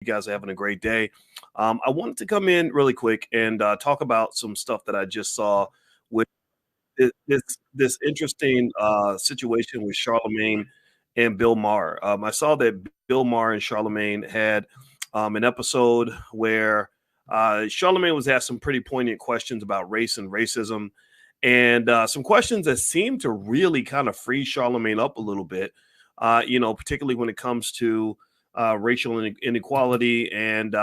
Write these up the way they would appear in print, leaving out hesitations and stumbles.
you guys are having a great day. I wanted to come in really quick and talk about some stuff that I just saw with this interesting situation with Charlamagne and Bill Maher. I saw that Bill Maher and Charlamagne had an episode where Charlamagne was asked some pretty poignant questions about race and racism, and some questions that seemed to really kind of free Charlamagne up a little bit. Particularly when it comes to racial inequality and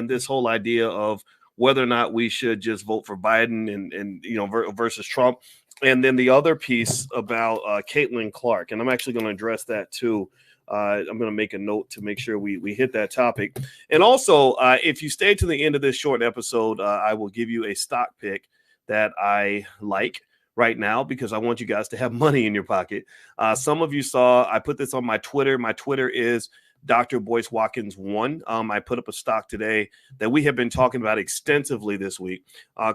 this whole idea of whether or not we should just vote for Biden and versus Trump. And then the other piece about Caitlyn Clark, and I'm actually going to address that too. I'm going to make a note to make sure we hit that topic. And also, if you stay to the end of this short episode, I will give you a stock pick that I like right now because I want you guys to have money in your pocket. Some of you saw I put this on my Twitter. My Twitter is Dr. Boyce Watkins 1. I put up a stock today that we have been talking about extensively this week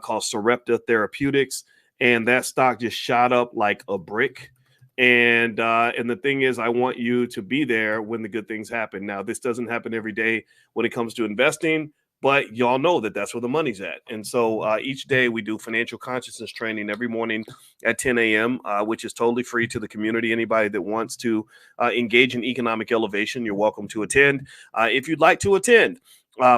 called Sarepta Therapeutics. And that stock just shot up like a brick. And the thing is, I want you to be there when the good things happen. Now, this doesn't happen every day when it comes to investing, but y'all know that that's where the money's at. And so each day we do financial consciousness training every morning at 10 a.m., which is totally free to the community. Anybody that wants to engage in economic elevation, you're welcome to attend. If you'd like to attend,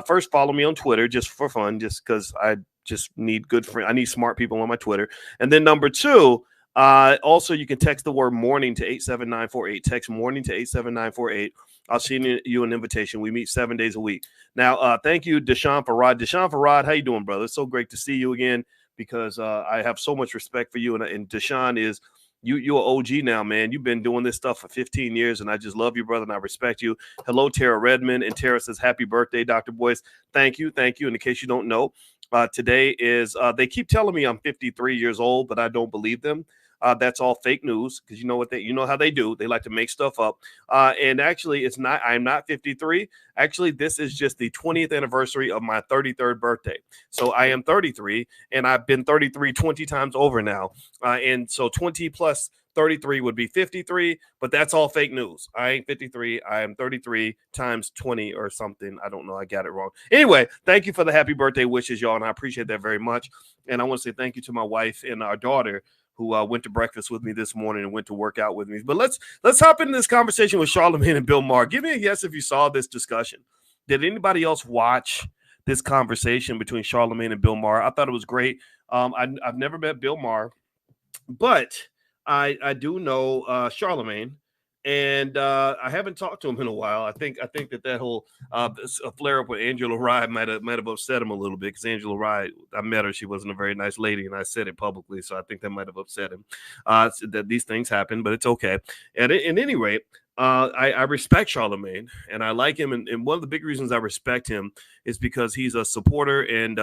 first follow me on Twitter just for fun, just because I just need good friends. I need smart people on my Twitter. And then number two, also you can text the word morning to 87948. Text morning to 87948. I'll send you an invitation. We meet 7 days a week. Now, thank you, Deshaun Farad. Deshaun Farad, how you doing, brother? It's so great to see you again because I have so much respect for you. And Deshaun is you're an OG now, man. You've been doing this stuff for 15 years, and I just love you, brother, and I respect you. Hello, Tara Redmond. And Tara says, happy birthday, Dr. Boyce. Thank you. Thank you. And in case you don't know, today is they keep telling me I'm 53 years old, but I don't believe them. That's all fake news because you know how they do. They like to make stuff up. And actually, it's not. I'm not 53. Actually, this is just the 20th anniversary of my 33rd birthday. So I am 33, and I've been 33 20 times over now. And so 20 plus 33 would be 53, but that's all fake news. I ain't 53. I am 33 times 20 or something. I don't know. I got it wrong. Anyway, thank you for the happy birthday wishes, y'all, and I appreciate that very much. And I want to say thank you to my wife and our daughter who went to breakfast with me this morning and went to work out with me. But let's hop into this conversation with Charlamagne and Bill Maher. Give me a yes if you saw this discussion. Did anybody else watch this conversation between Charlamagne and Bill Maher? I thought it was great. I've never met Bill Maher, but I do know Charlamagne, and I haven't talked to him in a while. I think that whole flare up with Angela Rye might have upset him a little bit because Angela Rye, I met her, she wasn't a very nice lady, and I said it publicly, so I think that might have upset him. So that these things happen, but it's okay. And at any rate, I respect Charlamagne, and I like him, and one of the big reasons I respect him is because he's a supporter and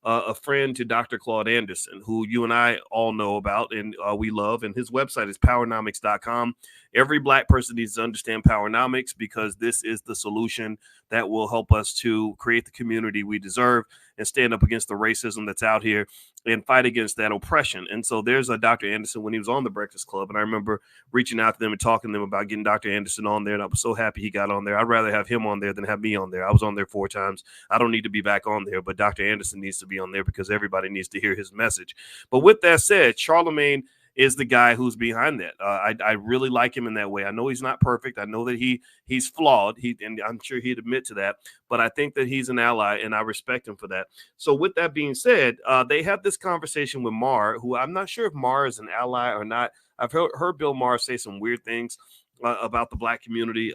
a friend to Dr. Claude Anderson, who you and I all know about and we love. And his website is powernomics.com. Every Black person needs to understand powernomics because this is the solution that will help us to create the community we deserve and stand up against the racism that's out here and fight against that oppression. And so there's a Dr. Anderson when he was on the Breakfast Club. And I remember reaching out to them and talking to them about getting Dr. Anderson on there. And I was so happy he got on there. I'd rather have him on there than have me on there. I was on there 4 times. I don't need to be back on there, but Dr. Anderson needs to be on there because everybody needs to hear his message. But with that said, Charlamagne is the guy who's behind that. I really like him in that way. I know he's not perfect. I know that he's flawed. And I'm sure he'd admit to that. But I think that he's an ally, and I respect him for that. So with that being said, they have this conversation with Maher, who I'm not sure if Maher is an ally or not. I've heard Bill Maher say some weird things about the Black community.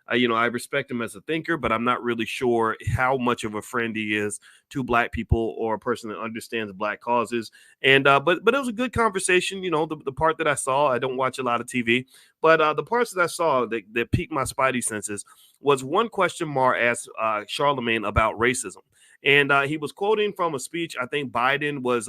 I respect him as a thinker, but I'm not really sure how much of a friend he is to Black people or a person that understands Black causes. And but it was a good conversation. The part that I saw, I don't watch a lot of TV, but the parts that I saw that piqued my spidey senses was one question Maher asked Charlamagne about racism. And he was quoting from a speech. I think Biden was,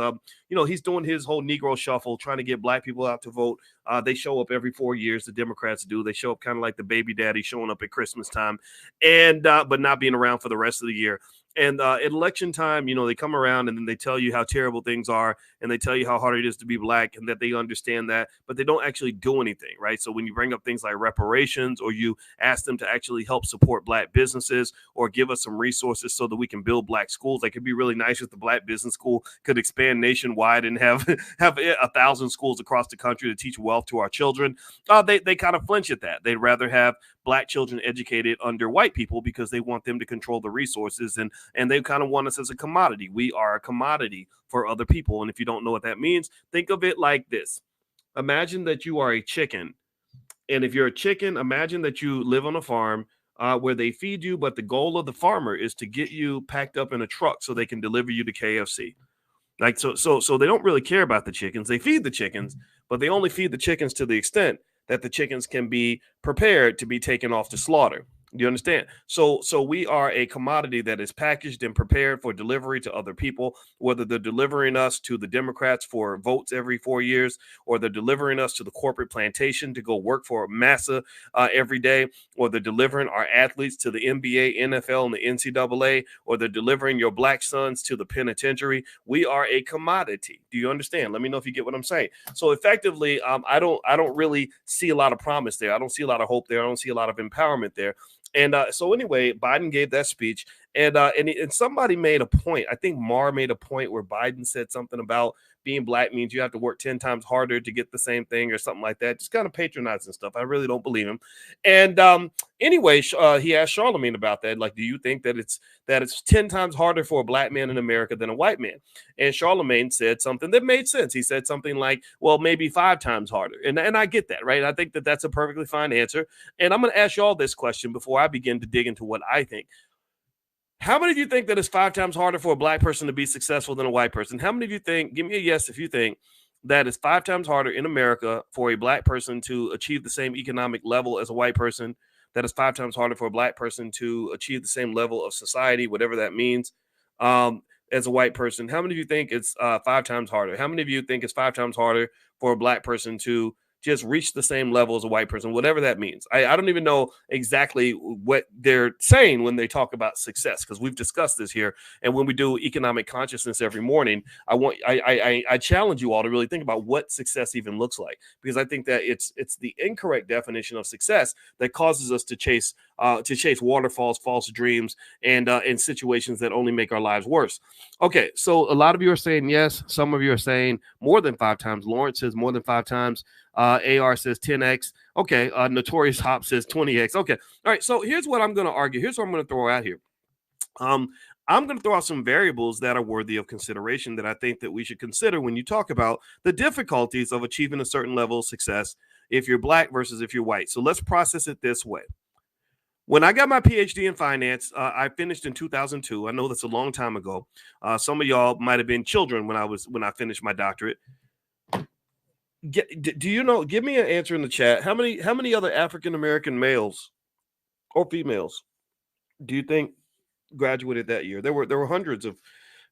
he's doing his whole Negro shuffle, trying to get Black people out to vote They show up every 4 years. The Democrats do. They show up kind of like the baby daddy showing up at Christmas time, and but not being around for the rest of the year. And at election time, you know, they come around and then they tell you how terrible things are, and they tell you how hard it is to be black, and that they understand that, but they don't actually do anything, right? So when you bring up things like reparations, or you ask them to actually help support black businesses or give us some resources so that we can build black schools, like it'd be really nice if the black business school could expand nationwide and have 1,000 schools across the country to teach wealth to our children. They kind of flinch at that. They'd rather have black children educated under white people because they want them to control the resources, and they kind of want us as a commodity. We are a commodity for other people. And if you don't know what that means, think of it like this. Imagine that you are a chicken. And if you're a chicken, imagine that you live on a farm where they feed you, but the goal of the farmer is to get you packed up in a truck so they can deliver you to KFC. Like so they don't really care about the chickens. They feed the chickens, but they only feed the chickens to the extent that the chickens can be prepared to be taken off to slaughter. Do you understand? So we are a commodity that is packaged and prepared for delivery to other people, whether they're delivering us to the Democrats for votes every 4 years, or they're delivering us to the corporate plantation to go work for massa every day, or they're delivering our athletes to the NBA, NFL, and the NCAA, or they're delivering your black sons to the penitentiary. We are a commodity. Do you understand? Let me know if you get what I'm saying. So effectively, I don't really see a lot of promise there. I don't see a lot of hope there. I don't see a lot of empowerment there. And so anyway, Biden gave that speech, and somebody made a point. I think Maher made a point where Biden said something about being black means you have to work 10 times harder to get the same thing or something like that. Just kind of patronizing stuff. I really don't believe him. And anyway, he asked Charlamagne about that. Like, do you think that it's 10 times harder for a black man in America than a white man? And Charlamagne said something that made sense. He said something like, well, maybe 5 times harder. And I get that, right? I think that that's a perfectly fine answer. And I'm going to ask you all this question before I begin to dig into what I think. How many of you think that it's 5 times harder for a black person to be successful than a white person? How many of you think, give me a yes if you think that it's 5 times harder in America for a black person to achieve the same economic level as a white person, that it's 5 times harder for a black person to achieve the same level of society, whatever that means, as a white person? How many of you think it's 5 times harder? How many of you think it's 5 times harder for a black person to just reach the same level as a white person, whatever that means? I don't even know exactly what they're saying when they talk about success, because we've discussed this here. And when we do economic consciousness every morning, I challenge you all to really think about what success even looks like, because I think that it's the incorrect definition of success that causes us to chase waterfalls, false dreams, and in situations that only make our lives worse. Okay, so a lot of you are saying yes. Some of you are saying more than 5 times. Lawrence says more than 5 times. AR says 10x. Okay. Notorious Hop says 20x. Okay. All right. So here's what I'm going to argue. Here's what I'm going to throw out here. I'm going to throw out some variables that are worthy of consideration that I think that we should consider when you talk about the difficulties of achieving a certain level of success if you're black versus if you're white. So let's process it this way. When I got my PhD in finance, I finished in 2002. I know that's a long time ago. Some of y'all might have been children when I finished my doctorate. Do you know? Give me an answer in the chat. How many other African American males or females do you think graduated that year? There were hundreds of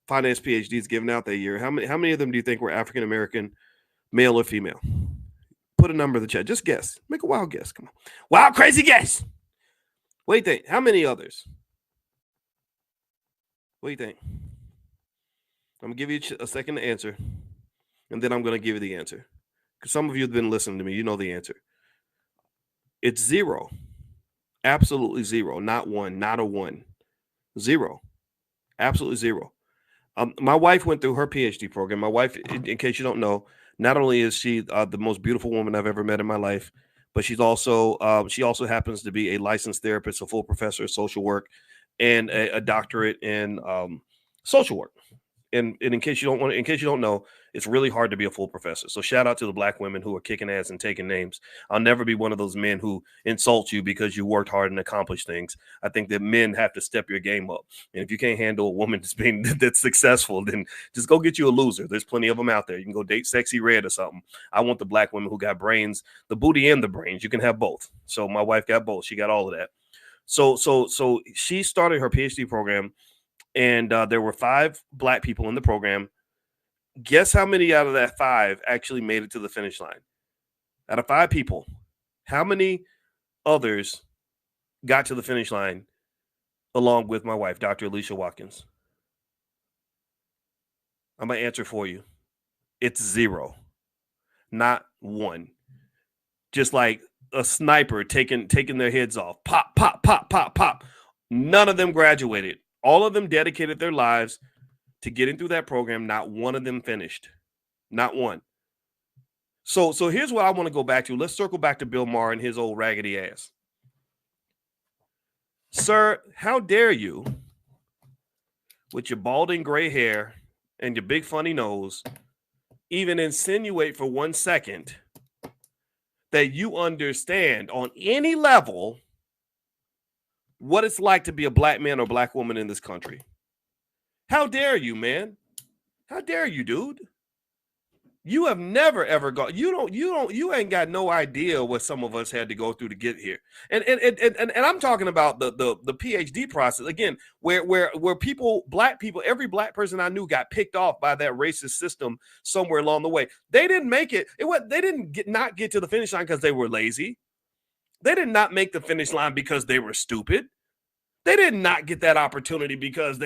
finance PhDs given out that year. How many of them do you think were African American, male or female? Put a number in the chat. Just guess. Make a wild guess. Come on, wild crazy guess. What do you think? How many others? What do you think? I'm gonna give you a second to answer, and then I'm gonna give you the answer. Some of you have been listening to me. You know the answer. It's 0. Absolutely 0. Not 1. Not a 1. 0. Absolutely 0. My wife went through her PhD program. My wife, in case you don't know, not only is she the most beautiful woman I've ever met in my life, but she also happens to be a licensed therapist, a full professor of social work, and a doctorate in social work. And in case you don't know, it's really hard to be a full professor. So shout out to the black women who are kicking ass and taking names. I'll never be one of those men who insult you because you worked hard and accomplished things. I think that men have to step your game up. And if you can't handle a woman that's successful, then just go get you a loser. There's plenty of them out there. You can go date Sexy Red or something. I want the black women who got brains, the booty and the brains. You can have both. So my wife got both. She got all of that. So she started her PhD program. And there were 5 black people in the program. Guess how many out of that 5 actually made it to the finish line? Out of 5 people, how many others got to the finish line along with my wife, Dr. Alicia Watkins? I'm going to answer for you. It's 0. Not 1. Just like a sniper taking their heads off. Pop, pop, pop, pop, pop. None of them graduated. All of them dedicated their lives to getting through that program. Not one of them finished. Not one. So here's what I want to go back to. Let's circle back to Bill Maher and his old raggedy ass. Sir, how dare you, with your balding gray hair and your big funny nose, even insinuate for 1 second that you understand on any level what it's like to be a black man or black woman in this country? How dare you, man? How dare you, dude? You have never ever got, you ain't got no idea what some of us had to go through to get here. And I'm talking about the PhD process again, where people, black people, every black person I knew got picked off by that racist system somewhere along the way. They didn't make it. They didn't not get to the finish line because they were lazy. They did not make the finish line because they were stupid. They did not get that opportunity because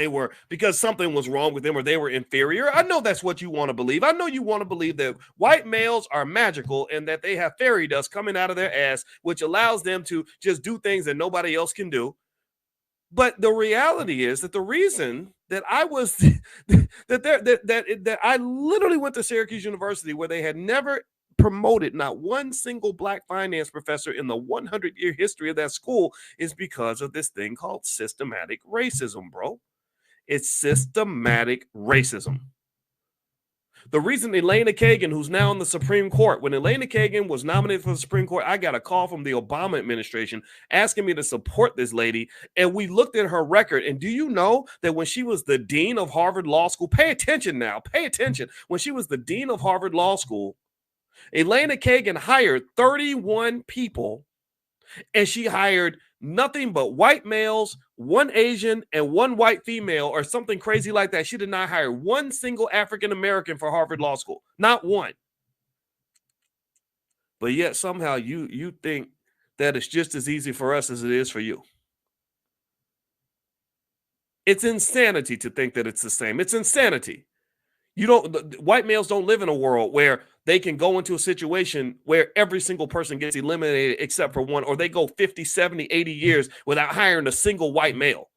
something was wrong with them or they were inferior. I know that's what you want to believe. I know you want to believe that white males are magical and that they have fairy dust coming out of their ass, which allows them to just do things that nobody else can do. But the reality is that the reason that I was that I literally went to Syracuse University, where they had never promoted not one single black finance professor in the 100-year history of that school, is because of this thing called systematic racism, bro. It's systematic racism. The reason Elena Kagan, who's now in the Supreme Court, when Elena Kagan was nominated for the Supreme Court, I got a call from the Obama administration asking me to support this lady. And we looked at her record. And do you know that when she was the dean of Harvard Law School, pay attention now, pay attention. When she was the dean of Harvard Law School, Elena Kagan hired 31 people, and she hired nothing but white males, 1 Asian, and 1 white female, or something crazy like that. She did not hire 1 single African American for Harvard Law School. Not 1. But yet somehow you think that it's just as easy for us as it is for you. It's insanity to think that it's the same. It's insanity. White males don't live in a world where they can go into a situation where every single person gets eliminated except for 1, or they go 50, 70, 80 years without hiring a single white male.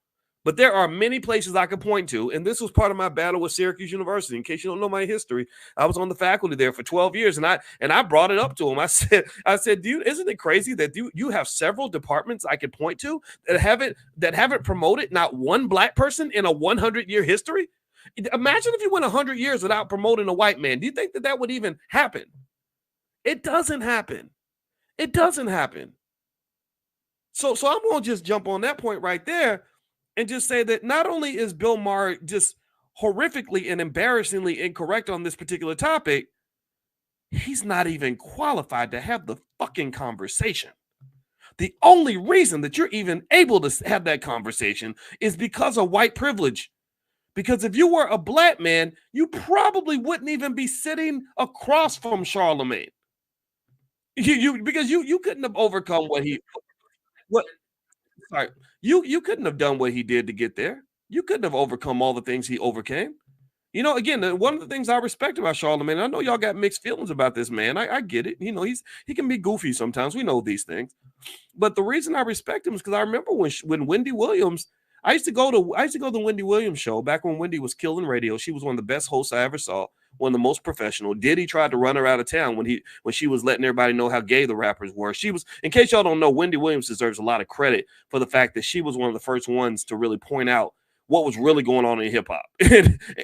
But there are many places I could point to, and this was part of my battle with Syracuse University. In case you don't know my history, I was on the faculty there for 12 years, and I brought it up to him. I said, dude, isn't it crazy that you have several departments I could point to that haven't promoted not 1 black person in a 100-year history? Imagine if you went 100 years without promoting a white man. Do you think that would even happen? It doesn't happen. It doesn't happen. So I'm going to just jump on that point right there and just say that not only is Bill Maher just horrifically and embarrassingly incorrect on this particular topic, he's not even qualified to have the fucking conversation. The only reason that you're even able to have that conversation is because of white privilege. Because if you were a black man, you probably wouldn't even be sitting across from Charlamagne. Because you couldn't have overcome you couldn't have done what he did to get there. You couldn't have overcome all the things he overcame. You know, again, one of the things I respect about Charlamagne, I know y'all got mixed feelings about this man. I get it. You know, he can be goofy sometimes. We know these things. But the reason I respect him is because I remember when Wendy Williams, I used to go to the Wendy Williams show back when Wendy was killing radio. She was one of the best hosts I ever saw, one of the most professional. Diddy tried to run her out of town when she was letting everybody know how gay the rappers were. She was, in case y'all don't know, Wendy Williams deserves a lot of credit for the fact that she was one of the first ones to really point out what was really going on in hip hop.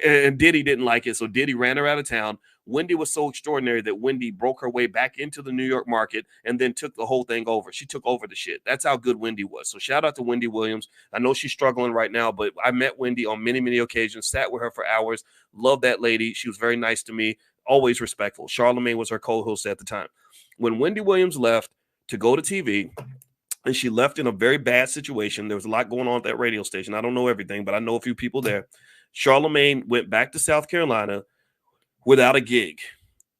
And Diddy didn't like it, so Diddy ran her out of town. Wendy was so extraordinary that Wendy broke her way back into the New York market and then took the whole thing over. She took over the shit. That's how good Wendy was. So shout out to Wendy Williams. I know she's struggling right now, but I met Wendy on many, many occasions, sat with her for hours. Love that lady. She was very nice to me, always respectful. Charlamagne was her co-host at the time. When Wendy Williams left to go to TV, and she left in a very bad situation. There was a lot going on at that radio station. I don't know everything, but I know a few people there. Charlamagne went back to South Carolina without a gig.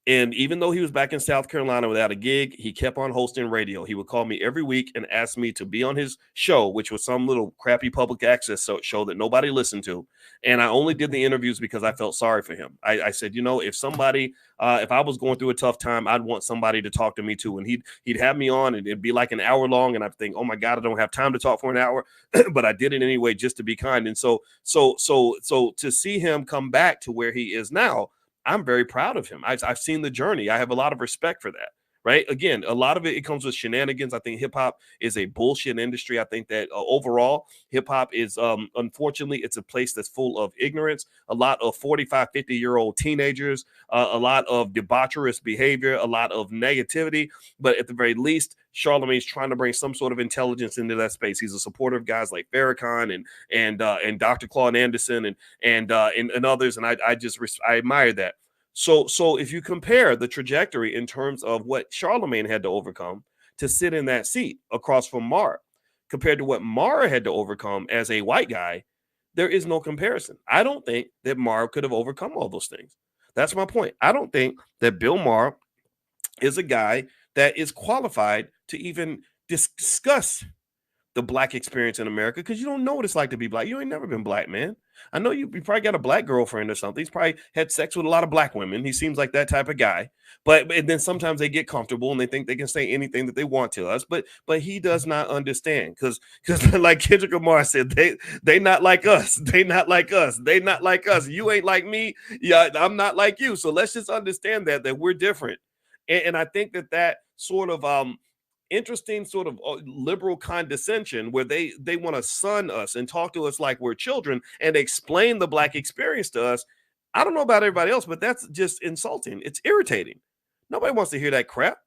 And even though he was back in South Carolina without a gig, he kept on hosting radio. He would call me every week and ask me to be on his show, which was some little crappy public access show that nobody listened to. And I only did the interviews because I felt sorry for him. I said, you know, if somebody, if I was going through a tough time, I'd want somebody to talk to me too. And he'd have me on, and it'd be like an hour long. And I'd think, oh my God, I don't have time to talk for an hour, but I did it anyway just to be kind. And so to see him come back to where he is now, I'm very proud of him. I've seen the journey. I have a lot of respect for that. Right. Again, a lot of it comes with shenanigans. I think hip hop is a bullshit industry. I think that overall hip hop is, unfortunately, it's a place that's full of ignorance, a lot of 45, 50-year-old teenagers, a lot of debaucherous behavior, a lot of negativity. But at the very least, Charlamagne's trying to bring some sort of intelligence into that space. He's a supporter of guys like Farrakhan and Dr. Claude Anderson and others. And I admire that. So if you compare the trajectory in terms of what Charlamagne had to overcome to sit in that seat across from Maher, compared to what Maher had to overcome as a white guy, there is no comparison. I don't think that Maher could have overcome all those things. That's my point. I don't think that Bill Maher is a guy that is qualified to even discuss the black experience in America, because you don't know what it's like to be black. You ain't never been black, man. I know you probably got a black girlfriend or something. He's probably had sex with a lot of black women. He seems like that type of guy. But then sometimes they get comfortable and they think they can say anything that they want to us. But he does not understand, because like Kendrick Lamar said, they not like us. They not like us. They not like us. You ain't like me. Yeah, I'm not like you. So let's just understand that we're different. And I think that sort of interesting sort of liberal condescension, where they want to son us and talk to us like we're children and explain the black experience to us. I don't know about everybody else, but that's just insulting. It's irritating. Nobody wants to hear that crap.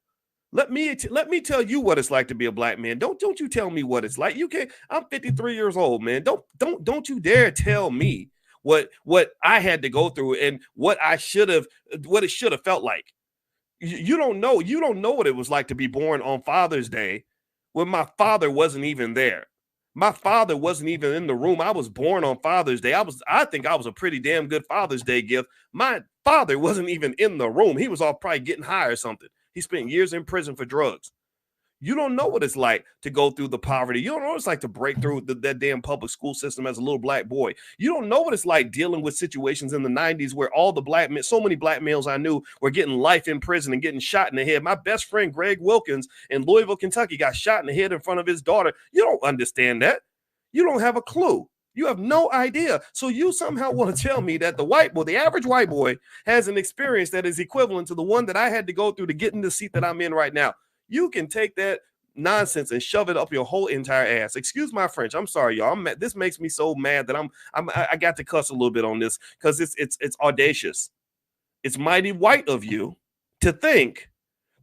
Let me tell you what it's like to be a black man. Don't you tell me what it's like. You can't. I'm 53 years old, man. Don't you dare tell me what I had to go through and what it should have felt like. You don't know what it was like to be born on Father's Day when my father wasn't even there. My father wasn't even in the room. I was born on Father's Day. I think I was a pretty damn good Father's Day gift. My father wasn't even in the room. He was all probably getting high or something. He spent years in prison for drugs. You don't know what it's like to go through the poverty. You don't know what it's like to break through that damn public school system as a little black boy. You don't know what it's like dealing with situations in the 90s where all the black men, so many black males I knew, were getting life in prison and getting shot in the head. My best friend, Greg Wilkins, in Louisville, Kentucky, got shot in the head in front of his daughter. You don't understand that. You don't have a clue. You have no idea. So you somehow want to tell me that the average white boy, has an experience that is equivalent to the one that I had to go through to get in the seat that I'm in right now. You can take that nonsense and shove it up your whole entire ass. Excuse my French. I'm sorry, y'all. This makes me so mad that I got to cuss a little bit on this, because it's audacious. It's mighty white of you to think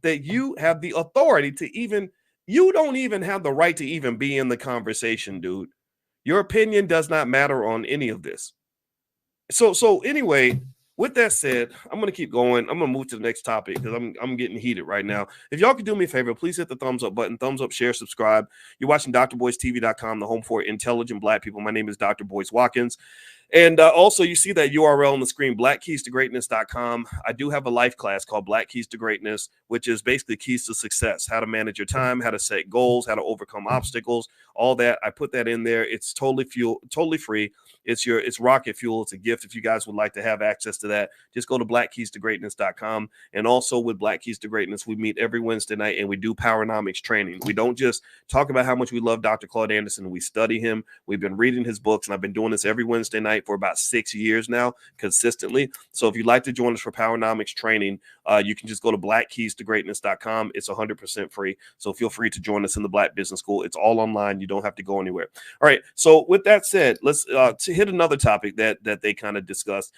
that you have the authority to you don't even have the right to even be in the conversation, dude. Your opinion does not matter on any of this. So anyway, with that said, I'm going to keep going. I'm going to move to the next topic because I'm getting heated right now. If y'all could do me a favor, please hit the thumbs up button. Thumbs up, share, subscribe. You're watching drboycetv.com, the home for intelligent black people. My name is Dr. Boyce Watkins. And also, you see that URL on the screen, blackkeystogreatness.com. I do have a life class called Black Keys to Greatness, which is basically keys to success, how to manage your time, how to set goals, how to overcome obstacles, all that. I put that in there. It's totally free. It's rocket fuel. It's a gift. If you guys would like to have access to that, just go to blackkeystogreatness.com. And also with Black Keys to Greatness, we meet every Wednesday night and we do powernomics training. We don't just talk about how much we love Dr. Claude Anderson. We study him. We've been reading his books, and I've been doing this every Wednesday night for about 6 years now, consistently. So if you'd like to join us for powernomics training, you can just go to blackkeystogreatness.com. It's 100% free. So feel free to join us in the Black Business School. It's all online. You don't have to go anywhere. All right. So with that said, let's to hit another topic that they kind of discussed.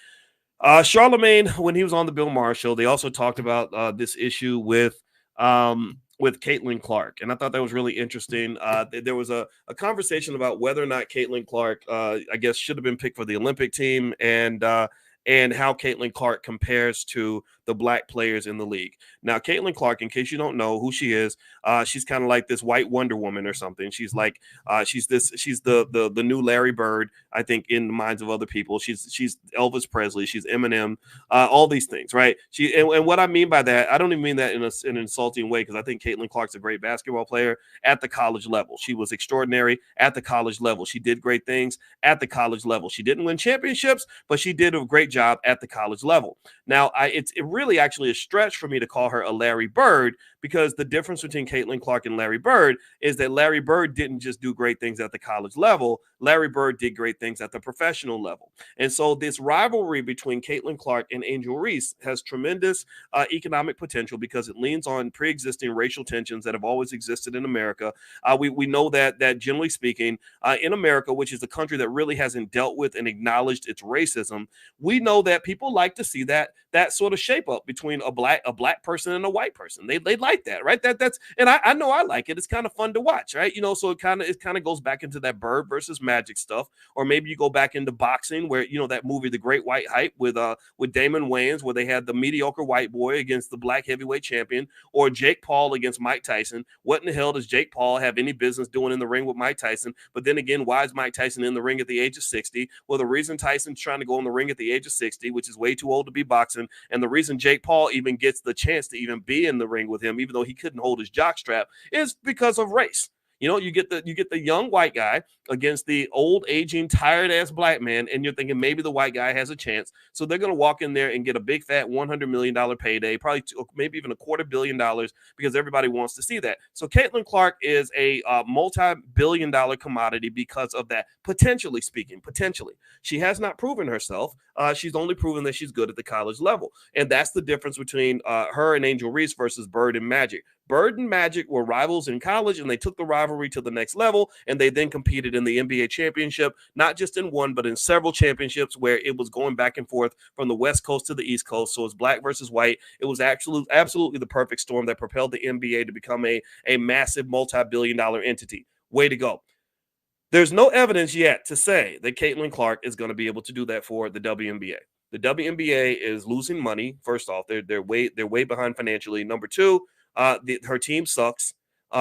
Charlamagne, when he was on the Bill Maher show, they also talked about this issue with Caitlyn Clark. And I thought that was really interesting. There was a conversation about whether or not Caitlyn Clark, I guess, should have been picked for the Olympic team, and how Caitlyn Clark compares to the black players in the league. Now, Caitlyn Clark, in case you don't know who she is, she's kind of like this white Wonder Woman or something. She's like she's the new Larry Bird, I think, in the minds of other people. She's Elvis Presley, she's Eminem, all these things, right? And what I mean by that, I don't even mean that in an insulting way, because I think Caitlyn Clark's a great basketball player at the college level. She was extraordinary at the college level. She did great things at the college level. She didn't win championships, but she did a great job at the college level. Now, it's really actually a stretch for me to call her a Larry Bird, because the difference between Caitlyn Clark and Larry Bird is that Larry Bird didn't just do great things at the college level. Larry Bird did great things at the professional level. And so this rivalry between Caitlyn Clark and Angel Reese has tremendous economic potential, because it leans on pre-existing racial tensions that have always existed in America. We know that generally speaking, in America, which is a country that really hasn't dealt with and acknowledged its racism, we know that people like to see that sort of shape up between a black person and a white person. They like that, right? That's and I know I like it. It's kind of fun to watch, right? So it kind of goes back into that Bird versus Magic stuff, or maybe you go back into boxing, where that movie The Great White Hype with Damon Wayans, where they had the mediocre white boy against the black heavyweight champion, or Jake Paul against Mike Tyson. What in the hell does Jake Paul have any business doing in the ring with Mike Tyson? But then again, why is Mike Tyson in the ring at the age of 60? Well, the reason Tyson's trying to go in the ring at the age of 60, which is way too old to be boxing, and the reason Jake Paul even gets the chance to even be in the ring with him, even though he couldn't hold his jockstrap, is because of race. You get the young white guy against the old, aging, tired-ass black man, and you're thinking maybe the white guy has a chance. So they're going to walk in there and get a big, fat $100 million payday, probably maybe even $250 million, because everybody wants to see that. So Caitlyn Clark is a multi-billion-dollar commodity because of that, potentially speaking. Potentially. She has not proven herself. She's only proven that she's good at the college level. And that's the difference between her and Angel Reese versus Bird and Magic. Bird and Magic were rivals in college, and they took the rivalry to the next level, and they then competed in the NBA championship, not just in one, but in several championships, where it was going back and forth from the West Coast to the East Coast. So it's black versus white. It was absolutely the perfect storm that propelled the NBA to become a massive multi-billion-dollar entity. Way to go. There's no evidence yet to say that Caitlyn Clark is going to be able to do that for the WNBA. The WNBA is losing money. First off, they're way behind financially. Number two, her team sucks.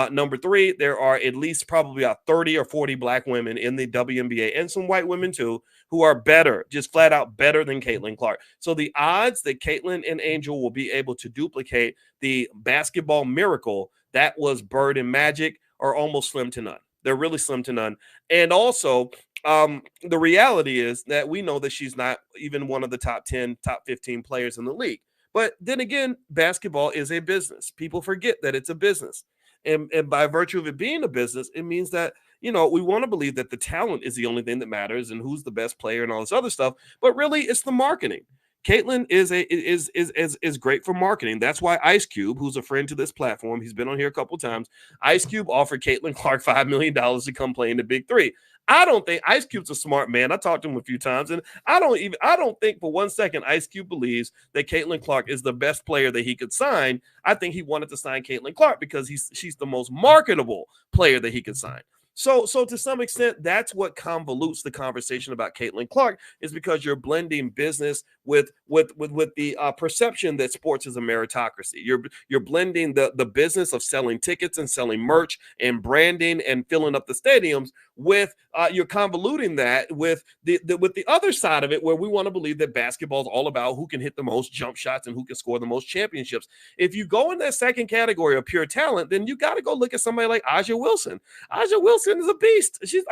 Number three, there are at least probably about 30 or 40 black women in the WNBA, and some white women too, who are better, just flat out better than Caitlyn Clark. So the odds that Caitlyn and Angel will be able to duplicate the basketball miracle that was Bird and Magic are almost slim to none. They're really slim to none. And also, the reality is that we know that she's not even one of the top 10, top 15 players in the league. But then again, basketball is a business. People forget that it's a business. And by virtue of it being a business, it means that, we want to believe that the talent is the only thing that matters and who's the best player and all this other stuff. But really, it's the marketing. Caitlyn is great for marketing. That's why Ice Cube, who's a friend to this platform, he's been on here a couple of times. Ice Cube offered Caitlyn Clark $5 million to come play in the Big Three. I don't think Ice Cube's a smart man. I talked to him a few times, and I don't think for 1 second Ice Cube believes that Caitlyn Clark is the best player that he could sign. I think he wanted to sign Caitlyn Clark because she's the most marketable player that he could sign. So to some extent, that's what convolutes the conversation about Caitlyn Clark, is because you're blending business with the perception that sports is a meritocracy. You're blending the business of selling tickets and selling merch and branding and filling up the stadiums with you're convoluting that with the other side of it, where we want to believe that basketball is all about who can hit the most jump shots and who can score the most championships. If you go in that second category of pure talent, then you got to go look at somebody like A'ja Wilson. A'ja Wilson is a beast. She's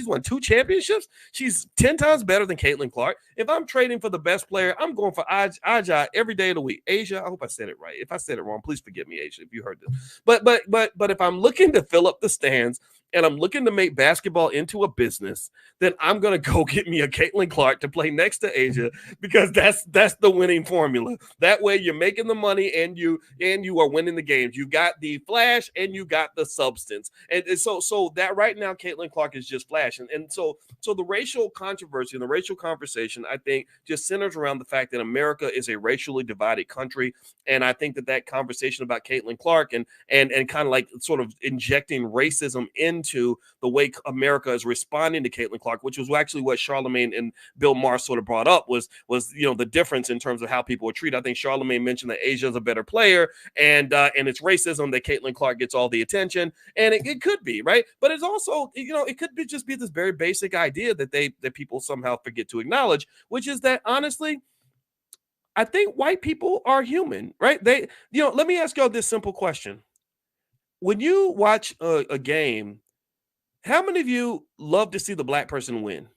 won 2 championships. She's 10 times better than Caitlyn Clark. If I'm trading for the best player, I'm going for A'ja every day of the week. Asia, I hope I said it right. If I said it wrong, please forgive me, Asia, if you heard this. But if I'm looking to fill up the stands and I'm looking to make basketball into a business, then I'm going to go get me a Caitlyn Clark to play next to A'ja, because that's the winning formula. That way you're making the money and you are winning the games. You got the flash and you got the substance. And so that right now Caitlyn Clark is just flash. And so the racial controversy and the racial conversation, I think, just centers around the fact that America is a racially divided country. And I think that conversation about Caitlyn Clark and kind of like sort of injecting racism into the way America is responding to Caitlyn Clark, which was actually what Charlamagne and Bill Maher sort of brought up was the difference in terms of how people are treated. I think Charlamagne mentioned that Asia is a better player, and it's racism that Caitlyn Clark gets all the attention, and it could be right, but it's also it could be just be this very basic idea that people somehow forget to acknowledge, which is that honestly, I think white people are human, right? Let me ask y'all this simple question. When you watch a game, how many of you love to see the black person win?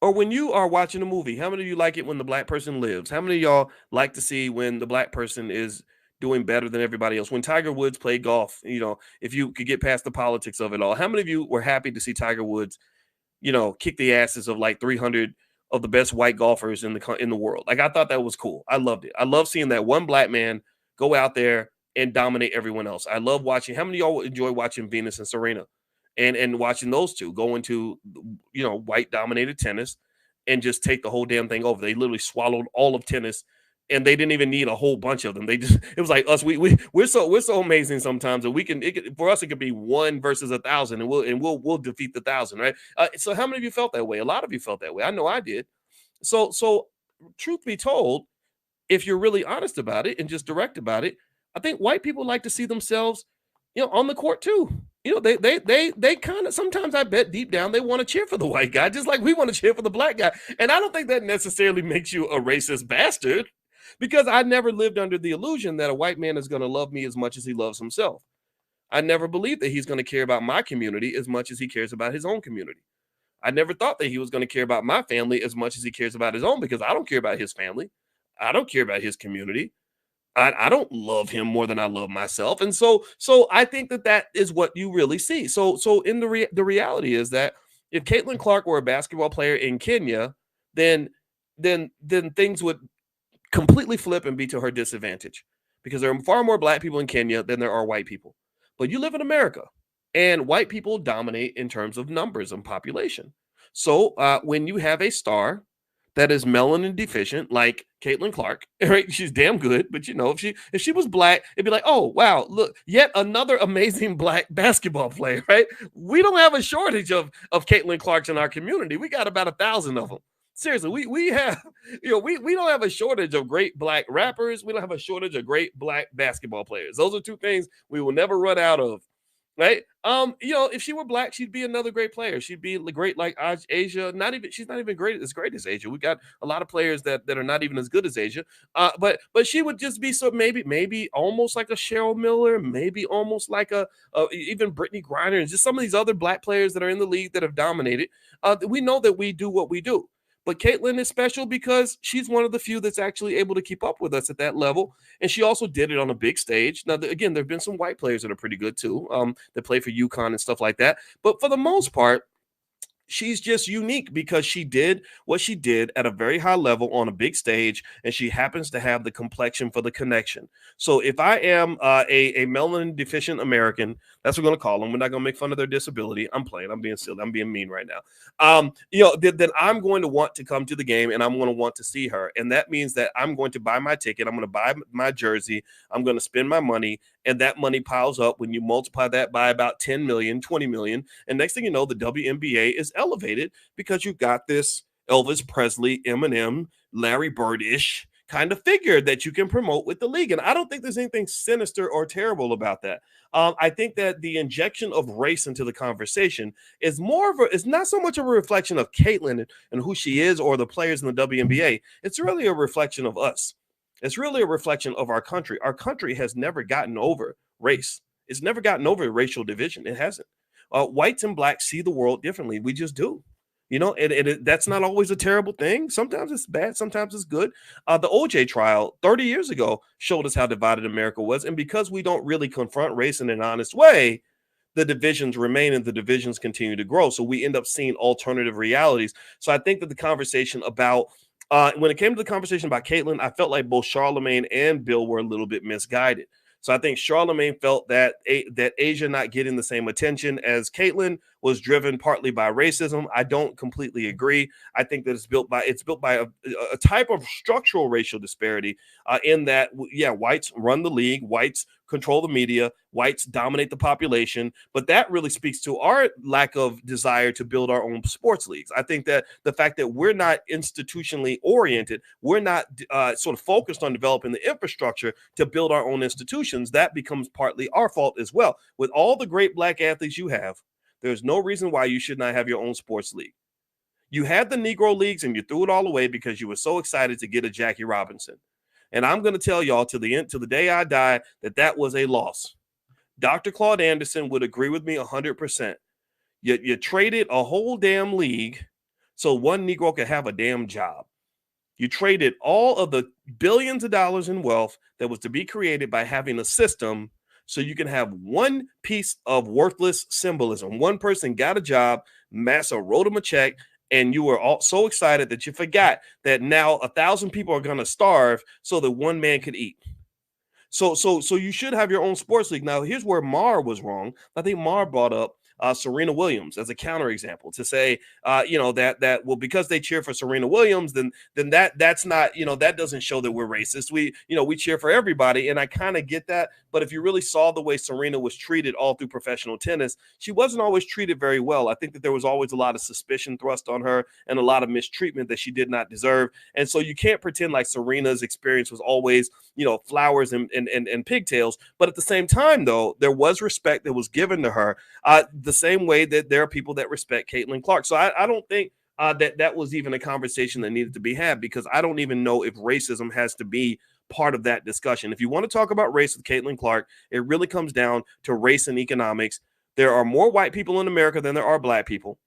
Or when you are watching a movie, how many of you like it when the black person lives? How many of y'all like to see when the black person is doing better than everybody else? When Tiger Woods played golf, if you could get past the politics of it all, how many of you were happy to see Tiger Woods kick the asses of like 300 of the best white golfers in the world? Like, I thought that was cool. I loved it. I love seeing that one black man go out there and dominate everyone else. I love watching. How many of y'all enjoy watching Venus and Serena and watching those two go into white dominated tennis and just take the whole damn thing over? They literally swallowed all of tennis, and they didn't even need a whole bunch of them. It was like us. We're so amazing sometimes that for us it could be 1 versus 1,000, and we'll defeat the 1,000, right? So how many of you felt that way? A lot of you felt that way. I know I did. So truth be told, if you're really honest about it and just direct about it, I think white people like to see themselves, on the court too. They kind of, sometimes I bet deep down they want to cheer for the white guy, just like we want to cheer for the black guy. And I don't think that necessarily makes you a racist bastard, because I never lived under the illusion that a white man is going to love me as much as he loves himself. I never believed that he's going to care about my community as much as he cares about his own community. I never thought that he was going to care about my family as much as he cares about his own, because I don't care about his family. I don't care about his community. I don't love him more than I love myself. And so I think that is what you really see. So in the reality is that if Caitlyn Clark were a basketball player in Kenya, then things would completely flip and be to her disadvantage, because there are far more black people in Kenya than there are white people. But you live in America, and white people dominate in terms of numbers and population. So when you have a star that is melanin deficient, like Caitlyn Clark, right? She's damn good, but if she was black, it'd be like, oh wow, look, yet another amazing black basketball player, right? We don't have a shortage of Caitlyn Clarks in our community. We got about 1,000 of them. Seriously, we have, we don't have a shortage of great black rappers. We don't have a shortage of great black basketball players. Those are two things we will never run out of. Right. If she were black, she'd be another great player. She'd be great like Asia. She's not even great as Asia. We got a lot of players that are not even as good as Asia. But she would just be so maybe almost like a Cheryl Miller, maybe almost like a even Brittany Griner, and just some of these other black players that are in the league that have dominated. We know that we do what we do. But Caitlyn is special because she's one of the few that's actually able to keep up with us at that level. And she also did it on a big stage. Now, again, there have been some white players that are pretty good too, that play for UConn and stuff like that. But for the most part, she's just unique because she did what she did at a very high level on a big stage, and she happens to have the complexion for the connection. So if I am a melanin deficient American, that's what we're going to call them. We're not going to make fun of their disability. I'm playing. I'm being silly. I'm being mean right now. Then I'm going to want to come to the game, and I'm going to want to see her. And that means that I'm going to buy my ticket. I'm going to buy my jersey. I'm going to spend my money. And that money piles up when you multiply that by about 10 million, 20 million. And next thing you know, the WNBA is elevated because you've got this Elvis Presley, Eminem, Larry Bird-ish kind of figure that you can promote with the league. And I don't think there's anything sinister or terrible about that. I think that the injection of race into the conversation is it's not so much of a reflection of Caitlyn and who she is or the players in the WNBA. It's really a reflection of us. It's really a reflection of our country. Our country has never gotten over race. It's never gotten over racial division. It hasn't. Whites and blacks see the world differently. We just do. That's not always a terrible thing. Sometimes it's bad. Sometimes it's good. The OJ trial 30 years ago showed us how divided America was. And because we don't really confront race in an honest way, the divisions remain and the divisions continue to grow. So we end up seeing alternative realities. So I think that the conversation about when it came to the conversation about Caitlyn, I felt like both Charlamagne and Bill were a little bit misguided. So I think Charlamagne felt that Asia not getting the same attention as Caitlyn was driven partly by racism. I don't completely agree. I think that it's built by a type of structural racial disparity in that, yeah, whites run the league, whites control the media, whites dominate the population, but that really speaks to our lack of desire to build our own sports leagues. I think that the fact that we're not institutionally oriented, we're not sort of focused on developing the infrastructure to build our own institutions, that becomes partly our fault as well. With all the great Black athletes you have, there's no reason why you should not have your own sports league. You had the Negro leagues and you threw it all away because you were so excited to get a Jackie Robinson. And I'm going to tell y'all to the end, to the day I die, that that was a loss. Dr. Claude Anderson would agree with me 100%. You traded a whole damn league so one Negro could have a damn job. You traded all of the billions of dollars in wealth that was to be created by having a system so you can have one piece of worthless symbolism. One person got a job, Massa wrote him a check, and you were all so excited that you forgot that now 1,000 people are going to starve so that one man could eat. So you should have your own sports league. Now, here's where Maher was wrong. I think Maher brought up Serena Williams as a counterexample to say, that well, because they cheer for Serena Williams, then that's not, that doesn't show that we're racist. We cheer for everybody, and I kind of get that. But if you really saw the way Serena was treated all through professional tennis, she wasn't always treated very well. I think that there was always a lot of suspicion thrust on her and a lot of mistreatment that she did not deserve. And so you can't pretend like Serena's experience was always, flowers and pigtails. But at the same time, though, there was respect that was given to her. The same way that there are people that respect Caitlyn Clark. So I don't think that was even a conversation that needed to be had, because I don't even know if racism has to be part of that discussion. If you want to talk about race with Caitlyn Clark, it really comes down to race and economics. There are more white people in America than there are Black people.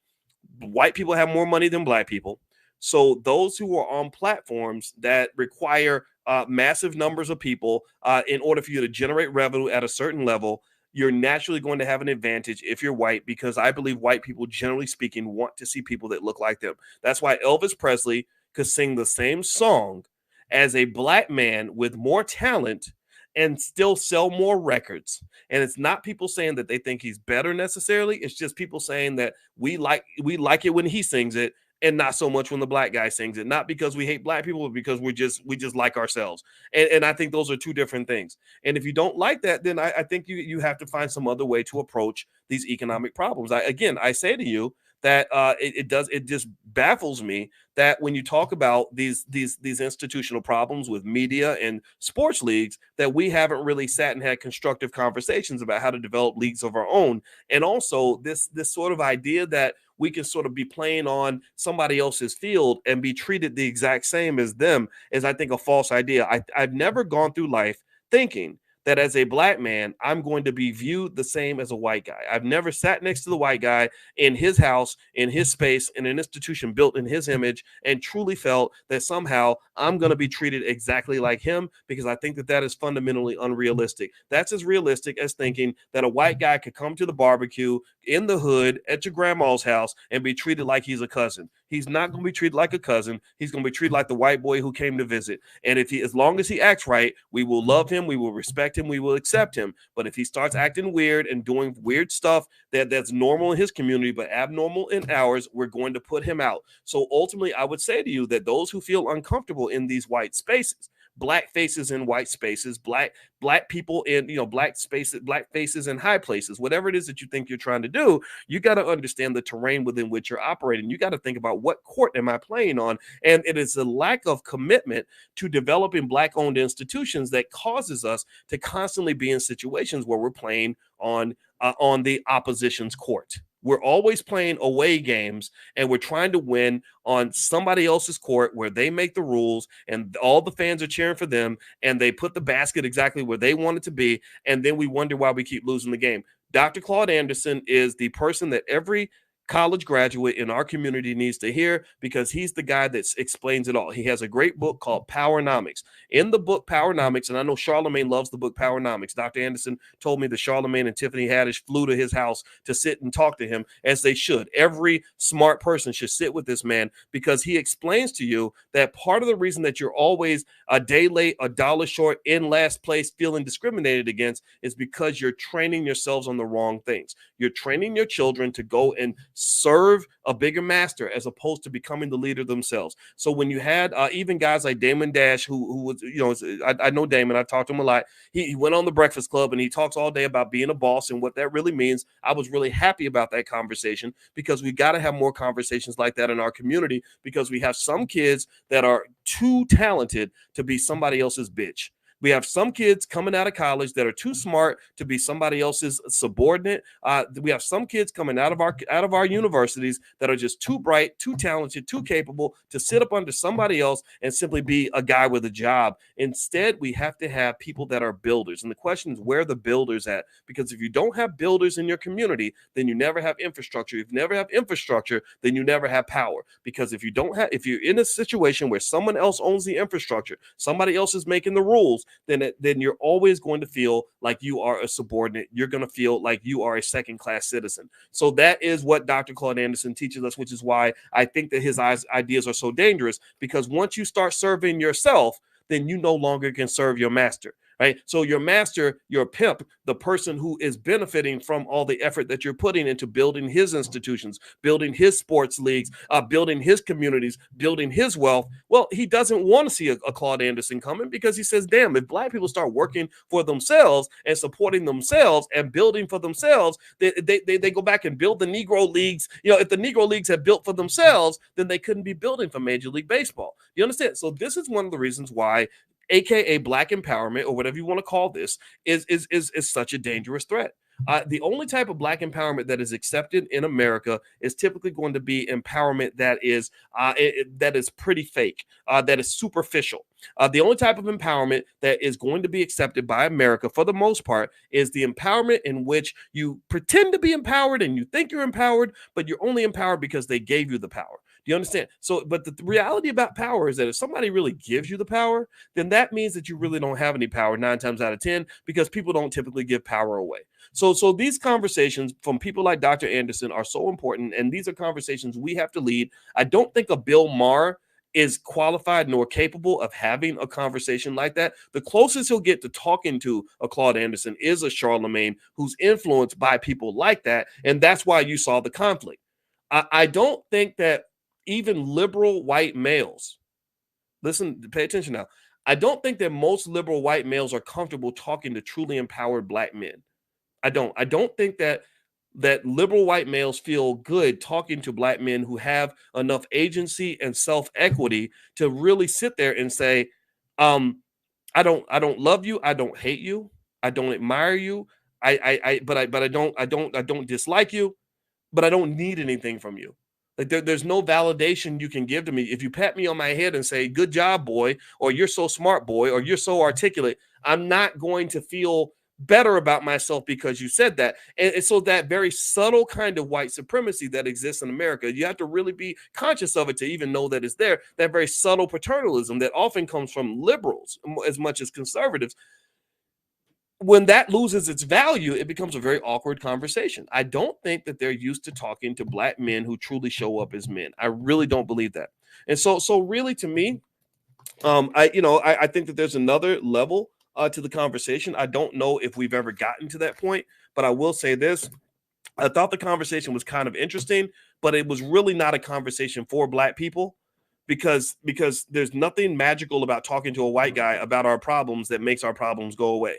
White people have more money than Black people. So those who are on platforms that require massive numbers of people in order for you to generate revenue at a certain level, you're naturally going to have an advantage if you're white, because I believe white people, generally speaking, want to see people that look like them. That's why Elvis Presley could sing the same song as a Black man with more talent and still sell more records. And it's not people saying that they think he's better necessarily. It's just people saying that we like it when he sings it, and not so much when the Black guy sings it. Not because we hate Black people, but because we just like ourselves. And I think those are two different things. And if you don't like that, then I think you have to find some other way to approach these economic problems. I say to you that it just baffles me that when you talk about these institutional problems with media and sports leagues, that we haven't really sat and had constructive conversations about how to develop leagues of our own. And also this sort of idea that we can sort of be playing on somebody else's field and be treated the exact same as them is, I think, a false idea. I've never gone through life thinking that as a Black man, I'm going to be viewed the same as a white guy. I've never sat next to the white guy in his house, in his space, in an institution built in his image, and truly felt that somehow I'm going to be treated exactly like him, because I think that that is fundamentally unrealistic. That's as realistic as thinking that a white guy could come to the barbecue in the hood at your grandma's house and be treated like he's a cousin. He's not going to be treated like a cousin. He's going to be treated like the white boy who came to visit. And as long as he acts right, we will love him, we will respect him, we will accept him. But if he starts acting weird and doing weird stuff that's normal in his community but abnormal in ours, we're going to put him out. So ultimately, I would say to you that those who feel uncomfortable in these white spaces, Black faces in white spaces, black people in Black spaces, Black faces in high places, whatever it is that you think you're trying to do, you got to understand the terrain within which you're operating. You got to think about, what court am I playing on? And it is a lack of commitment to developing Black-owned institutions that causes us to constantly be in situations where we're playing on the opposition's court. We're always playing away games, and we're trying to win on somebody else's court where they make the rules and all the fans are cheering for them, and they put the basket exactly where they want it to be. And then we wonder why we keep losing the game. Dr. Claude Anderson is the person that every college graduate in our community needs to hear, because he's the guy that explains it all. He has a great book called Powernomics. In the book Powernomics, and I know Charlamagne loves the book Powernomics. Dr. Anderson told me that Charlamagne and Tiffany Haddish flew to his house to sit and talk to him, as they should. Every smart person should sit with this man, because he explains to you that part of the reason that you're always a day late, a dollar short, in last place, feeling discriminated against, is because you're training yourselves on the wrong things. You're training your children to go and serve a bigger master as opposed to becoming the leader themselves. So when you had even guys like Damon Dash, who was, I know Damon, I talked to him a lot. He went on the Breakfast Club and he talks all day about being a boss and what that really means. I was really happy about that conversation, because we got to have more conversations like that in our community, because we have some kids that are too talented to be somebody else's bitch. We have some kids coming out of college that are too smart to be somebody else's subordinate. We have some kids coming out of our universities that are just too bright, too talented, too capable to sit up under somebody else and simply be a guy with a job. Instead, we have to have people that are builders. And the question is, where are the builders at? Because if you don't have builders in your community, then you never have infrastructure. If you never have infrastructure, then you never have power. Because if you're in a situation where someone else owns the infrastructure, somebody else is making the rules, then you're always going to feel like you are a subordinate. You're going to feel like you are a second-class citizen. So that is what Dr. Claude Anderson teaches us, which is why I think that his ideas are so dangerous, because once you start serving yourself, then you no longer can serve your master. Right? So your master, your pimp, the person who is benefiting from all the effort that you're putting into building his institutions, building his sports leagues, building his communities, building his wealth. Well, he doesn't want to see a Claude Anderson coming, because he says, damn, if Black people start working for themselves and supporting themselves and building for themselves, they go back and build the Negro leagues. If the Negro leagues had built for themselves, then they couldn't be building for Major League Baseball. You understand? So this is one of the reasons why AKA Black empowerment, or whatever you want to call this, is such a dangerous threat. The only type of Black empowerment that is accepted in America is typically going to be empowerment that is pretty fake, that is superficial. The only type of empowerment that is going to be accepted by America, for the most part, is the empowerment in which you pretend to be empowered and you think you're empowered, but you're only empowered because they gave you the power. Do you understand? So, but the reality about power is that if somebody really gives you the power, then that means that you really don't have any power 9 times out of 10, because people don't typically give power away. So these conversations from people like Dr. Anderson are so important, and these are conversations we have to lead. I don't think a Bill Maher is qualified nor capable of having a conversation like that. The closest he'll get to talking to a Claude Anderson is a Charlamagne, who's influenced by people like that, and that's why you saw the conflict. I don't think that even liberal white males, listen, pay attention now. I don't think that most liberal white males are comfortable talking to truly empowered Black men. I don't think that liberal white males feel good talking to Black men who have enough agency and self-equity to really sit there and say, I don't love you, I don't hate you, I don't admire you, but I don't dislike you, but I don't need anything from you. Like there's no validation you can give to me. If you pat me on my head and say, good job, boy, or you're so smart, boy, or you're so articulate, I'm not going to feel better about myself because you said that. And so that very subtle kind of white supremacy that exists in America, you have to really be conscious of it to even know that it's there. That very subtle paternalism that often comes from liberals as much as conservatives. When that loses its value, it becomes a very awkward conversation. I don't think that they're used to talking to Black men who truly show up as men. I really don't believe that. And so really, to me, I think that there's another level to the conversation. I don't know if we've ever gotten to that point, but I will say this. I thought the conversation was kind of interesting, but it was really not a conversation for Black people, because there's nothing magical about talking to a white guy about our problems that makes our problems go away.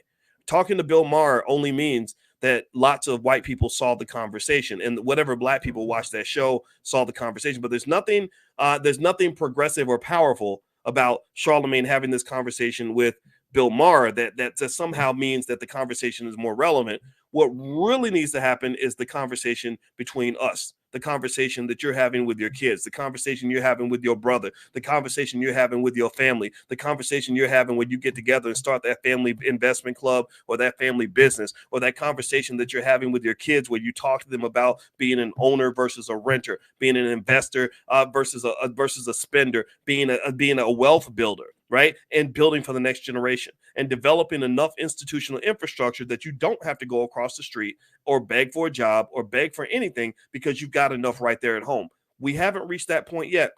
Talking to Bill Maher only means that lots of white people saw the conversation, and whatever Black people watched that show saw the conversation. But there's nothing progressive or powerful about Charlamagne having this conversation with Bill Maher that somehow means that the conversation is more relevant. What really needs to happen is the conversation between us, the conversation that you're having with your kids, the conversation you're having with your brother, the conversation you're having with your family, the conversation you're having when you get together and start that family investment club or that family business, or that conversation that you're having with your kids where you talk to them about being an owner versus a renter, being an investor versus a spender, being a wealth builder, right? And building for the next generation and developing enough institutional infrastructure that you don't have to go across the street or beg for a job or beg for anything because you've got enough right there at home. We haven't reached that point yet,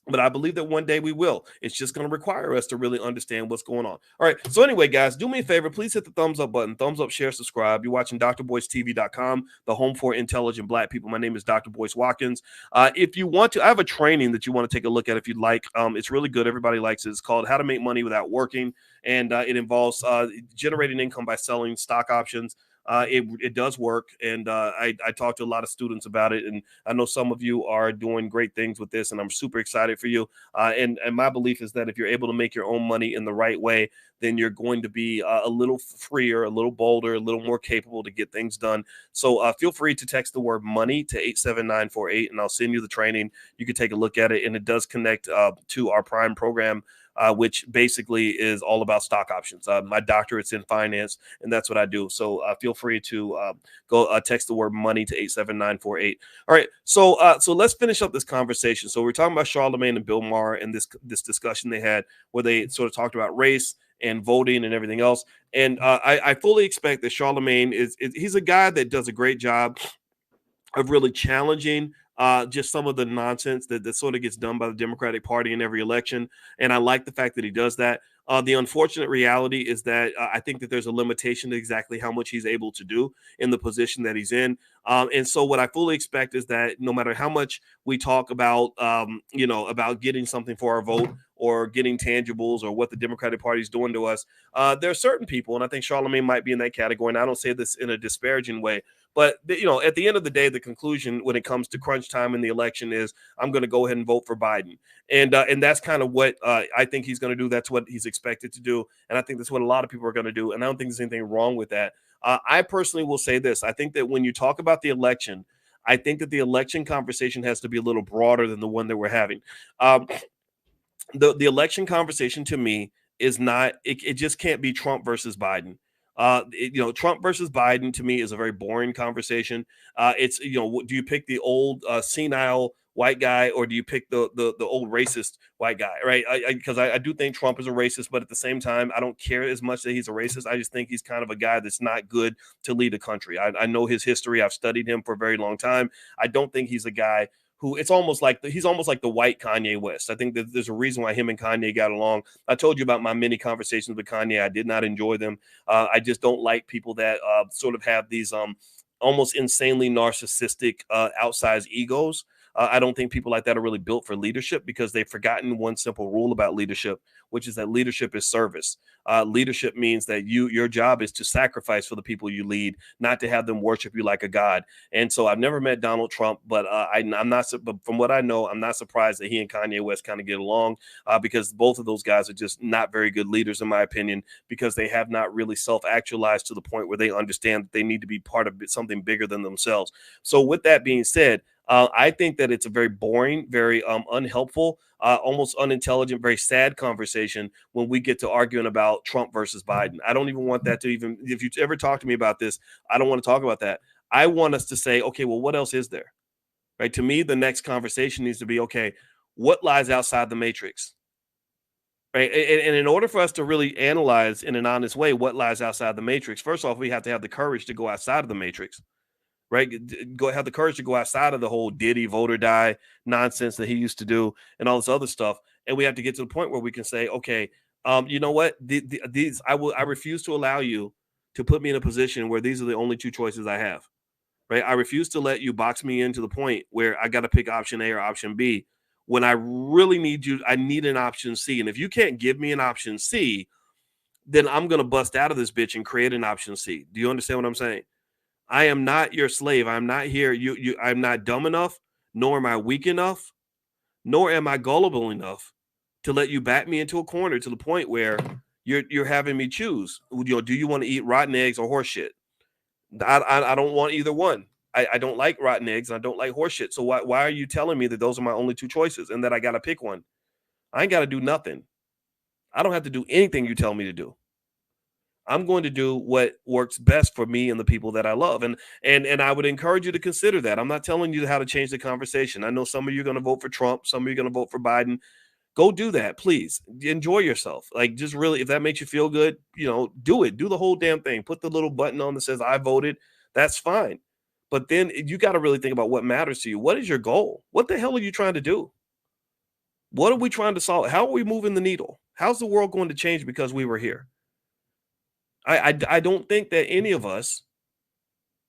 but I believe that one day we will. It's just going to require us to really understand what's going on. All right. So anyway, guys, do me a favor. Please hit the thumbs up button. Thumbs up, share, subscribe. You're watching drboycetv.com, the home for intelligent Black people. My name is Dr. Boyce Watkins. If you want to, I have a training that you want to take a look at if you'd like. It's really good. Everybody likes it. It's called How to Make Money Without Working. And it involves generating income by selling stock options. It does work, and I talked to a lot of students about it, and I know some of you are doing great things with this, and I'm super excited for you. And my belief is that if you're able to make your own money in the right way, then you're going to be a little freer, a little bolder, a little more capable to get things done. So feel free to text the word money to 87948, and I'll send you the training. You can take a look at it, and it does connect to our Prime program, which basically is all about stock options. My doctorate's in finance, and that's what I do. So feel free to go text the word money to 87948. All right, so let's finish up this conversation. So we're talking about Charlamagne and Bill Maher and this discussion they had where they sort of talked about race and voting and everything else. And I fully expect that Charlamagne he's a guy that does a great job of really challenging just some of the nonsense that sort of gets done by the Democratic Party in every election. And I like the fact that he does that. The unfortunate reality is that I think that there's a limitation to exactly how much he's able to do in the position that he's in. And so what I fully expect is that no matter how much we talk about, about getting something for our vote or getting tangibles or what the Democratic Party is doing to us, there are certain people, and I think Charlamagne might be in that category, and I don't say this in a disparaging way, but, at the end of the day, the conclusion when it comes to crunch time in the election is I'm going to go ahead and vote for Biden. And that's kind of what I think he's going to do. That's what he's expected to do. And I think that's what a lot of people are going to do. And I don't think there's anything wrong with that. I personally will say this. I think that when you talk about the election, I think that the election conversation has to be a little broader than the one that we're having. The election conversation to me is not, it just can't be Trump versus Biden. Trump versus Biden to me is a very boring conversation. It's, do you pick the old senile white guy or do you pick the old racist white guy, right? Because I do think Trump is a racist, but at the same time, I don't care as much that he's a racist. I just think he's kind of a guy that's not good to lead a country. I know his history. I've studied him for a very long time. I don't think he's a guy who he's almost like the white Kanye West. I think that there's a reason why him and Kanye got along. I told you about my many conversations with Kanye. I did not enjoy them. I just don't like people that sort of have these almost insanely narcissistic outsized egos. I don't think people like that are really built for leadership because they've forgotten one simple rule about leadership, which is that leadership is service. Leadership means that your job is to sacrifice for the people you lead, not to have them worship you like a god. And so I've never met Donald Trump, but I'm not. But from what I know, I'm not surprised that he and Kanye West kind of get along because both of those guys are just not very good leaders, in my opinion, because they have not really self-actualized to the point where they understand that they need to be part of something bigger than themselves. So with that being said, I think that it's a very boring, very unhelpful, almost unintelligent, very sad conversation when we get to arguing about Trump versus Biden. I don't even want that to even, if you ever talk to me about this, I don't want to talk about that. I want us to say, okay, well, what else is there? Right? To me, the next conversation needs to be, okay, what lies outside the matrix? Right? And in order for us to really analyze in an honest way what lies outside the matrix, first off, we have to have the courage to go outside of the matrix. Right, go have the courage to go outside of the whole Diddy vote or die nonsense that he used to do and all this other stuff, and we have to get to the point where we can say, okay, you know what, I refuse to allow you to put me in a position where these are the only two choices I have. Right, I refuse to let you box me into the point where I got to pick option A or option B when I really need you. I need an option C, and if you can't give me an option C, then I'm gonna bust out of this bitch and create an option C. Do you understand what I'm saying? I am not your slave. I'm not here. I'm not dumb enough, nor am I weak enough, nor am I gullible enough to let you back me into a corner to the point where you're having me choose. Do you want to eat rotten eggs or horse shit? I don't want either one. I don't like rotten eggs and I don't like horse shit. So why are you telling me that those are my only two choices and that I got to pick one? I ain't got to do nothing. I don't have to do anything you tell me to do. I'm going to do what works best for me and the people that I love. And I would encourage you to consider that. I'm not telling you how to change the conversation. I know some of you are going to vote for Trump, some of you are going to vote for Biden. Go do that, please. Enjoy yourself. Like, just really, if that makes you feel good, do it. Do the whole damn thing. Put the little button on that says I voted. That's fine. But then you got to really think about what matters to you. What is your goal? What the hell are you trying to do? What are we trying to solve? How are we moving the needle? How's the world going to change because we were here? I don't think that any of us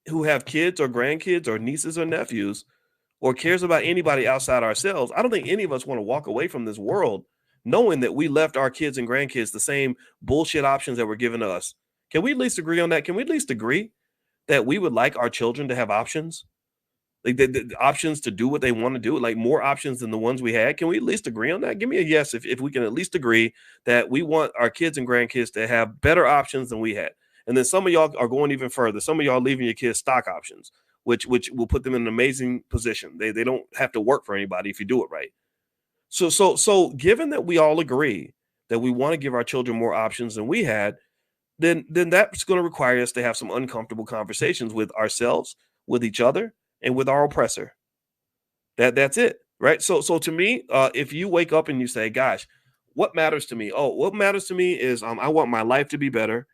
who have kids or grandkids or nieces or nephews or cares about anybody outside ourselves, I don't think any of us want to walk away from this world knowing that we left our kids and grandkids the same bullshit options that were given to us. Can we at least agree on that? Can we at least agree that we would like our children to have options? Like the options to do what they want to do, like more options than the ones we had. Can we at least agree on that? Give me a yes if we can at least agree that we want our kids and grandkids to have better options than we had. And then some of y'all are going even further. Some of y'all leaving your kids stock options, which will put them in an amazing position. They don't have to work for anybody if you do it right. So given that we all agree that we want to give our children more options than we had, then that's going to require us to have some uncomfortable conversations with ourselves, with each other, and with our oppressor. That's it, right? So to me, if you wake up and you say, "Gosh, what matters to me?" Oh, what matters to me is I want my life to be better.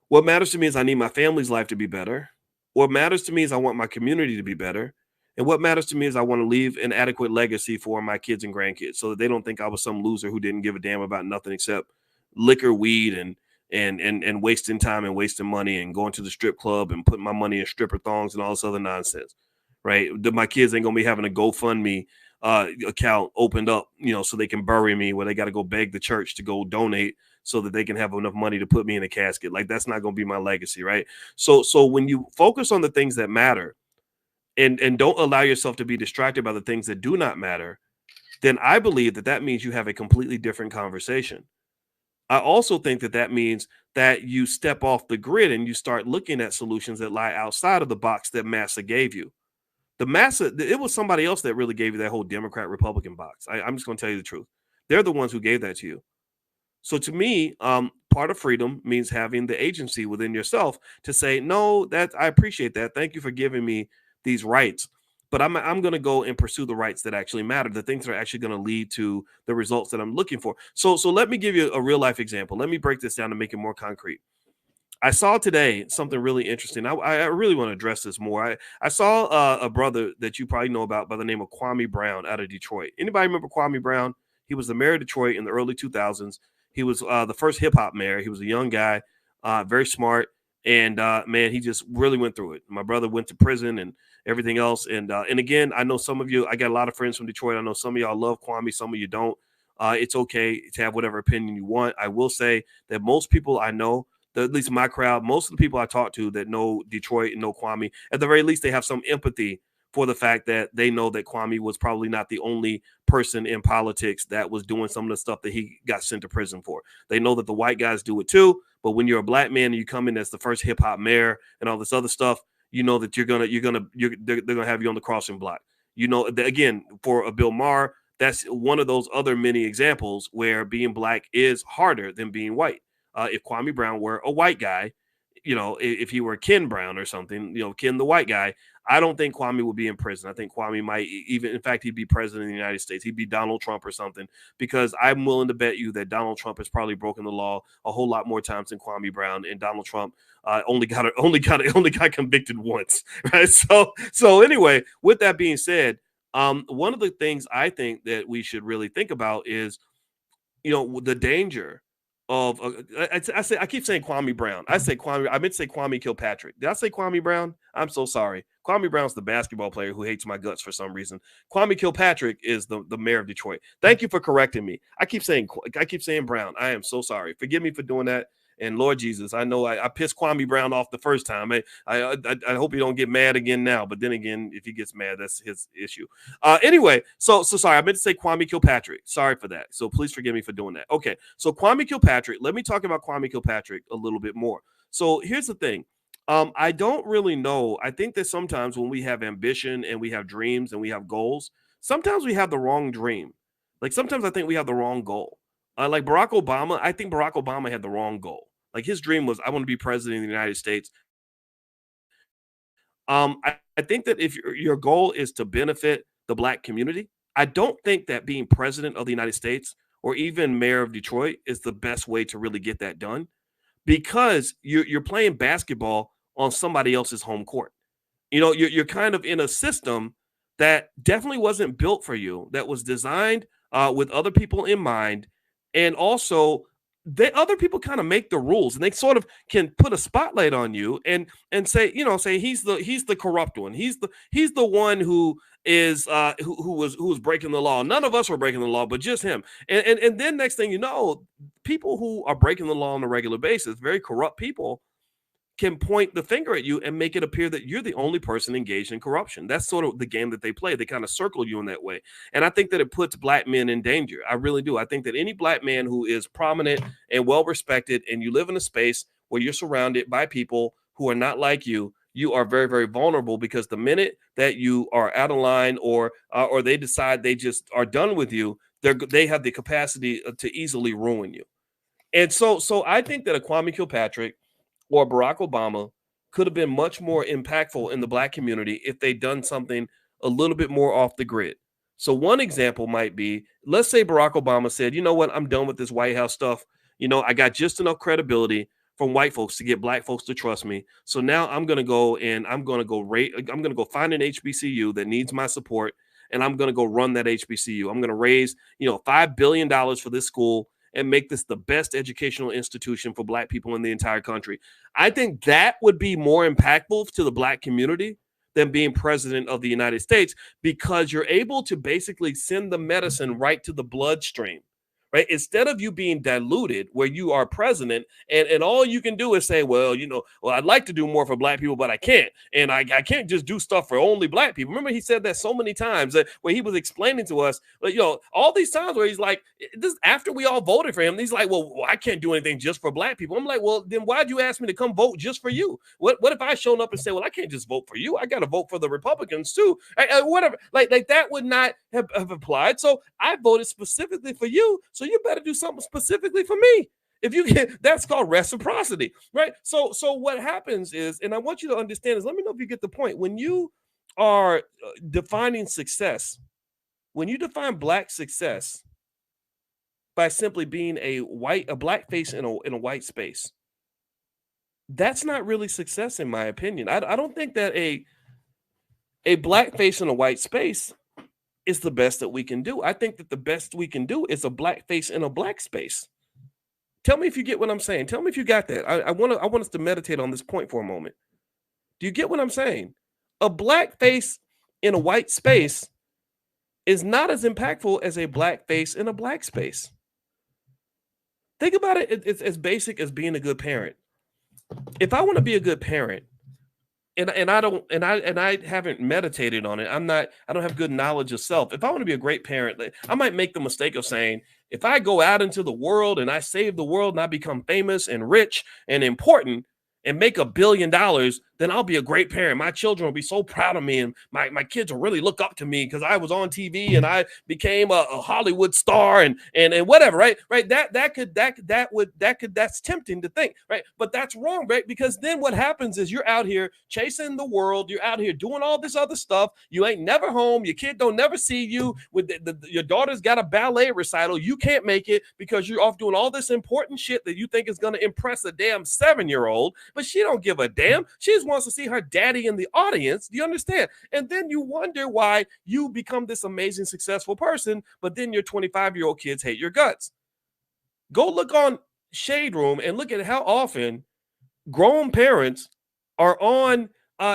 What matters to me is I need my family's life to be better. What matters to me is I want my community to be better. And what matters to me is I want to leave an adequate legacy for my kids and grandkids so that they don't think I was some loser who didn't give a damn about nothing except liquor, weed, and wasting time and wasting money and going to the strip club and putting my money in stripper thongs and all this other nonsense, right? My kids ain't gonna be having a GoFundMe account opened up, so they can bury me where they got to go beg the church to go donate so that they can have enough money to put me in a casket. Like, that's not gonna be my legacy, right? So when you focus on the things that matter and don't allow yourself to be distracted by the things that do not matter, then I believe that means you have a completely different conversation. I also think that means that you step off the grid and you start looking at solutions that lie outside of the box that Massa gave you. It was somebody else that really gave you that whole Democrat Republican box. I'm just going to tell you the truth. They're the ones who gave that to you. So to me, part of freedom means having the agency within yourself to say, no, I appreciate that. Thank you for giving me these rights. But I'm going to go and pursue the rights that actually matter, the things that are actually going to lead to the results that I'm looking for. So let me give you a real life example. Let me break this down to make it more concrete. I saw today something really interesting. I really want to address this more. I saw a brother that you probably know about by the name of Kwame Brown out of Detroit. Anybody remember Kwame Brown? He was the mayor of Detroit in the early 2000s. He was the first hip hop mayor. He was a young guy, very smart. And man, he just really went through it. My brother went to prison and everything else. And again, I know some of you, I got a lot of friends from Detroit. I know some of y'all love Kwame, some of you don't. It's okay to have whatever opinion you want. I will say that most people I know, at least my crowd, most of the people I talk to that know Detroit and know Kwame, at the very least, they have some empathy for the fact that they know that Kwame was probably not the only person in politics that was doing some of the stuff that he got sent to prison for. They know that the white guys do it too, but when you're a black man and you come in as the first hip hop mayor and all this other stuff, you know that they're gonna have you on the crossing block. Again, for a Bill Maher, that's one of those other many examples where being black is harder than being white. If Kwame Brown were a white guy, if he were Ken Brown or something, Ken the white guy, I don't think Kwame would be in prison. I think Kwame might even, in fact, he'd be president of the United States. He'd be Donald Trump or something, because I'm willing to bet you that Donald Trump has probably broken the law a whole lot more times than Kwame Brown, and Donald Trump only got convicted once, right? So anyway, with that being said, one of the things I think that we should really think about is, the danger of I keep saying Kwame Brown. I meant to say Kwame Kilpatrick. Did I say Kwame Brown? I'm so sorry. Kwame Brown's the basketball player who hates my guts for some reason. Kwame Kilpatrick is the mayor of Detroit. Thank you for correcting me. I keep saying Brown. I am so sorry. Forgive me for doing that. And Lord Jesus, I know I pissed Kwame Brown off the first time. I hope he don't get mad again now. But then again, if he gets mad, that's his issue. Anyway, so sorry. I meant to say Kwame Kilpatrick. Sorry for that. So please forgive me for doing that. Okay, so Kwame Kilpatrick. Let me talk about Kwame Kilpatrick a little bit more. So here's the thing. I don't really know. I think that sometimes when we have ambition and we have dreams and we have goals, sometimes we have the wrong dream. Like sometimes I think we have the wrong goal. Like Barack Obama, I think Barack Obama had the wrong goal. Like his dream was, I want to be president of the United States. I think that if your goal is to benefit the black community, I don't think that being president of the United States or even mayor of Detroit is the best way to really get that done because you're playing basketball on somebody else's home court. You know, you're kind of in a system that definitely wasn't built for you, that was designed with other people in mind. And also, the other people kind of make the rules and they sort of can put a spotlight on you and say, you know, say he's the corrupt one. He's the one who is who was breaking the law. None of us were breaking the law, but just him. And then next thing you know, people who are breaking the law on a regular basis, very corrupt people, can point the finger at you and make it appear that you're the only person engaged in corruption. That's sort of the game that they play. They kind of circle you in that way. And I think that it puts black men in danger. I really do. I think that any black man who is prominent and well respected, and you live in a space where you're surrounded by people who are not like you are very, very vulnerable because the minute that you are out of line or they decide they just are done with you, they have the capacity to easily ruin you. And so I think that a Kwame Kilpatrick or Barack Obama could have been much more impactful in the black community if they'd done something a little bit more off the grid. So one example might be, let's say Barack Obama said, you know what, I'm done with this White House stuff. You know, I got just enough credibility from white folks to get black folks to trust me. So now I'm going to go and I'm going to go find an HBCU that needs my support, and I'm going to go run that HBCU. I'm going to raise, $5 billion for this school and make this the best educational institution for black people in the entire country. I think that would be more impactful to the black community than being president of the United States, because you're able to basically send the medicine right to the bloodstream. Right. Instead of you being diluted where you are president and all you can do is say, well, I'd like to do more for black people, but I can't. And I can't just do stuff for only black people. Remember, he said that so many times where he was explaining to us, all these times where he's like, this after we all voted for him, he's like, well, I can't do anything just for black people. I'm like, well, then why'd you ask me to come vote just for you? What if I showed up and said, well, I can't just vote for you. I got to vote for the Republicans too. Whatever. Like that would not have applied. So I voted specifically for you. So you better do something specifically for me. If you get, that's called reciprocity, right? So what happens is, and I want you to understand is, let me know if you get the point. When you are defining success, when you define black success by simply being a black face in a white space, that's not really success in my opinion. I don't think that a black face in a white space is the best that we can do. I think that the best we can do is a black face in a black space. Tell me if you get what I'm saying. Tell me if you got that. I want us to meditate on this point for a moment. Do you get what I'm saying? A black face in a white space is not as impactful as a black face in a black space. Think about it. It's as basic as being a good parent. If I want to be a good parent, and I haven't meditated on it. I don't have good knowledge of self. If I want to be a great parent, I might make the mistake of saying, if I go out into the world and I save the world and I become famous and rich and important and make $1 billion, then I'll be a great parent. My children will be so proud of me, and my kids will really look up to me because I was on TV and I became a Hollywood star and whatever, right? That's tempting to think, right? But that's wrong, right? Because then what happens is you're out here chasing the world, you're out here doing all this other stuff. You ain't never home. Your kid don't never see you. With your daughter's got a ballet recital, you can't make it because you're off doing all this important shit that you think is going to impress a damn 7-year-old. But she don't give a damn. She just wants to see her daddy in the audience. Do you understand? And then you wonder why you become this amazing, successful person, but then your 25-year-old kids hate your guts. Go look on Shade Room and look at how often grown parents are on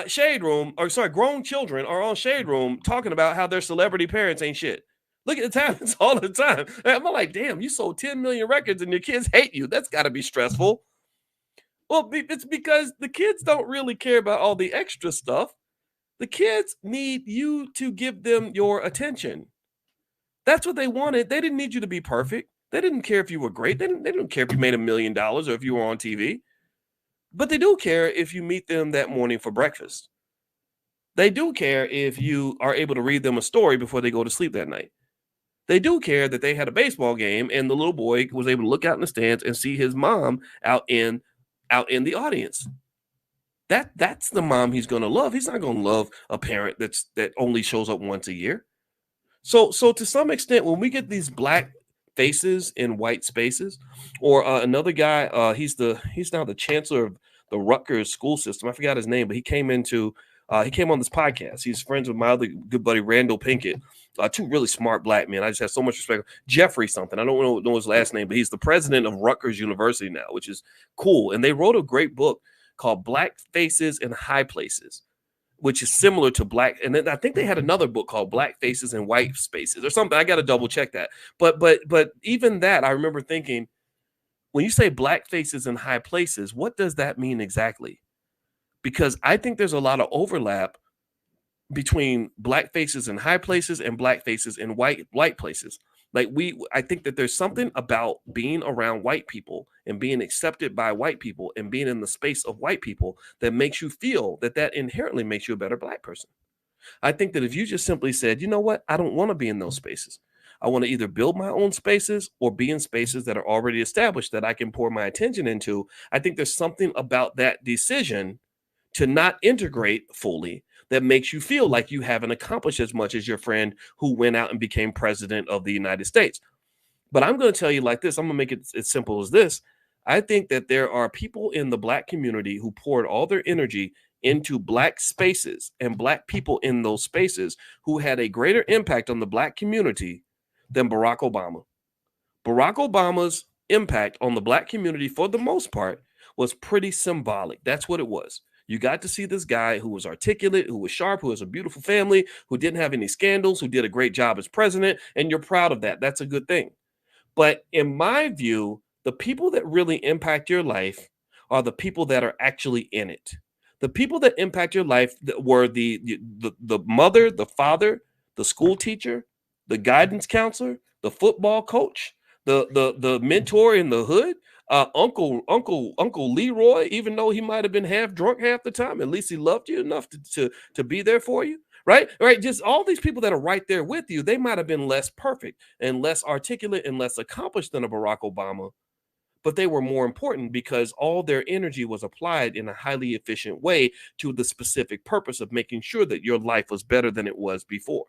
Shade Room, grown children are on Shade Room talking about how their celebrity parents ain't shit. Look at the happens all the time. I'm like, damn, you sold 10 million records and your kids hate you. That's got to be stressful. Well, it's because the kids don't really care about all the extra stuff. The kids need you to give them your attention. That's what they wanted. They didn't need you to be perfect. They didn't care if you were great. They didn't care if you made $1 million or if you were on TV. But they do care if you meet them that morning for breakfast. They do care if you are able to read them a story before they go to sleep that night. They do care that they had a baseball game and the little boy was able to look out in the stands and see his mom out in the audience. That's the mom he's going to love. He's not going to love a parent that only shows up once a year. So to some extent, when we get these black faces in white spaces, or another guy, he's now the chancellor of the Rutgers school system. I forgot his name, but he came on this podcast. He's friends with my other good buddy Randall Pinkett, two really smart black men. I just have so much respect. Jeffrey something, I don't know his last name, but he's the president of Rutgers University now, which is cool. And they wrote a great book called Black Faces in High Places, which is similar to Black. And then I think they had another book called Black Faces and White Spaces or something. I got to double check that. But even that, I remember thinking, when you say black faces in high places, what does that mean exactly? Because I think there's a lot of overlap between black faces in high places and black faces in white places. I think that there's something about being around white people and being accepted by white people and being in the space of white people that makes you feel that inherently makes you a better black person. I think that if you just simply said, you know what, I don't want to be in those spaces. I want to either build my own spaces or be in spaces that are already established that I can pour my attention into. I think there's something about that decision to not integrate fully that makes you feel like you haven't accomplished as much as your friend who went out and became president of the United States. But I'm going to tell you like this. I'm going to make it as simple as this. I think that there are people in the black community who poured all their energy into black spaces and black people in those spaces who had a greater impact on the black community than Barack Obama. Barack Obama's impact on the black community, for the most part, was pretty symbolic. That's what it was. You got to see this guy who was articulate, who was sharp, who has a beautiful family, who didn't have any scandals, who did a great job as president, and you're proud of that. That's a good thing. But in my view, the people that really impact your life are the people that are actually in it. The people that impact your life were the mother, the father, the school teacher, the guidance counselor, the football coach, the mentor in the hood, Uncle Leroy. Even though he might have been half drunk half the time, at least he loved you enough to be there for you. Right. Just all these people that are right there with you, they might have been less perfect and less articulate and less accomplished than a Barack Obama, but they were more important because all their energy was applied in a highly efficient way to the specific purpose of making sure that your life was better than it was before.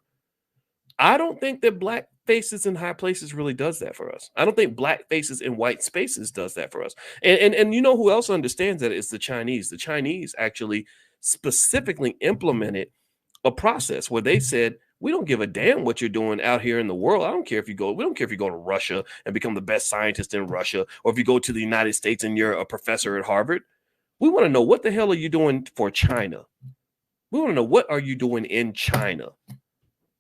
I don't think that black faces in high places really does that for us. I don't think black faces in white spaces does that for us. And you know who else understands that? It's the Chinese. The Chinese actually specifically implemented a process where they said, we don't give a damn what you're doing out here in the world. We don't care if you go to Russia and become the best scientist in Russia, or if you go to the United States and you're a professor at Harvard. We want to know, what the hell are you doing for China? We want to know, what are you doing in China?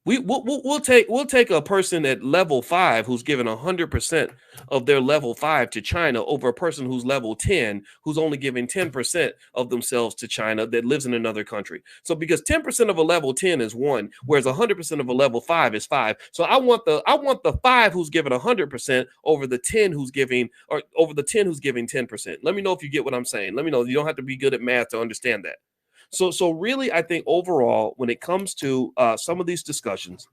We'll take a person at level 5 who's given 100% of their level 5 to China over a person who's level 10 who's only giving 10% of themselves to China that lives in another country. So because 10% of a level 10 is 1, whereas 100% of a level 5 is 5. So I want the 5 who's given 100% over the 10 who's giving, or over the 10 who's giving 10%. Let me know if you get what I'm saying. Let me know. You don't have to be good at math to understand that. So really, I think overall, when it comes to some of these discussions,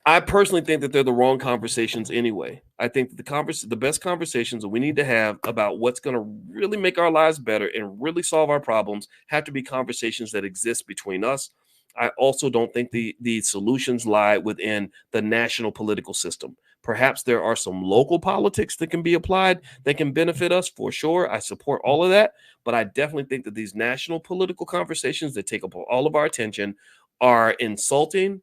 I personally think that they're the wrong conversations anyway. I think that the best conversations that we need to have about what's going to really make our lives better and really solve our problems have to be conversations that exist between us. I also don't think the solutions lie within the national political system. Perhaps there are some local politics that can be applied that can benefit us, for sure. I support all of that. But I definitely think that these national political conversations that take up all of our attention are insulting,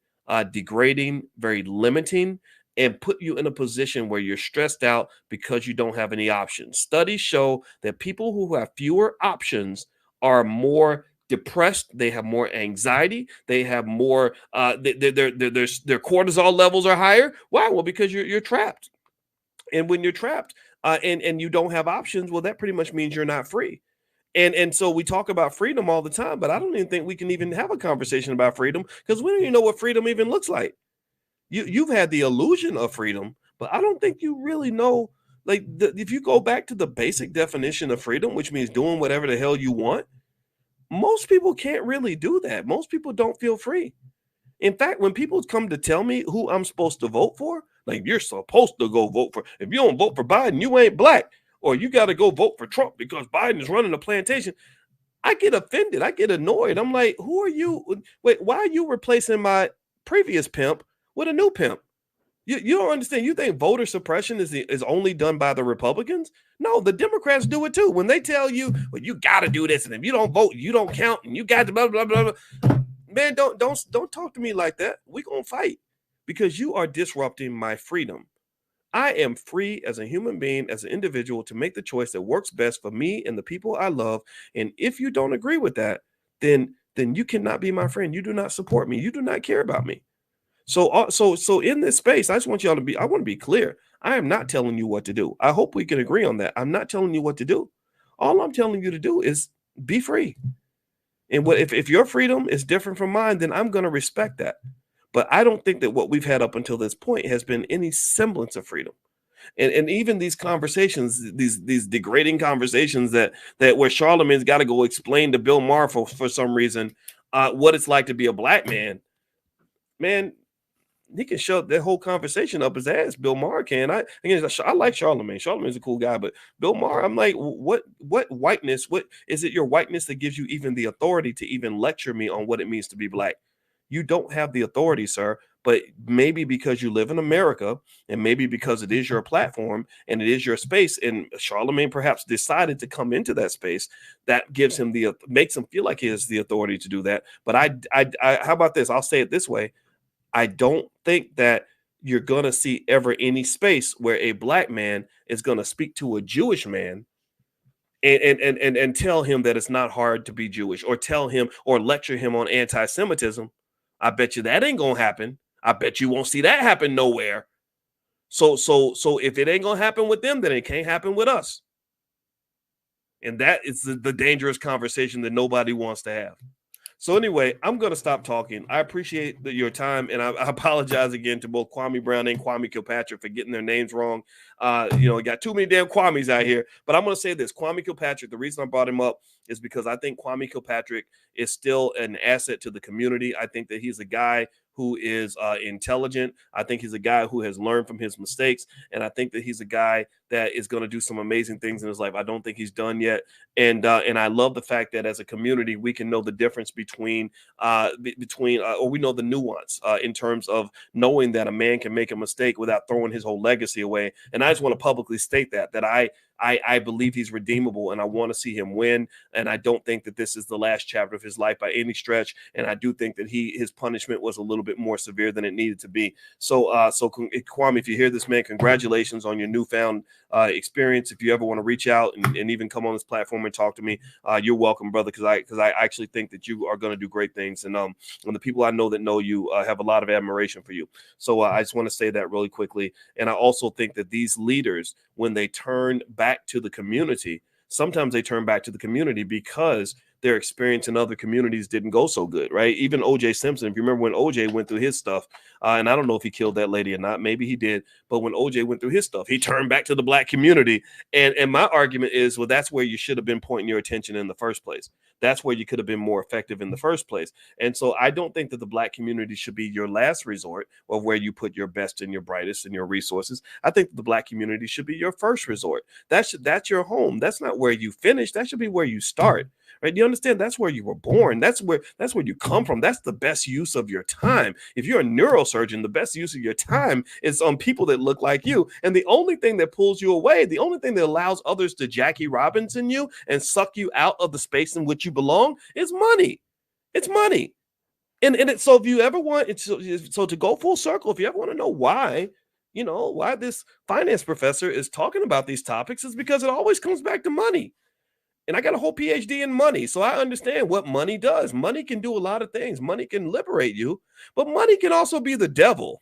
degrading, very limiting, and put you in a position where you're stressed out because you don't have any options. Studies show that people who have fewer options are more depressed, they have more anxiety, they have more their cortisol levels are higher. Why? Well, because you're trapped. And when you're trapped and you don't have options, well, that pretty much means you're not free. And so we talk about freedom all the time, but I don't even think we can even have a conversation about freedom because we don't even know what freedom even looks like. You've had the illusion of freedom, but I don't think you really know Like, if you go back to the basic definition of freedom, which means doing whatever the hell you want, most people can't really do that. Most people don't feel free. In fact, when people come to tell me who I'm supposed to vote for, like, you're supposed to go vote for, if you don't vote for Biden, you ain't black, or you got to go vote for Trump because Biden is running a plantation. I get offended. I get annoyed. I'm like, who are you? Wait, why are you replacing my previous pimp with a new pimp? You don't understand. You think voter suppression is only done by the Republicans? No, the Democrats do it too. When they tell you, well, you got to do this, and if you don't vote, you don't count, and you got to blah blah blah blah. Man, don't talk to me like that. We're gonna fight because you are disrupting my freedom. I am free as a human being, as an individual, to make the choice that works best for me and the people I love. And if you don't agree with that, then you cannot be my friend. You do not support me. You do not care about me. So in this space, I just want y'all to be. I want to be clear. I am not telling you what to do. I hope we can agree on that. I'm not telling you what to do. All I'm telling you to do is be free. And what if your freedom is different from mine, then I'm going to respect that. But I don't think that what we've had up until this point has been any semblance of freedom. And even these conversations, these degrading conversations that where Charlamagne's got to go explain to Bill Maher for some reason what it's like to be a black man. Man, he can shut that whole conversation up his ass. Bill Maher can. I like Charlamagne. Charlamagne's a cool guy, but Bill Maher, I'm like, what whiteness? What is it? Your whiteness that gives you even the authority to even lecture me on what it means to be black? You don't have the authority, sir. But maybe because you live in America, and maybe because it is your platform and it is your space, and Charlamagne perhaps decided to come into that space, that gives him makes him feel like he has the authority to do that. But how about this? I'll say it this way. I don't think that you're going to see ever any space where a black man is going to speak to a Jewish man and tell him that it's not hard to be Jewish, or tell him or lecture him on anti-Semitism. I bet you that ain't going to happen. I bet you won't see that happen nowhere. So if it ain't going to happen with them, then it can't happen with us. And that is the dangerous conversation that nobody wants to have. So anyway, I'm going to stop talking. I appreciate your time, and I apologize again to both Kwame Brown and Kwame Kilpatrick for getting their names wrong. We got too many damn Kwames out here. But I'm going to say this. Kwame Kilpatrick, the reason I brought him up is because I think Kwame Kilpatrick is still an asset to the community. I think that he's a guy who is intelligent. I think he's a guy who has learned from his mistakes. And I think that he's a guy that is going to do some amazing things in his life. I don't think he's done yet. And I love the fact that as a community, we can know the difference between or we know the nuance in terms of knowing that a man can make a mistake without throwing his whole legacy away. And I just want to publicly state that I believe he's redeemable, and I want to see him win. And I don't think that this is the last chapter of his life by any stretch. And I do think that his punishment was a little bit more severe than it needed to be. So Kwame, if you hear this, man, congratulations on your newfound experience. If you ever want to reach out and even come on this platform and talk to me, you're welcome, brother, because I actually think that you are going to do great things. And the people I know that know you have a lot of admiration for you. So I just want to say that really quickly. And I also think that these leaders, when they turn back to the community, sometimes they turn back to the community because their experience in other communities didn't go so good, right? Even O.J. Simpson, if you remember when O.J. went through his stuff, and I don't know if he killed that lady or not, maybe he did, but when O.J. went through his stuff, he turned back to the black community. And my argument is, well, that's where you should have been pointing your attention in the first place. That's where you could have been more effective in the first place. And so I don't think that the black community should be your last resort of where you put your best and your brightest and your resources. I think the black community should be your first resort. That's your home. That's not where you finish. That should be where you start. Right? You understand? That's where you were born. That's where you come from. That's the best use of your time. If you're a neurosurgeon, the best use of your time is on people that look like you. And the only thing that pulls you away, the only thing that allows others to Jackie Robinson you and suck you out of the space in which you belong is money. It's money. And so if you ever want, so to go full circle, if you ever want to know why this finance professor is talking about these topics, is because it always comes back to money. And I got a whole PhD in money, so I understand what money does. Money can do a lot of things. Money can liberate you, but money can also be the devil.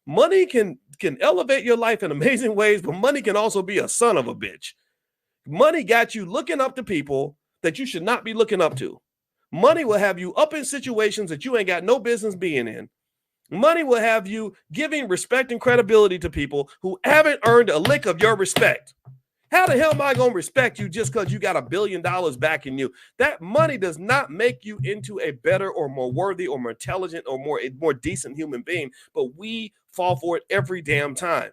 Money can elevate your life in amazing ways, but money can also be a son of a bitch. Money got you looking up to people that you should not be looking up to. Money will have you up in situations that you ain't got no business being in. Money will have you giving respect and credibility to people who haven't earned a lick of your respect. How the hell am I going to respect you just because you got $1 billion backing you? That money does not make you into a better or more worthy or more intelligent or more decent human being, but we fall for it every damn time.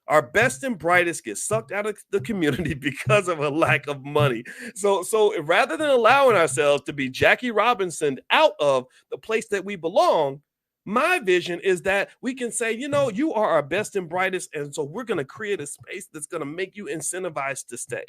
Our best and brightest get sucked out of the community because of a lack of money. So rather than allowing ourselves to be Jackie Robinson out of the place that we belong, my vision is that we can say, you know, you are our best and brightest. And so we're going to create a space that's going to make you incentivized to stay.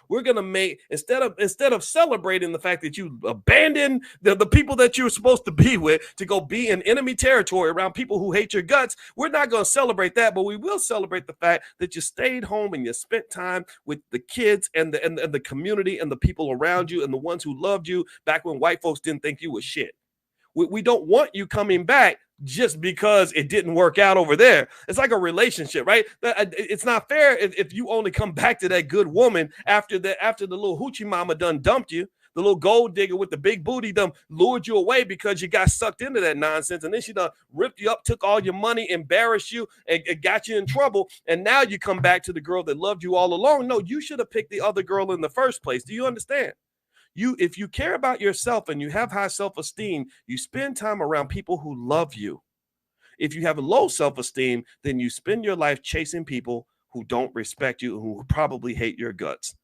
We're going to make, instead of celebrating the fact that you abandoned the people that you're supposed to be with to go be in enemy territory around people who hate your guts, we're not going to celebrate that, but we will celebrate the fact that you stayed home and you spent time with the kids and the community and the people around you and the ones who loved you back when white folks didn't think you was shit. We don't want you coming back just because it didn't work out over there. It's like a relationship, right? It's not fair if you only come back to that good woman after the little hoochie mama done dumped you. The little gold digger with the big booty done lured you away because you got sucked into that nonsense. And then she done ripped you up, took all your money, embarrassed you, and got you in trouble. And now you come back to the girl that loved you all along. No, you should have picked the other girl in the first place. Do you understand? If you care about yourself and you have high self-esteem, you spend time around people who love you. If you have a low self-esteem, then you spend your life chasing people who don't respect you, who probably hate your guts.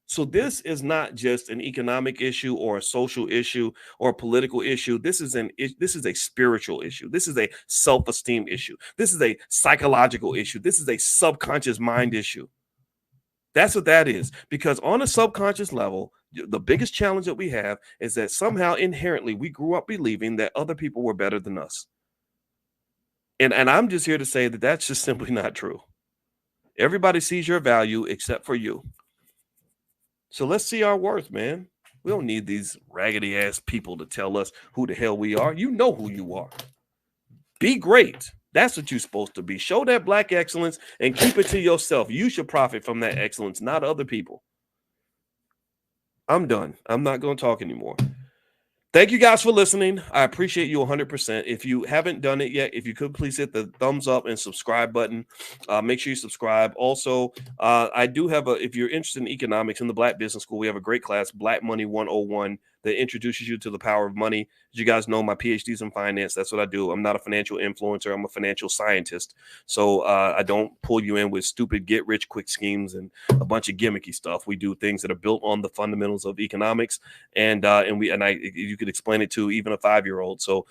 So this is not just an economic issue or a social issue or a political issue. This is a spiritual issue. This is a self-esteem issue. This is a psychological issue. This is a subconscious mind issue. That's what that is. Because on a subconscious level, the biggest challenge that we have is that somehow inherently we grew up believing that other people were better than us. And I'm just here to say that that's just simply not true. Everybody sees your value except for you. So let's see our worth, man. We don't need these raggedy ass people to tell us who the hell we are. You know who you are. Be great. That's what you're supposed to be. Show that Black excellence and keep it to yourself. You should profit from that excellence, not other people. I'm done. I'm not going to talk anymore. Thank you guys for listening. I appreciate you 100%. If you haven't done it yet, if you could please hit the thumbs up and subscribe button. Make sure you subscribe. Also, I do have if you're interested in economics in the Black Business School, we have a great class, Black Money 101, that introduces you to the power of money. As you guys know, my PhD's in finance. That's what I do. I'm not a financial influencer. I'm a financial scientist. So I don't pull you in with stupid get rich quick schemes and a bunch of gimmicky stuff. We do things that are built on the fundamentals of economics, and you could explain it to even a 5-year-old. So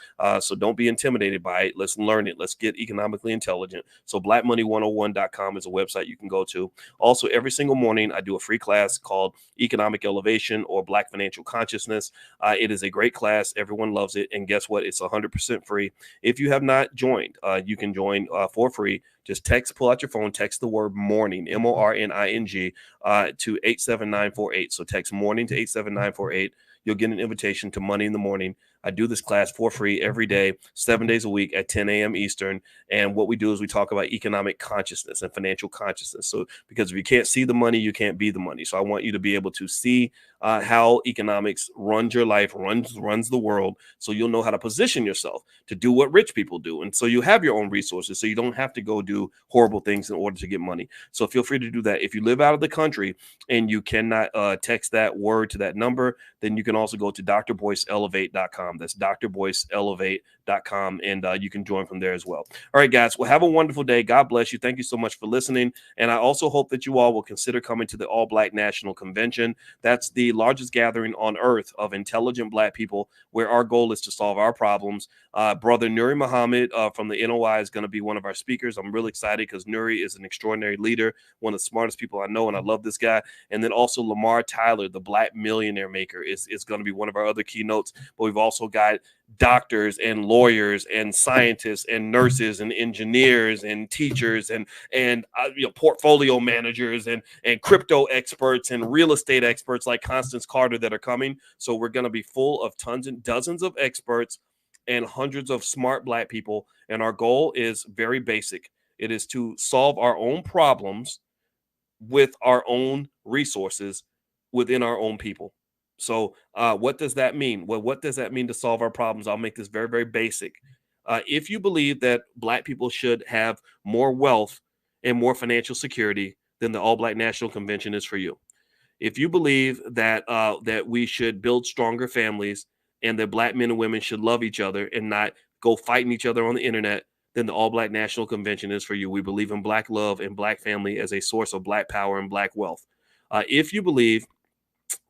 don't be intimidated by it. Let's learn it. Let's get economically intelligent. So blackmoney101.com is a website you can go to. Also, every single morning I do a free class called Economic Elevation or Black Financial Consciousness. It is a great class. Everyone loves it. And guess what? It's 100% free. If you have not joined, you can join for free. Just pull out your phone, text the word morning, MORNING, to 87948. So text morning to 87948. You'll get an invitation to Money in the Morning. I do this class for free every day, 7 days a week at 10 a.m. Eastern. And what we do is we talk about economic consciousness and financial consciousness. So because if you can't see the money, you can't be the money. So I want you to be able to see how economics runs your life, runs the world. So you'll know how to position yourself to do what rich people do. And so you have your own resources. So you don't have to go do horrible things in order to get money. So feel free to do that. If you live out of the country and you cannot text that word to that number, then you can also go to drboyceelevate.com. That's drboyceelevate.com. And you can join from there as well. All right, guys. Well, have a wonderful day. God bless you. Thank you so much for listening. And I also hope that you all will consider coming to the All Black National Convention. That's the largest gathering on earth of intelligent Black people, where our goal is to solve our problems. Brother Nuri Muhammad from the NOI is going to be one of our speakers. I'm really excited because Nuri is an extraordinary leader, one of the smartest people I know, and I love this guy. And then also Lamar Tyler, the Black millionaire maker, is going to be one of our other keynotes. But we've also got doctors and lawyers and scientists and nurses and engineers and teachers and portfolio managers and crypto experts and real estate experts like Constance Carter that are coming. So we're going to be full of tons and dozens of experts and hundreds of smart Black people. And our goal is very basic. It is to solve our own problems with our own resources within our own people. So what does that mean? Well, what does that mean to solve our problems? I'll make this very, very basic. If you believe that Black people should have more wealth and more financial security, then the All Black National Convention is for you. If you believe that we should build stronger families and that Black men and women should love each other and not go fighting each other on the internet, then the All Black National Convention is for you. We believe in Black love and Black family as a source of Black power and Black wealth. If you believe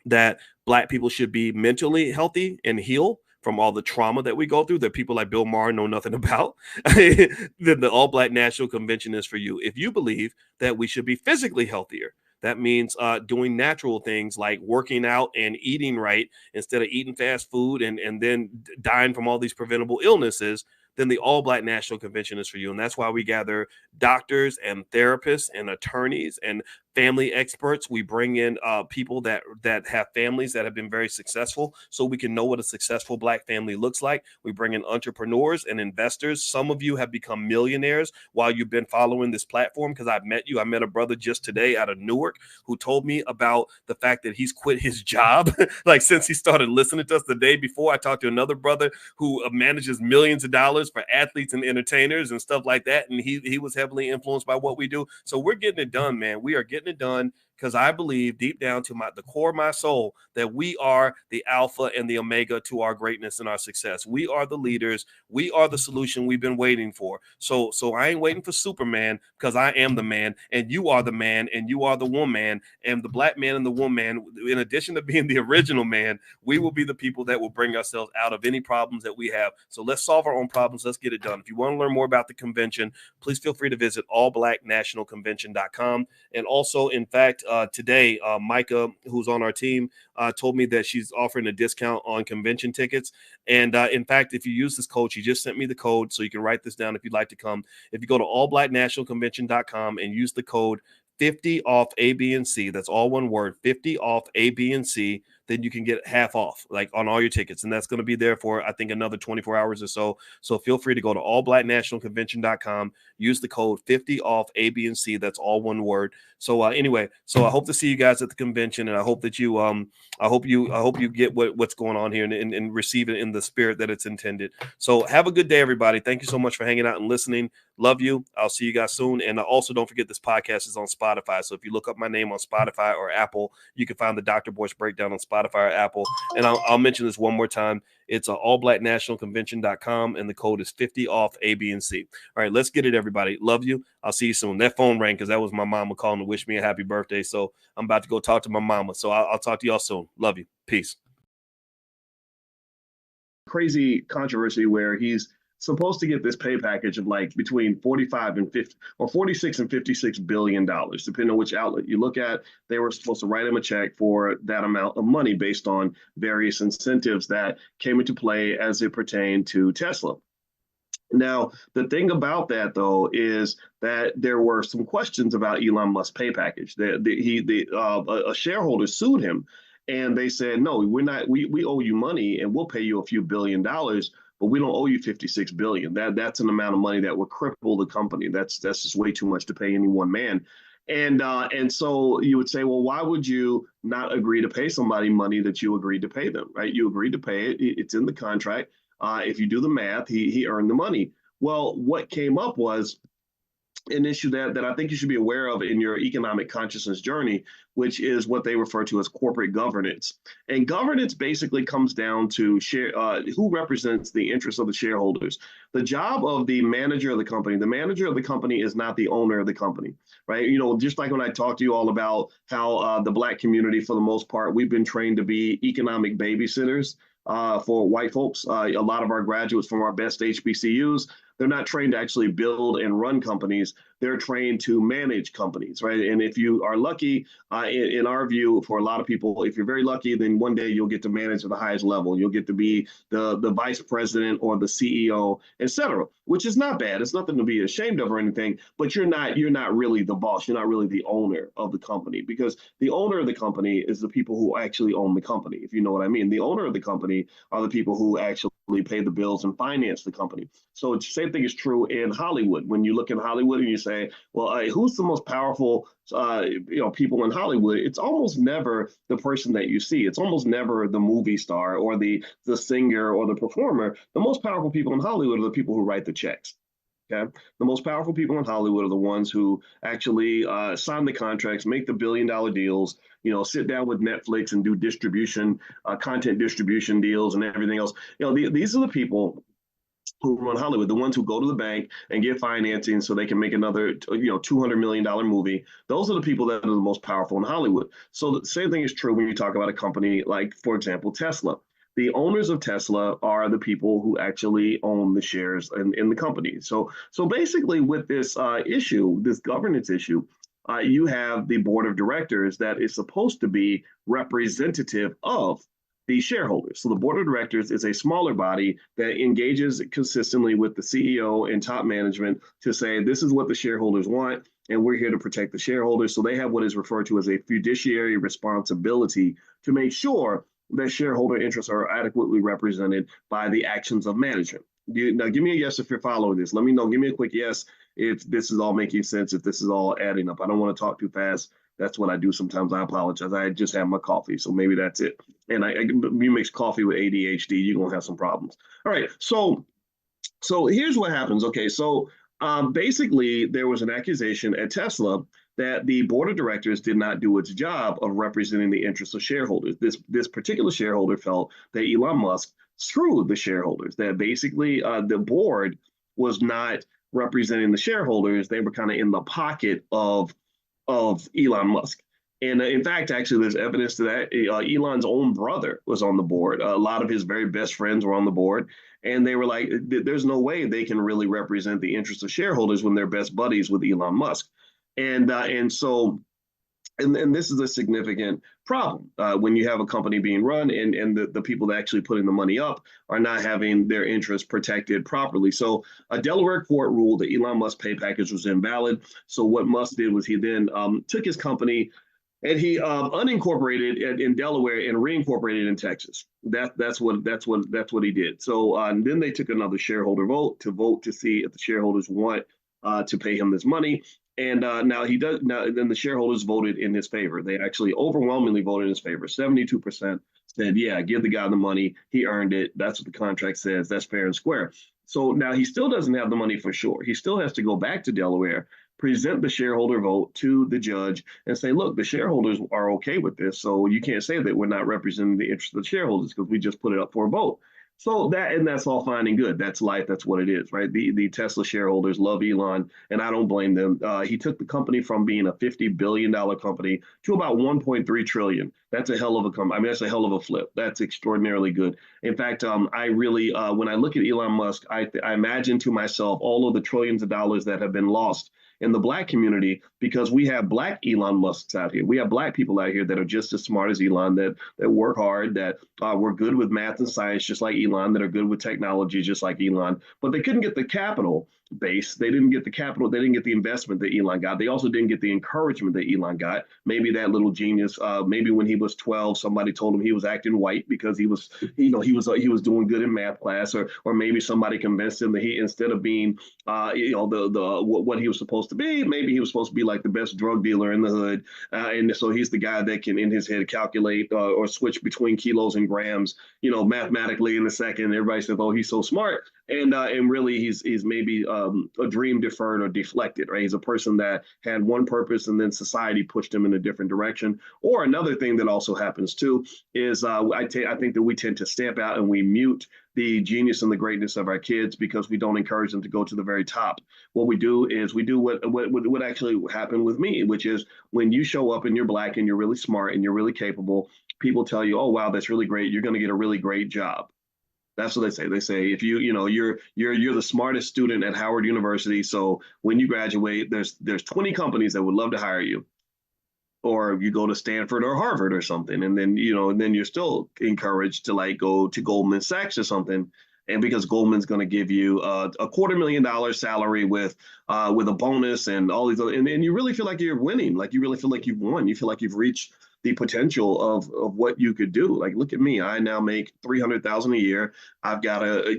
that Black people should be mentally healthy and heal from all the trauma that we go through that people like Bill Maher know nothing about, then the All Black National Convention is for you. If you believe that we should be physically healthier, that means doing natural things like working out and eating right instead of eating fast food and then dying from all these preventable illnesses, then the All Black National Convention is for you. And that's why we gather doctors and therapists and attorneys and family experts. We bring in people that have families that have been very successful so we can know what a successful Black family looks like. We bring in entrepreneurs and investors. Some of you have become millionaires while you've been following this platform because I've met you. I met a brother just today out of Newark who told me about the fact that he's quit his job like since he started listening to us the day before. I talked to another brother who manages millions of dollars for athletes and entertainers and stuff like that. And he was heavily influenced by what we do. So we're getting it done, man. We are getting it done because I believe deep down to the core of my soul that we are the alpha and the omega to our greatness and our success. We are the leaders. We are the solution we've been waiting for. So I ain't waiting for Superman because I am the man and you are the man and you are the woman and the Black man and the woman. In addition to being the original man, we will be the people that will bring ourselves out of any problems that we have. So let's solve our own problems. Let's get it done. If you want to learn more about the convention, please feel free to visit allblacknationalconvention.com. And also, in fact, today, Micah, who's on our team, told me that she's offering a discount on convention tickets. And in fact, if you use this code, she just sent me the code, so you can write this down if you'd like to come. If you go to allblacknationalconvention.com and use the code 50 off A, B, and C, that's all one word, 50 off A, B, and C, then you can get half off like on all your tickets. And that's going to be there for, I think, another 24 hours or so. So feel free to go to allblacknationalconvention.com, use the code 50 off A, B, and C. That's all one word. So anyway, so I hope to see you guys at the convention, and I hope that you I hope you get what's going on here and receive it in the spirit that it's intended. So have a good day, everybody. Thank you so much for hanging out and listening. Love you. I'll see you guys soon. And also don't forget this podcast is on Spotify. So if you look up my name on Spotify or Apple, you can find the Dr. Boyce Breakdown on Spotify or Apple. And I'll mention this one more time. It's allblacknationalconvention.com, and the code is 50 off A, B, and C. All right, let's get it, everybody. Love you. I'll see you soon. That phone rang because that was my mama calling to wish me a happy birthday. So I'm about to go talk to my mama. So I'll talk to y'all soon. Love you. Peace. Crazy controversy where he's supposed to get this pay package of like between 45 and 50 or 46 and 56 billion dollars, depending on which outlet you look at. They were supposed to write him a check for that amount of money based on various incentives that came into play as it pertained to Tesla. Now, the thing about that, though, is that there were some questions about Elon Musk's pay package. A shareholder sued him, and they said, "No, we're not. We owe you money, and we'll pay you a few $1 billion, but we don't owe you 56 billion. That's an amount of money that would cripple the company. That's just way too much to pay any one man." And so you would say, well, why would you not agree to pay somebody money that you agreed to pay them, right? You agreed to pay it. It's in the contract. If you do the math, he earned the money. Well, what came up was an issue that I think you should be aware of in your economic consciousness journey, which is what they refer to as corporate governance. And governance basically comes down to who represents the interests of the shareholders. The job of the manager of the manager of the company is not the owner of the company, right? You know, just like when I talked to you all about how the Black community, for the most part, we've been trained to be economic babysitters for white folks. A lot of our graduates from our best HBCUs, they're not trained to actually build and run companies. They're trained to manage companies, right? And if you are lucky, in our view, for a lot of people, if you're very lucky, then one day you'll get to manage at the highest level. You'll get to be the vice president or the CEO, et cetera, which is not bad. It's nothing to be ashamed of or anything, but you're not really the boss. You're not really the owner of the company, because the owner of the company is the people who actually own the company, if you know what I mean. The owner of the company are the people who actually pay the bills and finance the company. So the same thing is true in Hollywood. When you look in Hollywood and you say, well, who's the most powerful people in Hollywood? It's almost never the person that you see. It's almost never the movie star or the singer or the performer. The most powerful people in Hollywood are the people who write the checks. Okay. The most powerful people in Hollywood are the ones who actually sign the contracts, make the billion-dollar deals, sit down with Netflix and do content distribution deals and everything else. These are the people who run Hollywood, the ones who go to the bank and get financing so they can make another, $200 million movie. Those are the people that are the most powerful in Hollywood. So the same thing is true when you talk about a company like, for example, Tesla. The owners of Tesla are the people who actually own the shares in the company. So basically with this issue, this governance issue, you have the board of directors that is supposed to be representative of the shareholders. So the board of directors is a smaller body that engages consistently with the CEO and top management to say, this is what the shareholders want, and we're here to protect the shareholders. So they have what is referred to as a fiduciary responsibility to make sure that shareholder interests are adequately represented by the actions of management. Now, give me a yes if you're following this. Let me know. Give me a quick yes if this is all making sense, if this is all adding up. I don't want to talk too fast. That's what I do sometimes. I apologize. I just had my coffee, so maybe that's it. And you mix coffee with ADHD, you're going to have some problems. All right, so here's what happens. Okay, so basically, there was an accusation at Tesla that the board of directors did not do its job of representing the interests of shareholders. This particular shareholder felt that Elon Musk screwed the shareholders, that basically the board was not representing the shareholders. They were kind of in the pocket of Elon Musk. And in fact, actually, there's evidence to that. Elon's own brother was on the board. A lot of his very best friends were on the board. And they were like, there's no way they can really represent the interests of shareholders when they're best buddies with Elon Musk. And so this is a significant problem when you have a company being run and the people that actually putting the money up are not having their interests protected properly. So a Delaware court ruled that Elon Musk's pay package was invalid. So what Musk did was he then took his company and he unincorporated in Delaware and reincorporated in Texas. That's what he did. So then they took another shareholder vote to see if the shareholders want to pay him this money. And now he does. Now then the shareholders voted in his favor. They actually overwhelmingly voted in his favor. 72% said, "Yeah, give the guy the money. He earned it. That's what the contract says. That's fair and square." So now he still doesn't have the money for sure. He still has to go back to Delaware, present the shareholder vote to the judge, and say, "Look, the shareholders are okay with this. So you can't say that we're not representing the interests of the shareholders because we just put it up for a vote." So that's all fine and good. That's life. That's what it is, right? The Tesla shareholders love Elon, and I don't blame them. He took the company from being a $50 billion company to about 1.3 trillion. That's a hell of a company. I mean, that's a hell of a flip. That's extraordinarily good. In fact, I really, when I look at Elon Musk, I imagine to myself all of the trillions of dollars that have been lost in the Black community because we have Black Elon Musks out here. We have Black people out here that are just as smart as Elon, that work hard, that were good with math and science, just like Elon, that are good with technology, just like Elon. But they couldn't get the capital base. They didn't get the capital. They didn't get the investment that Elon got. They also didn't get the encouragement that Elon got. Maybe that little genius, maybe when he was 12, somebody told him he was acting white because he was doing good in math class, or maybe somebody convinced him that he, instead of being what he was supposed to be, maybe he was supposed to be like the best drug dealer in the hood, and so he's the guy that can in his head calculate or switch between kilos and grams, mathematically in a second. Everybody says, "Oh, he's so smart," and really he's maybe a dream deferred or deflected, right? He's a person that had one purpose and then society pushed him in a different direction. Or another thing that also happens too is I think that we tend to stamp out and we mute the genius and the greatness of our kids because we don't encourage them to go to the very top. What we do is we do what actually happened with me, which is when you show up and you're Black and you're really smart and you're really capable, people tell you, "Oh, wow, that's really great. You're going to get a really great job." That's what they say. They say if you're the smartest student at Howard University, so when you graduate, there's 20 companies that would love to hire you. Or you go to Stanford or Harvard or something, and then you're still encouraged to go to Goldman Sachs or something, and because Goldman's going to give you a $250,000 salary with a bonus and all these other, and you really feel like you're winning, like you really feel like you've won, you feel like you've reached the potential of what you could do. Like, look at me. I now make 300,000 a year. I've got a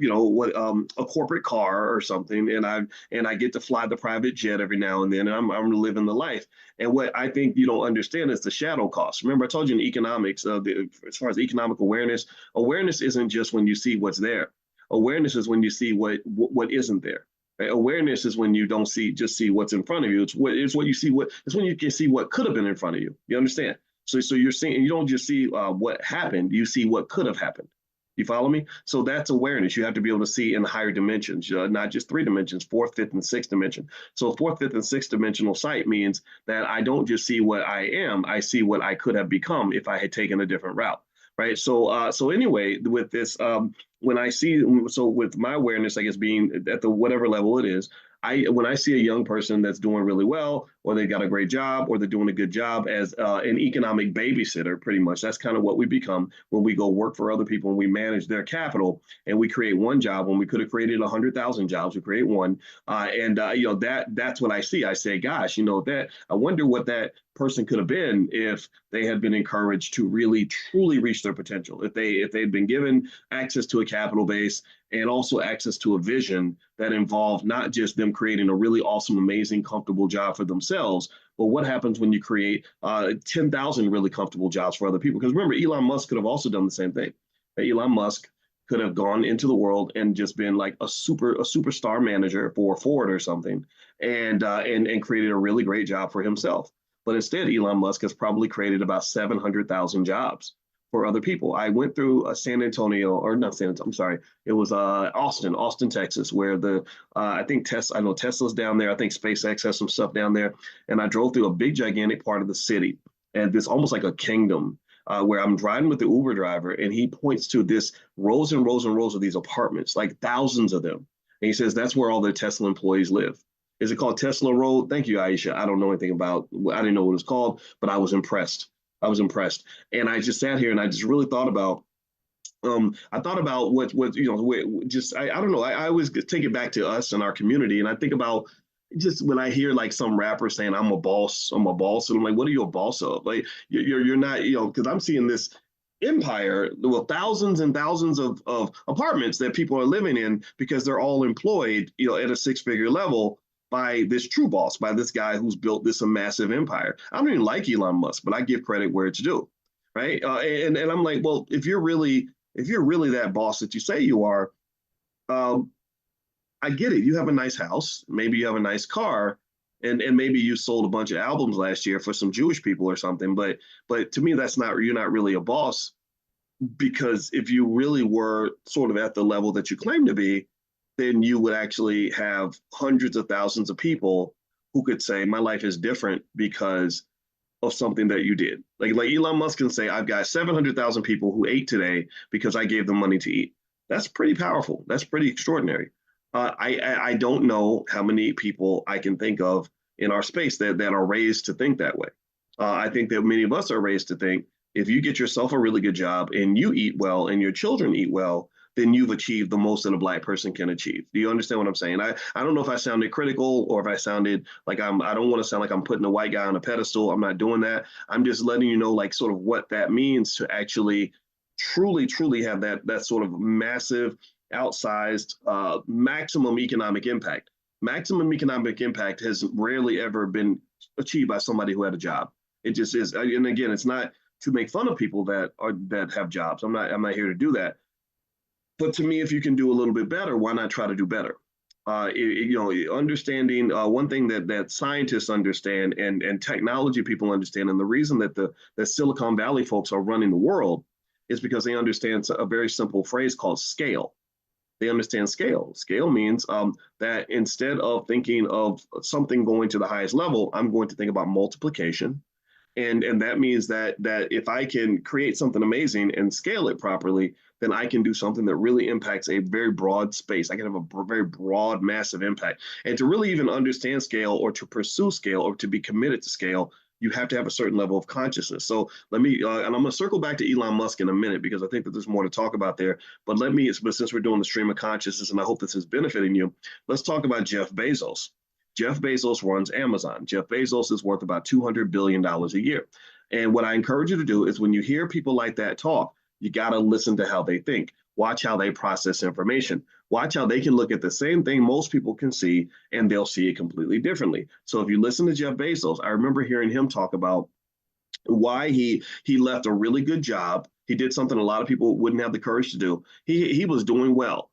corporate car or something, and I get to fly the private jet every now and then, and I'm living the life. And what I think you don't understand is the shadow cost. Remember, I told you in economics, as far as economic awareness, awareness isn't just when you see what's there. Awareness is when you see what isn't there. Right? Awareness is when you don't see what's in front of you. It's what you see. It's when you can see what could have been in front of you. You understand? So you're seeing, you don't just see what happened. You see what could have happened. You follow me? So that's awareness. You have to be able to see in higher dimensions, not just three dimensions, fourth, fifth, and sixth dimension. So fourth, fifth, and sixth dimensional sight means that I don't just see what I am, I see what I could have become if I had taken a different route. Right. So anyway, with this, when I see, so with my awareness, I guess being at the whatever level it is, when I see a young person that's doing really well, or they got a great job, or they're doing a good job as an economic babysitter, pretty much that's kind of what we become when we go work for other people and we manage their capital, and we create one job when we could have created 100,000 jobs. We create one, that's what I see. I say, gosh, that I wonder what that person could have been if they had been encouraged to really truly reach their potential. If they'd been given access to a capital base and also access to a vision that involved not just them creating a really awesome, amazing, comfortable job for themselves, but what happens when you create 10,000 really comfortable jobs for other people? Because remember, Elon Musk could have also done the same thing. Elon Musk could have gone into the world and just been like a superstar manager for Ford or something, and created a really great job for himself. But instead, Elon Musk has probably created about 700,000 jobs for other people. I went through San Antonio, or not San Antonio, I'm sorry, it was Austin, Texas, where I think I know Tesla's down there. I think SpaceX has some stuff down there. And I drove through a big, gigantic part of the city, and it's almost like a kingdom. Where I'm driving with the Uber driver, and he points to this rows and rows and rows of these apartments, like thousands of them. And he says, that's where all the Tesla employees live. Is it called Tesla Road? Thank you, Aisha. I don't know anything I didn't know what it's called, but I was impressed. And I just sat here and I just really thought about, I don't know. I always take it back to us and our community. And I think about just when I hear like some rapper saying, I'm a boss. And I'm like, what are you a boss of? Like, you're not, because I'm seeing this empire, well, thousands and thousands of apartments that people are living in because they're all employed, at a six-figure level by this true boss, by this guy who's built this massive empire. I don't even like Elon Musk, but I give credit where it's due, right? And I'm like, well, if you're really that boss that you say you are, I get it. You have a nice house, maybe you have a nice car, and maybe you sold a bunch of albums last year for some Jewish people or something. But to me, you're not really a boss, because if you really were sort of at the level that you claim to be, then you would actually have hundreds of thousands of people who could say, my life is different because of something that you did. Like Elon Musk can say, I've got 700,000 people who ate today because I gave them money to eat. That's pretty powerful. That's pretty extraordinary. I don't know how many people I can think of in our space that are raised to think that way. I think that many of us are raised to think, if you get yourself a really good job and you eat well and your children eat well, then you've achieved the most that a Black person can achieve. Do you understand what I'm saying? I don't know if I sounded critical or if I sounded like I don't want to sound like I'm putting a white guy on a pedestal. I'm not doing that. I'm just letting you know, like, sort of what that means to actually truly have that sort of massive, outsized, maximum economic impact. Maximum economic impact has rarely ever been achieved by somebody who had a job. It just is. And again, it's not to make fun of people that have jobs. I'm not here to do that. But to me, if you can do a little bit better, why not try to do better? Understanding one thing that scientists understand and technology people understand, and the reason that the Silicon Valley folks are running the world is because they understand a very simple phrase called scale. They understand scale. Scale means that instead of thinking of something going to the highest level, I'm going to think about multiplication. And that means that if I can create something amazing and scale it properly, then I can do something that really impacts a very broad space. I can have a very broad, massive impact. And to really even understand scale, or to pursue scale, or to be committed to scale, you have to have a certain level of consciousness. So let me, and I'm going to circle back to Elon Musk in a minute, because I think that there's more to talk about there. But since we're doing the stream of consciousness, and I hope this is benefiting you, let's talk about Jeff Bezos. Jeff Bezos runs Amazon. Jeff Bezos is worth about $200 billion a year. And what I encourage you to do is when you hear people like that talk, you got to listen to how they think. Watch how they process information. Watch how they can look at the same thing most people can see and they'll see it completely differently. So if you listen to Jeff Bezos, I remember hearing him talk about why he left a really good job. He did something a lot of people wouldn't have the courage to do. He was doing well.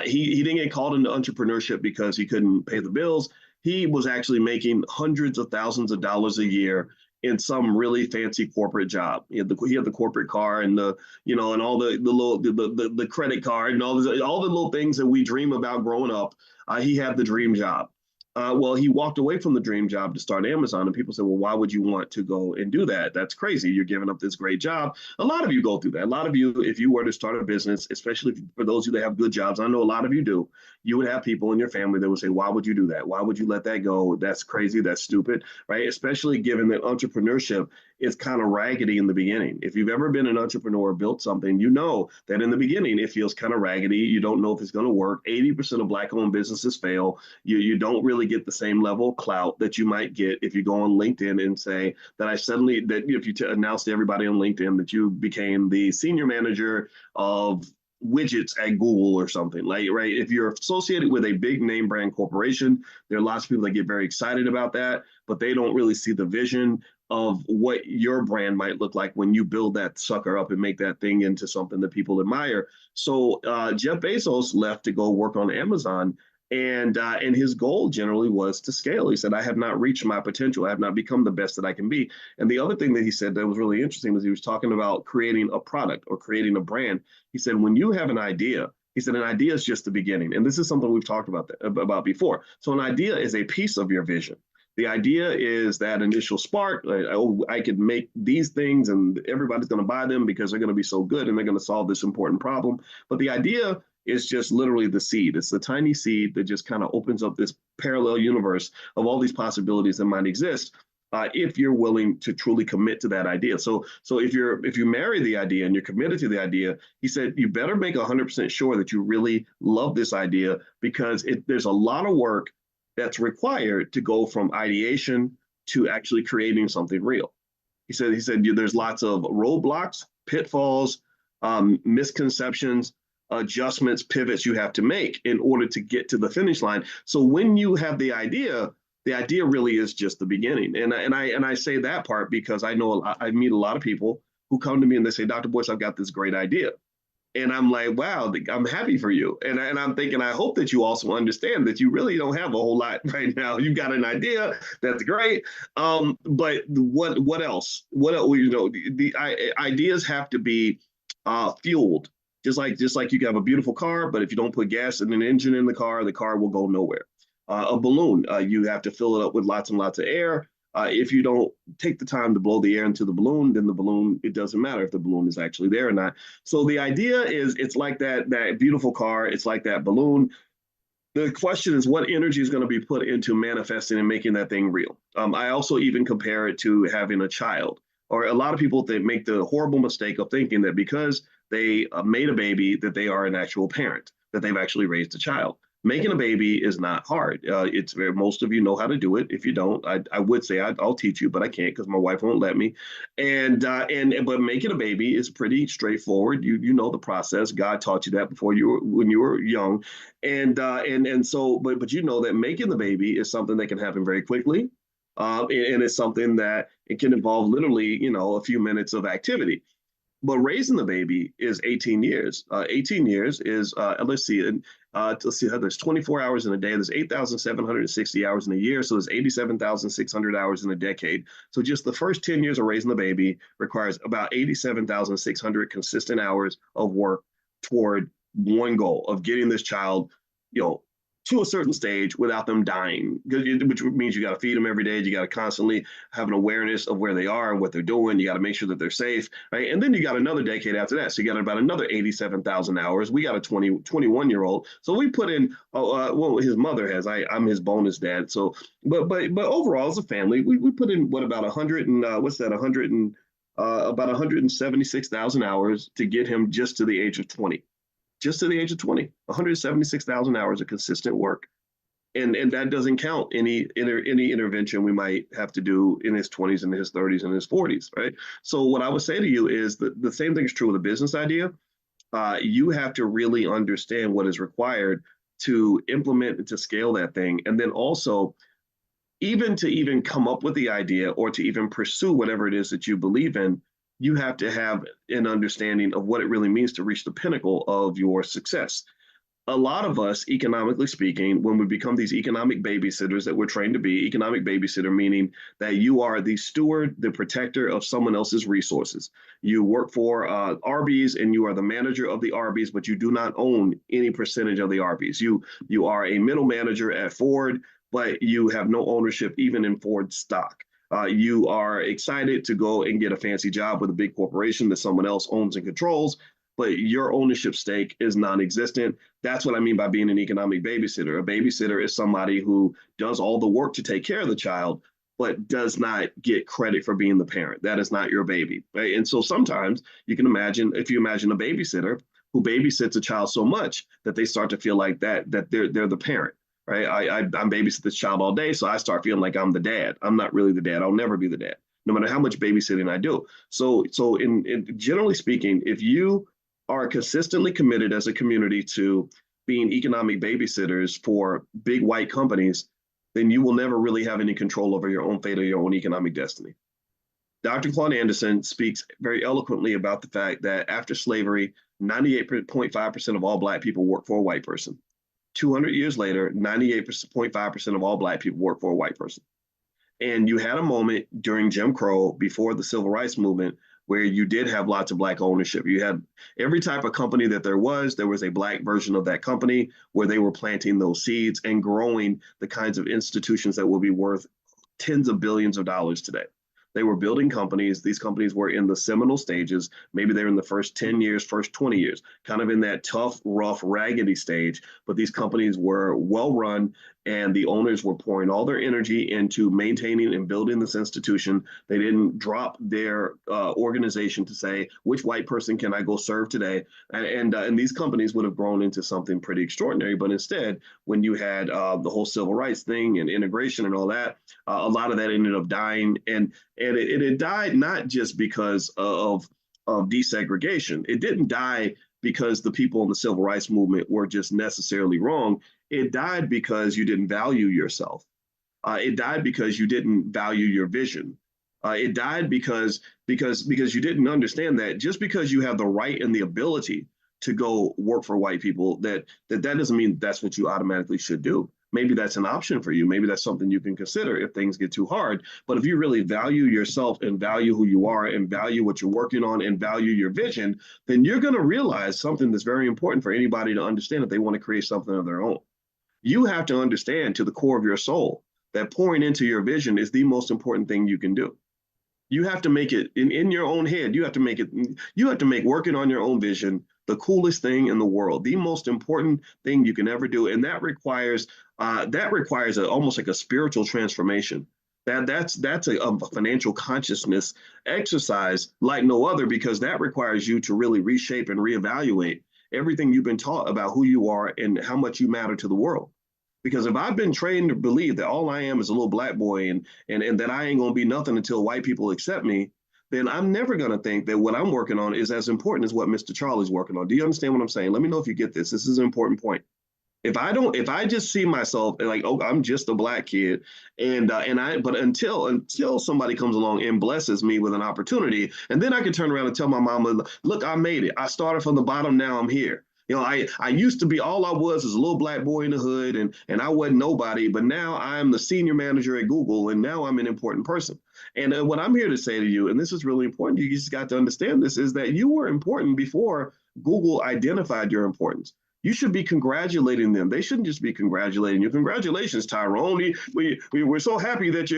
He didn't get called into entrepreneurship because he couldn't pay the bills. He was actually making hundreds of thousands of dollars a year in some really fancy corporate job. He had the corporate car and the and all the little the credit card and all the little things that we dream about growing up. He had the dream job. Well, he walked away from the dream job to start Amazon, and people said, "Well, why would you want to go and do that? That's crazy. You're giving up this great job." A lot of you go through that. A lot of you, if you were to start a business, especially for those of you that have good jobs, I know a lot of you do. You would have people in your family that would say, "Why would you do that? Why would you let that go? That's crazy. That's stupid." Right? Especially given that entrepreneurship is kind of raggedy in the beginning. If you've ever been an entrepreneur, built something, you know that in the beginning it feels kind of raggedy. You don't know if it's going to work. 80% of Black-owned businesses fail. You don't really get the same level of clout that you might get if you go on LinkedIn and say that if you announce to everybody on LinkedIn that you became the senior manager of widgets at Google or something, like, right? If you're associated with a big name brand corporation, there are lots of people that get very excited about that, but they don't really see the vision of what your brand might look like when you build that sucker up and make that thing into something that people admire. So Jeff Bezos left to go work on Amazon, and his goal generally was to scale. He said, "I have not reached my potential. I have not become the best that I can be." And the other thing that he said that was really interesting was he was talking about creating a product or creating a brand. He said, when you have an idea, he said, an idea is just the beginning. And this is something we've talked about before. So an idea is a piece of your vision. The idea is that initial spark, like, oh, I could make these things and everybody's going to buy them because they're going to be so good and they're going to solve this important problem. But the idea is just literally the seed. It's the tiny seed that just kind of opens up this parallel universe of all these possibilities that might exist. If you're willing to truly commit to that idea. So if you marry the idea and you're committed to the idea, he said, you better make 100% sure that you really love this idea, because there's a lot of work that's required to go from ideation to actually creating something real. He said there's lots of roadblocks, pitfalls, misconceptions, adjustments, pivots you have to make in order to get to the finish line. So when you have the idea really is just the beginning. And I say that part because I know I meet a lot of people who come to me and they say, "Dr. Boyce, I've got this great idea." And I'm like, wow, I'm happy for you. And I'm thinking, I hope that you also understand that you really don't have a whole lot right now. You've got an idea. That's great. But what else? What else? The ideas have to be fueled. Just like you can have a beautiful car, but if you don't put gas in an engine in the car will go nowhere. A balloon, you have to fill it up with lots and lots of air. If you don't take the time to blow the air into the balloon, then the balloon, it doesn't matter if the balloon is actually there or not. So the idea is, it's like that beautiful car. It's like that balloon. The question is, what energy is going to be put into manifesting and making that thing real? I also even compare it to having a child. Or a lot of people, they make the horrible mistake of thinking that because they made a baby, that they are an actual parent, that they've actually raised a child. Making a baby is not hard. It's most of you know how to do it. If you don't, I would say I'll teach you, but I can't because my wife won't let me. But making a baby is pretty straightforward. You know the process. God taught you that when you were young, but you know that making the baby is something that can happen very quickly, and it's something that it can involve literally a few minutes of activity. But raising the baby is 18 years. 18 years is, let's see, there's 24 hours in a day. There's 8,760 hours in a year. So there's 87,600 hours in a decade. So just the first 10 years of raising the baby requires about 87,600 consistent hours of work toward one goal of getting this child, to a certain stage without them dying, which means you got to feed them every day. You got to constantly have an awareness of where they are and what they're doing. You got to make sure that they're safe, right? And then you got another decade after that. So you got about another 87,000 hours. We got a 21-year-old. So we put in, well, his mother has, I'm his bonus dad. So, but overall as a family, we put in about 100 and, about 176,000 hours to get him just to the age of 20. Just to the age of 20, 176,000 hours of consistent work. And that doesn't count any intervention we might have to do in his 20s and his 30s and his 40s, right? So what I would say to you is that the same thing is true with a business idea. You have to really understand what is required to implement and to scale that thing, and then also even to even come up with the idea or to even pursue whatever it is that you believe in, you have to have an understanding of what it really means to reach the pinnacle of your success. A lot of us, economically speaking, when we become these economic babysitters that we're trained to be, economic babysitter meaning that you are the steward, the protector of someone else's resources. You work for Arby's and you are the manager of the Arby's, but you do not own any percentage of the Arby's. You are a middle manager at Ford, but you have no ownership even in Ford stock. You are excited to go and get a fancy job with a big corporation that someone else owns and controls, but your ownership stake is non-existent. That's what I mean by being an economic babysitter. A babysitter is somebody who does all the work to take care of the child, but does not get credit for being the parent. That is not your baby, right? And so sometimes you can imagine, if you imagine a babysitter who babysits a child so much that they start to feel like that they're the parent, right? I'm babysit this child all day, so I start feeling like I'm the dad. I'm not really the dad. I'll never be the dad, no matter how much babysitting I do. So in generally speaking, if you are consistently committed as a community to being economic babysitters for big white companies, then you will never really have any control over your own fate or your own economic destiny. Dr. Claude Anderson speaks very eloquently about the fact that after slavery, 98.5% of all Black people work for a white person. 200 years later, 98.5% of all Black people work for a white person. And you had a moment during Jim Crow, before the Civil Rights Movement, where you did have lots of Black ownership. You had every type of company that there was a Black version of that company where they were planting those seeds and growing the kinds of institutions that will be worth tens of billions of dollars today. They were building companies. These companies were in the seminal stages. Maybe they're in the first 10 years, first 20 years, kind of in that tough, rough, raggedy stage. But these companies were well run, and the owners were pouring all their energy into maintaining and building this institution. They didn't drop their organization to say, which white person can I go serve today? And these companies would have grown into something pretty extraordinary. But instead, when you had the whole civil rights thing and integration and all that, a lot of that ended up dying. And it died not just because of desegregation. It didn't die because the people in the civil rights movement were just necessarily wrong. It died because you didn't value yourself. It died because you didn't value your vision. It died because you didn't understand that just because you have the right and the ability to go work for white people, that doesn't mean that's what you automatically should do. Maybe that's an option for you. Maybe that's something you can consider if things get too hard. But if you really value yourself and value who you are and value what you're working on and value your vision, then you're going to realize something that's very important for anybody to understand if they want to create something of their own. You have to understand to the core of your soul that pouring into your vision is the most important thing you can do. You have to make it in your own head. You have to make working on your own vision the coolest thing in the world, the most important thing you can ever do. And that requires almost like a spiritual transformation. That's a financial consciousness exercise like no other, because that requires you to really reshape and reevaluate everything you've been taught about who you are and how much you matter to the world. Because if I've been trained to believe that all I am is a little Black boy and that I ain't gonna be nothing until white people accept me, then I'm never gonna think that what I'm working on is as important as what Mr. Charlie's working on. Do you understand what I'm saying? Let me know if you get this. This is an important point. If I just see myself like, oh, I'm just a Black kid, but until somebody comes along and blesses me with an opportunity, and then I can turn around and tell my mama, look, I made it. I started from the bottom. Now I'm here. I used to be, all I was a little Black boy in the hood, and I wasn't nobody, but now I'm the senior manager at Google, and now I'm an important person. And what I'm here to say to you, and this is really important, you just got to understand this, is that you were important before Google identified your importance. You should be congratulating them. They shouldn't just be congratulating you. Congratulations, Tyrone. We're so happy that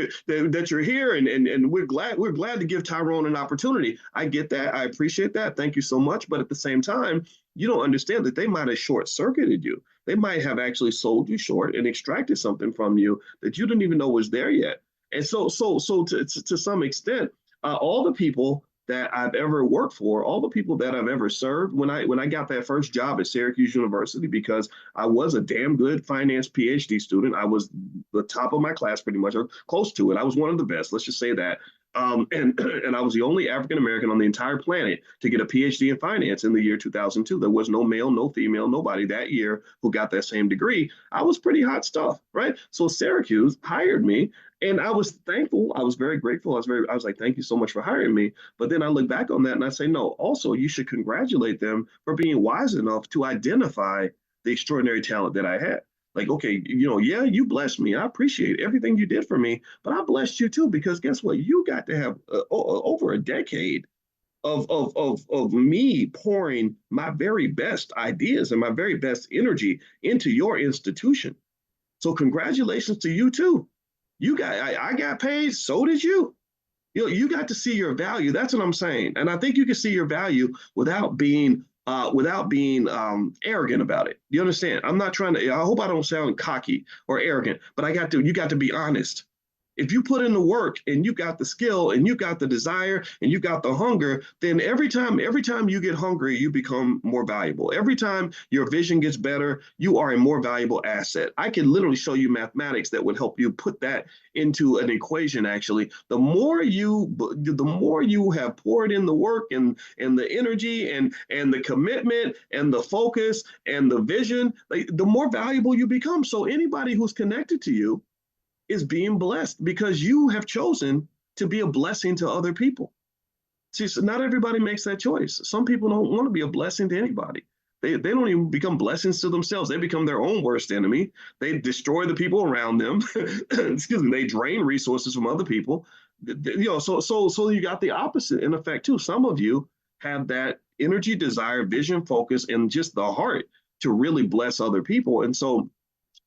you're here, and we're glad to give Tyrone an opportunity. I get that. I appreciate that. Thank you so much. But at the same time, you don't understand that they might have short-circuited you. They might have actually sold you short and extracted something from you that you didn't even know was there yet. And so to some extent, all the people that I've ever worked for, all the people that I've ever served, when I got that first job at Syracuse University, because I was a damn good finance PhD student. I was the top of my class pretty much, or close to it. I was one of the best, let's just say that. And I was the only African American on the entire planet to get a PhD in finance in the year 2002. There was no male, no female, nobody that year who got that same degree. I was pretty hot stuff, right? So Syracuse hired me, and I was thankful. I was very grateful. I was like, thank you so much for hiring me. But then I look back on that and I say, no, also you should congratulate them for being wise enough to identify the extraordinary talent that I had. Like, okay, yeah, you blessed me. I appreciate everything you did for me, but I blessed you too, because guess what? You got to have over a decade of me pouring my very best ideas and my very best energy into your institution. So congratulations to you too. I got paid, so did you. You got to see your value. That's what I'm saying. And I think you can see your value without being arrogant about it. You understand? I'm not trying to. I hope I don't sound cocky or arrogant, but you got to be honest. If you put in the work and you got the skill and you got the desire and you got the hunger, then every time you get hungry, you become more valuable. Every time your vision gets better, you are a more valuable asset. I can literally show you mathematics that would help you put that into an equation. Actually, the more you have poured in the work and the energy and the commitment and the focus and the vision, like, the more valuable you become. So anybody who's connected to you is being blessed because you have chosen to be a blessing to other people. See, so not everybody makes that choice. Some people don't want to be a blessing to anybody. They don't even become blessings to themselves. They become their own worst enemy. They destroy the people around them. Excuse me. They drain resources from other people. So you got the opposite in effect too. Some of you have that energy, desire, vision, focus, and just the heart to really bless other people. And so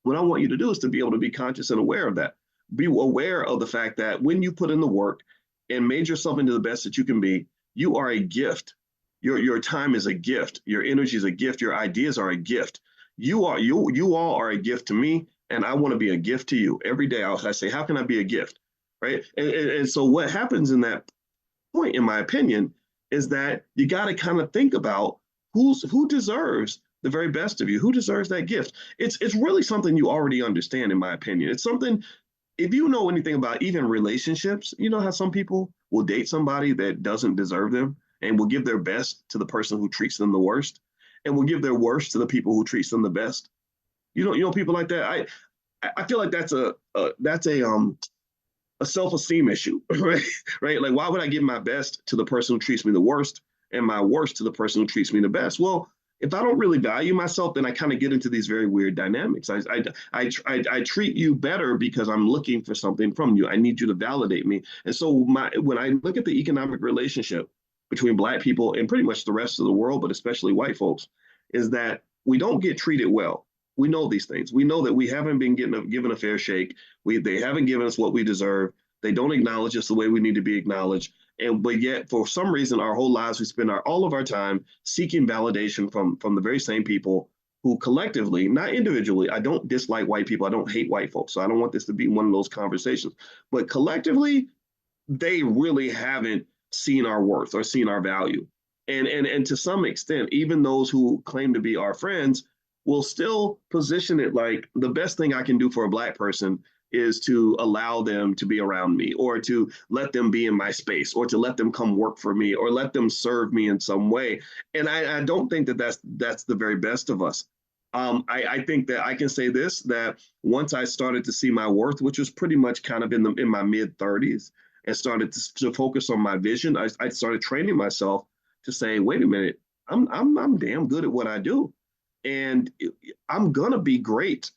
what I want you to do is to be able to be conscious and aware of that. Be aware of the fact that when you put in the work and made yourself into the best that you can be, you are a gift. Your time is a gift. Your energy is a gift. Your ideas are a gift. You all are a gift to me, and I want to be a gift to you. Every day I say, how can I be a gift? Right. And so what happens in that point, in my opinion, is that you got to kind of think about who deserves the very best of you, who deserves that gift. It's really something you already understand, in my opinion. It's something, if you know anything about even relationships, you know how some people will date somebody that doesn't deserve them and will give their best to the person who treats them the worst, and will give their worst to the people who treats them the best. You know people like that. I feel like that's a self-esteem issue, right? Right? Like, why would I give my best to the person who treats me the worst and my worst to the person who treats me the best? Well, if I don't really value myself, then I kind of get into these very weird dynamics. I treat you better because I'm looking for something from you. I need you to validate me. And so when I look at the economic relationship between Black people and pretty much the rest of the world, but especially white folks, is that we don't get treated well. We know these things. We know that we haven't been given a fair shake. They haven't given us what we deserve. They don't acknowledge us the way we need to be acknowledged. But yet, for some reason, our whole lives we spend all of our time seeking validation from the very same people who collectively, not individually. I don't dislike white people. I don't hate white folks. So I don't want this to be one of those conversations. But collectively, they really haven't seen our worth or seen our value. And to some extent, even those who claim to be our friends will still position it like the best thing I can do for a Black person is to allow them to be around me, or to let them be in my space, or to let them come work for me, or let them serve me in some way. And I don't think that that's the very best of us. I think that I can say this, that once I started to see my worth, which was pretty much kind of in my mid 30s, and started to focus on my vision, I started training myself to say, wait a minute, I'm damn good at what I do. And I'm going to be great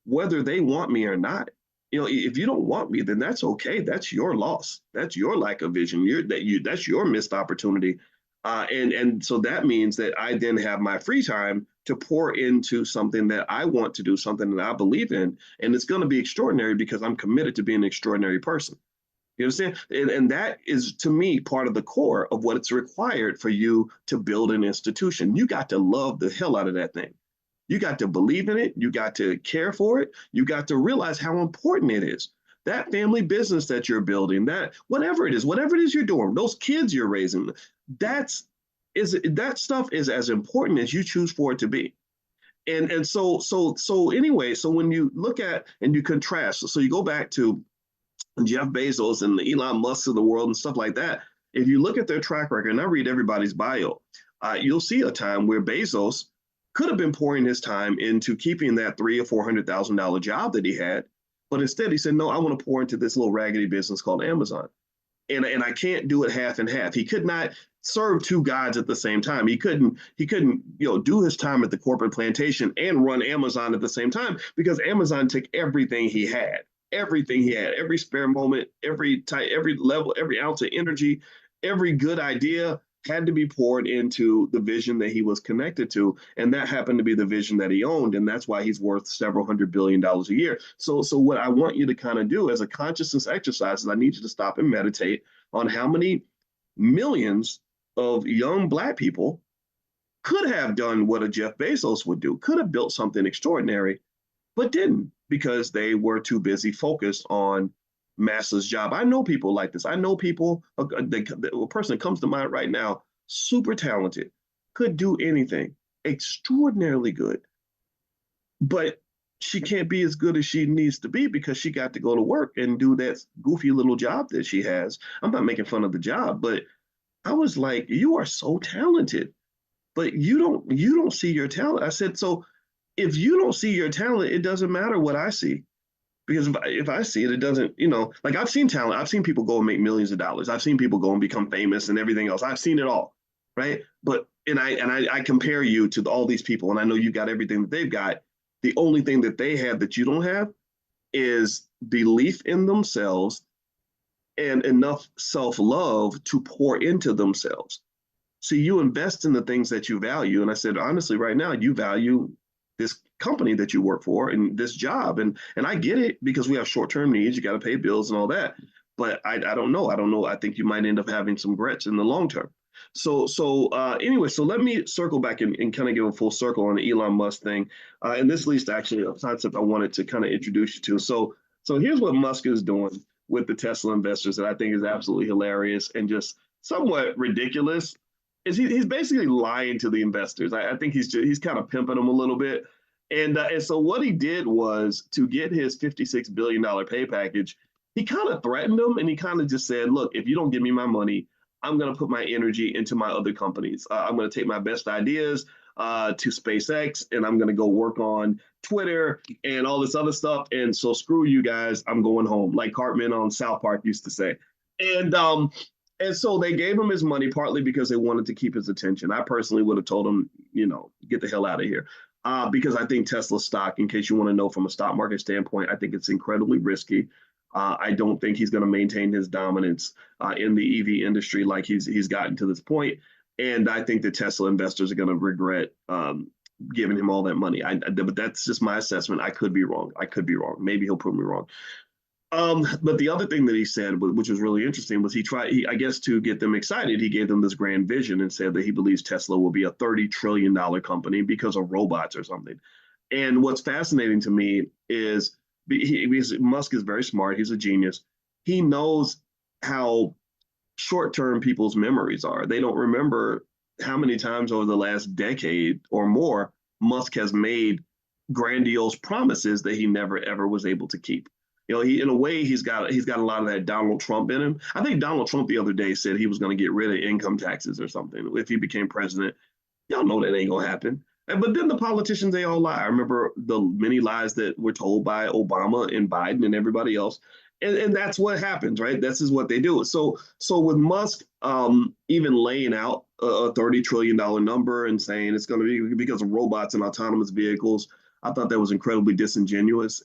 whether they want me or not. If you don't want me, then that's okay. That's your loss. That's your lack of vision. That's your missed opportunity. And so that means that I then have my free time to pour into something that I want to do, something that I believe in. And it's going to be extraordinary because I'm committed to being an extraordinary person. You understand? And that is, to me, part of the core of what it's required for you to build an institution. You got to love the hell out of that thing. You got to believe in it. You got to care for it. You got to realize how important it is. that family business that you're building, that whatever it is you're doing, those kids you're raising, that stuff is as important as you choose for it to be. And so anyway, so when you look at and you contrast, so you go back to Jeff Bezos and the Elon Musk of the world and stuff like that. If you look at their track record, and I read everybody's bio, you'll see a time where Bezos could have been pouring his time into keeping that $300,000 or $400,000 job that he had, but instead he said, "No, I want to pour into this little raggedy business called Amazon." And I can't do it half and half. He could not serve two gods at the same time. He couldn't do his time at the corporate plantation and run Amazon at the same time because Amazon took everything he had, every spare moment, every level, every ounce of energy, every good idea had to be poured into the vision that he was connected to, and that happened to be the vision that he owned, and that's why he's worth several $100 billion a year. So what I want you to kind of do as a consciousness exercise is I need you to stop and meditate on how many millions of young Black people could have done what a Jeff Bezos would do, could have built something extraordinary, but didn't because they were too busy focused on master's job. I know people like this. I know people, a person that comes to mind right now, super talented, could do anything, extraordinarily good, but she can't be as good as she needs to be because she got to go to work and do that goofy little job that she has. I'm not making fun of the job, but I was like, you are so talented, but you don't see your talent. I said, so if you don't see your talent, it doesn't matter what I see. Because if I see it, it doesn't, like I've seen talent. I've seen people go and make millions of dollars. I've seen people go and become famous and everything else. I've seen it all, right? But I compare you to all these people, and I know you got everything that they've got. The only thing that they have that you don't have is belief in themselves and enough self-love to pour into themselves. So you invest in the things that you value. And I said, honestly, right now, you value this company that you work for and this job. And I get it because we have short-term needs. You got to pay bills and all that. But I don't know. I don't know. I think you might end up having some regrets in the long term. Anyway, so let me circle back and kind of give a full circle on the Elon Musk thing. And this leads to actually a concept I wanted to kind of introduce you to. So here's what Musk is doing with the Tesla investors that I think is absolutely hilarious and just somewhat ridiculous. Is he's basically lying to the investors. I think he's kind of pimping them a little bit. And so what he did was to get his $56 billion pay package, he kind of threatened them and he kind of just said, look, if you don't give me my money, I'm going to put my energy into my other companies. I'm going to take my best ideas to SpaceX and I'm going to go work on Twitter and all this other stuff. And so screw you guys, I'm going home, like Cartman on South Park used to say. And so they gave him his money partly because they wanted to keep his attention. I personally would have told him, get the hell out of here. Because I think Tesla stock, in case you want to know from a stock market standpoint, I think it's incredibly risky. I don't think he's going to maintain his dominance in the EV industry like he's gotten to this point. And I think the Tesla investors are going to regret giving him all that money. But that's just my assessment. I could be wrong. Maybe he'll prove me wrong. But the other thing that he said, which was really interesting, was I guess to get them excited, he gave them this grand vision and said that he believes Tesla will be a $30 trillion company because of robots or something. And what's fascinating to me is Musk is very smart. He's a genius. He knows how short-term people's memories are. They don't remember how many times over the last decade or more Musk has made grandiose promises that he never ever was able to keep. In a way, he's got a lot of that Donald Trump in him. I think Donald Trump the other day said he was going to get rid of income taxes or something if he became president. Y'all know that ain't going to happen. But then the politicians, they all lie. I remember the many lies that were told by Obama and Biden and everybody else. And that's what happens, right? This is what they do. So with Musk even laying out a $30 trillion number and saying it's going to be because of robots and autonomous vehicles, I thought that was incredibly disingenuous.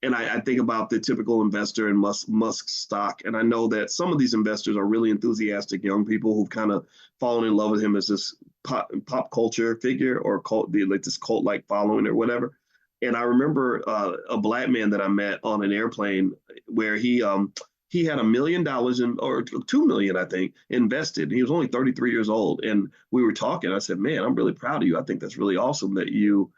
And I think about the typical investor in Musk stock. And I know that some of these investors are really enthusiastic young people who've kind of fallen in love with him as this pop culture figure or this cult-like following or whatever. And I remember a Black man that I met on an airplane where he had $1 million or 2 million, I think, invested. He was only 33 years old. And we were talking. I said, man, I'm really proud of you. I think that's really awesome that you've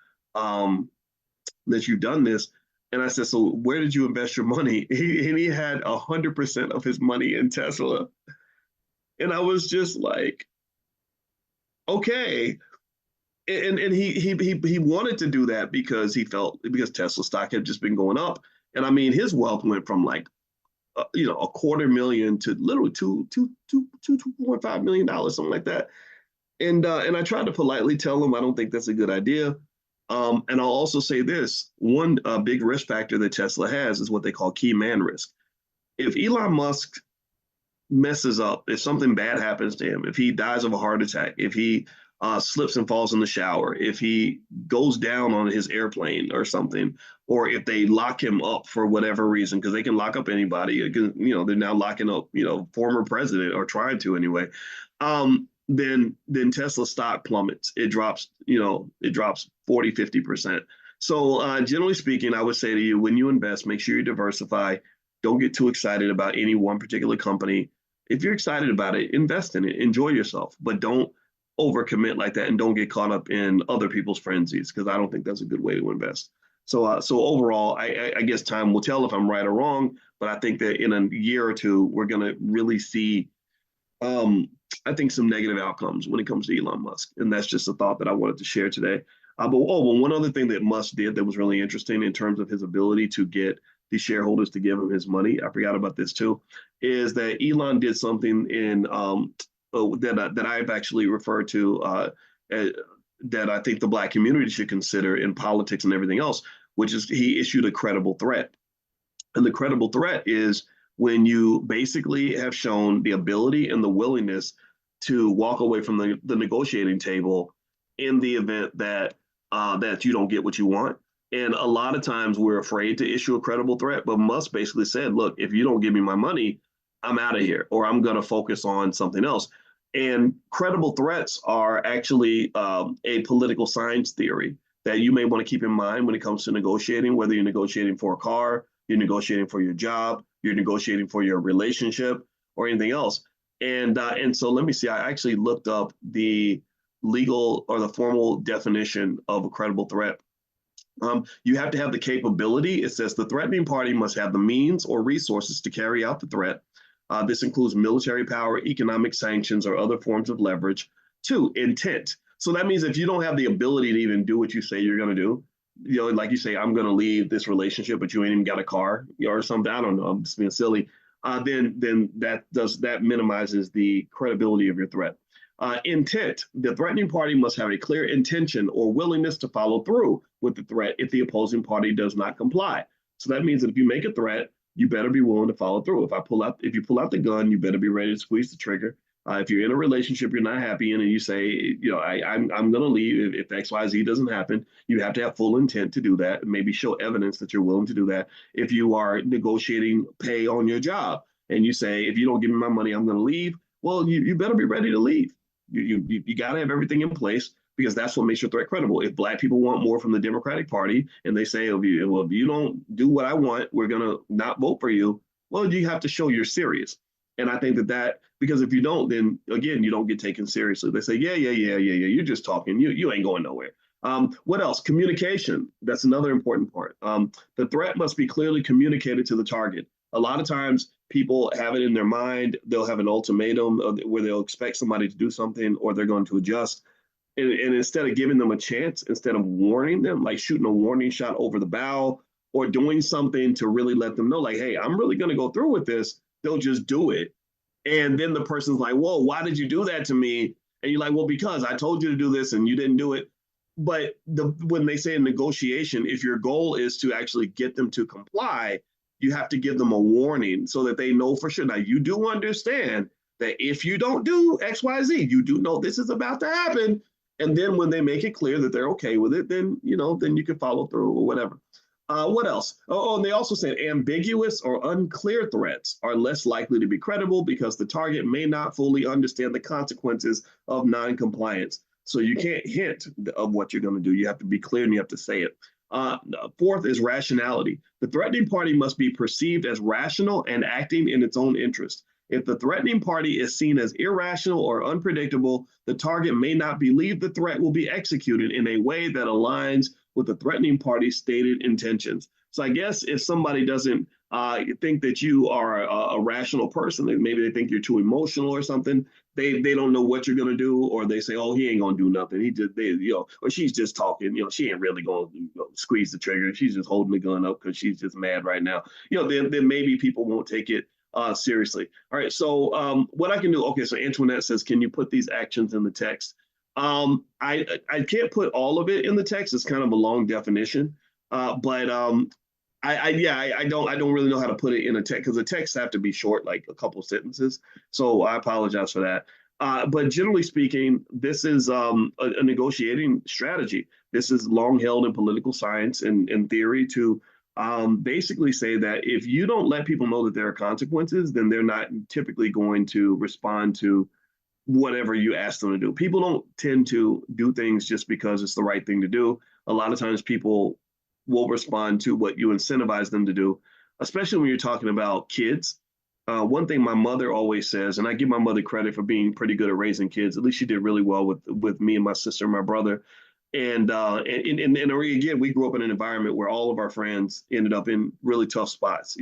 done this. And I said, so where did you invest your money? And he had 100% of his money in Tesla. And I was just like, okay. And he wanted to do that because he felt because Tesla stock had just been going up. And I mean, his wealth went from like, a quarter million to literally $2.5 million, something like that. And I tried to politely tell him I don't think that's a good idea. And I'll also say this: one big risk factor that Tesla has is what they call key man risk. If Elon Musk messes up, if something bad happens to him, if he dies of a heart attack, if he slips and falls in the shower, if he goes down on his airplane or something, or if they lock him up for whatever reason, because they can lock up anybody, they're now locking up, former president or trying to anyway. Then Tesla stock plummets. It drops 40, 50%. So generally speaking, I would say to you, when you invest, make sure you diversify. Don't get too excited about any one particular company. If you're excited about it, invest in it, enjoy yourself, but don't overcommit like that and don't get caught up in other people's frenzies, because I don't think that's a good way to invest. So overall, I guess time will tell if I'm right or wrong, but I think that in a year or two, we're going to really see, um, I think, some negative outcomes when it comes to Elon Musk. And that's just a thought that I wanted to share today. But one other thing that Musk did that was really interesting in terms of his ability to get the shareholders to give him his money, I forgot about this too, is that Elon did something that I've actually referred to, that I think the Black community should consider in politics and everything else, which is he issued a credible threat. And the credible threat is when you basically have shown the ability and the willingness to walk away from the negotiating table in the event that you don't get what you want. And a lot of times we're afraid to issue a credible threat, but Musk basically said, look, if you don't give me my money, I'm out of here, or I'm going to focus on something else. And credible threats are actually a political science theory that you may want to keep in mind when it comes to negotiating, whether you're negotiating for a car, you're negotiating for your job, you're negotiating for your relationship, or anything else. And so let me see. I actually looked up the legal or the formal definition of a credible threat. You have to have the capability. It says the threatening party must have the means or resources to carry out the threat. This includes military power, economic sanctions, or other forms of leverage. Two, intent. So that means if you don't have the ability to even do what you say you're going to do, like you say, I'm going to leave this relationship, but you ain't even got a car, or something. I don't know. I'm just being silly. Then that minimizes the credibility of your threat. Intent. The threatening party must have a clear intention or willingness to follow through with the threat if the opposing party does not comply. So that means that if you make a threat, you better be willing to follow through. If you pull out the gun, you better be ready to squeeze the trigger. If you're in a relationship you're not happy in, and you say, I'm going to leave if X, Y, Z doesn't happen, you have to have full intent to do that. And maybe show evidence that you're willing to do that. If you are negotiating pay on your job, and you say, if you don't give me my money, I'm going to leave. Well, you better be ready to leave. You got to have everything in place, because that's what makes your threat credible. If Black people want more from the Democratic Party and they say, if you don't do what I want, we're going to not vote for you. Well, you have to show you're serious. And I think that because if you don't, then again, you don't get taken seriously. They say, yeah. You're just talking. You ain't going nowhere. What else? Communication. That's another important part. The threat must be clearly communicated to the target. A lot of times people have it in their mind. They'll have an ultimatum where they'll expect somebody to do something, or they're going to adjust. And instead of giving them a chance, instead of warning them, like shooting a warning shot over the bow, or doing something to really let them know, like, hey, I'm really going to go through with this, they'll just do it. And then the person's like, whoa, why did you do that to me? And you're like, well, because I told you to do this and you didn't do it. But when they say in negotiation, if your goal is to actually get them to comply, you have to give them a warning so that they know for sure. Now, you do understand that if you don't do X, Y, Z, you do know this is about to happen. And then when they make it clear that they're okay with it, then you can follow through or whatever. What else? And they also said ambiguous or unclear threats are less likely to be credible because the target may not fully understand the consequences of non-compliance. So you can't hint of what you're going to do. You have to be clear and you have to say it. Fourth is rationality. The threatening party must be perceived as rational and acting in its own interest. If the threatening party is seen as irrational or unpredictable, the target may not believe the threat will be executed in a way that aligns with the threatening party's stated intentions. So I guess if somebody doesn't think that you are a rational person, maybe they think you're too emotional or something, they don't know what you're gonna do, or they say, oh, he ain't gonna do nothing. He just or she's just talking. She ain't really gonna squeeze the trigger. She's just holding the gun up because she's just mad right now. Then maybe people won't take it seriously. All right. So what I can do? Okay. So Antoinette says, can you put these actions in the text? I can't put all of it in the text. It's kind of a long definition, but I don't really know how to put it in a text because the texts have to be short, like a couple sentences. So I apologize for that. But generally speaking, this is a negotiating strategy. This is long held in political science and in theory to basically say that if you don't let people know that there are consequences, then they're not typically going to respond to whatever you ask them to do. People don't tend to do things just because it's the right thing to do. A lot of times people will respond to what you incentivize them to do, especially when you're talking about kids. One thing my mother always says, and I give my mother credit for being pretty good at raising kids. At least she did really well with me and my sister and my brother. And again, we grew up in an environment where all of our friends ended up in really tough spots.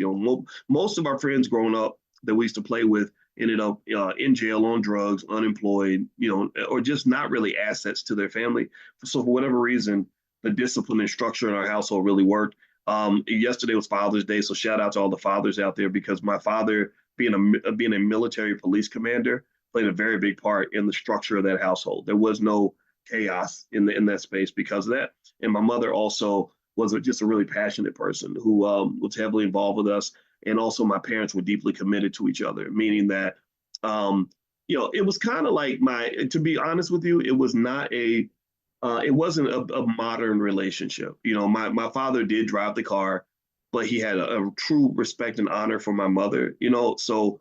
Most of our friends growing up that we used to play with ended up in jail on drugs, unemployed, or just not really assets to their family. So for whatever reason, the discipline and structure in our household really worked. Yesterday was Father's Day, so shout out to all the fathers out there because my father, being a military police commander, played a very big part in the structure of that household. There was no chaos in that space because of that. And my mother also was just a really passionate person who was heavily involved with us. And also, my parents were deeply committed to each other, meaning that, it was kind of like to be honest with you, it was not it wasn't a modern relationship. My father did drive the car, but he had a true respect and honor for my mother, so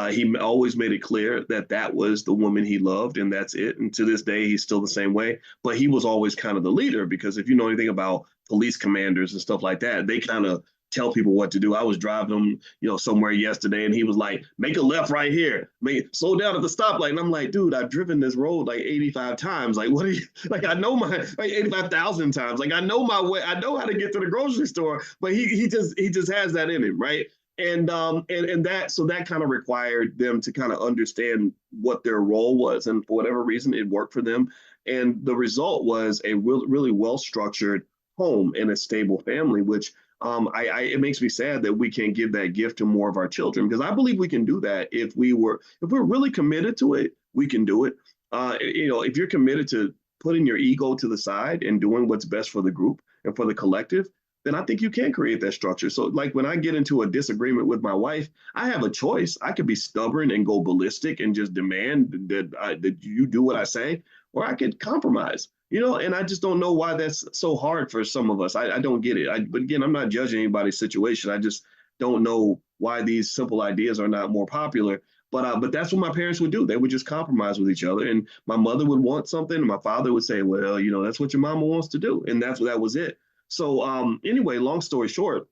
he always made it clear that that was the woman he loved and that's it. And to this day, he's still the same way. But he was always kind of the leader because if you know anything about police commanders and stuff like that, they kind of tell people what to do. I was driving him, somewhere yesterday, and he was like, "Make a left right here. Slow down at the stoplight." And I'm like, "Dude, I've driven this road like 85 times. Like, what are you like? I know like 85,000 times. Like, I know my way. I know how to get to the grocery store." But he just has that in him, right? And that kind of required them to kind of understand what their role was, and for whatever reason, it worked for them. And the result was a really well structured home and a stable family, which it makes me sad that we can't give that gift to more of our children because I believe we can do that if we're really committed to it, we can do it. If you're committed to putting your ego to the side and doing what's best for the group and for the collective, then I think you can create that structure. So, like when I get into a disagreement with my wife, I have a choice. I could be stubborn and go ballistic and just demand that you do what I say, or I could compromise. And I just don't know why that's so hard for some of us. I don't get it. But again, I'm not judging anybody's situation. I just don't know why these simple ideas are not more popular. But that's what my parents would do. They would just compromise with each other. And my mother would want something, and my father would say, "Well, that's what your mama wants to do," and that was it. So anyway, long story short,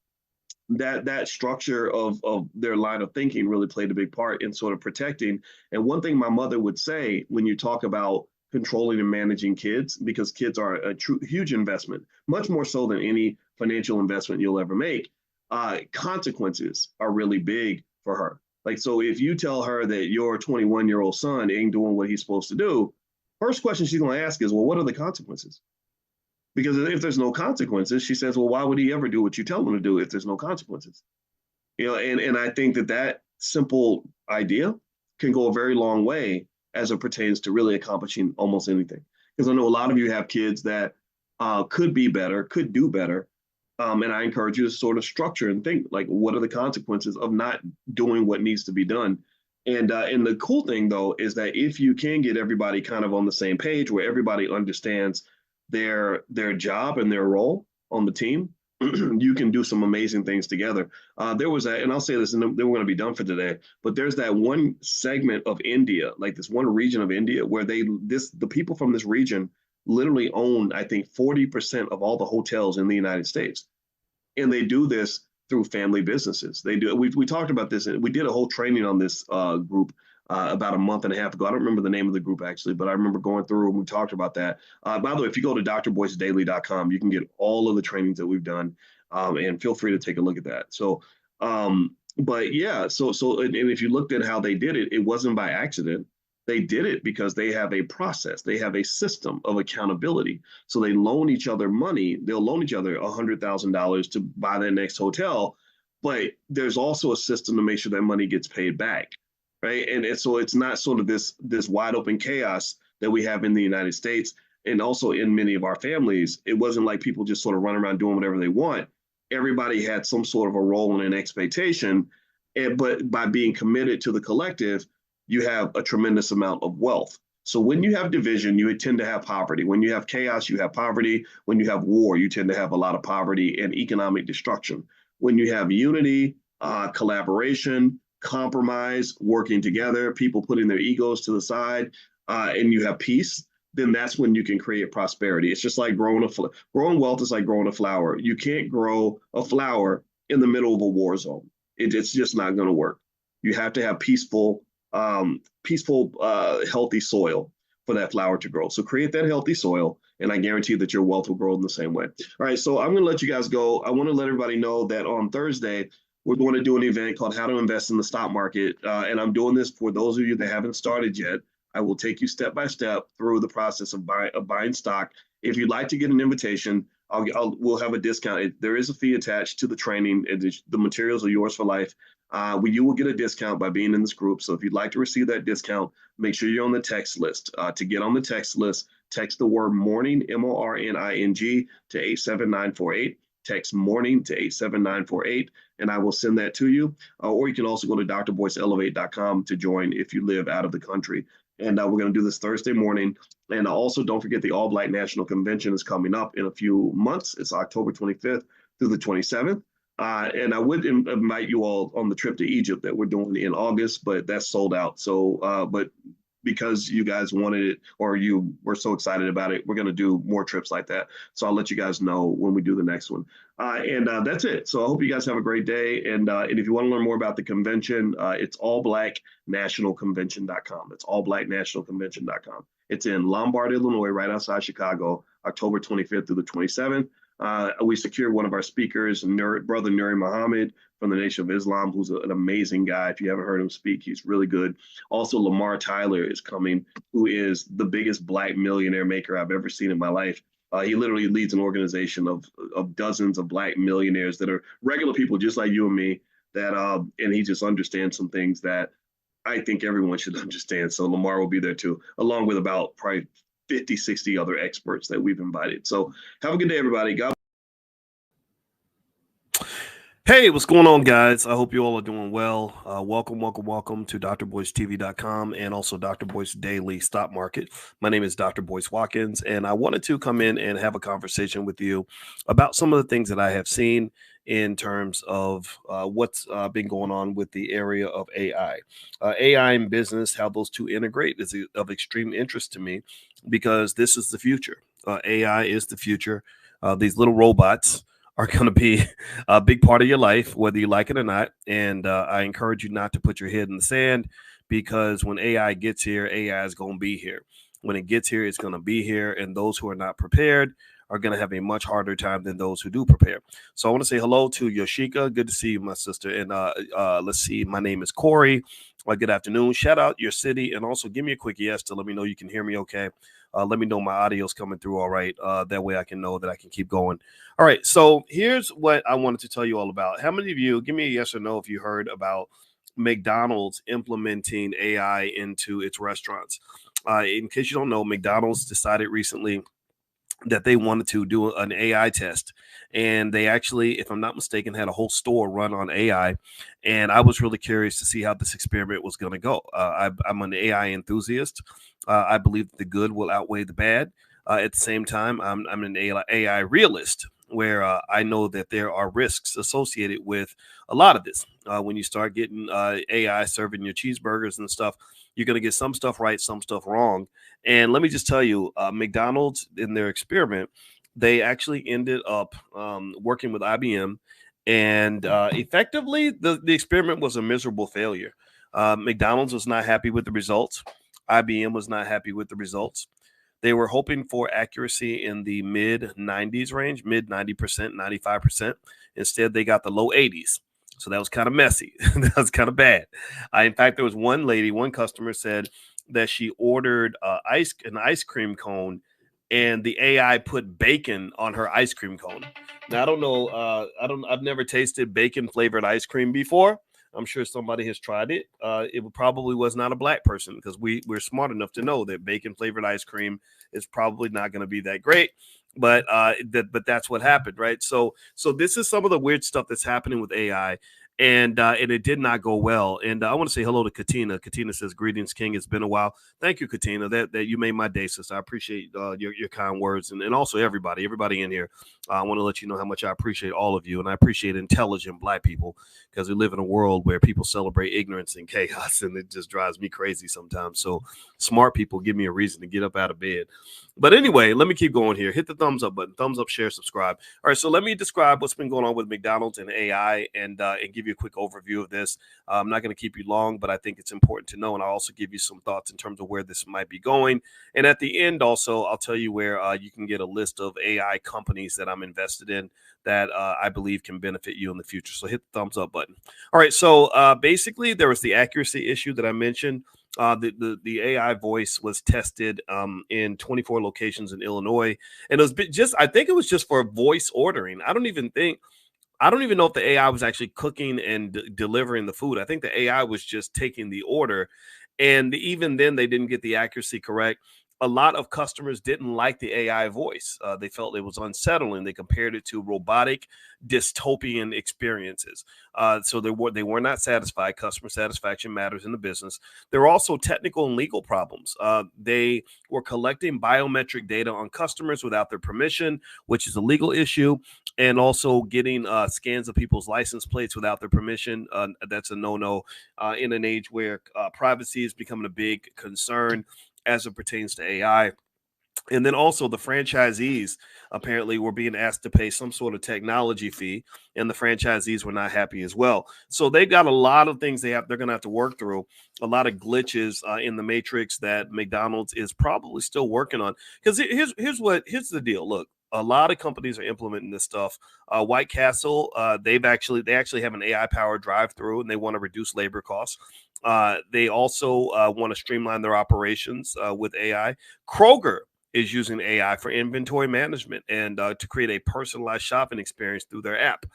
that structure of their line of thinking really played a big part in sort of protecting. And one thing my mother would say when you talk about controlling and managing kids, because kids are a huge investment, much more so than any financial investment you'll ever make, consequences are really big for her. Like, so if you tell her that your 21-year-old son ain't doing what he's supposed to do, first question she's going to ask is, well, what are the consequences? Because if there's no consequences, she says, well, why would he ever do what you tell him to do if there's no consequences? And I think that simple idea can go a very long way as it pertains to really accomplishing almost anything. Because I know a lot of you have kids that could be better, could do better. And I encourage you to sort of structure and think, like, what are the consequences of not doing what needs to be done? And the cool thing, though, is that if you can get everybody kind of on the same page where everybody understands their job and their role on the team, you can do some amazing things together. There was and I'll say this, and then we're going to be done for today, but there's that one segment of India, like this one region of India, where the people from this region literally own, I think, 40% of all the hotels in the United States. And they do this through family businesses. They do. We talked about this, and we did a whole training on this group about a month and a half ago. I don't remember the name of the group actually, but I remember going through and we talked about that. By the way, if you go to drboycedaily.com, you can get all of the trainings that we've done. And feel free to take a look at that. So, but yeah, and if you looked at how they did it, it wasn't by accident. They did it because they have a process. They have a system of accountability. So they loan each other money. They'll loan each other $100,000 to buy their next hotel, but there's also a system to make sure that money gets paid back, right? And so it's not sort of this wide open chaos that we have in the United States and also in many of our families. It wasn't like people just sort of run around doing whatever they want. Everybody had some sort of a role and an expectation, but by being committed to the collective, you have a tremendous amount of wealth. So when you have division, you tend to have poverty. When you have chaos, you have poverty. When you have war, you tend to have a lot of poverty and economic destruction. When you have unity, collaboration, compromise, working together, people putting their egos to the side, and you have peace, then that's when you can create prosperity. It's just like growing wealth is like growing a flower. You can't grow a flower in the middle of a war zone. It's just not going to work. You have to have peaceful, healthy soil for that flower to grow. So create that healthy soil, and I guarantee that your wealth will grow in the same way. All right, so I'm going to let you guys go. I want to let everybody know that on Thursday, we're going to do an event called How to Invest in the Stock Market. And I'm doing this for those of you that haven't started yet. I will take you step by step through the process of buying stock. If you'd like to get an invitation, we'll have a discount. There is a fee attached to the training. The materials are yours for life. You will get a discount by being in this group. So if you'd like to receive that discount, make sure you're on the text list. To get on the text list, text the word morning, MORNING, to 87948. Text morning to 87948, and I will send that to you. Or you can also go to drboyceelevate.com to join if you live out of the country. And we're going to do this Thursday morning. And also, don't forget the All Black National Convention is coming up in a few months. It's October 25th through the 27th. And I would invite you all on the trip to Egypt that we're doing in August, but that's sold out. So, but because you guys wanted it or you were so excited about it, we're going to do more trips like that. So I'll let you guys know when we do the next one. And that's it. So I hope you guys have a great day. And if you want to learn more about the convention, it's allblacknationalconvention.com. It's allblacknationalconvention.com. It's in Lombard, Illinois, right outside Chicago, October 25th through the 27th. We secured one of our speakers, Brother Nuri Muhammad from the Nation of Islam, who's an amazing guy. If you haven't heard him speak, he's really good. Also, Lamar Tyler is coming, who is the biggest Black millionaire maker I've ever seen in my life. He literally leads an organization of dozens of Black millionaires that are regular people just like you and me. And he just understands some things that I think everyone should understand. So Lamar will be there too, along with about probably 50, 60 other experts that we've invited. So have a good day, everybody. God. Hey, what's going on, guys? I hope you all are doing well. Welcome to drboycetv.com and also Dr. Boyce Daily Stock Market. My name is Dr. Boyce Watkins, and I wanted to come in and have a conversation with you about some of the things that I have seen in terms of what's been going on with the area of AI. AI and business, how those two integrate is of extreme interest to me because this is the future. AI is the future. These little robots are going to be a big part of your life, whether you like it or not. And I encourage you not to put your head in the sand because when AI gets here, AI is going to be here. When it gets here, it's going to be here. And those who are not prepared are going to have a much harder time than those who do prepare. So I want to say hello to Yoshika. Good to see you, my sister. And let's see. My name is Corey. Good afternoon. Shout out your city. And also give me a quick yes to let me know you can hear me okay. Let me know my audio's coming through all right. That way I can know that I can keep going. All right. So here's what I wanted to tell you all about. How many of you, give me a yes or no if you heard about McDonald's implementing AI into its restaurants. In case you don't know, McDonald's decided recently that they wanted to do an AI test. And they actually, if I'm not mistaken, had a whole store run on AI. And I was really curious to see how this experiment was going to go. I'm an AI enthusiast. I believe that the good will outweigh the bad. At the same time, I'm an AI realist, where I know that there are risks associated with a lot of this. When you start getting AI serving your cheeseburgers and stuff, you're going to get some stuff right, some stuff wrong. And let me just tell you, McDonald's, in their experiment, they actually ended up working with IBM. And effectively, the experiment was a miserable failure. McDonald's was not happy with the results. IBM was not happy with the results. They were hoping for accuracy in the mid 90s range, mid 90%, 95%. Instead, they got the low 80s. So that was kind of messy. That was kind of bad. In fact, there was one lady, one customer said that she ordered an ice cream cone, and the AI put bacon on her ice cream cone. Now I don't know. I've never tasted bacon flavored ice cream before. I'm sure somebody has tried it. It probably was not a black person, because we're smart enough to know that bacon flavored ice cream is probably not going to be that great. But that's what happened, right? So this is some of the weird stuff that's happening with AI, and it did not go well. And I want to say hello to Katina. Katina says, "Greetings, King. It's been a while." Thank you, Katina. That you made my day, sister. I appreciate your kind words, and also everybody in here. I want to let you know how much I appreciate all of you, and I appreciate intelligent black people, because we live in a world where people celebrate ignorance and chaos, and it just drives me crazy sometimes. So smart people give me a reason to get up out of bed. But anyway, let me keep going here. Hit the thumbs up button, thumbs up, share, subscribe. All right, so let me describe what's been going on with McDonald's and AI, and give you a quick overview of this. I'm not going to keep you long, but I think it's important to know, and I'll also give you some thoughts in terms of where this might be going. And at the end, also, I'll tell you where you can get a list of AI companies that I'm invested in that I believe can benefit you in the future. So hit the thumbs up button. All right, so basically, there was the accuracy issue that I mentioned. The AI voice was tested in 24 locations in Illinois, and it was I think it was just for voice ordering. I don't even know if the AI was actually cooking and delivering the food. I think the AI was just taking the order, and even then they didn't get the accuracy correct. A lot of customers didn't like the AI voice. They felt it was unsettling. They compared it to robotic, dystopian experiences. So they were not satisfied. Customer satisfaction matters in the business. There were also technical and legal problems. They were collecting biometric data on customers without their permission, which is a legal issue, and also getting scans of people's license plates without their permission. That's a no-no in an age where privacy is becoming a big concern as it pertains to AI. And then also the franchisees apparently were being asked to pay some sort of technology fee, and the franchisees were not happy as well. So they got a lot of things they're going to have to work through, a lot of glitches in the matrix that McDonald's is probably still working on. Because here's the deal. Look, a lot of companies are implementing this stuff. White Castle, they actually have an AI powered drive-through, and they want to reduce labor costs. They also want to streamline their operations with AI. Kroger is using AI for inventory management and to create a personalized shopping experience through their app,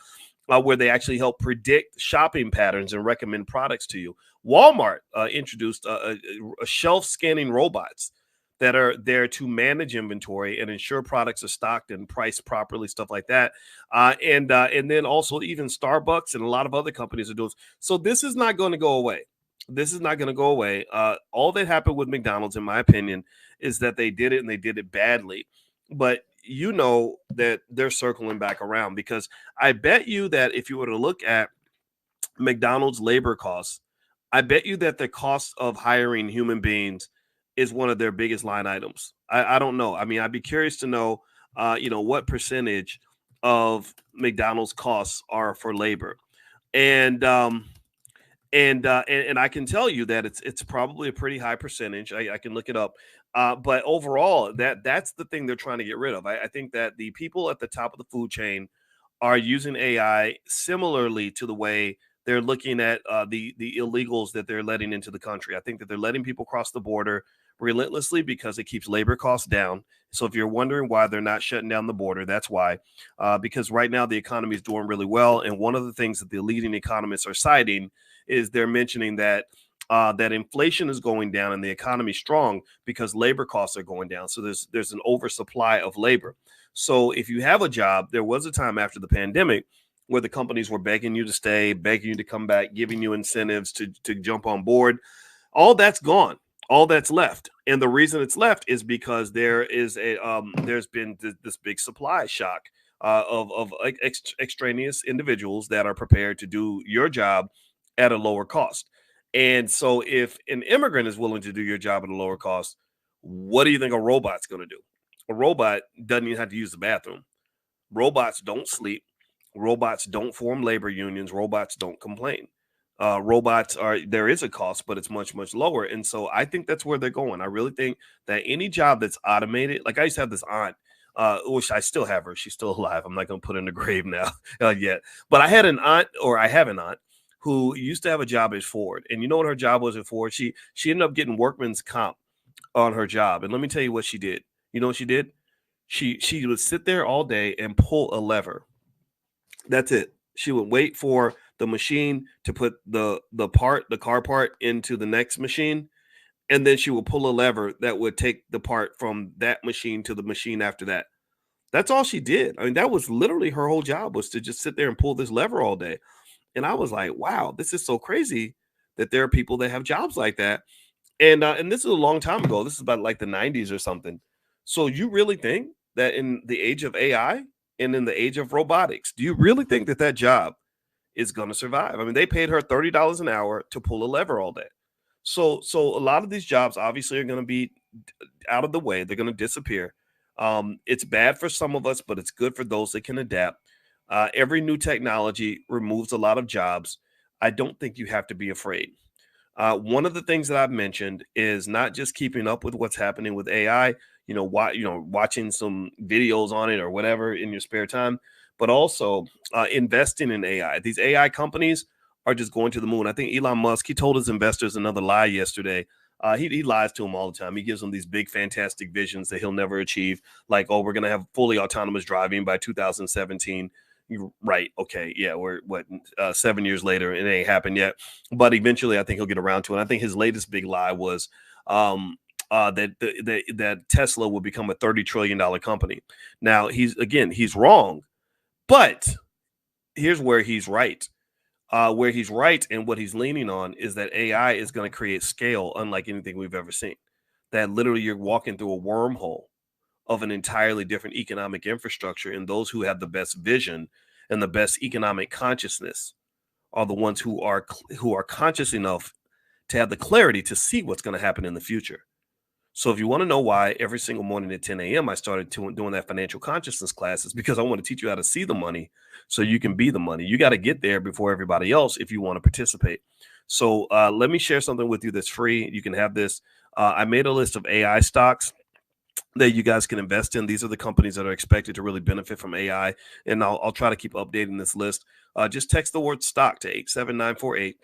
where they actually help predict shopping patterns and recommend products to you. Walmart introduced a shelf scanning robots that are there to manage inventory and ensure products are stocked and priced properly, stuff like that. And then also even Starbucks and a lot of other companies are doing. So this is not going to go away. This is not going to go away. All that happened with McDonald's, in my opinion, is that they did it, and they did it badly. But you know that they're circling back around, because I bet you that if you were to look at McDonald's labor costs, I bet you that the cost of hiring human beings is one of their biggest line items. I don't know. I mean, I'd be curious to know, what percentage of McDonald's costs are for labor. And and I can tell you that it's probably a pretty high percentage. I can look it up. But overall, that's the thing they're trying to get rid of. I think that the people at the top of the food chain are using AI similarly to the way they're looking at the illegals that they're letting into the country. I think that they're letting people cross the border relentlessly because it keeps labor costs down. So if you're wondering why they're not shutting down the border, that's why. Because right now the economy is doing really well, and one of the things that the leading economists are citing is they're mentioning that that inflation is going down and the economy is strong because labor costs are going down. So there's an oversupply of labor. So if you have a job, there was a time after the pandemic where the companies were begging you to stay, begging you to come back, giving you incentives to jump on board. All that's gone. All that's left. And the reason it's left is because there's been this big supply shock of extraneous individuals that are prepared to do your job at a lower cost. And so if an immigrant is willing to do your job at a lower cost, what do you think a robot's going to do? A robot doesn't even have to use the bathroom. Robots don't sleep. Robots don't form labor unions. Robots don't complain. Robots are, there is a cost, but it's much, much lower. And so I think that's where they're going. I really think that any job that's automated, like I used to have this aunt, which I still have her. She's still alive. I'm not going to put her in the grave now yet. But I had an aunt, or I have an aunt, who used to have a job at Ford. And you know what her job was at Ford? She ended up getting workman's comp on her job. And let me tell you what she did. You know what she did? She would sit there all day and pull a lever. That's it. She would wait for the machine to put the car part into the next machine, and then she would pull a lever that would take the part from that machine to the machine after that. That's all she did. I mean, that was literally her whole job, was to just sit there and pull this lever all day. And I was like, wow, this is so crazy that there are people that have jobs like that. And this is a long time ago. This is about like the 90s or something. So you really think that in the age of AI and in the age of robotics, do you really think that that job is going to survive? I mean, they paid her $30 an hour to pull a lever all day. So a lot of these jobs obviously are going to be out of the way. They're going to disappear. It's bad for some of us, but it's good for those that can adapt. Every new technology removes a lot of jobs. I don't think you have to be afraid. One of the things that I've mentioned is not just keeping up with what's happening with AI, watching some videos on it or whatever in your spare time, but also investing in AI. These AI companies are just going to the moon. I think Elon Musk, he told his investors another lie yesterday. He lies to them all the time. He gives them these big, fantastic visions that he'll never achieve, like, oh, we're going to have fully autonomous driving by 2017. You're right. Okay. Yeah. We're 7 years later. It ain't happened yet, but eventually I think he'll get around to it. I think his latest big lie was that Tesla will become a $30 trillion company. Now he's wrong, but here's where he's right. Where he's right and what he's leaning on is that AI is going to create scale unlike anything we've ever seen. That literally you're walking through a wormhole of an entirely different economic infrastructure, and those who have the best vision and the best economic consciousness are the ones who are conscious enough to have the clarity to see what's going to happen in the future. So if you want to know why every single morning at 10 a.m. I started doing that financial consciousness class, is because I want to teach you how to see the money so you can be the money. You got to get there before everybody else if you want to participate. So let me share something with you that's free. You can have this. I made a list of AI stocks that you guys can invest in. These are the companies that are expected to really benefit from AI. And I'll try to keep updating this list. Just text the word stock to 87948.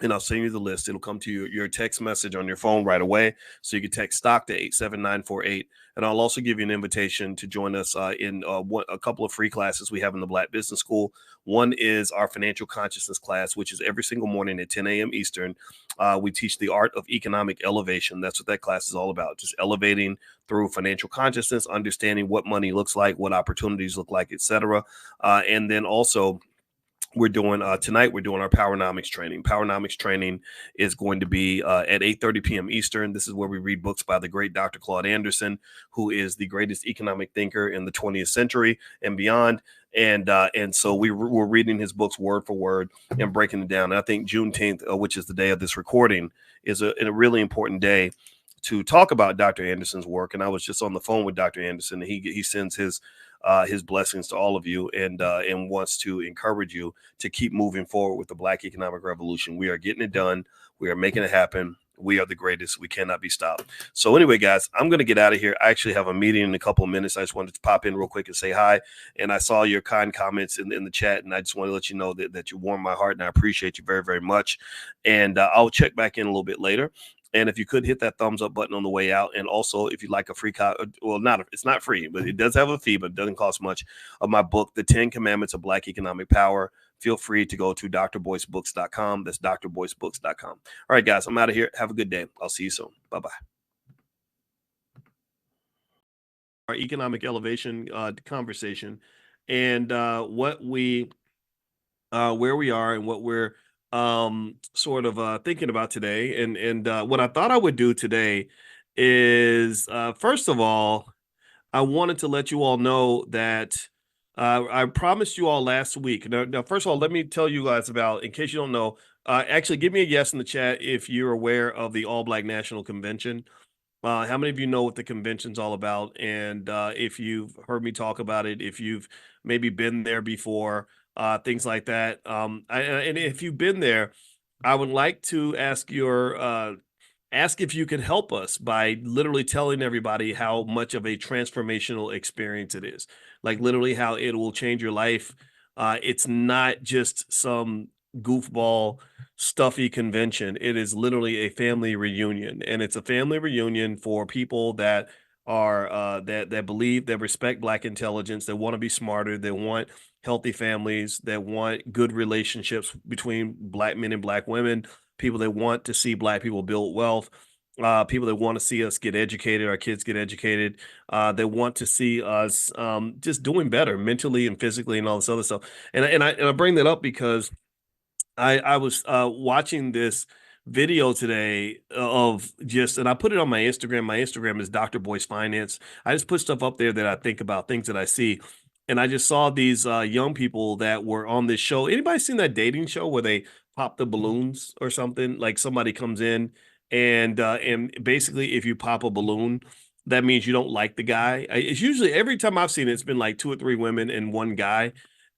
And I'll send you the list. It'll come to your text message on your phone right away. So you can text stock to 87948. And I'll also give you an invitation to join us in a couple of free classes we have in the Black Business School. One is our financial consciousness class, which is every single morning at 10 a.m. Eastern. We teach the art of economic elevation. That's what that class is all about. Just elevating through financial consciousness, understanding what money looks like, what opportunities look like, etc. And then also, we're doing tonight, we're doing our powernomics training. Powernomics training is going to be at 8:30 p.m. Eastern. This is where we read books by the great Dr. Claude Anderson, who is the greatest economic thinker in the 20th century and beyond. And so we're reading his books word for word and breaking it down. And I think Juneteenth, which is the day of this recording, is a really important day to talk about Dr. Anderson's work. And I was just on the phone with Dr. Anderson. And he sends his blessings to all of you, and wants to encourage you to keep moving forward with the Black economic revolution. We are getting it done. We are making it happen. We are the greatest. We cannot be stopped. So anyway, guys, I'm going to get out of here. I actually have a meeting in a couple of minutes. I just wanted to pop in real quick and say hi. And I saw your kind comments in the chat, and I just want to let you know that you warmed my heart, and I appreciate you very, very much. And I'll check back in a little bit later. And if you could hit that thumbs up button on the way out. And also, if you'd like a free it's not free, but it does have a fee, but it doesn't cost much, of my book, The 10 Commandments of Black Economic Power, feel free to go to drboycebooks.com. That's drboycebooks.com. All right, guys, I'm out of here. Have a good day. I'll see you soon. Bye-bye. Our economic elevation conversation, and where we are and what we're sort of thinking about today. And what I thought I would do today is, first of all, I wanted to let you all know that I promised you all last week. Now, first of all, let me tell you guys about, in case you don't know, actually give me a yes in the chat if you're aware of the All Black National Convention. How many of you know what the convention's all about? And if you've heard me talk about it, if you've maybe been there before, things like that. And if you've been there, I would like to ask if you could help us by literally telling everybody how much of a transformational experience it is. Like literally how it will change your life. It's not just some goofball stuffy convention. It is literally a family reunion, and it's a family reunion for people that are that believe, that respect Black intelligence, that want to be smarter, that want healthy families, that want good relationships between Black men and Black women, people that want to see Black people build wealth, people that want to see us get educated, our kids get educated, that want to see us just doing better mentally and physically and all this other stuff. And I bring that up because I was watching this video today of just, and I put it on my Instagram. My Instagram is Dr. Boyce Finance. I just put stuff up there that I think about, things that I see. And I just saw these young people that were on this show. Anybody seen that dating show where they pop the balloons or something? Like somebody comes in and basically if you pop a balloon, that means you don't like the guy. It's usually, every time I've seen it, it's been like two or three women and one guy.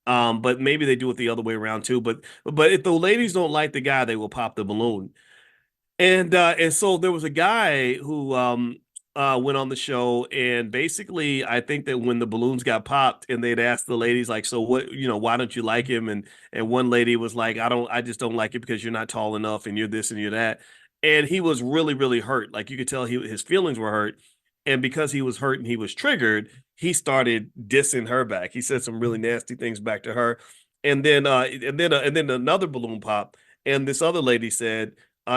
But maybe they do it the other way around too. But if the ladies don't like the guy, they will pop the balloon. And so there was a guy who went on the show, and basically I think that when the balloons got popped and they'd asked the ladies like, so what, why don't you like him? And one lady was like, I just don't like it because you're not tall enough and you're this and you're that. And he was really, really hurt. Like you could tell his feelings were hurt. And because he was hurt and he was triggered, he started dissing her back. He said some really nasty things back to her. And then another balloon popped, and this other lady said,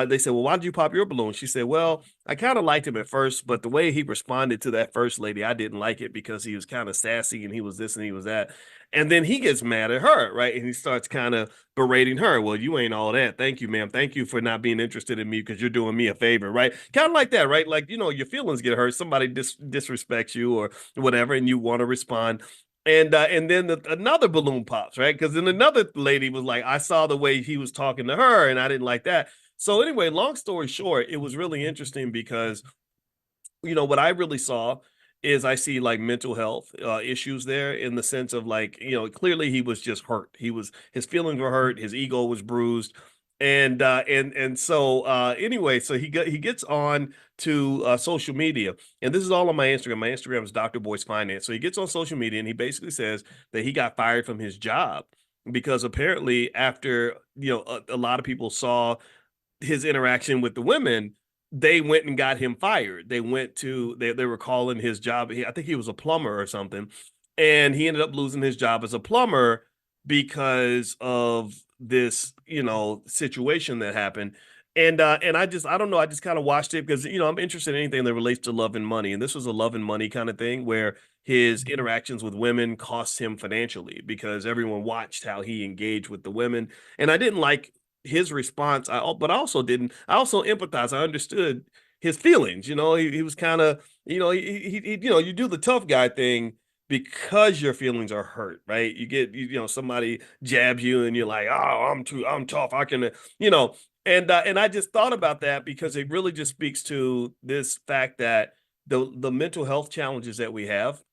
they said, well, why did you pop your balloon? She said, well, I kind of liked him at first, but the way he responded to that first lady, I didn't like it because he was kind of sassy and he was this and he was that. And then he gets mad at her, right? And he starts kind of berating her. Well, you ain't all that. Thank you, ma'am. Thank you for not being interested in me because you're doing me a favor, right? Kind of like that, right? Like, your feelings get hurt. Somebody disrespects you or whatever, and you want to respond. And then another balloon pops, right? Because then another lady was like, I saw the way he was talking to her and I didn't like that. So anyway, long story short, it was really interesting because what I really saw is I see like mental health issues there, in the sense of like, clearly he was just hurt. His feelings were hurt, his ego was bruised. And so anyway, so he gets on to social media, and this is all on my Instagram. My Instagram is Dr. Boyce Finance. So he gets on social media and he basically says that he got fired from his job because apparently after a lot of people saw his interaction with the women, they went and got him fired. They were calling his job. I think he was a plumber or something. And he ended up losing his job as a plumber because of this, situation that happened. And I don't know, I just kind of watched it because I'm interested in anything that relates to love and money. And this was a love and money kind of thing where his interactions with women cost him financially because everyone watched how he engaged with the women. And I didn't like his response. But I also didn't. I also empathized. I understood his feelings. He was kind of, you do the tough guy thing because your feelings are hurt, right? You get, somebody jabs you and you're like, oh, I'm tough. I can, and I just thought about that because it really just speaks to this fact that the mental health challenges that we have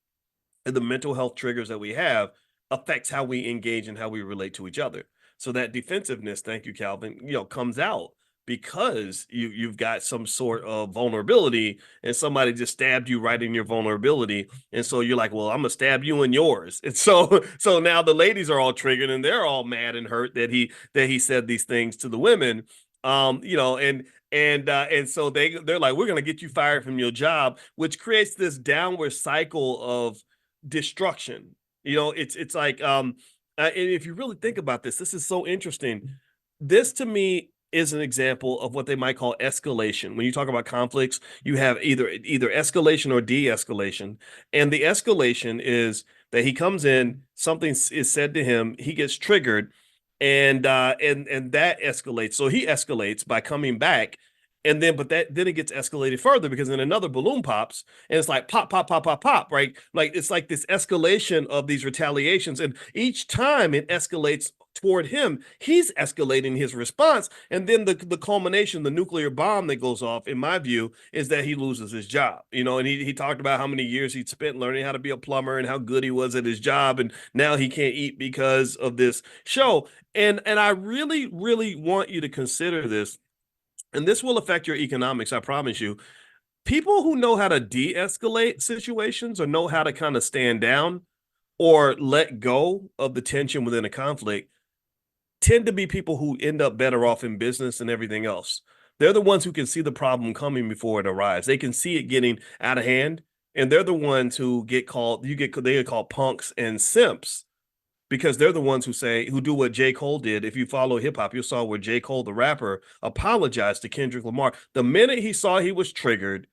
and the mental health triggers that we have affects how we engage and how we relate to each other. So that defensiveness, thank you, Calvin, comes out because you've got some sort of vulnerability and somebody just stabbed you right in your vulnerability. And so you're like, well, I'm gonna stab you in yours. And so now the ladies are all triggered and they're all mad and hurt that he said these things to the women. And so they're like, we're gonna get you fired from your job, which creates this downward cycle of destruction. It's like and if you really think about this is so interesting. This to me is an example of what they might call escalation. When you talk about conflicts, you have either escalation or de-escalation. And the escalation is that he comes in, something is said to him, he gets triggered, and that escalates. So he escalates by coming back, and then it gets escalated further because then another balloon pops and it's like pop, pop, pop, pop, pop, right? Like it's like this escalation of these retaliations, and each time it escalates toward him, he's escalating his response. And then the culmination, the nuclear bomb that goes off, in my view, is that he loses his job. And he talked about how many years he'd spent learning how to be a plumber and how good he was at his job. And now he can't eat because of this show. And I really, really want you to consider this. And this will affect your economics, I promise you. People who know how to de-escalate situations or know how to kind of stand down or let go of the tension within a conflict tend to be people who end up better off in business and everything else. They're the ones who can see the problem coming before it arrives. They can see it getting out of hand, and they're the ones who they get called punks and simps because they're the ones who do what J. Cole did. If you follow hip hop, you saw where J. Cole, the rapper, apologized to Kendrick Lamar. The minute he saw he was triggered,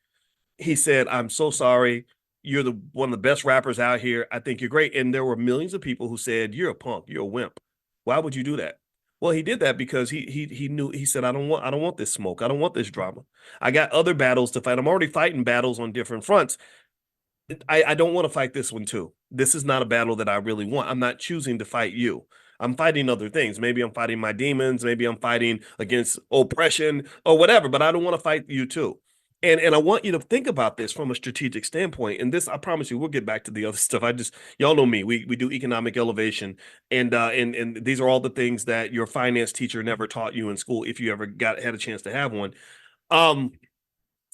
he said, "I'm so sorry. You're one of the best rappers out here. I think you're great." And there were millions of people who said, "You're a punk. You're a wimp. Why would you do that?" Well, he did that because he knew. He said, "I don't want this smoke. I don't want this drama. I got other battles to fight. I'm already fighting battles on different fronts. I don't want to fight this one too. This is not a battle that I really want. I'm not choosing to fight you. I'm fighting other things. Maybe I'm fighting my demons. Maybe I'm fighting against oppression or whatever, but I don't want to fight you too." And I want you to think about this from a strategic standpoint. And this, I promise you, we'll get back to the other stuff. Y'all know me. We do economic elevation, and these are all the things that your finance teacher never taught you in school if you ever had a chance to have one. Um,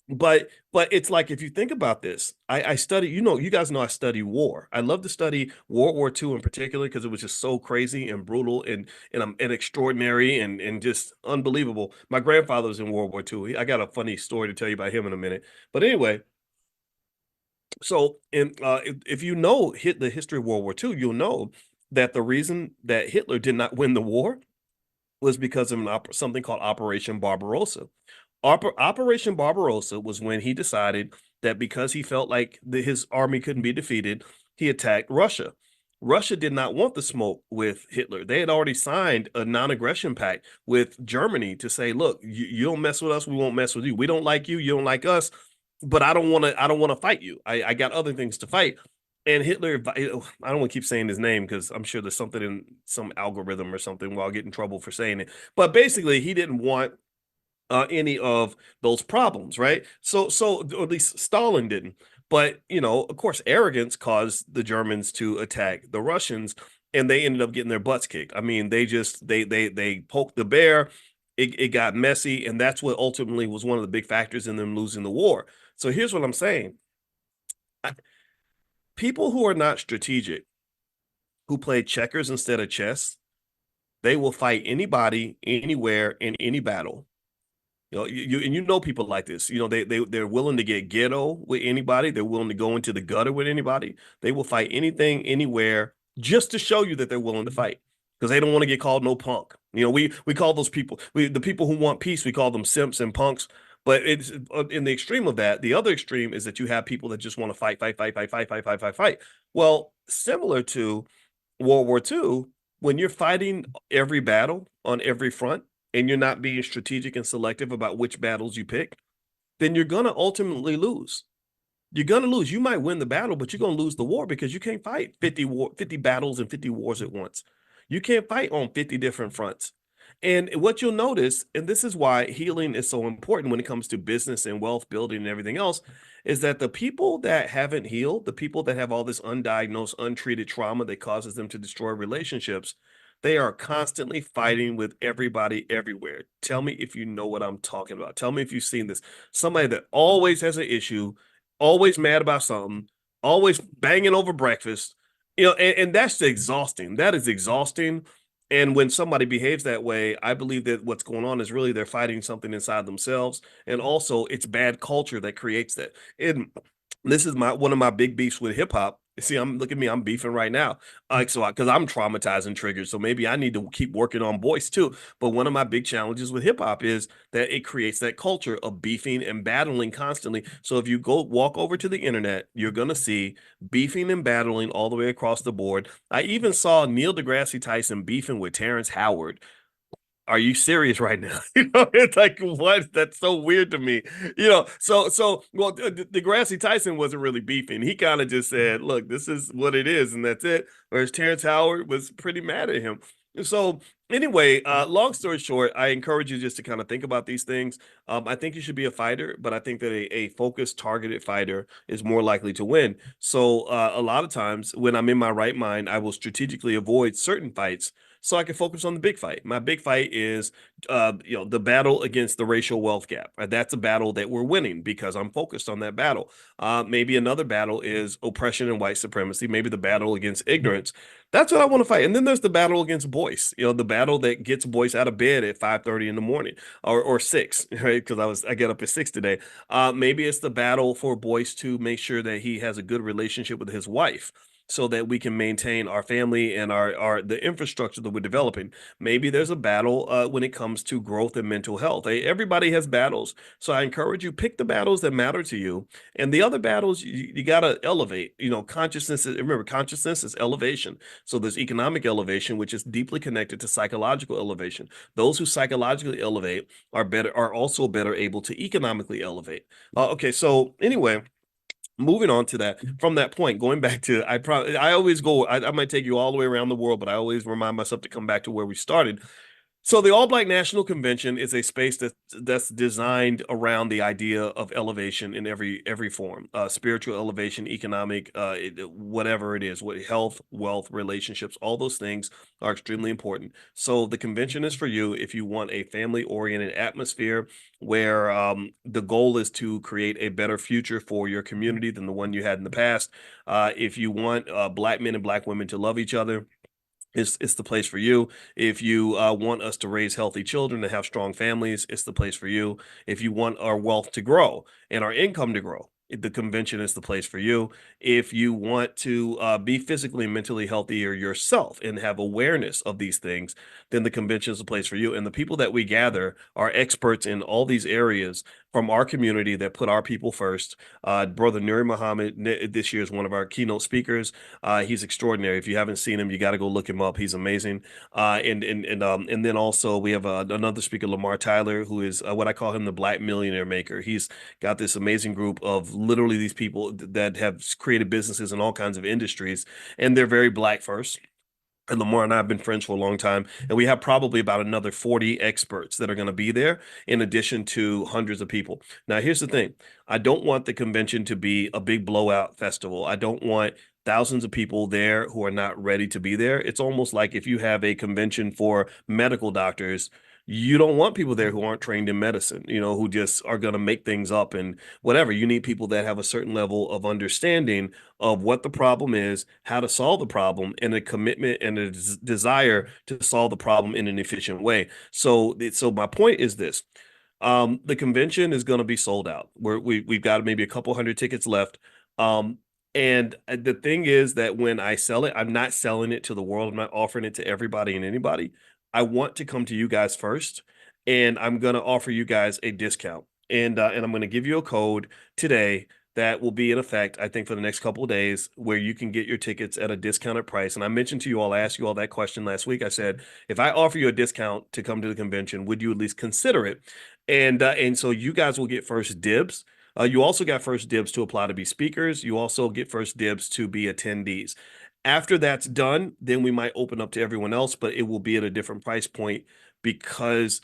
but it's like, if you think about this, I study, you guys know I study war. I love to study World War II in particular because it was just so crazy and brutal and extraordinary and just unbelievable. My grandfather was in World War II. I got a funny story to tell you about him in a minute. But anyway, so if you know the history of World War II, you'll know that the reason that Hitler did not win the war was because of something called Operation Barbarossa. Operation Barbarossa was when he decided that because he felt like his army couldn't be defeated, he attacked Russia. Russia did not want the smoke with Hitler. They had already signed a non-aggression pact with Germany to say, "Look, you don't mess with us, we won't mess with you. We don't like you, you don't like us, but I don't want to fight you. I got other things to fight." And Hitler, I don't want to keep saying his name because I'm sure there's something in some algorithm or something where I'll get in trouble for saying it. But basically, he didn't want any of those problems, right? So or at least Stalin didn't. But of course, arrogance caused the Germans to attack the Russians, and they ended up getting their butts kicked. I mean, they poked the bear. It got messy, and that's what ultimately was one of the big factors in them losing the war. So here's what I'm saying: people who are not strategic, who play checkers instead of chess, they will fight anybody, anywhere, in any battle. You know people like this. They're willing to get ghetto with anybody. They're willing to go into the gutter with anybody. They will fight anything, anywhere, just to show you that they're willing to fight because they don't want to get called no punk. We call those people, the people who want peace, we call them simps and punks. But it's in the extreme of that. The other extreme is that you have people that just want to fight, fight, fight, fight, fight, fight, fight, fight, fight. Well, similar to World War II, when you're fighting every battle on every front and you're not being strategic and selective about which battles you pick, then you're going to ultimately lose. You're going to lose. You might win the battle, but you're going to lose the war because you can't fight 50 battles and 50 wars at once. You can't fight on 50 different fronts. And what you'll notice, and this is why healing is so important when it comes to business and wealth building and everything else, is that the people that haven't healed, the people that have all this undiagnosed, untreated trauma that causes them to destroy relationships, they are constantly fighting with everybody everywhere. Tell me if you know what I'm talking about. Tell me if you've seen this. Somebody that always has an issue, always mad about something, always banging over breakfast, and that's exhausting. That is exhausting. And when somebody behaves that way, I believe that what's going on is really they're fighting something inside themselves. And also it's bad culture that creates that. And this is one of my big beefs with hip hop. See, look at me, I'm beefing right now. Because I'm traumatized and triggered. So maybe I need to keep working on voice too. But one of my big challenges with hip hop is that it creates that culture of beefing and battling constantly. So if you go walk over to the internet, you're going to see beefing and battling all the way across the board. I even saw Neil deGrasse Tyson beefing with Terrence Howard. Are you serious right now? It's like, what? That's so weird to me. Well, deGrasse Tyson wasn't really beefing. He kind of just said, "Look, this is what it is," and that's it. Whereas Terrence Howard was pretty mad at him. So anyway, long story short, I encourage you just to kind of think about these things. I think you should be a fighter, but I think that a focused, targeted fighter is more likely to win. So a lot of times when I'm in my right mind, I will strategically avoid certain fights so I can focus on the big fight. My big fight is, the battle against the racial wealth gap. That's a battle that we're winning because I'm focused on that battle. Maybe another battle is oppression and white supremacy. Maybe the battle against ignorance. That's what I want to fight. And then there's the battle against Boyce, the battle that gets Boyce out of bed at 5:30 in the morning or 6, right? Because I get up at 6 today. Maybe it's the battle for Boyce to make sure that he has a good relationship with his wife so that we can maintain our family and our the infrastructure that we're developing. Maybe there's a battle when it comes to growth and mental health. Everybody has battles. So I encourage you, pick the battles that matter to you. And the other battles, you got to elevate. Consciousness remember, consciousness is elevation. So there's economic elevation, which is deeply connected to psychological elevation. Those who psychologically elevate are also better able to economically elevate. Okay, so anyway, moving on to that, from that point, going back to, I always go, I might take you all the way around the world, but I always remind myself to come back to where we started. So the All Black National Convention is a space that's designed around the idea of elevation in every form, spiritual elevation, economic, whatever it is, what health, wealth, relationships, all those things are extremely important. So the convention is for you if you want a family-oriented atmosphere where the goal is to create a better future for your community than the one you had in the past. If you want Black men and Black women to love each other, it's the place for you. If you want us to raise healthy children and have strong families, it's the place for you. If you want our wealth to grow and our income to grow, the convention is the place for you. If you want to be physically and mentally healthier yourself and have awareness of these things, then the convention is the place for you. And the people that we gather are experts in all these areas from our community that put our people first. Brother Nuri Muhammad this year is one of our keynote speakers. He's extraordinary. If you haven't seen him, you got to go look him up. He's amazing. And then also we have another speaker, Lamar Tyler, who is what I call him the Black Millionaire Maker. He's got this amazing group of literally these people that have created businesses in all kinds of industries, and they're very Black first. And Lamar and I have been friends for a long time, and we have probably about another 40 experts that are going to be there, in addition to hundreds of people. Now, here's the thing. I don't want the convention to be a big blowout festival. I don't want thousands of people there who are not ready to be there. It's almost like if you have a convention for medical doctors, you don't want people there who aren't trained in medicine, who just are going to make things up and whatever. You need people that have a certain level of understanding of what the problem is, how to solve the problem, and a commitment and a desire to solve the problem in an efficient way. So my point is this. The convention is going to be sold out. We've got maybe a couple hundred tickets left. Um, and the thing is that when I sell it, I'm not selling it to the world. I'm not offering it to everybody and anybody. I want to come to you guys first, and I'm going to offer you guys a discount. And I'm going to give you a code today that will be in effect, I think, for the next couple of days, where you can get your tickets at a discounted price. And I mentioned to you all, I asked you all that question last week. I said, if I offer you a discount to come to the convention, would you at least consider it? And so you guys will get first dibs. You also got first dibs to apply to be speakers. You also get first dibs to be attendees. After that's done, then we might open up to everyone else, but it will be at a different price point because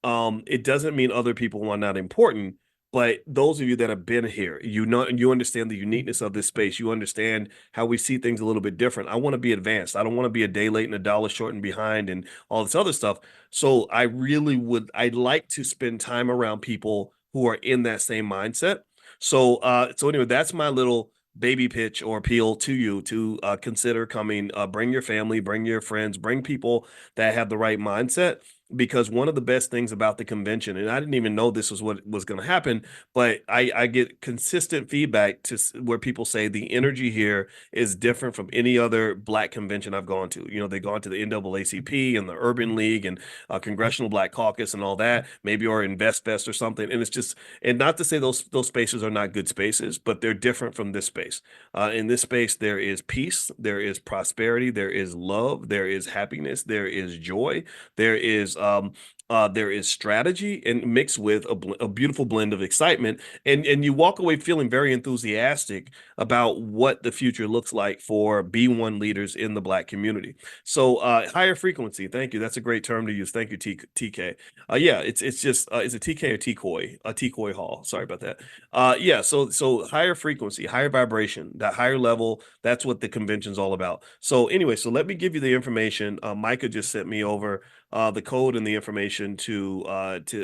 it doesn't mean other people are not important, but those of you that have been here, you understand the uniqueness of this space. You understand how we see things a little bit different. I want to be advanced. I don't want to be a day late and a dollar short and behind and all this other stuff. So I'd like to spend time around people who are in that same mindset. So anyway, that's my little baby pitch or appeal to you to consider coming. Bring your family, bring your friends, bring people that have the right mindset, because one of the best things about the convention, and I didn't even know this was what was going to happen, but I get consistent feedback where people say the energy here is different from any other Black convention I've gone to. They've gone to the NAACP and the Urban League and Congressional Black Caucus and all that, maybe, or InvestFest or something. And it's just, and not to say those spaces are not good spaces, but they're different from this space. In this space, there is peace, there is prosperity, there is love, there is happiness, there is joy, there is there is strategy and mixed with a beautiful blend of excitement, and you walk away feeling very enthusiastic about what the future looks like for B1 leaders in the Black community. So higher frequency, thank you. That's a great term to use. Thank you, TK. Yeah, it's just is it TK or TCOY? TCOY Hall. Sorry about that. Yeah, so higher frequency, higher vibration, that higher level, that's what the convention's all about. So anyway, so let me give you the information. Micah just sent me over the code and the information to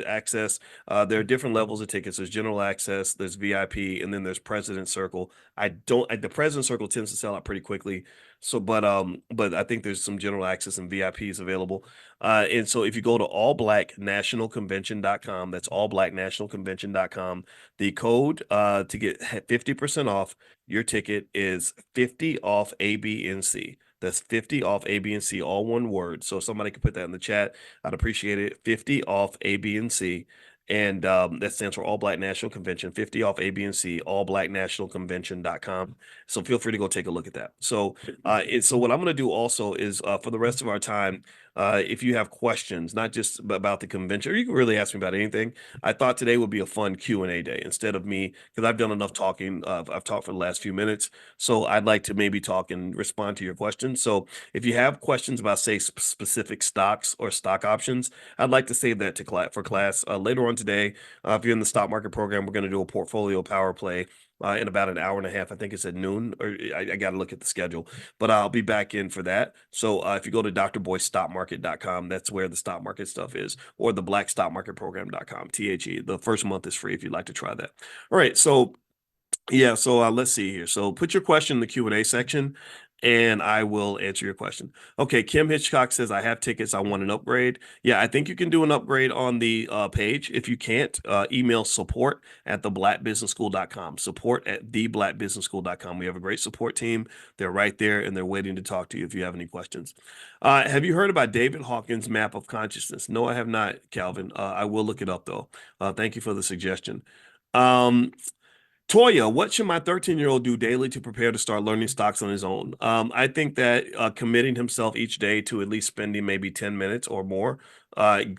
access. There are different levels of tickets. There's general access, there's VIP, and then there's President Circle. The President Circle tends to sell out pretty quickly. So, but I think there's some general access and VIPs available. And so if you go to allblacknationalconvention.com, that's allblacknationalconvention.com, the code to get 50% off your ticket is 50 off A, B, and C. That's 50 off A, B, and C, all one word. So if somebody could put that in the chat, I'd appreciate it. 50 off A, B, and C. And that stands for All Black National Convention, 50 off A, B, and C, allblacknationalconvention.com. So feel free to go take a look at that. So so what I'm going to do also is for the rest of our time, if you have questions, not just about the convention, or you can really ask me about anything. I thought today would be a fun Q&A day instead of me, because I've done enough talking. I've talked for the last few minutes. So I'd like to maybe talk and respond to your questions. So if you have questions about, say, specific stocks or stock options, I'd like to save that for class later on today. If you're in the stock market program, we're going to do a portfolio power play in about an hour and a half. I think it's at noon, or I got to look at the schedule, but I'll be back in for that. So if you go to drboystockmarket.com, that's where the stock market stuff is, or the blackstockmarketprogram.com, THE. The first month is free if you'd like to try that. All right. So yeah, so let's see here. So put your question in the Q&A section and I will answer your question. Okay, Kim Hitchcock says, I have tickets. I want an upgrade. Yeah, I think you can do an upgrade on the page. If you can't, email support@theblackbusinessschool.com. Support@theblackbusinessschool.com. We have a great support team. They're right there and they're waiting to talk to you if you have any questions. Have you heard about David Hawkins' map of consciousness? No, I have not, Calvin. I will look it up though. Thank you for the suggestion. Toya, what should my 13-year-old do daily to prepare to start learning stocks on his own? I think that committing himself each day to at least spending maybe 10 minutes or more,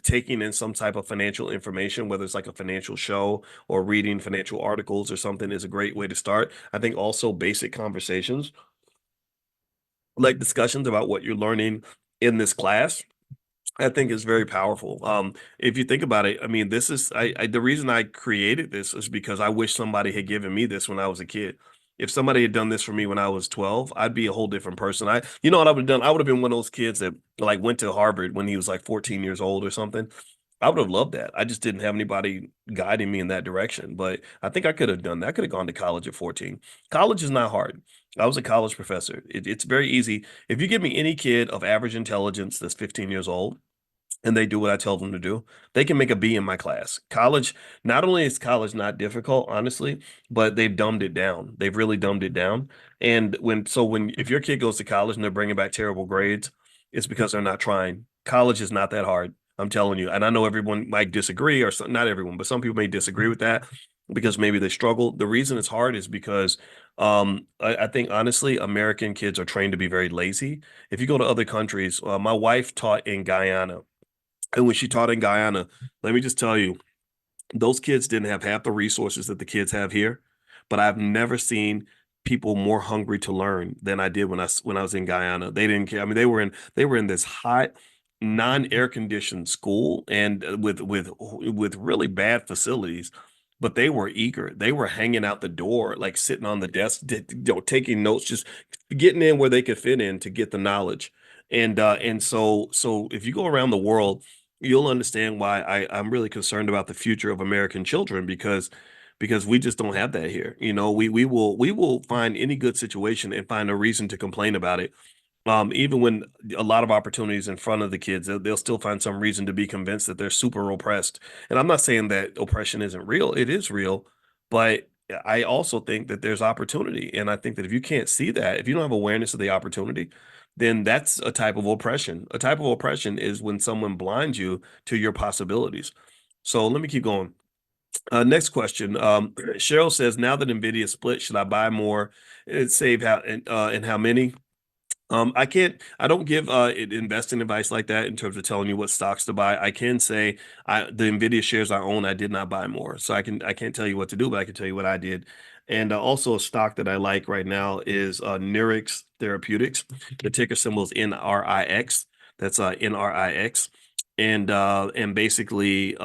taking in some type of financial information, whether it's like a financial show or reading financial articles or something, is a great way to start. I think also basic conversations, like discussions about what you're learning in this class, I think is very powerful. If you think about it, I mean, this is the reason I created this is because I wish somebody had given me this when I was a kid. If somebody had done this for me when I was 12, I'd be a whole different person. You know what I would have done? I would have been one of those kids that like went to Harvard when he was like 14 years old or something. I would have loved that. I just didn't have anybody guiding me in that direction. But I think I could have done that. I could have gone to college at 14. College is not hard. I was a college professor. It's very easy. If you give me any kid of average intelligence that's 15 years old, and they do what I tell them to do, they can make a B in my class. College, not only is college not difficult, honestly, but they've dumbed it down. They've really dumbed it down. And if your kid goes to college and they're bringing back terrible grades, it's because they're not trying. College is not that hard. I'm telling you. And I know everyone might disagree, or not everyone, but some people may disagree with that because maybe they struggle. The reason it's hard is because I think honestly, American kids are trained to be very lazy. If you go to other countries, my wife taught in Guyana. And when she taught in Guyana, let me just tell you, those kids didn't have half the resources that the kids have here, but I've never seen people more hungry to learn than I did when I was in Guyana. They didn't care. I mean, they were in this hot, non-air conditioned school and with really bad facilities, but they were eager. They were hanging out the door, like sitting on the desk, taking notes, just getting in where they could fit in to get the knowledge. And so if you go around the world, you'll understand why I'm really concerned about the future of American children because we just don't have that here. You know, we will find any good situation and find a reason to complain about it. Even when a lot of opportunities in front of the kids, they'll still find some reason to be convinced that they're super oppressed. And I'm not saying that oppression isn't real. It is real, but I also think that there's opportunity. And I think that if you can't see that, if you don't have awareness of the opportunity, then that's a type of oppression. A type of oppression is when someone blinds you to your possibilities. So let me keep going. Next question. Cheryl says, now that NVIDIA split, should I buy more and save and how many? I don't give investing advice like that in terms of telling you what stocks to buy. I can say the Nvidia shares I own, I did not buy more. So I can't tell you what to do, but I can tell you what I did. And also a stock that I like right now is Nurix Therapeutics. The ticker symbol is NRIX. That's NRIX. And basically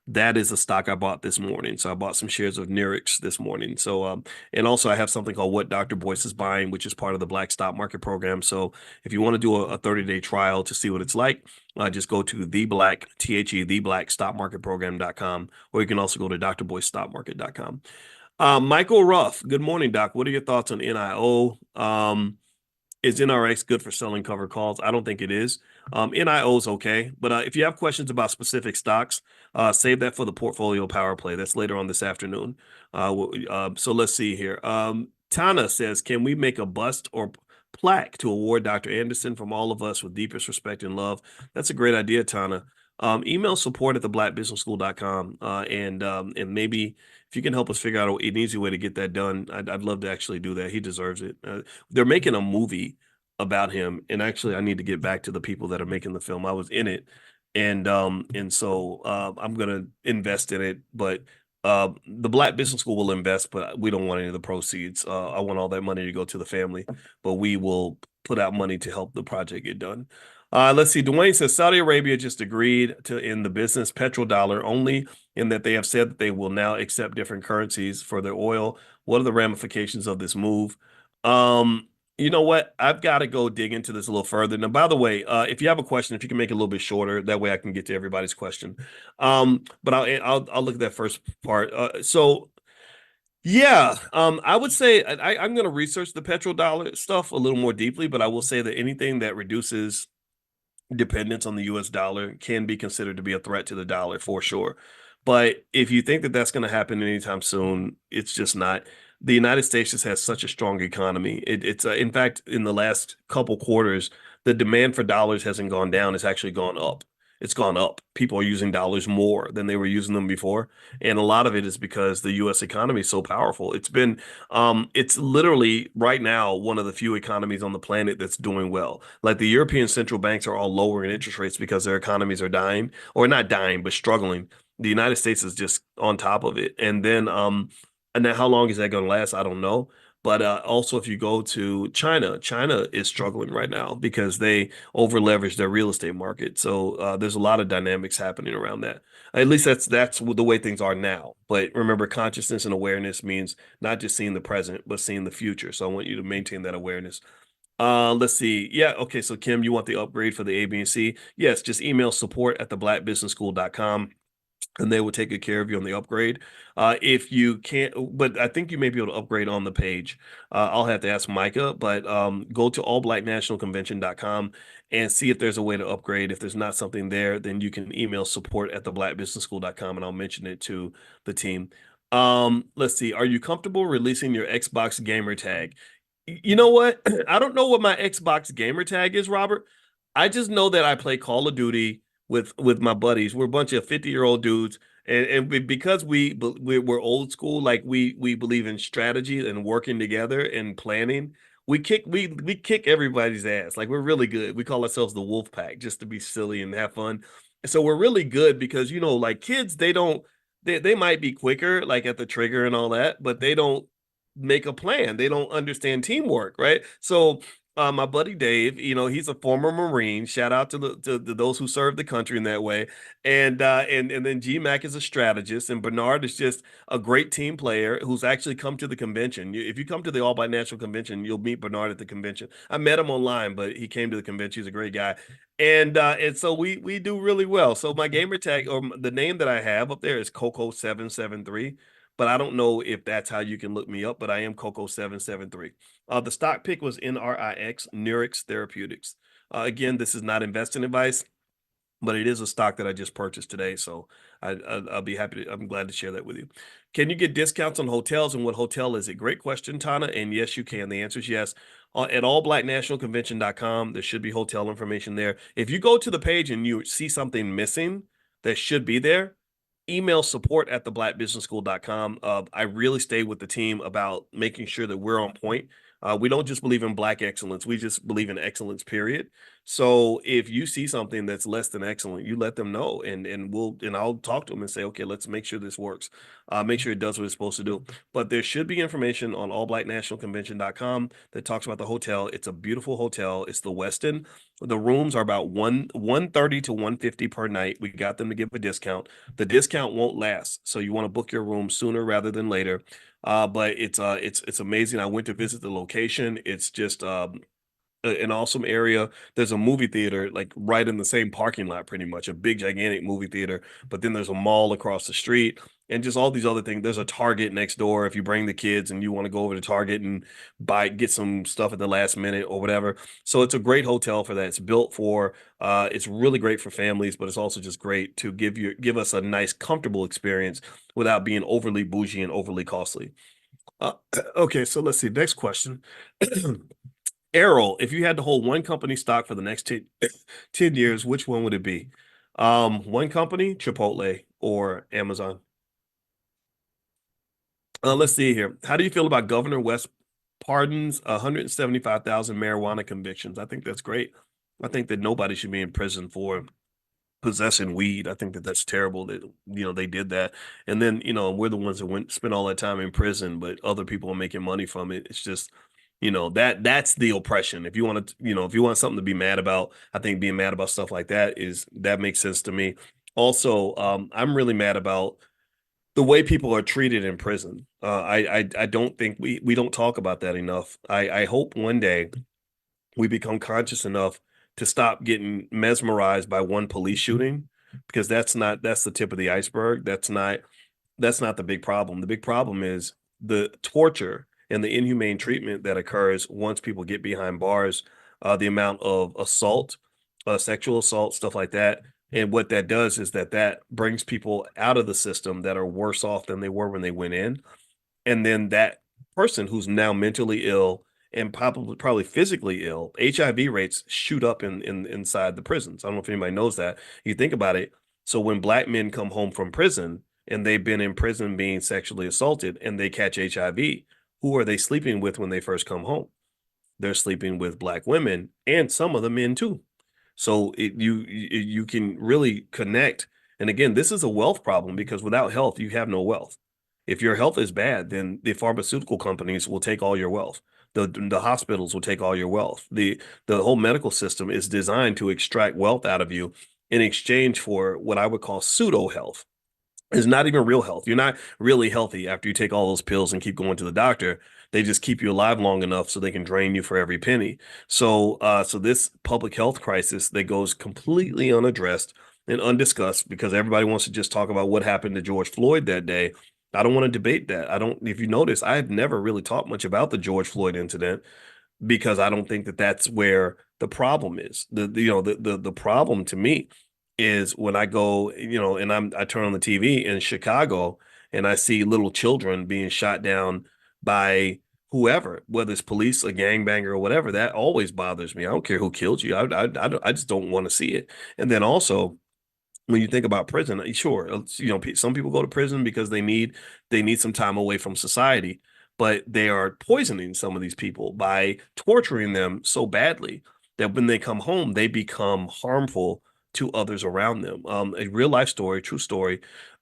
that is a stock I bought this morning. So I bought some shares of Nurix this morning. So, and also I have something called What Dr. Boyce is Buying, which is part of the Black Stock Market program. So if you want to do a 30-day trial to see what it's like, just go to theblackstockmarketprogram.com, or you can also go to drboycestockmarket.com. Michael Ruff, good morning, Doc. What are your thoughts on NIO? Is NRX good for selling covered calls? I don't think it is. NIO is okay, but if you have questions about specific stocks, save that for the portfolio power play. That's later on this afternoon. So let's see here. Tana says, can we make a bust or plaque to award Dr. Anderson from all of us with deepest respect and love? That's a great idea, Tana. Email support at theblackbusinessschool.com, and maybe if you can help us figure out an easy way to get that done, I'd love to actually do that. He deserves it. They're making a movie about him, and actually, I need to get back to the people that are making the film. I was in it, and so I'm gonna invest in it. But the Black Business School will invest, but we don't want any of the proceeds. I want all that money to go to the family, but we will put out money to help the project get done. Let's see. Dwayne says Saudi Arabia just agreed to end the business petrodollar only, in that they have said that they will now accept different currencies for their oil. What are the ramifications of this move? You know what? I've got to go dig into this a little further. Now, by the way, if you have a question, if you can make it a little bit shorter, that way I can get to everybody's question. But I'll look at that first part. Yeah, I would say I'm going to research the petrodollar stuff a little more deeply, but I will say that anything that reduces dependence on the US dollar can be considered to be a threat to the dollar for sure. But if you think that that's going to happen anytime soon, it's just not. The United States just has such a strong economy. It's in fact, in the last couple quarters, the demand for dollars hasn't gone down, it's actually gone up. It's gone up. People are using dollars more than they were using them before. And a lot of it is because the US economy is so powerful. It's literally right now one of the few economies on the planet that's doing well. Like the European central banks are all lowering interest rates because their economies are dying, or not dying, but struggling. The United States is just on top of it. And then how long is that going to last? I don't know. But also, if you go to China, China is struggling right now because they over leverage their real estate market. So there's a lot of dynamics happening around that. At least that's the way things are now. But remember, consciousness and awareness means not just seeing the present, but seeing the future. So I want you to maintain that awareness. Let's see. Yeah, okay. So Kim, you want the upgrade for the A, B, and C? Yes, just email support at theblackbusinessschool.com and they will take good care of you on the upgrade. If you can't, but I think you may be able to upgrade on the page. I'll have to ask Micah, but go to allblacknationalconvention.com and see if there's a way to upgrade. If there's not something there, then you can email support at theblackbusinessschool.com and I'll mention it to the team. Let's see. Are you comfortable releasing your Xbox gamer tag? You know what? I don't know what my Xbox gamer tag is, Robert. I just know that I play Call of Duty with my buddies. We're a bunch of 50-year-old dudes, and because we're old school, like we believe in strategy and working together and planning. We kick everybody's ass. Like we're really good. We call ourselves the Wolf Pack just to be silly and have fun. So we're really good because like kids, they might be quicker like at the trigger and all that, but they don't make a plan. They don't understand teamwork, right? So my buddy Dave, he's a former Marine. Shout out to those who serve the country in that way. And then G Mac is a strategist, and Bernard is just a great team player who's actually come to the convention. If you come to the All Black National Convention, you'll meet Bernard at the convention. I met him online, but he came to the convention. He's a great guy. And so we do really well. So my gamer tag, or the name that I have up there, is Coco773. But I don't know if that's how you can look me up, but I am Coco773. The stock pick was NRIX, Nurix Therapeutics. Again, this is not investing advice, but it is a stock that I just purchased today. So I'll be happy I'm glad to share that with you. Can you get discounts on hotels, and what hotel is it? Great question, Tana. And yes, you can. The answer is yes. At allblacknationalconvention.com, there should be hotel information there. If you go to the page and you see something missing that should be there, email support at theblackbusinessschool.com. I really stay with the team about making sure that we're on point. We don't just believe in Black excellence. We just believe in excellence, period. So if you see something that's less than excellent, you let them know, and I'll talk to them and say, okay, let's make sure this works. Make sure it does what it's supposed to do. But there should be information on allblacknationalconvention.com that talks about the hotel. It's a beautiful hotel. It's the Westin. The rooms are about 130 to 150 per night. We got them to give a discount. The discount won't last, so you want to book your room sooner rather than later. But it's amazing. I went to visit the location. It's just an awesome area. There's a movie theater like right in the same parking lot, pretty much a big gigantic movie theater. But then there's a mall across the street and just all these other things. There's a Target next door if you bring the kids and you want to go over to Target and get some stuff at the last minute or whatever. So it's a great hotel for that. It's built for it's really great for families, but it's also just great to give us a nice, comfortable experience without being overly bougie and overly costly. Uh, okay, so let's see. Next question. Errol, if you had to hold one company stock for the next 10 years, which one would it be? One company, Chipotle or Amazon? Let's see here. How do you feel about Governor West pardons 175,000 marijuana convictions? I think that's great. I think that nobody should be in prison for possessing weed. I think that that's terrible that they did that. And then we're the ones that spent all that time in prison, but other people are making money from it. It's just that's the oppression. If you want to, if you want something to be mad about, I think being mad about stuff like that makes sense to me. Also, I'm really mad about the way people are treated in prison. I don't think we don't talk about that enough. I hope one day we become conscious enough to stop getting mesmerized by one police shooting, because that's the tip of the iceberg. That's not the big problem. The big problem is the torture and the inhumane treatment that occurs once people get behind bars, the amount of assault, sexual assault, stuff like that. And what that does is that brings people out of the system that are worse off than they were when they went in. And then that person who's now mentally ill and probably physically ill, HIV rates shoot up inside the prisons. I don't know if anybody knows that. You think about it. So when Black men come home from prison and they've been in prison being sexually assaulted and they catch HIV, who are they sleeping with when they first come home? They're sleeping with Black women and some of the men too. So you can really connect. And again, this is a wealth problem because without health, you have no wealth. If your health is bad, then the pharmaceutical companies will take all your wealth. The hospitals will take all your wealth. The whole medical system is designed to extract wealth out of you in exchange for what I would call pseudo health. It's not even real health. You're not really healthy after you take all those pills and keep going to the doctor. They just keep you alive long enough so they can drain you for every penny. So this public health crisis that goes completely unaddressed and undiscussed because everybody wants to just talk about what happened to George Floyd that day. I don't want to debate that. I don't, if you notice, I have never really talked much about the George Floyd incident because I don't think that that's where the problem is. The problem to me is when I go, and I turn on the TV in Chicago and I see little children being shot down by whoever, whether it's police, a gangbanger, or whatever. That always bothers me. I don't care who killed you. I just don't want to see it. And then also, when you think about prison, sure, some people go to prison because they need some time away from society, but they are poisoning some of these people by torturing them so badly that when they come home, they become harmful to others around them. A real life story, true story.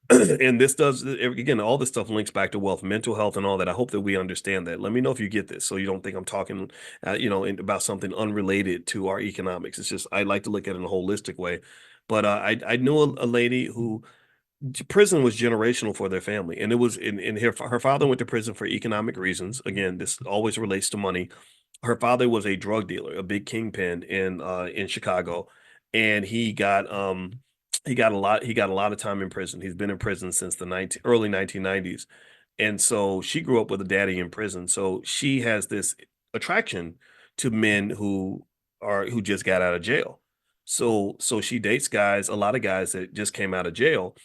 And this does, again, all this stuff links back to wealth, mental health, and all that. I hope that we understand that. Let me know if you get this, so you don't think I'm talking, about something unrelated to our economics. It's just I like to look at it in a holistic way. But I knew a lady who prison was generational for their family, and it was in her father went to prison for economic reasons. Again, this always relates to money. Her father was a drug dealer, a big kingpin in Chicago, and he got a lot of time in prison. He's been in prison since the early 1990s. And so she grew up with a daddy in prison. So she has this attraction to men who just got out of jail. So she dates guys, a lot of guys that just came out of jail.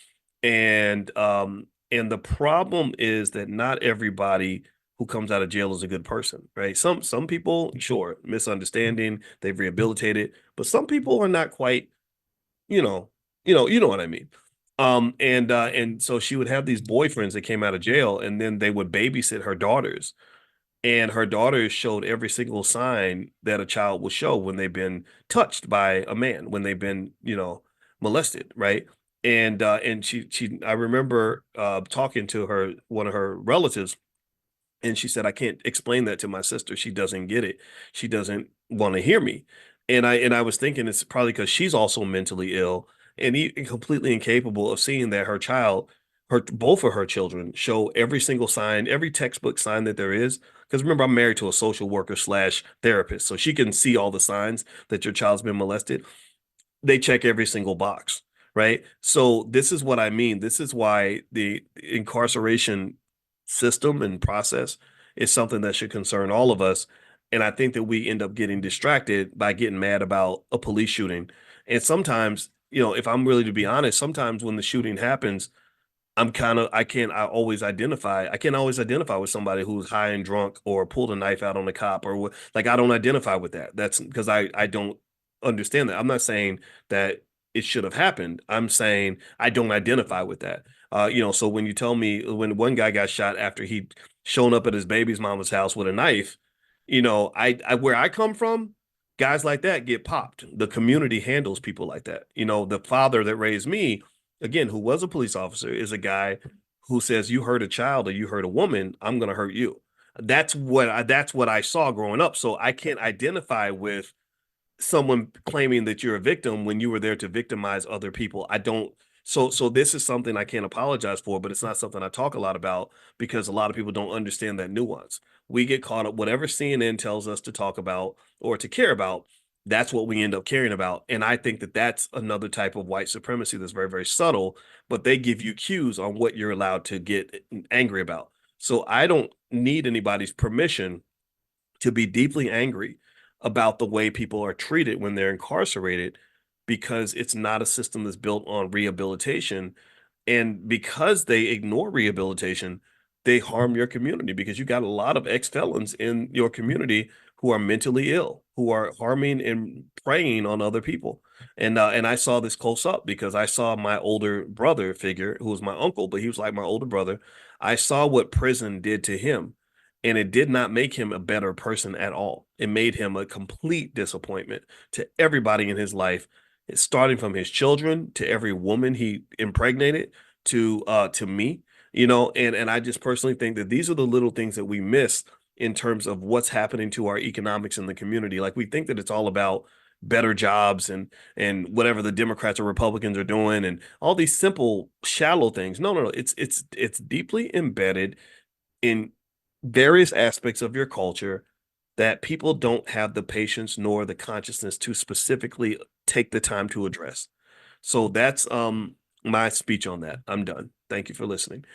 And the problem is that not everybody who comes out of jail is a good person, right? Some people, sure, misunderstanding, they've rehabilitated, but some people are not quite, you know, you know what I mean. And so she would have these boyfriends that came out of jail, and then they would babysit her daughters. And her daughters showed every single sign that a child will show when they've been touched by a man, when they've been, molested, right? And she I remember talking to her, one of her relatives, and she said, I can't explain that to my sister. She doesn't get it. She doesn't want to hear me. And I was thinking it's probably because she's also mentally ill and completely incapable of seeing that her child, her both of her children show every single sign, every textbook sign that there is. Because remember, I'm married to a social worker slash therapist, so she can see all the signs that your child's been molested. They check every single box, right? So this is what I mean. This is why the incarceration system and process is something that should concern all of us. And I think that we end up getting distracted by getting mad about a police shooting. And sometimes, if I'm really to be honest, sometimes when the shooting happens, I can't always identify with somebody who's high and drunk or pulled a knife out on a cop like I don't identify with that. That's because I don't understand that. I'm not saying that it should have happened. I'm saying I don't identify with that. So when you tell me when one guy got shot after he'd shown up at his baby's mama's house with a knife, I where I come from, guys like that get popped. The community handles people like that. The father that raised me, again, who was a police officer, is a guy who says, you hurt a child or you hurt a woman, I'm going to hurt you. That's what I saw growing up. So I can't identify with someone claiming that you're a victim when you were there to victimize other people. I don't. So this is something I can't apologize for, but it's not something I talk a lot about because a lot of people don't understand that nuance. We get caught up whatever CNN tells us to talk about or to care about. That's what we end up caring about. And I think that that's another type of white supremacy that's very, very subtle, but they give you cues on what you're allowed to get angry about. So I don't need anybody's permission to be deeply angry about the way people are treated when they're incarcerated because it's not a system that's built on rehabilitation. And because they ignore rehabilitation, they harm your community because you got a lot of ex-felons in your community who are mentally ill, who are harming and preying on other people. And I saw this close up because I saw my older brother figure, who was my uncle, but he was like my older brother. I saw what prison did to him, and it did not make him a better person at all. It made him a complete disappointment to everybody in his life, starting from his children to every woman he impregnated to me, and I just personally think that these are the little things that we miss in terms of what's happening to our economics in the community. Like we think that it's all about better jobs and whatever the Democrats or Republicans are doing and all these simple shallow things. No, no, no. It's deeply embedded in various aspects of your culture that people don't have the patience nor the consciousness to specifically take the time to address. So that's my speech on that. I'm done. Thank you for listening.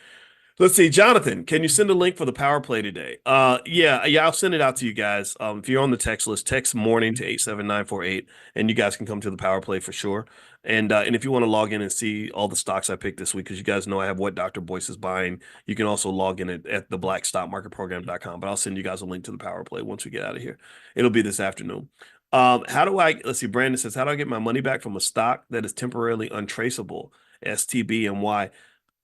Let's see, Jonathan, can you send a link for the power play today? Yeah, I'll send it out to you guys. If you're on the text list, text morning to 87948, and you guys can come to the power play for sure. And if you want to log in and see all the stocks I picked this week, because you guys know I have what Dr. Boyce is buying, you can also log in at the blackstockmarketprogram.com. But I'll send you guys a link to the power play once we get out of here. It'll be this afternoon. Let's see, Brandon says, how do I get my money back from a stock that is temporarily untraceable? STB and why?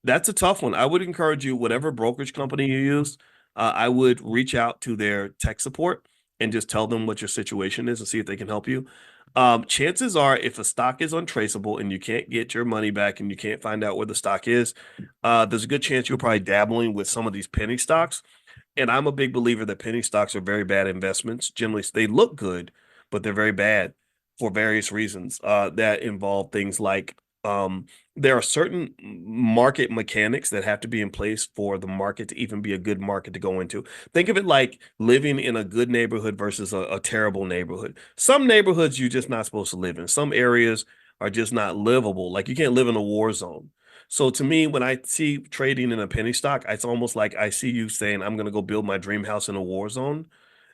That's a tough one. I would encourage you, whatever brokerage company you use, I would reach out to their tech support and just tell them what your situation is and see if they can help you. Chances are, if a stock is untraceable and you can't get your money back and you can't find out where the stock is, there's a good chance you're probably dabbling with some of these penny stocks. And I'm a big believer that penny stocks are very bad investments. Generally, they look good, but they're very bad for various reasons that involve things like there are certain market mechanics that have to be in place for the market to even be a good market to go into. Think of it like living in a good neighborhood versus a terrible neighborhood. Some neighborhoods you're just not supposed to live in. Some areas are just not livable. Like you can't live in a war zone. So to me, when I see trading in a penny stock, it's almost like I see you saying, I'm going to go build my dream house in a war zone,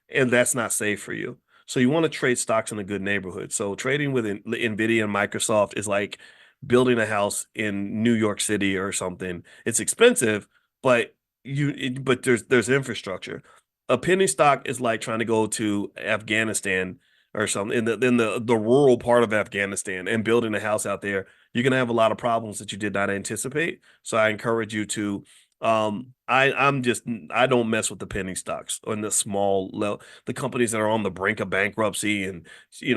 and that's not safe for you. So you want to trade stocks in a good neighborhood. So trading with Nvidia and Microsoft is like building a house in New York City or something. It's expensive, but there's infrastructure. A penny stock is like trying to go to Afghanistan or something in the rural part of Afghanistan and building a house out there. You're gonna have a lot of problems that you did not anticipate. So I encourage you to I don't mess with the penny stocks or the small level, the companies that are on the brink of bankruptcy and they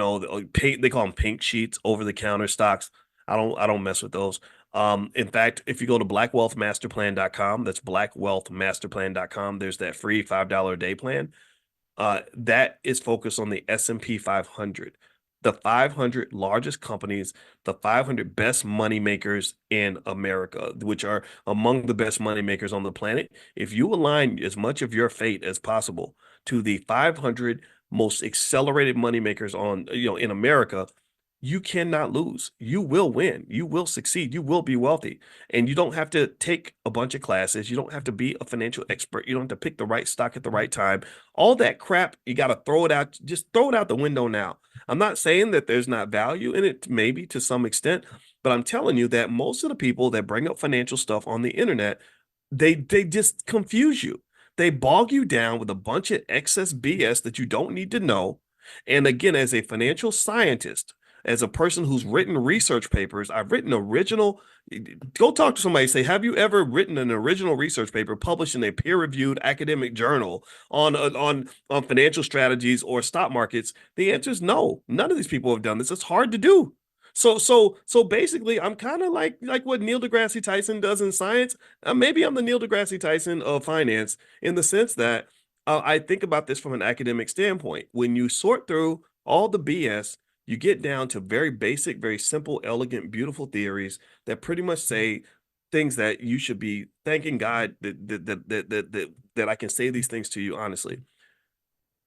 call them pink sheets, over the counter stocks. I don't mess with those. In fact, if you go to blackwealthmasterplan.com, that's blackwealthmasterplan.com, there's that free $5 a day plan. That is focused on the S&P 500, the 500 largest companies, the 500 best money makers in America, which are among the best money makers on the planet. If you align as much of your fate as possible to the 500 most accelerated money makers in America, you cannot lose. You will win. You will succeed. You will be wealthy. And you don't have to take a bunch of classes. You don't have to be a financial expert. You don't have to pick the right stock at the right time. All that crap, you got to throw it out. Just throw it out the window now. I'm not saying that there's not value in it, maybe to some extent, but I'm telling you that most of the people that bring up financial stuff on the internet, they just confuse you. They bog you down with a bunch of excess BS that you don't need to know. And again, as a financial scientist, as a person who's written research papers, I've written original. Go talk to somebody. Say, have you ever written an original research paper published in a peer-reviewed academic journal on financial strategies or stock markets? The answer is no. None of these people have done this. It's hard to do. So basically, I'm kind of like what Neil deGrasse Tyson does in science. Maybe I'm the Neil deGrasse Tyson of finance in the sense that I think about this from an academic standpoint. When you sort through all the BS, you get down to very basic, very simple, elegant, beautiful theories that pretty much say things that you should be thanking God that I can say these things to you honestly.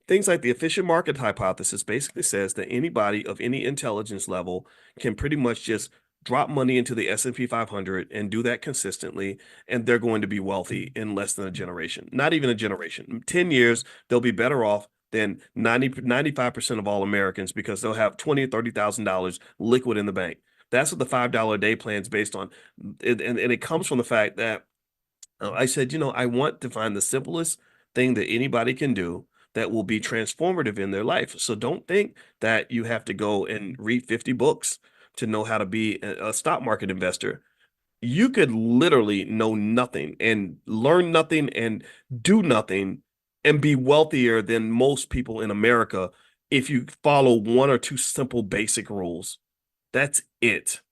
Things like the efficient market hypothesis basically says that anybody of any intelligence level can pretty much just drop money into the S&P 500 and do that consistently, and they're going to be wealthy in less than a generation. Not even a generation. 10 years, they'll be better off than 95% of all Americans because they'll have $20,000 or $30,000 liquid in the bank. That's what the $5 a day plan is based on. And it comes from the fact that I said, I want to find the simplest thing that anybody can do that will be transformative in their life. So don't think that you have to go and read 50 books to know how to be a stock market investor. You could literally know nothing and learn nothing and do nothing and be wealthier than most people in America if you follow one or two simple basic rules. That's it.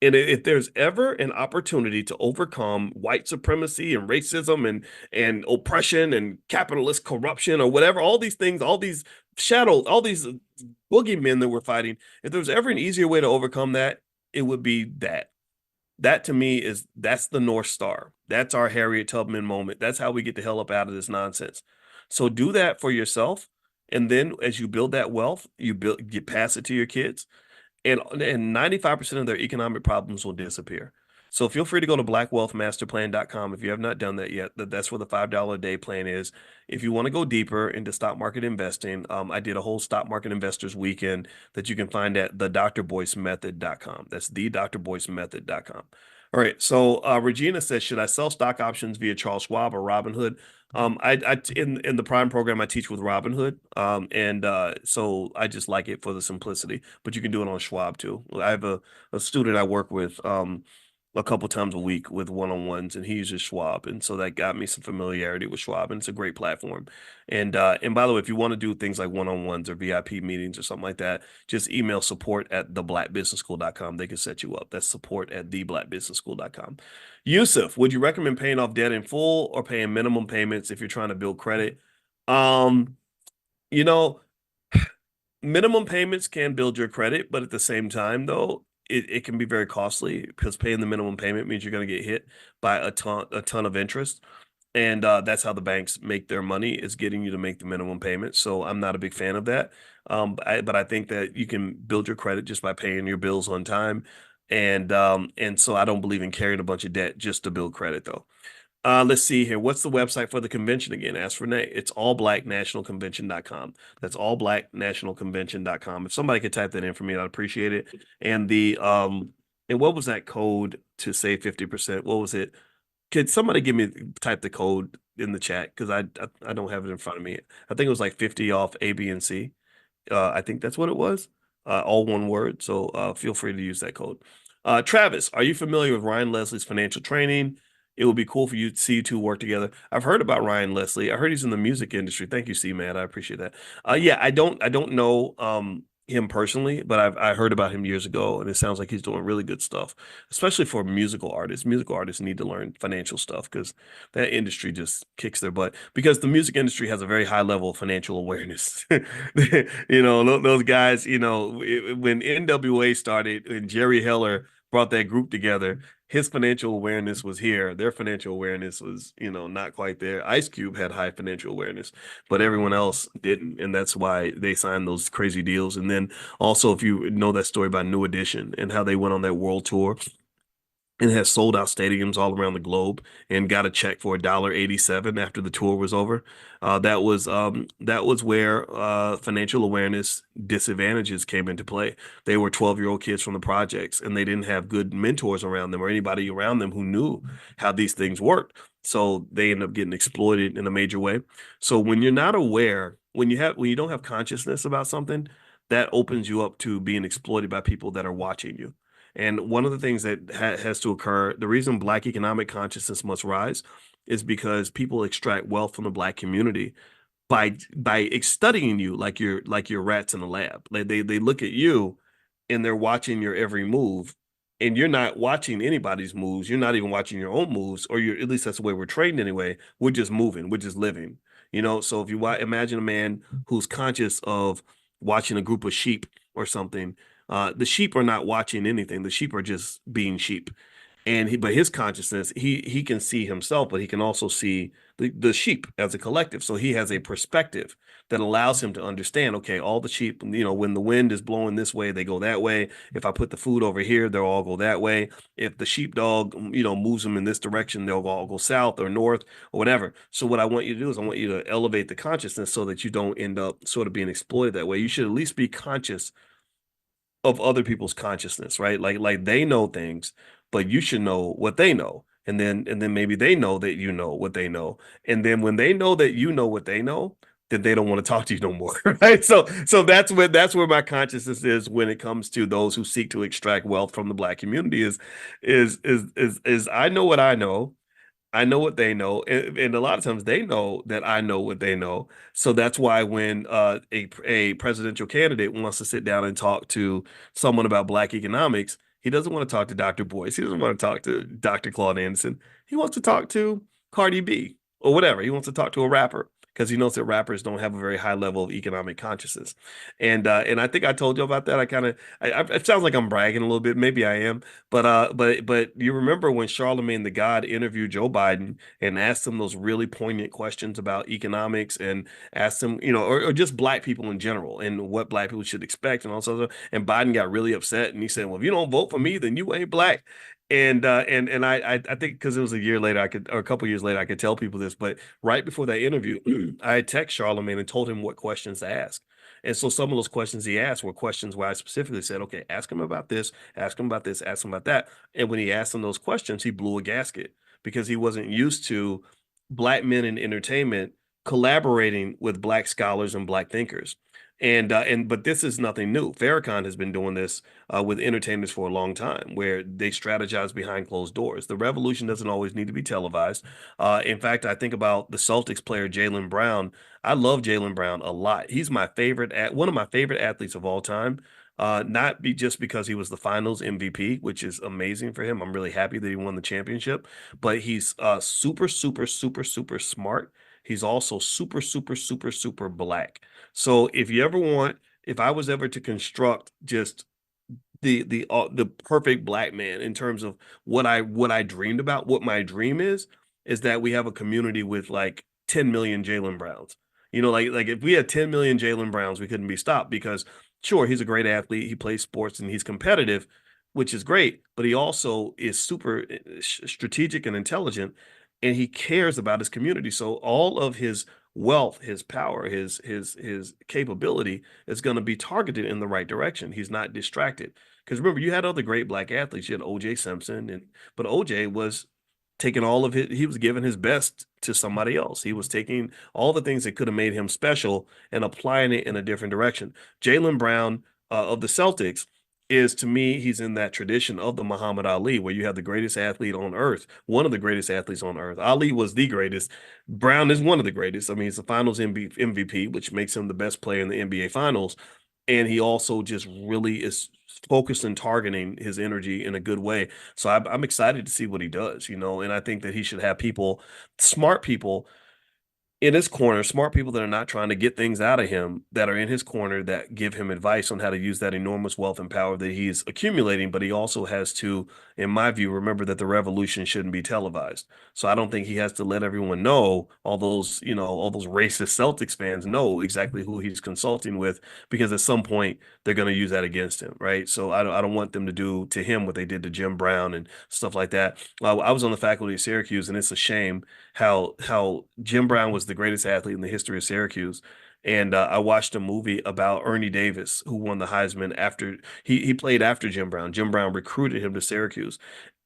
And if there's ever an opportunity to overcome white supremacy and racism and oppression and capitalist corruption or whatever, all these things, all these shadows, all these boogeymen that we're fighting, if there's ever an easier way to overcome that, it would be that. That to me that's the North Star. That's our Harriet Tubman moment. That's how we get the hell up out of this nonsense. So do that for yourself. And then as you build that wealth, you pass it to your kids and 95% of their economic problems will disappear. So feel free to go to blackwealthmasterplan.com if you have not done that yet. That's where the $5 a day plan is. If you want to go deeper into stock market investing, I did a whole stock market investors weekend that you can find at thedrboycemethod.com. That's thedrboycemethod.com. All right. So Regina says, should I sell stock options via Charles Schwab or Robinhood? In the Prime program, I teach with Robinhood, so I just like it for the simplicity. But you can do it on Schwab too. I have a student I work with a couple times a week with one-on-ones, and he uses Schwab, and so that got me some familiarity with Schwab, and it's a great platform. And by the way, if you want to do things like one-on-ones or VIP meetings or something like that, just email support@theblackbusinessschool.com. They can set you up. That's support@theblackbusinessschool.com. Yusuf, would you recommend paying off debt in full or paying minimum payments if you're trying to build credit? Um, you know, minimum payments can build your credit, but at the same time, though, it can be very costly because paying the minimum payment means you're going to get hit by a ton of interest. And that's how the banks make their money, is getting you to make the minimum payment. So I'm not a big fan of that. But I think that you can build your credit just by paying your bills on time. And so I don't believe in carrying a bunch of debt just to build credit, though. Let's see here. What's the website for the convention again? Ask Renee. It's allblacknationalconvention.com. That's allblacknationalconvention.com. If somebody could type that in for me, I'd appreciate it. And what was that code to save 50%? What was it? Could somebody type the code in the chat? Because I don't have it in front of me. I think it was like 50 off A, B, and C. I think that's what it was. All one word. So feel free to use that code. Travis, are you familiar with Ryan Leslie's financial training? it would be cool for you to see you two work together. I've heard about Ryan Leslie. I heard he's in the music industry. Thank you, C man. I appreciate that. Yeah, I don't know him personally, but I heard about him years ago, and it sounds like he's doing really good stuff, especially for musical artists. Musical artists need to learn financial stuff because that industry just kicks their butt. Because the music industry has a very high level of financial awareness. Those guys. When NWA started and Jerry Heller brought that group together, his financial awareness was here. Their financial awareness was, not quite there. Ice Cube had high financial awareness, but everyone else didn't. And that's why they signed those crazy deals. And then also, if you know that story about New Edition and how they went on that world tour and has sold out stadiums all around the globe and got a check for $1.87 after the tour was over. That was where financial awareness disadvantages came into play. They were 12-year-old kids from the projects, and they didn't have good mentors around them or anybody around them who knew how these things worked. So they end up getting exploited in a major way. So when you're not aware, when you don't have consciousness about something, that opens you up to being exploited by people that are watching you. And one of the things that has to occur, the reason Black economic consciousness must rise is because people extract wealth from the Black community by studying you like you're rats in a lab. Like they look at you and they're watching your every move, and you're not watching anybody's moves. You're not even watching your own moves, or you're at least that's the way we're trained anyway. We're just moving, we're just living. So if you imagine a man who's conscious of watching a group of sheep or something, the sheep are not watching anything. The sheep are just being sheep, but his consciousness, he can see himself, but he can also see the sheep as a collective. So he has a perspective that allows him to understand, okay, all the sheep, when the wind is blowing this way, they go that way. If I put the food over here, they'll all go that way. If the sheepdog, moves them in this direction, they'll all go south or north or whatever. So what I want you to do is I want you to elevate the consciousness so that you don't end up sort of being exploited that way. You should at least be conscious of other people's consciousness, right? Like they know things, but you should know what they know. And then maybe they know that you know what they know. And then when they know that you know what they know, then they don't want to talk to you no more. Right. So that's where my consciousness is when it comes to those who seek to extract wealth from the Black community is I know what I know. I know what they know, and a lot of times they know that I know what they know. So that's why when a presidential candidate wants to sit down and talk to someone about Black economics, he doesn't want to talk to Dr. Boyce. He doesn't want to talk to Dr. Claude Anderson. He wants to talk to Cardi B or whatever. He wants to talk to a rapper because he knows that rappers don't have a very high level of economic consciousness. And I think I told you about that. It sounds like I'm bragging a little bit. Maybe I am. But you remember when Charlamagne the God interviewed Joe Biden and asked him those really poignant questions about economics and asked him, or just Black people in general and what Black people should expect and all sorts of. And Biden got really upset and he said, "Well, if you don't vote for me, then you ain't Black." And I think because it was a year later, or a couple years later, I could tell people this. But right before that interview, I had text Charlamagne and told him what questions to ask. And so some of those questions he asked were questions where I specifically said, okay, ask him about this, ask him about this, ask him about that. And when he asked him those questions, he blew a gasket because he wasn't used to Black men in entertainment collaborating with Black scholars and Black thinkers. But this is nothing new. Farrakhan has been doing this with entertainers for a long time, where they strategize behind closed doors. The revolution doesn't always need to be televised. In fact, I think about the Celtics player Jaylen Brown. I love Jaylen Brown a lot. He's one of my favorite athletes of all time. Not be just because he was the Finals MVP, which is amazing for him. I'm really happy that he won the championship. But he's super, super, super, super smart. He's also super, super, super, super Black. So if I was ever to construct just the perfect Black man in terms of what I dreamed about, what my dream is that we have a community with like 10 million Jaylen Browns. Like if we had 10 million Jaylen Browns, we couldn't be stopped because sure, he's a great athlete, he plays sports and he's competitive, which is great, but he also is super strategic and intelligent, and he cares about his community. So all of his wealth, his power, his capability is going to be targeted in the right direction. He's not distracted. Because remember, you had other great Black athletes. You had OJ Simpson, but OJ was taking all of it. He was giving his best to somebody else. He was taking all the things that could have made him special and applying it in a different direction. Jaylen Brown of the Celtics, is to me, he's in that tradition of the Muhammad Ali, where you have the greatest athlete on earth, one of the greatest athletes on earth. Ali was the greatest. Brown is one of the greatest. I mean, he's the finals MVP, which makes him the best player in the NBA finals. And he also just really is focused and targeting his energy in a good way. So I'm excited to see what he does, and I think that he should have people, smart people in his corner, smart people that are not trying to get things out of him, that are in his corner, that give him advice on how to use that enormous wealth and power that he's accumulating. But he also has to, in my view, remember that the revolution shouldn't be televised. So I don't think he has to let everyone know, all those racist Celtics fans know exactly who he's consulting with, because at some point they're going to use that against him, right? So I don't want them to do to him what they did to Jim Brown and stuff like that. I was on the faculty of Syracuse, and it's a shame how Jim Brown was the greatest athlete in the history of Syracuse. And I watched a movie about Ernie Davis, who won the Heisman after he played after Jim Brown. Jim Brown recruited him to Syracuse.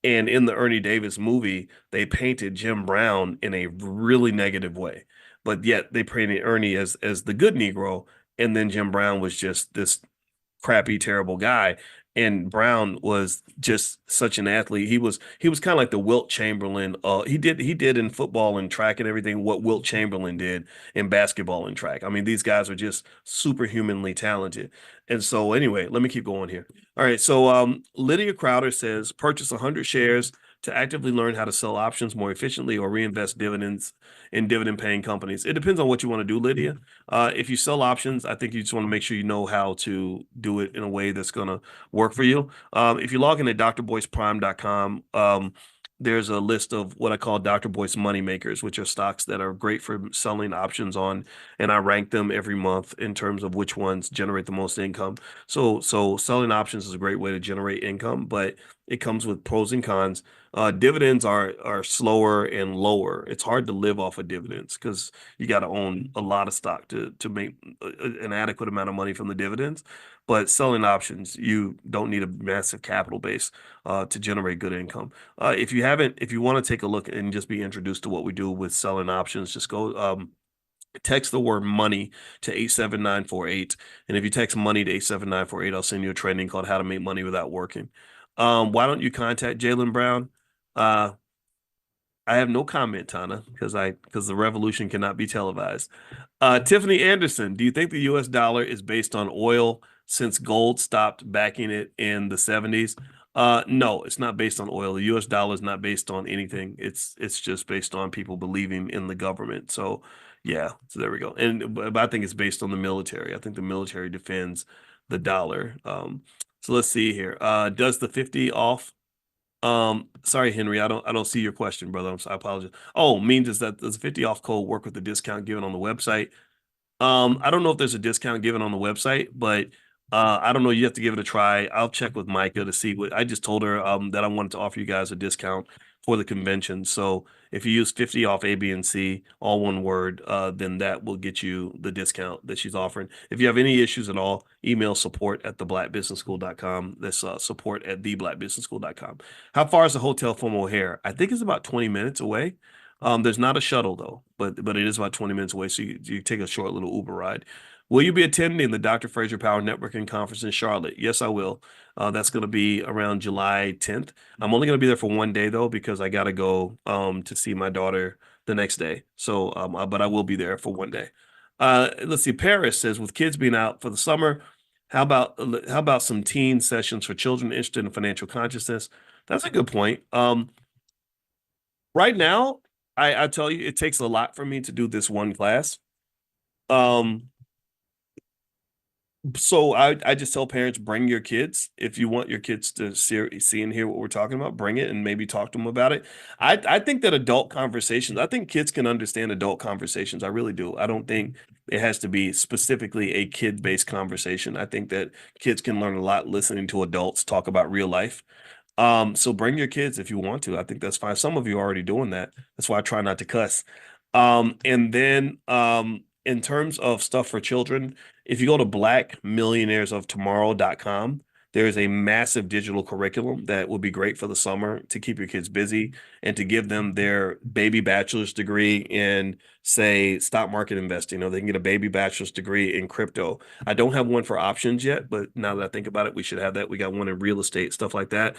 And in the Ernie Davis movie, they painted Jim Brown in a really negative way. But yet they painted Ernie as the good Negro. And then Jim Brown was just this crappy, terrible guy. And Brown was just such an athlete. He was kind of like the Wilt Chamberlain. He did in football and track and everything what Wilt Chamberlain did in basketball and track. I mean, these guys are just superhumanly talented. And so anyway, let me keep going here. All right. So Lydia Crowder says purchase 100 shares to actively learn how to sell options more efficiently or reinvest dividends in dividend paying companies. It depends on what you want to do, Lydia. If you sell options, I think you just want to make sure you know how to do it in a way that's going to work for you. If you log in at drboyceprime.com, there's a list of what I call Dr. Boyce money makers, which are stocks that are great for selling options on, and I rank them every month in terms of which ones generate the most income. So selling options is a great way to generate income, but it comes with pros and cons. Dividends are slower and lower. It's hard to live off of dividends because you got to own a lot of stock to make an adequate amount of money from the dividends. But selling options, you don't need a massive capital base to generate good income. If you want to take a look and just be introduced to what we do with selling options, just go text the word money to 87948. And if you text money to 87948, I'll send you a training called How to Make Money Without Working. Why don't you contact Jaylen Brown? Uh, I have no comment, Tana, because the revolution cannot be televised. Tiffany Anderson, do you think the US dollar is based on oil since gold stopped backing it in the 70s? No, it's not based on oil. The US dollar is not based on anything. It's just based on people believing in the government. So yeah, so there we go. But I think it's based on the military. I think the military defends the dollar. So let's see here. Does the 50 off sorry, Henry, I don't see your question, brother. I apologize. Oh, means is that does 50 off code work with the discount given on the website? I don't know if there's a discount given on the website, but I don't know. You have to give it a try. I'll check with Micah to see what I just told her that I wanted to offer you guys a discount for the convention. So if you use 50 off A, B, and C, all one word, then that will get you the discount that she's offering. If you have any issues at all, email support@theblackbusinessschool.com. That's support@theblackbusinessschool.com. How far is the hotel from O'Hare? I think it's about 20 minutes away. There's not a shuttle though, but it is about 20 minutes away. So you take a short little Uber ride. Will you be attending the Dr. Fraser Power Networking Conference in Charlotte? Yes, I will. That's going to be around July 10th. I'm only going to be there for one day though, because I got to go to see my daughter the next day. So, but I will be there for one day. Let's see. Paris says, with kids being out for the summer, how about some teen sessions for children interested in financial consciousness? That's a good point. Right now, I tell you, it takes a lot for me to do this one class. Um, so I just tell parents, bring your kids. If you want your kids to see and hear what we're talking about, bring it and maybe talk to them about it. I think that adult conversations, I think kids can understand adult conversations. I really do. I don't think it has to be specifically a kid-based conversation. I think that kids can learn a lot listening to adults talk about real life. So bring your kids if you want to. I think that's fine. Some of you are already doing that. That's why I try not to cuss. And then in terms of stuff for children, if you go to blackmillionairesoftomorrow.com, There is a massive digital curriculum that will be great for the summer to keep your kids busy and to give them their baby bachelor's degree in, say, stock market investing, or they can get a baby bachelor's degree in crypto. I don't have one for options yet, but now that I think about it, we should have that. We got one in real estate, stuff like that.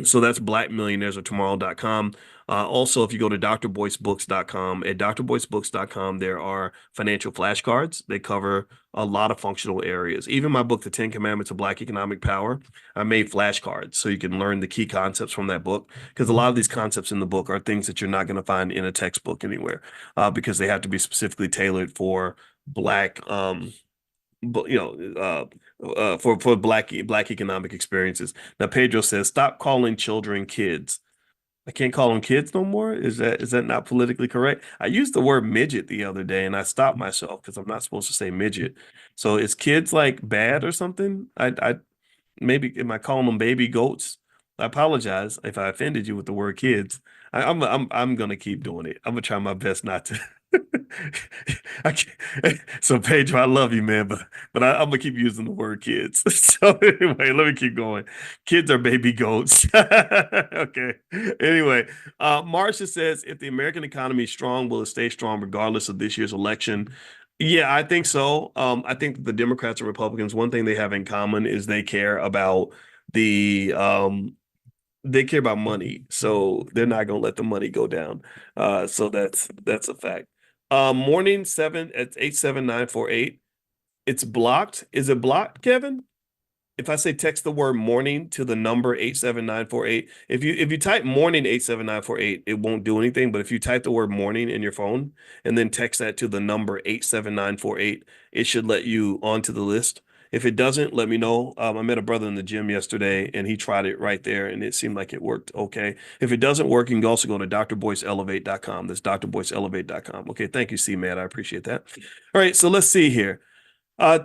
So that's blackmillionairesoftomorrow.com. Also, if you go to drboycebooks.com, at drboycebooks.com, there are financial flashcards. They cover a lot of functional areas. Even my book, The 10 Commandments of Black Economic Power, I made flashcards so you can learn the key concepts from that book. Because a lot of these concepts in the book are things that you're not going to find in a textbook anywhere, because they have to be specifically tailored for Black, for Black economic experiences. Now, Pedro says, stop calling children kids. I can't call them kids no more. Is that not politically correct? I used the word midget the other day and I stopped myself because I'm not supposed to say midget. So is kids like bad or something? I maybe am I calling them baby goats? I apologize if I offended you with the word kids. I'm gonna keep doing it. I'm gonna try my best not to. I can't. So Pedro, I love you, man, but I'm gonna keep using the word kids. So anyway, let me keep going. Kids are baby goats. Okay. Anyway, Marcia says, if the American economy is strong, will it stay strong regardless of this year's election? Yeah, I think so. I think the Democrats and Republicans, one thing they have in common is the they care about money, so they're not gonna let the money go down. So that's a fact. Morning seven at 87948. It's blocked. Is it blocked, Kevin? If I say text the word morning to the number 87948, if you type morning 87948, it won't do anything. But if you type the word morning in your phone and then text that to the number 87948, it should let you onto the list. If it doesn't, let me know. I met a brother in the gym yesterday and he tried it right there and it seemed like it worked okay. If it doesn't work, you can also go to drboyceelevate.com. That's drboyceelevate.com. Okay, thank you, C man. I appreciate that. All right, so let's see here.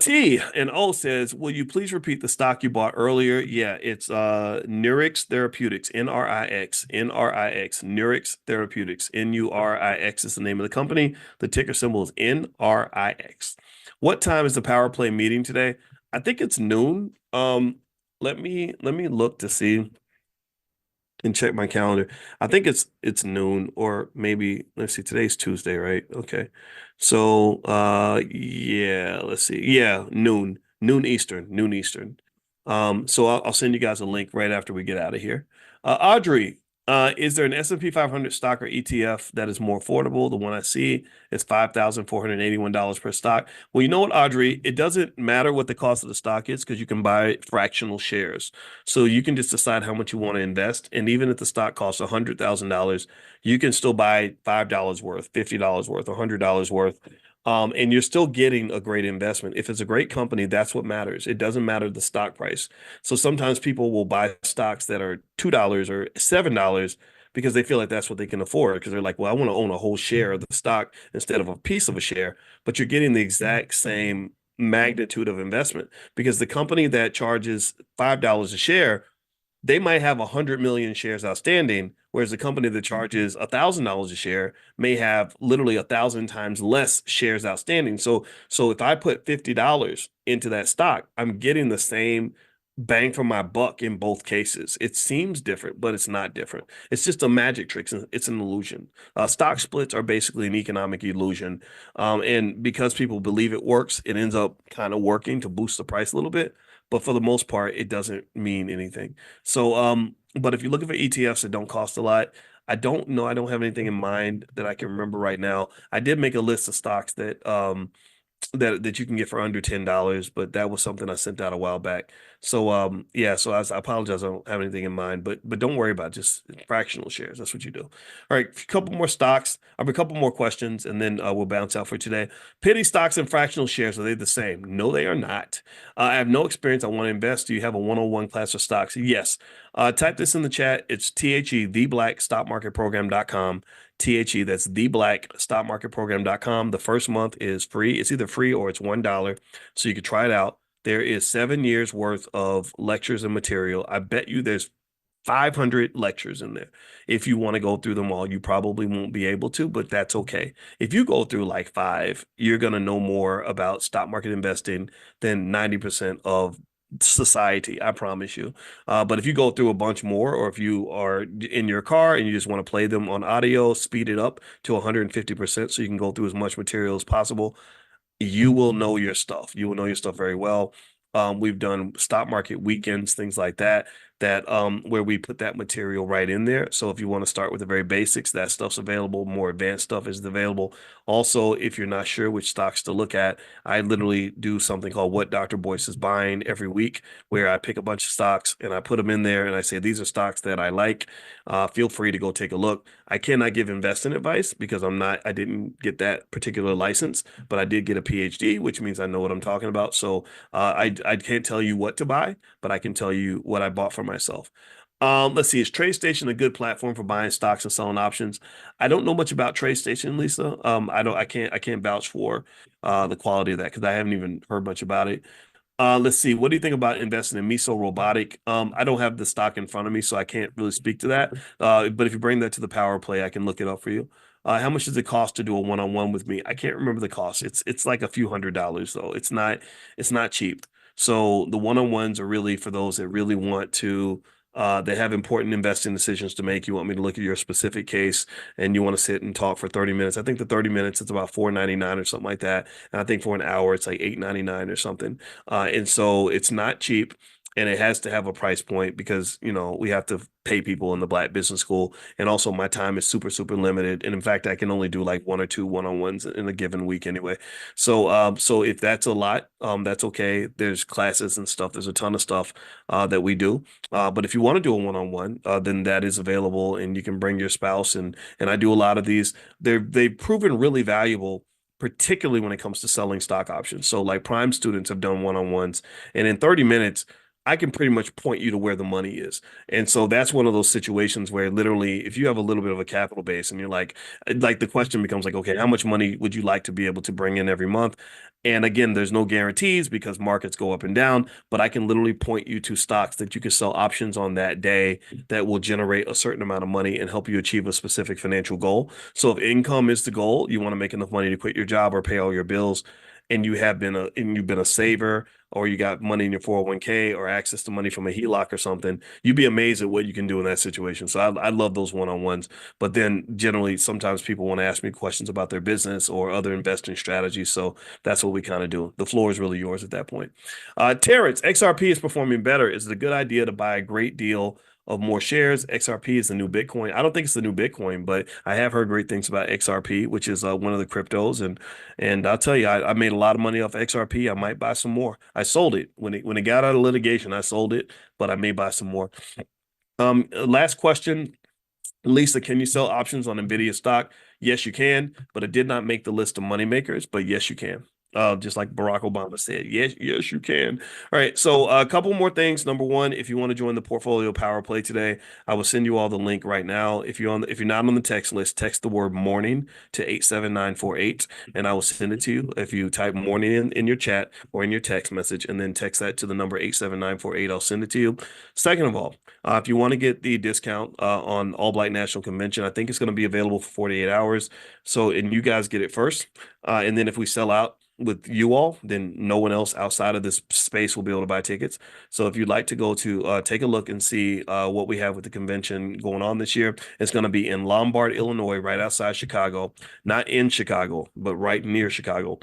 T and O says, will you please repeat the stock you bought earlier? Yeah, it's Nurix Therapeutics, Nrix, Nurix Therapeutics, Nurix is the name of the company. The ticker symbol is NRIX. What time is the power play meeting today? I think it's noon. Let me look to see and check my calendar. I think it's noon, or maybe let's see, today's Tuesday, right? Okay. So yeah, let's see. Yeah, noon Eastern. So I'll send you guys a link right after we get out of here. Audrey, is there an S&P 500 stock or ETF that is more affordable? The one I see is $5,481 per stock. Well, you know what, Audrey? It doesn't matter what the cost of the stock is because you can buy fractional shares. So you can just decide how much you want to invest. And even if the stock costs $100,000, you can still buy $5 worth, $50 worth, $100 worth. And you're still getting a great investment. If it's a great company, that's what matters. It doesn't matter the stock price. So sometimes people will buy stocks that are $2 or $7 because they feel like that's what they can afford. Because they're like, well, I want to own a whole share of the stock instead of a piece of a share. But you're getting the exact same magnitude of investment because the company that charges $5 a share, they might have 100 million shares outstanding, whereas the company that charges $1,000 a share may have literally 1,000 times less shares outstanding. So if I put $50 into that stock, I'm getting the same bang for my buck in both cases. It seems different, but it's not different. It's just a magic trick. It's an illusion. Stock splits are basically an economic illusion. And because people believe it works, it ends up kind of working to boost the price a little bit. But for the most part, it doesn't mean anything. So, but if you're looking for ETFs that don't cost a lot, I don't know. I don't have anything in mind that I can remember right now. I did make a list of stocks that you can get for under $10, but that was something I sent out a while back. So yeah, so I apologize, I don't have anything in mind, but don't worry about it, just fractional shares. That's what you do. All right, a couple more stocks. I have a couple more questions, and then we'll bounce out for today. Penny stocks and fractional shares, are they the same? No, they are not. I have no experience. I want to invest. Do you have a 101 class of stocks? Yes. Type this in the chat. It's theblackstockmarketprogram.com. That's theblackstockmarketprogram.com. The first month is free. It's either free or it's $1. So you can try it out. There is 7 years worth of lectures and material. I bet you there's 500 lectures in there. If you want to go through them all, you probably won't be able to, but that's okay. If you go through like 5, you're going to know more about stock market investing than 90% of society, I promise you. But if you go through a bunch more, or if you are in your car and you just want to play them on audio, speed it up to 150% so you can go through as much material as possible, you will know your stuff. You will know your stuff very well. We've done stock market weekends, things like that, where we put that material right in there. So if you want to start with the very basics, that stuff's available. More advanced stuff is available. Also, if you're not sure which stocks to look at, I literally do something called What Dr. Boyce is Buying every week, where I pick a bunch of stocks and I put them in there and I say, these are stocks that I like. Feel free to go take a look. I cannot give investing advice because I didn't get that particular license, but I did get a PhD, which means I know what I'm talking about. So I can't tell you what to buy, but I can tell you what I bought for myself. Let's see, is TradeStation a good platform for buying stocks and selling options? I don't know much about TradeStation, Lisa. I can't vouch for the quality of that because I haven't even heard much about it. Let's see. What do you think about investing in Miso Robotic? I don't have the stock in front of me, so I can't really speak to that. But if you bring that to the power play, I can look it up for you. How much does it cost to do a one-on-one with me? I can't remember the cost. It's like a few $100s though. It's not cheap. So the one-on-ones are really for those that really want to they have important investing decisions to make. You want me to look at your specific case and you want to sit and talk for 30 minutes. I think the 30 minutes it's about $4.99 or something like that. And I think for an hour it's like $8.99 or something. And so it's not cheap and it has to have a price point because, we have to pay people in the Black Business School. And also my time is super, super limited. And in fact, I can only do like one or two one-on-ones in a given week anyway. So if that's a lot, that's okay. There's classes and stuff. There's a ton of stuff that we do. But if you want to do a one-on-one, then that is available and you can bring your spouse and I do a lot of these. They've proven really valuable, particularly when it comes to selling stock options. So like prime students have done one-on-ones and in 30 minutes, I can pretty much point you to where the money is. And so that's one of those situations where literally if you have a little bit of a capital base and you're like the question becomes like, okay, how much money would you like to be able to bring in every month? And again, there's no guarantees because markets go up and down, but I can literally point you to stocks that you can sell options on that day that will generate a certain amount of money and help you achieve a specific financial goal. So if income is the goal, you want to make enough money to quit your job or pay all your bills, and you've been a saver or you got money in your 401k or access to money from a HELOC or something, you'd be amazed at what you can do in that situation. So I love those one-on-ones. But then generally, sometimes people want to ask me questions about their business or other investing strategies. So that's what we kind of do. The floor is really yours at that point. Terrence, XRP is performing better. Is it a good idea to buy a great deal of more shares? XRP is the new Bitcoin. I don't think it's the new Bitcoin, but I have heard great things about XRP, which is one of the cryptos. And I'll tell you, I made a lot of money off XRP. I might buy some more. I sold it when it got out of litigation. I sold it, but I may buy some more. Last question. Lisa, can you sell options on Nvidia stock? Yes, you can, but it did not make the list of money makers, but yes, you can. Just like Barack Obama said, yes, yes, you can. All right, so a couple more things. Number one, if you want to join the portfolio power play today, I will send you all the link right now. If you're not on the text list, text the word morning to 87948, and I will send it to you. If you type morning in your chat or in your text message, and then text that to the number 87948, I'll send it to you. Second of all, if you want to get the discount on All Black National Convention, I think it's going to be available for 48 hours. So, and you guys get it first. And then if we sell out with you all, then no one else outside of this space will be able to buy tickets. So if you'd like to go to take a look and see what we have with the convention going on this year, it's going to be in Lombard, Illinois, right outside Chicago, not in Chicago, but right near Chicago.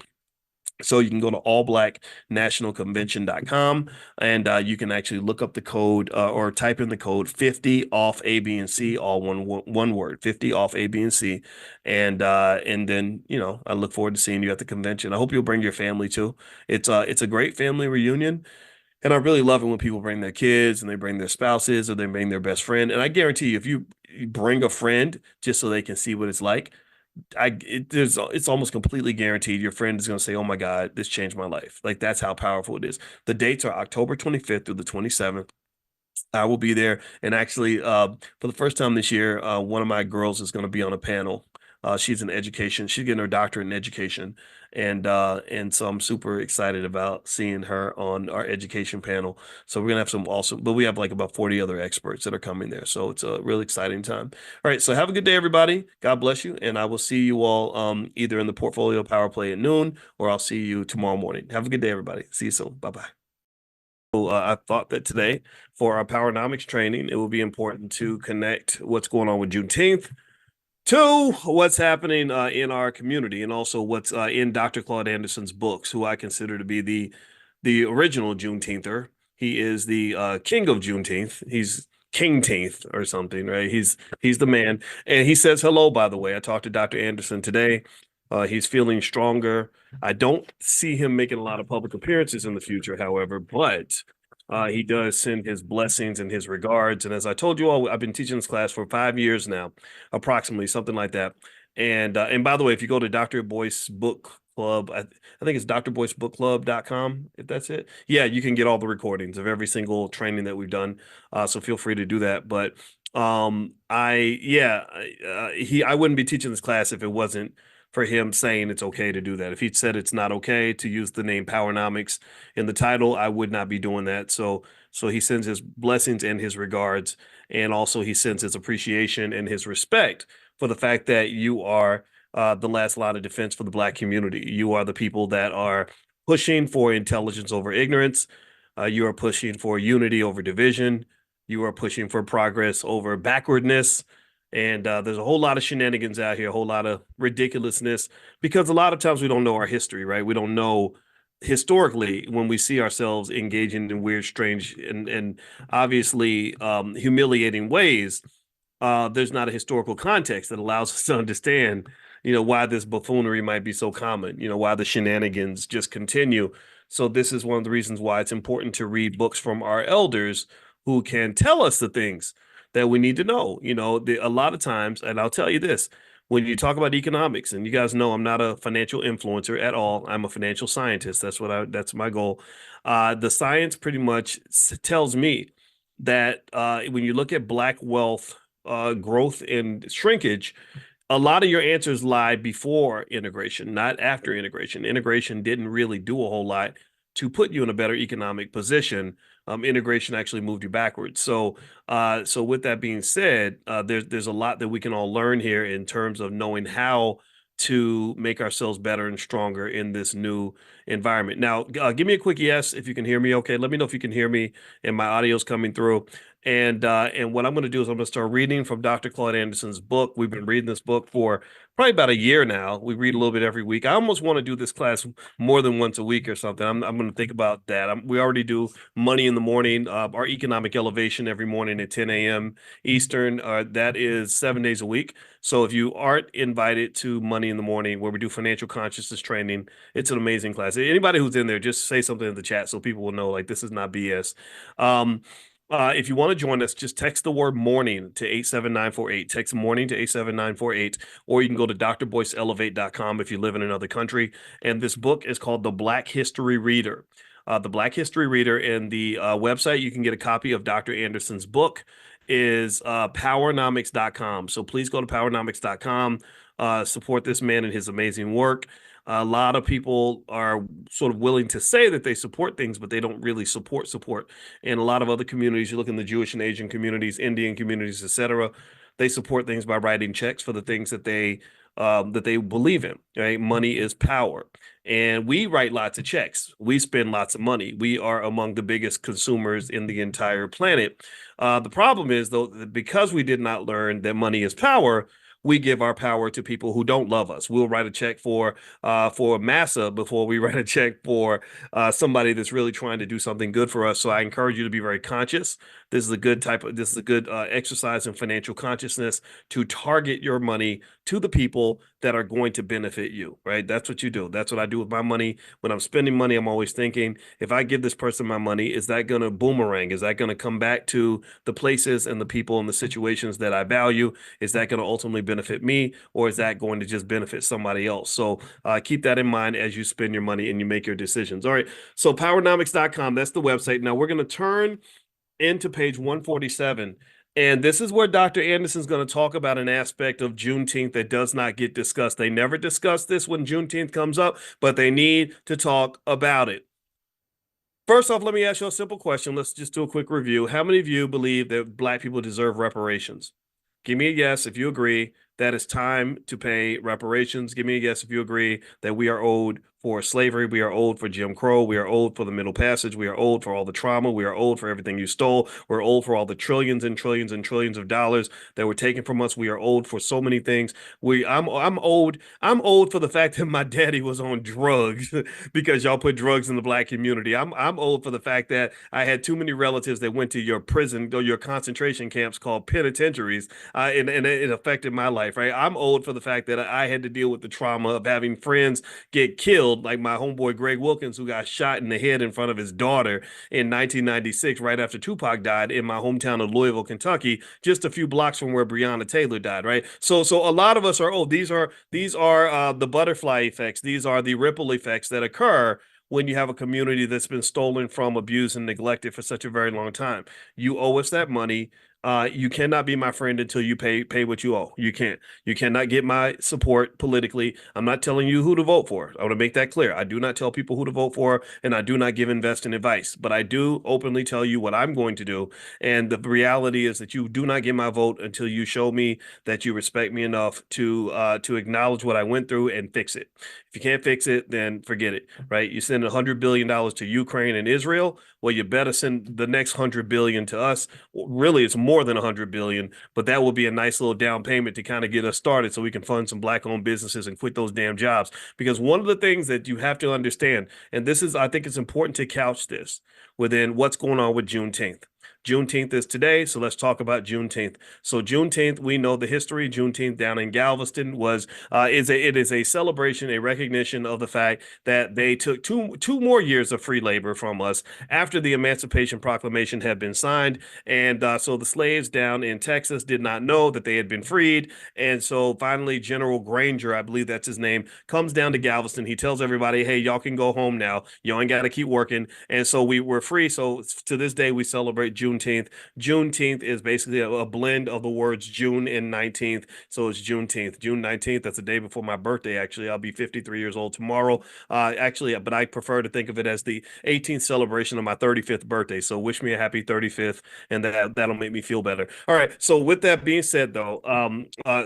So you can go to allblacknationalconvention.com and you can actually look up the code or type in the code 50 off A, B, and C, all one word, 50 off A, B, and C. And then, I look forward to seeing you at the convention. I hope you'll bring your family too. It's a great family reunion. And I really love it when people bring their kids and they bring their spouses or they bring their best friend. And I guarantee you, if you bring a friend just so they can see what it's like, it's almost completely guaranteed your friend is going to say, "Oh my God, this changed my life." Like that's how powerful it is. The dates are October 25th through the 27th. I will be there. And actually, for the first time this year, one of my girls is going to be on a panel. She's in education. She's getting her doctorate in education. And so I'm super excited about seeing her on our education panel. So we're gonna have some awesome, but we have like about 40 other experts that are coming there. So it's a really exciting time. All right. So have a good day, everybody. God bless you. And I will see you all either in the portfolio power play at noon or I'll see you tomorrow morning. Have a good day, everybody. See you soon. Bye-bye. I thought that today for our powernomics training, it will be important to connect what's going on with Juneteenth to what's happening in our community, and also what's in Dr. Claude Anderson's books, who I consider to be the original Juneteenther. He is the king of Juneteenth. He's Kingteenth or something, right? He's the man, and he says hello. By the way, I talked to Dr. Anderson today. He's feeling stronger. I don't see him making a lot of public appearances in the future, however, but he does send his blessings and his regards. And as I told you all, I've been teaching this class for 5 years now, approximately, something like that. And by the way, if you go to Dr. Boyce Book Club, I think it's drboycebookclub.com, if that's it. Yeah, you can get all the recordings of every single training that we've done. So feel free to do that. But I wouldn't be teaching this class if it wasn't for him saying it's okay to do that. If he said it's not okay to use the name Powernomics in the title, I would not be doing that. So he sends his blessings and his regards, and also he sends his appreciation and his respect for the fact that you are the last line of defense for the Black community. You are the people that are pushing for intelligence over ignorance. You are pushing for unity over division. You are pushing for progress over backwardness. And there's a whole lot of shenanigans out here, a whole lot of ridiculousness, because a lot of times we don't know our history, right? We don't know historically when we see ourselves engaging in weird, strange, and obviously humiliating ways. There's not a historical context that allows us to understand, why this buffoonery might be so common, why the shenanigans just continue. So this is one of the reasons why it's important to read books from our elders who can tell us the things that we need to know. A lot of times, and I'll tell you this, when you talk about economics, and you guys know I'm not a financial influencer at all. I'm a financial scientist. That's my goal. The science pretty much tells me that when you look at Black wealth growth and shrinkage, a lot of your answers lie before integration, not after integration. Integration didn't really do a whole lot to put you in a better economic position. Integration actually moved you backwards. So with that being said, there's a lot that we can all learn here in terms of knowing how to make ourselves better and stronger in this new environment. Now, give me a quick yes if you can hear me. Okay, let me know if you can hear me and my audio's coming through. And what I'm going to do is I'm going to start reading from Dr. Claude Anderson's book. We've been reading this book for probably about a year now. We read a little bit every week. I almost want to do this class more than once a week or something. I'm going to think about that. We already do Money in the Morning, our economic elevation every morning at 10 a.m. Eastern. That is 7 days a week. So if you aren't invited to Money in the Morning, where we do financial consciousness training, it's an amazing class. Anybody who's in there, just say something in the chat so people will know, like, this is not BS. If you want to join us, just text the word morning to 87948. Text morning to 87948, or you can go to drboyceelevate.com if you live in another country. And this book is called The Black History Reader. The Black History Reader, and the website you can get a copy of Dr. Anderson's book is powernomics.com. So please go to powernomics.com, support this man and his amazing work. A lot of people are sort of willing to say that they support things, but they don't really support. And a lot of other communities, you look in the Jewish and Asian communities, Indian communities, etc., they support things by writing checks for the things that they believe in. Right? Money is power. And we write lots of checks. We spend lots of money. We are among the biggest consumers in the entire planet. The problem is, though, that because we did not learn that money is power, we give our power to people who don't love us. We'll write a check for massa before we write a check for somebody that's really trying to do something good for us. So I encourage you to be very conscious. This is a good exercise in financial consciousness, to target your money to the people that are going to benefit you, right? That's what you do. That's what I do with my money. When I'm spending money, I'm always thinking, if I give this person my money, is that going to boomerang? Is that going to come back to the places and the people and the situations that I value? Is that going to ultimately benefit me, or is that going to just benefit somebody else? So keep that in mind as you spend your money and you make your decisions. All right. So powernomics.com, that's the website. Now we're going to turn into page 147. And this is where Dr. Anderson's going to talk about an aspect of Juneteenth that does not get discussed. They never discuss this when Juneteenth comes up, but they need to talk about it. First off, let me ask you a simple question. Let's just do a quick review. How many of you believe that Black people deserve reparations? Give me a yes if you agree that it's time to pay reparations. Give me a yes if you agree that we are owed for slavery. We are owed for Jim Crow. We are owed for the Middle Passage. We are owed for all the trauma. We are owed for everything you stole. We're owed for all the trillions and trillions and trillions of dollars that were taken from us. We are owed for so many things. I'm owed for the fact that my daddy was on drugs because y'all put drugs in the black community. I'm owed for the fact that I had too many relatives that went to your prison or your concentration camps called penitentiaries, and it affected my life, right? I'm owed for the fact that I had to deal with the trauma of having friends get killed, like my homeboy Greg Wilkins, who got shot in the head in front of his daughter in 1996, right after Tupac died in my hometown of Louisville, Kentucky, just a few blocks from where Breonna Taylor died, right? So a lot of us are, oh, these are the butterfly effects. These are the ripple effects that occur when you have a community that's been stolen from, abused, and neglected for such a very long time. You owe us that money. You cannot be my friend until you pay what you owe. You can't. You cannot get my support politically. I'm not telling you who to vote for. I want to make that clear. I do not tell people who to vote for, and I do not give investing advice. But I do openly tell you what I'm going to do. And the reality is that you do not get my vote until you show me that you respect me enough to acknowledge what I went through and fix it. If you can't fix it, then forget it. Right? You send $100 billion to Ukraine and Israel. Well, you better send the next 100 billion to us. Well, really, it's more than 100 billion, but that will be a nice little down payment to kind of get us started so we can fund some black-owned businesses and quit those damn jobs. Because one of the things that you have to understand, and this is, I think it's important to couch this within what's going on with Juneteenth. Juneteenth is today, so let's talk about Juneteenth. So Juneteenth, we know the history. Juneteenth down in Galveston was it is a celebration, a recognition of the fact that they took two more years of free labor from us after the Emancipation Proclamation had been signed, and so the slaves down in Texas did not know that they had been freed, and so finally General Granger, I believe that's his name, comes down to Galveston. He tells everybody, "Hey, y'all can go home now. Y'all ain't got to keep working," and so we were free. So to this day, we celebrate Juneteenth. Juneteenth is basically a blend of the words June and 19th. So it's Juneteenth. June 19th, that's the day before my birthday, actually. I'll be 53 years old tomorrow. Actually, but I prefer to think of it as the 18th celebration of my 35th birthday. So wish me a happy 35th, and that'll make me feel better. All right. So with that being said, though,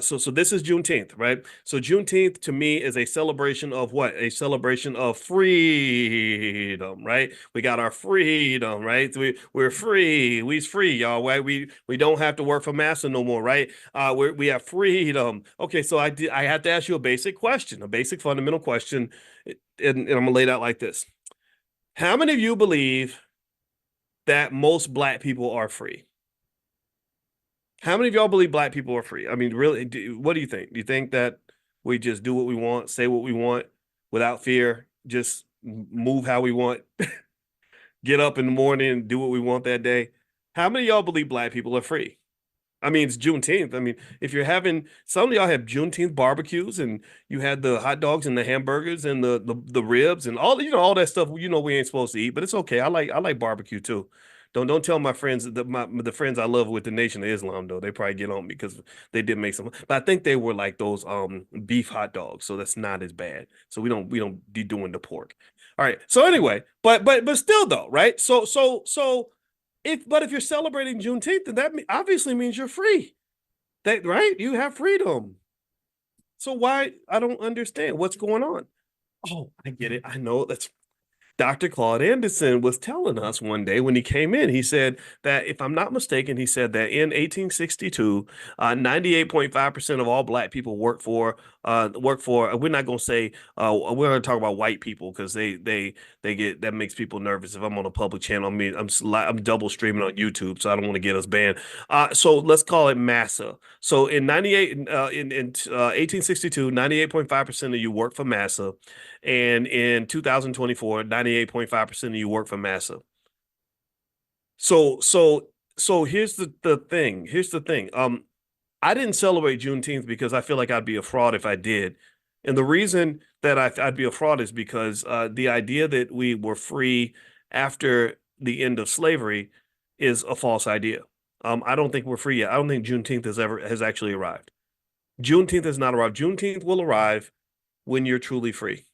so this is Juneteenth, right? So Juneteenth to me is a celebration of what? A celebration of freedom, right? We got our freedom, right? We're free. We's free, y'all. Right? We don't have to work for massa no more, right? We have freedom. Okay, so I have to ask you a basic question, a basic fundamental question, and I'm gonna lay it out like this. How many of you believe that most black people are free? How many of y'all believe black people are free? I mean, really, what do you think? Do you think that we just do what we want, say what we want without fear, just move how we want, get up in the morning and do what we want that day? How many of y'all believe black people are free? I mean, it's Juneteenth. I mean, if you're having some of y'all have Juneteenth barbecues and you had the hot dogs and the hamburgers and the ribs and all all that stuff we ain't supposed to eat, but it's okay. I like barbecue too. Don't tell my friends that the friends I love with the Nation of Islam though. They probably get on me because they did make some, but I think they were like those beef hot dogs, so that's not as bad. So we don't be doing the pork. All right. So anyway, but still though, right? So if you're celebrating Juneteenth, then that obviously means you're free. That right? You have freedom. So why I don't understand what's going on. Oh, I get it. I know that's Dr. Claude Anderson was telling us one day when he came in, he said that, if I'm not mistaken, he said that in 1862, 98.5% of all black people we're not going to say, we're going to talk about white people because they get, that makes people nervous if I'm on a public channel. I mean, I'm double streaming on YouTube, so I don't want to get us banned. So let's call it massa. So in 1862, 98.5% of you work for massa. And in 2024, 98.5% of you work for massa. So here's the thing. Here's the thing. I didn't celebrate Juneteenth because I feel like I'd be a fraud if I did. And the reason that I'd be a fraud is because the idea that we were free after the end of slavery is a false idea. I don't think we're free yet. I don't think Juneteenth has actually arrived. Juneteenth has not arrived. Juneteenth will arrive when you're truly free.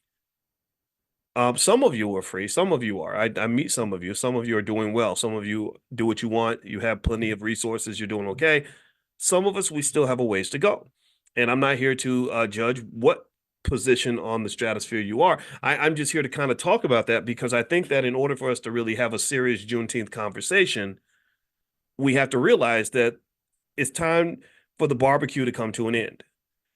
Some of you are free. Some of you are. I meet some of you. Some of you are doing well. Some of you do what you want. You have plenty of resources. You're doing okay. Some of us, we still have a ways to go. And I'm not here to judge what position on the stratosphere you are. I'm just here to kind of talk about that because I think that in order for us to really have a serious Juneteenth conversation, we have to realize that it's time for the barbecue to come to an end.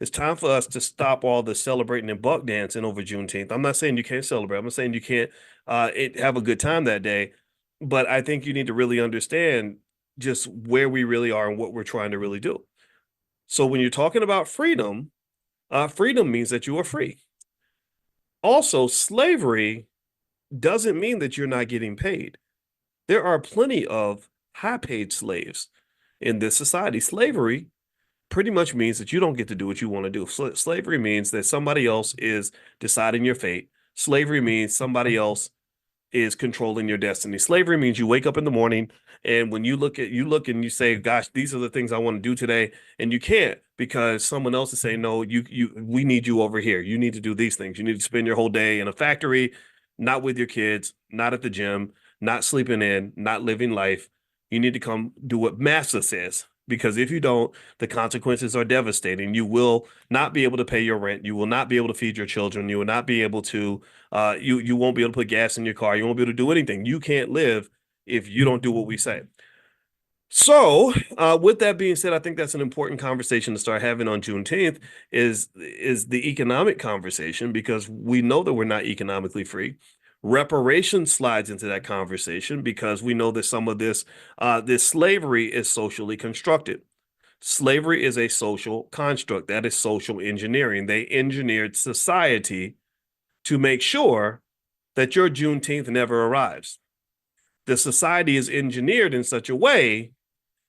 It's time for us to stop all the celebrating and buck dancing over Juneteenth. I'm not saying you can't celebrate. I'm not saying you can't have a good time that day, but I think you need to really understand just where we really are and what we're trying to really do. So when you're talking about freedom, freedom means that you are free. Also, slavery doesn't mean that you're not getting paid. There are plenty of high-paid slaves in this society. Slavery pretty much means that you don't get to do what you want to do. Slavery means that somebody else is deciding your fate. Slavery means somebody else is controlling your destiny. Slavery means you wake up in the morning and when you look and you say, gosh, these are the things I want to do today. And you can't because someone else is saying, no, we need you over here. You need to do these things. You need to spend your whole day in a factory, not with your kids, not at the gym, not sleeping in, not living life. You need to come do what master says. Because if you don't, the consequences are devastating. You will not be able to pay your rent. You will not be able to feed your children. You will not be able to, you won't be able to put gas in your car. You won't be able to do anything. You can't live if you don't do what we say. So, with that being said, I think that's an important conversation to start having on Juneteenth is the economic conversation because we know that we're not economically free. Reparation slides into that conversation because we know that some of this slavery is socially constructed. Slavery is a social construct. That is social engineering. They engineered society to make sure that your Juneteenth never arrives. The society is engineered in such a way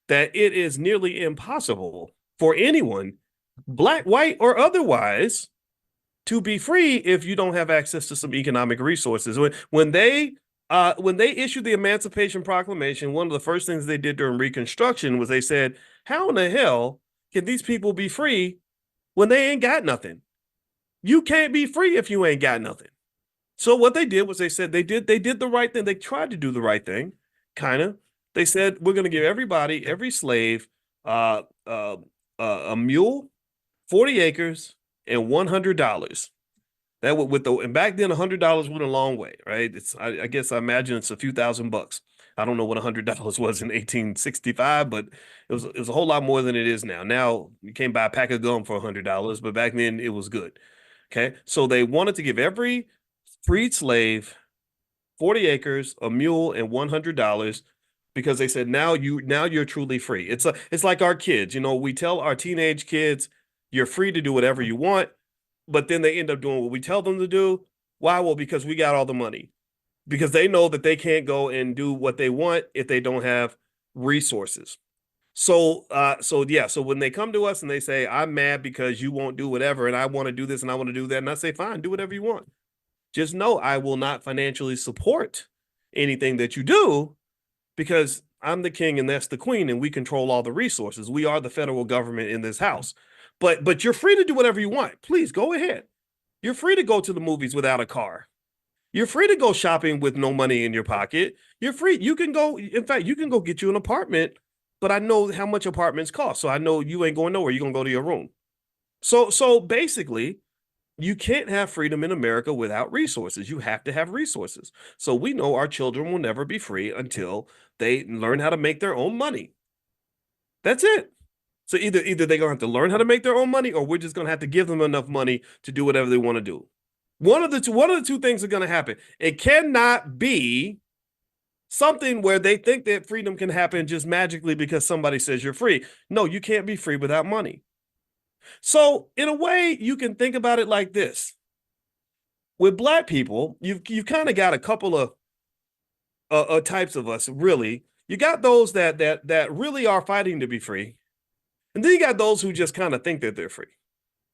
that it is nearly impossible for anyone, black, white, or otherwise, to be free if you don't have access to some economic resources. When they issued the Emancipation Proclamation, one of the first things they did during Reconstruction was they said, how in the hell can these people be free when they ain't got nothing? You can't be free if you ain't got nothing. So what they did was they said they did the right thing. They tried to do the right thing, kind of. They said, we're going to give every slave, a mule, 40 acres, and $100. That would and back then $100 went a long way, right? I guess I imagine it's a few $1,000s. I don't know what $100 was in 1865, but it was a whole lot more than it is now. Now you can't buy a pack of gum for $100, but back then it was good. Okay, so they wanted to give every freed slave 40 acres, a mule, and $100 because they said now you're truly free. It's like our kids. We tell our teenage kids you're free to do whatever you want, but then they end up doing what we tell them to do. Why? Well, because we got all the money. Because they know that they can't go and do what they want if they don't have resources. So when they come to us and they say, I'm mad because you won't do whatever, and I want to do this and I want to do that, and I say, fine, do whatever you want. Just know I will not financially support anything that you do because I'm the king and that's the queen and we control all the resources. We are the federal government in this house. But you're free to do whatever you want. Please go ahead. You're free to go to the movies without a car. You're free to go shopping with no money in your pocket. You're free. You can go, in fact, you can go get you an apartment, but I know how much apartments cost. So I know you ain't going nowhere. You're going to go to your room. So basically, you can't have freedom in America without resources. You have to have resources. So we know our children will never be free until they learn how to make their own money. That's it. So either they're gonna have to learn how to make their own money, or we're just gonna have to give them enough money to do whatever they want to do. One of the two things are gonna happen. It cannot be something where they think that freedom can happen just magically because somebody says you're free. No, you can't be free without money. So in a way, you can think about it like this. With black people, you've kind of got a couple of types of us, really. You got those that really are fighting to be free. And then you got those who just kind of think that they're free.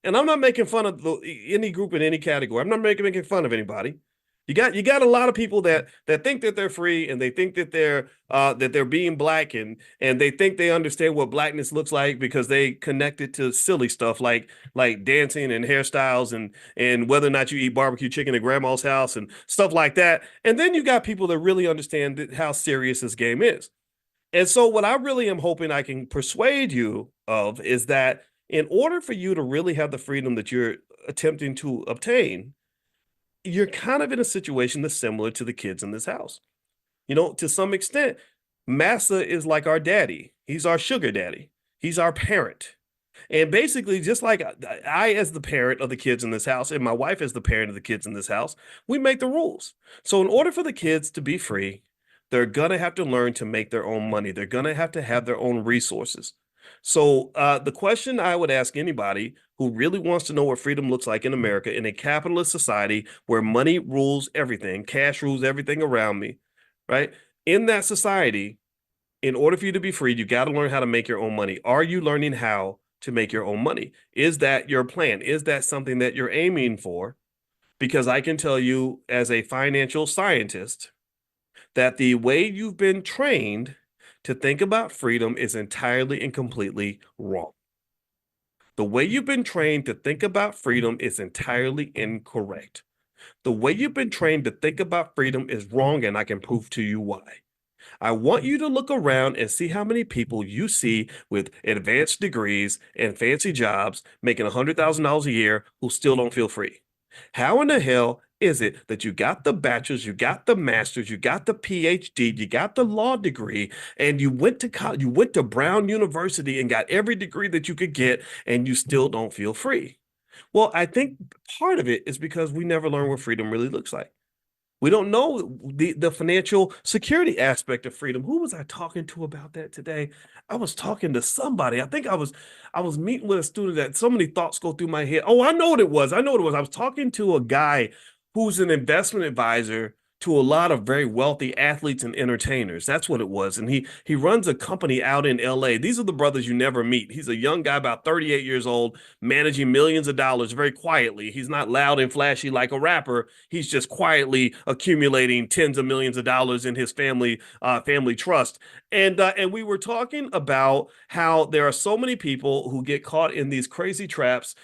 And I'm not making fun of any group in any category. I'm not making fun of anybody. You got a lot of people that think that they're free and they think that they're being black and they think they understand what blackness looks like because they connect it to silly stuff like dancing and hairstyles and whether or not you eat barbecue chicken at grandma's house and stuff like that. And then you got people that really understand how serious this game is. And so what I really am hoping I can persuade you of is that in order for you to really have the freedom that you're attempting to obtain, you're kind of in a situation that's similar to the kids in this house. To some extent, Massa is like our daddy. He's our sugar daddy. He's our parent. And basically, just like I, as the parent of the kids in this house, and my wife as the parent of the kids in this house, we make the rules. So, in order for the kids to be free, they're going to have to learn to make their own money. They're going to have their own resources. So, the question I would ask anybody who really wants to know what freedom looks like in America, in a capitalist society where money rules everything, cash rules everything around me, right? In that society, in order for you to be free, you got to learn how to make your own money. Are you learning how to make your own money? Is that your plan? Is that something that you're aiming for? Because I can tell you, as a financial scientist, that the way you've been trained to think about freedom is entirely and completely wrong. The way you've been trained to think about freedom is entirely incorrect. The way you've been trained to think about freedom is wrong, and I can prove to you why. I want you to look around and see how many people you see with advanced degrees and fancy jobs making $100,000 a year who still don't feel free. How in the hell is it that you got the bachelor's, you got the master's, you got the PhD, you got the law degree, and you went to college, you went to Brown University and got every degree that you could get, and you still don't feel free? Well, I think part of it is because we never learned what freedom really looks like. We don't know the financial security aspect of freedom. Who was I talking to about that today? I was talking to somebody. I was meeting with a student that so many thoughts go through my head. Oh, I know what it was. I know what it was. I was talking to a guy who's an investment advisor to a lot of very wealthy athletes and entertainers. That's what it was. And he runs a company out in LA. These are the brothers you never meet. He's a young guy, about 38 years old, managing millions of dollars very quietly. He's not loud and flashy like a rapper. He's just quietly accumulating tens of millions of dollars in his family trust. And we were talking about how there are so many people who get caught in these crazy traps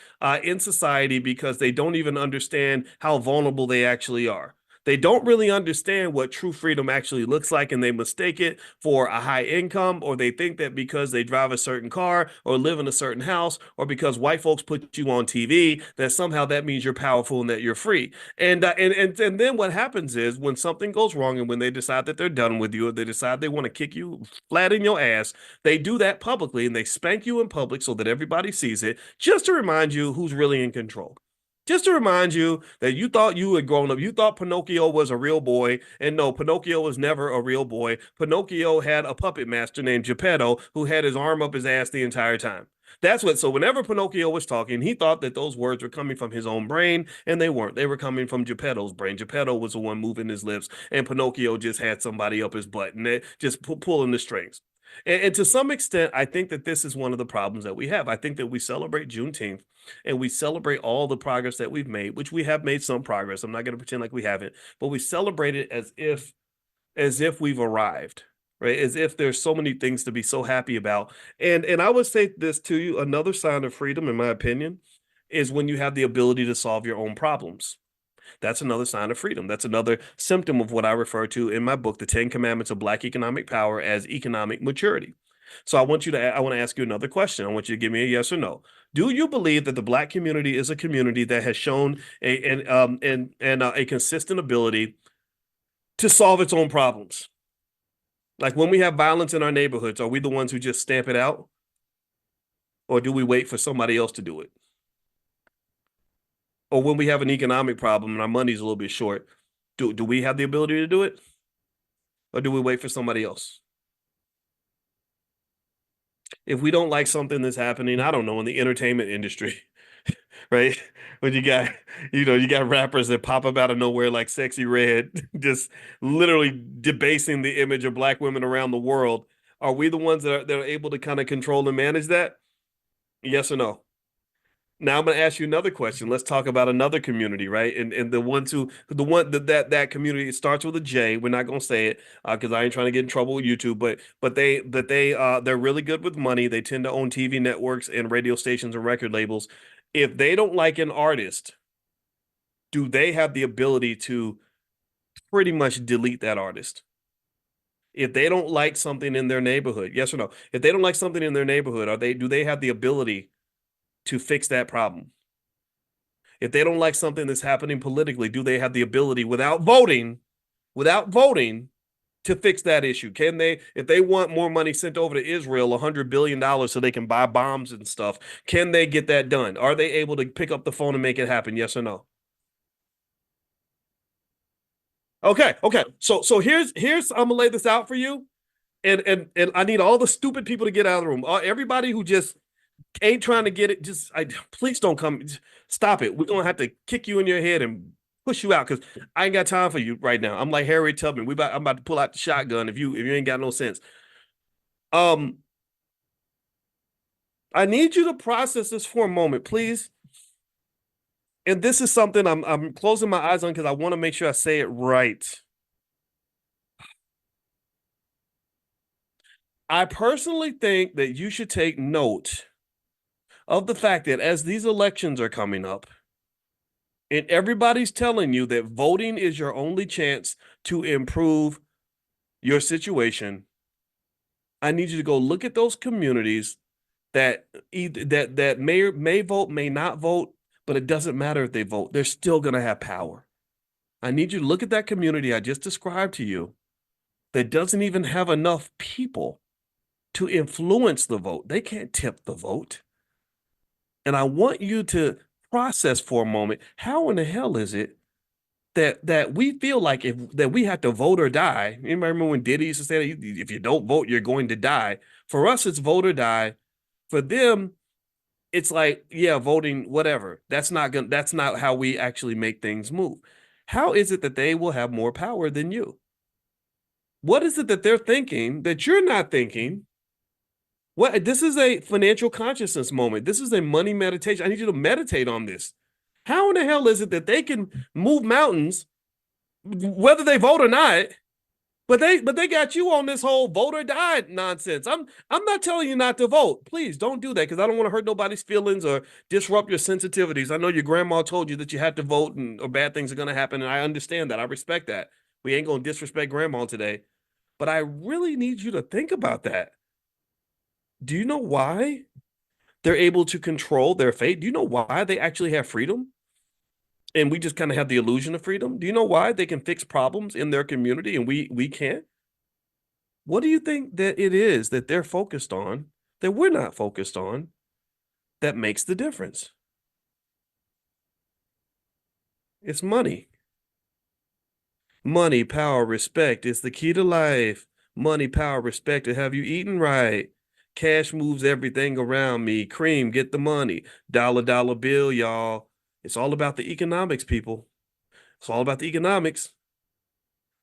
in society because they don't even understand how vulnerable they actually are. They don't really understand what true freedom actually looks like, and they mistake it for a high income, or they think that because they drive a certain car or live in a certain house, or because white folks put you on TV, that somehow that means you're powerful and that you're free. And then what happens is when something goes wrong and when they decide that they're done with you, or they decide they want to kick you flat in your ass, they do that publicly and they spank you in public so that everybody sees it, just to remind you who's really in control. Just to remind you that you thought you had grown up. You thought Pinocchio was a real boy. And no, Pinocchio was never a real boy. Pinocchio had a puppet master named Geppetto who had his arm up his ass the entire time. So whenever Pinocchio was talking, he thought that those words were coming from his own brain, and they weren't. They were coming from Geppetto's brain. Geppetto was the one moving his lips, and Pinocchio just had somebody up his butt and just pulling the strings. And to some extent, I think that this is one of the problems that we have. I think that we celebrate Juneteenth and we celebrate all the progress that we've made, which we have made some progress. I'm not going to pretend like we haven't, but we celebrate it as if we've arrived, right? As if there's so many things to be so happy about. And I would say this to you, another sign of freedom, in my opinion, is when you have the ability to solve your own problems. That's another sign of freedom. That's another symptom of what I refer to in my book, The 10 Commandments of Black Economic Power, as economic maturity. So I want to ask you another question. I want you to give me a yes or no. Do you believe that the Black community is a community that has shown a consistent ability to solve its own problems? Like when we have violence in our neighborhoods, are we the ones who just stamp it out? Or do we wait for somebody else to do it? Or when we have an economic problem and our money's a little bit short, do we have the ability to do it? Or do we wait for somebody else? If we don't like something that's happening, I don't know, in the entertainment industry, right? When you got rappers that pop up out of nowhere like Sexy Red, just literally debasing the image of Black women around the world. Are we the ones that are able to kind of control and manage that? Yes or no? Now I'm going to ask you another question. Let's talk about another community, right? And the ones who the one that community, it starts with a J. We're not going to say it because I ain't trying to get in trouble with YouTube. They're really good with money. They tend to own TV networks and radio stations and record labels. If they don't like an artist, do they have the ability to pretty much delete that artist? If they don't like something in their neighborhood, yes or no? If they don't like something in their neighborhood, do they have the ability to fix that problem? If they don't like something that's happening politically, do they have the ability without voting to fix that issue? Can they, if they want more money sent over to Israel, $100 billion so they can buy bombs and stuff, can they get that done? Are they able to pick up the phone and make it happen? Yes or no? Okay, okay. So here's I'm gonna lay this out for you. And I need all the stupid people to get out of the room. Everybody who just ain't trying to get it, please don't come. Stop it. We're gonna have to kick you in your head and push you out because I ain't got time for you right now. I'm like Harriet Tubman. I'm about to pull out the shotgun if you ain't got no sense. Um, I need you to process this for a moment, please. And this is something I'm closing my eyes on because I want to make sure I say it right. I personally think that you should take note of the fact that as these elections are coming up, and everybody's telling you that voting is your only chance to improve your situation, I need you to go look at those communities that may vote, may not vote, but it doesn't matter if they vote. They're still going to have power. I need you to look at that community I just described to you that doesn't even have enough people to influence the vote. They can't tip the vote. And I want you to process for a moment, how in the hell is it that we feel like that we have to vote or die? Anybody remember when Diddy used to say that if you don't vote, you're going to die? For us, it's vote or die. For them, it's like, yeah, voting, whatever. That's not how we actually make things move. How is it that they will have more power than you? What is it that they're thinking that you're not thinking? What, this is a financial consciousness moment. This is a money meditation. I need you to meditate on this. How in the hell is it that they can move mountains, whether they vote or not, but they got you on this whole vote or die nonsense? I'm not telling you not to vote. Please don't do that because I don't want to hurt nobody's feelings or disrupt your sensitivities. I know your grandma told you that you had to vote or bad things are going to happen, and I understand that. I respect that. We ain't going to disrespect grandma today. But I really need you to think about that. Do you know why they're able to control their fate? Do you know why they actually have freedom? And we just kind of have the illusion of freedom. Do you know why they can fix problems in their community and we can't? What do you think that it is that they're focused on that we're not focused on that makes the difference? It's money. Money, power, respect is the key to life. Money, power, respect. Have you eaten right? Cash moves everything around me. Cream, get the money. Dollar, dollar bill, y'all. It's all about the economics, people. It's all about the economics.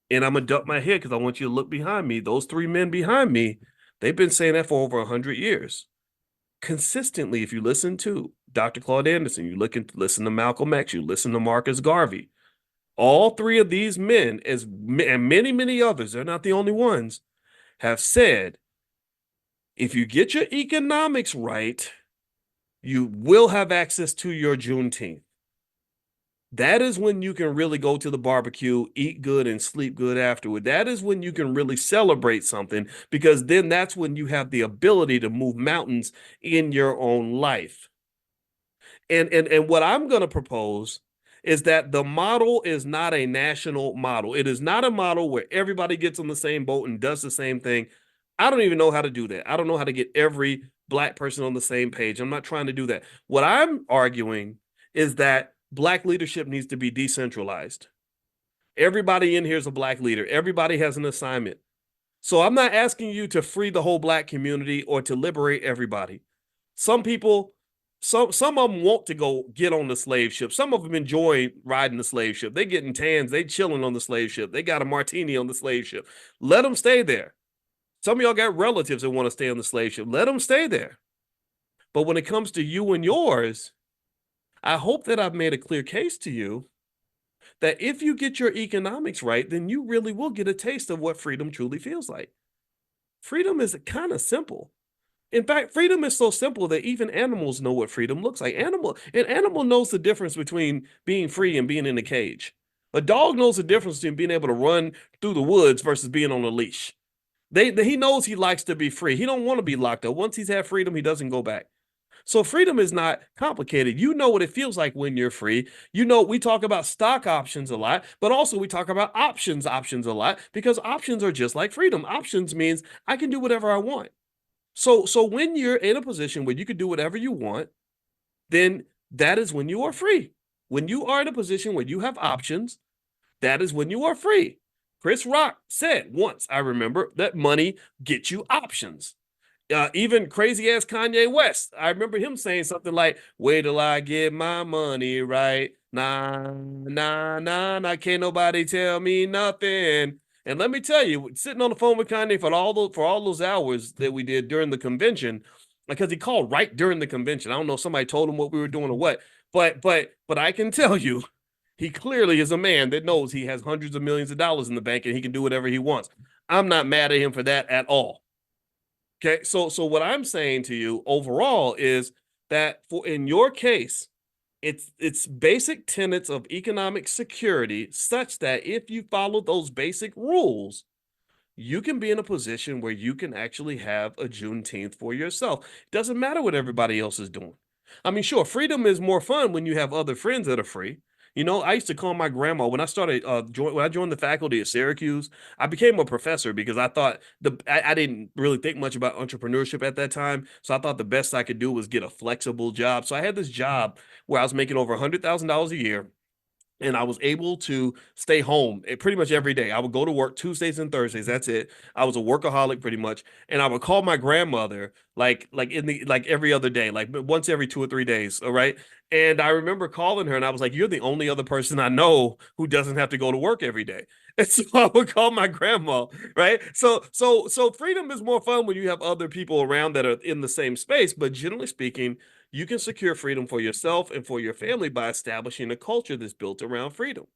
And I'm going to duck my head because I want you to look behind me. Those three men behind me, they've been saying that for over 100 years. Consistently, if you listen to Dr. Claude Anderson, you listen to Malcolm X, you listen to Marcus Garvey, all three of these men, and many, many others, they're not the only ones, have said, if you get your economics right, you will have access to your Juneteenth. That is when you can really go to the barbecue, eat good, and sleep good afterward. That is when you can really celebrate something, because then that's when you have the ability to move mountains in your own life. And what I'm going to propose is that the model is not a national model. It is not a model where everybody gets on the same boat and does the same thing. I don't even know how to do that. I don't know how to get every Black person on the same page. I'm not trying to do that. What I'm arguing is that Black leadership needs to be decentralized. Everybody in here is a Black leader. Everybody has an assignment. So I'm not asking you to free the whole Black community or to liberate everybody. Some people, some of them want to go get on the slave ship. Some of them enjoy riding the slave ship. They getting tans. They chilling on the slave ship. They got a martini on the slave ship. Let them stay there. Some of y'all got relatives that want to stay on the slave ship. Let them stay there. But when it comes to you and yours, I hope that I've made a clear case to you that if you get your economics right, then you really will get a taste of what freedom truly feels like. Freedom is kind of simple. In fact, freedom is so simple that even animals know what freedom looks like. An animal knows the difference between being free and being in a cage. A dog knows the difference between being able to run through the woods versus being on a leash. He knows he likes to be free. He don't want to be locked up. Once he's had freedom, he doesn't go back. So freedom is not complicated. You know what it feels like when you're free. You know, we talk about stock options a lot, but also we talk about options a lot because options are just like freedom. Options means I can do whatever I want. So when you're in a position where you can do whatever you want, then that is when you are free. When you are in a position where you have options, that is when you are free. Chris Rock said once, I remember, that money gets you options. Even crazy ass Kanye West, I remember him saying something like, "Wait till I get my money right, nah, nah, nah, nah, can't nobody tell me nothing." And let me tell you, sitting on the phone with Kanye for all those hours that we did during the convention, because he called right during the convention. I don't know if somebody told him what we were doing or what, but I can tell you, he clearly is a man that knows he has hundreds of millions of dollars in the bank and he can do whatever he wants. I'm not mad at him for that at all. Okay, so what I'm saying to you overall is that for in your case, it's basic tenets of economic security such that if you follow those basic rules, you can be in a position where you can actually have a Juneteenth for yourself. It doesn't matter what everybody else is doing. I mean, sure, freedom is more fun when you have other friends that are free. You know, I used to call my grandma when I started when I joined the faculty at Syracuse. I became a professor because I thought I didn't really think much about entrepreneurship at that time, so I thought the best I could do was get a flexible job. So I had this job where I was making over $100,000 a year and I was able to stay home pretty much every day. I would go to work Tuesdays and Thursdays. That's it. I was a workaholic pretty much, and I would call my grandmother like every other day, like once every 2 or 3 days. All right. And I remember calling her, and I was like, "You're the only other person I know who doesn't have to go to work every day." And so I would call my grandma, right? So freedom is more fun when you have other people around that are in the same space. But generally speaking, you can secure freedom for yourself and for your family by establishing a culture that's built around freedom.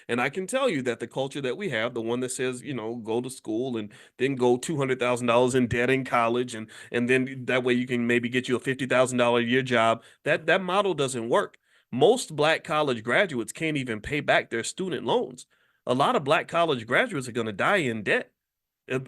And I can tell you that the culture that we have, the one that says, you know, go to school and then go $200,000 in debt in college, and then that way you can maybe get you a $50,000 a year job. That model doesn't work. Most black college graduates can't even pay back their student loans. A lot of black college graduates are going to die in debt.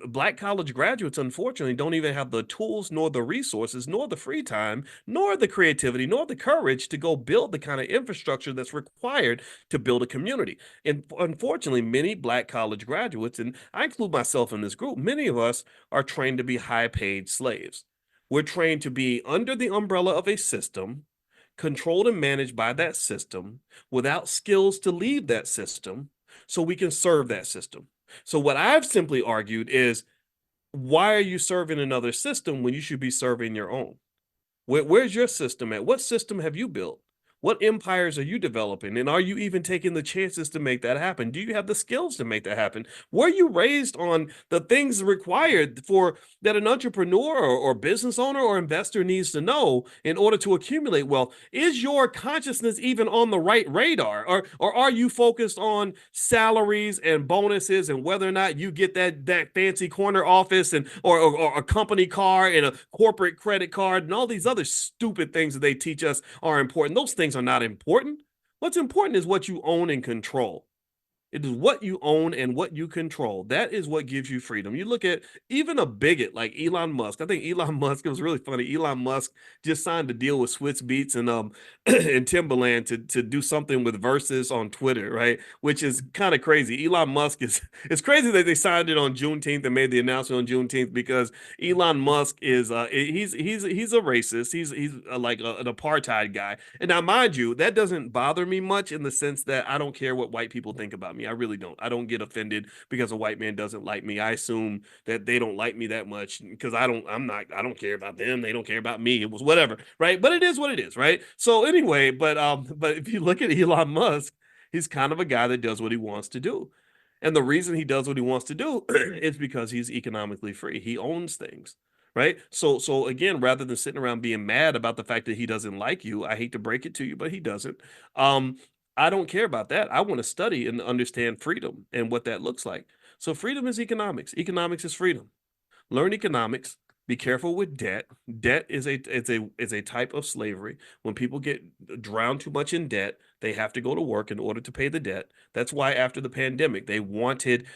Black college graduates, unfortunately, don't even have the tools, nor the resources, nor the free time, nor the creativity, nor the courage to go build the kind of infrastructure that's required to build a community. And unfortunately, many black college graduates, and I include myself in this group, many of us are trained to be high paid slaves. We're trained to be under the umbrella of a system, controlled and managed by that system, without skills to leave that system, so we can serve that system. So what I've simply argued is, why are you serving another system when you should be serving your own? Where's your system at? What system have you built? What empires are you developing? And are you even taking the chances to make that happen? Do you have the skills to make that happen? Were you raised on the things required for that an entrepreneur or business owner or investor needs to know in order to accumulate wealth? Is your consciousness even on the right radar? Or are you focused on salaries and bonuses and whether or not you get that fancy corner office and or a company car and a corporate credit card and all these other stupid things that they teach us are important? Those things are not important. What's important is what you own and control. It is what you own and what you control. That is what gives you freedom. You look at even a bigot like Elon Musk. I think Elon Musk, it was really funny. Elon Musk just signed a deal with Swizz Beats and and Timberland to do something with verses on Twitter, right? Which is kind of crazy. Elon Musk is it's crazy that they signed it on Juneteenth and made the announcement on Juneteenth because Elon Musk is he's a racist. He's like an apartheid guy. And now, mind you, that doesn't bother me much in the sense that I don't care what white people think about me. I really don't. I don't get offended because a white man doesn't like me. I assume that they don't like me that much because I don't care about them. They don't care about me. It was whatever, right? But it is what it is, right? So anyway, but if you look at Elon Musk, he's kind of a guy that does what he wants to do. And the reason he does what he wants to do is because he's economically free. He owns things, right? So again, rather than sitting around being mad about the fact that he doesn't like you, I hate to break it to you, but he doesn't. Um, I don't care about that. I want to study and understand freedom and what that looks like. So freedom is economics. Economics is freedom. Learn economics. Be careful with debt. Debt is a type of slavery. When people get drowned too much in debt, they have to go to work in order to pay the debt. That's why after the pandemic, they wanted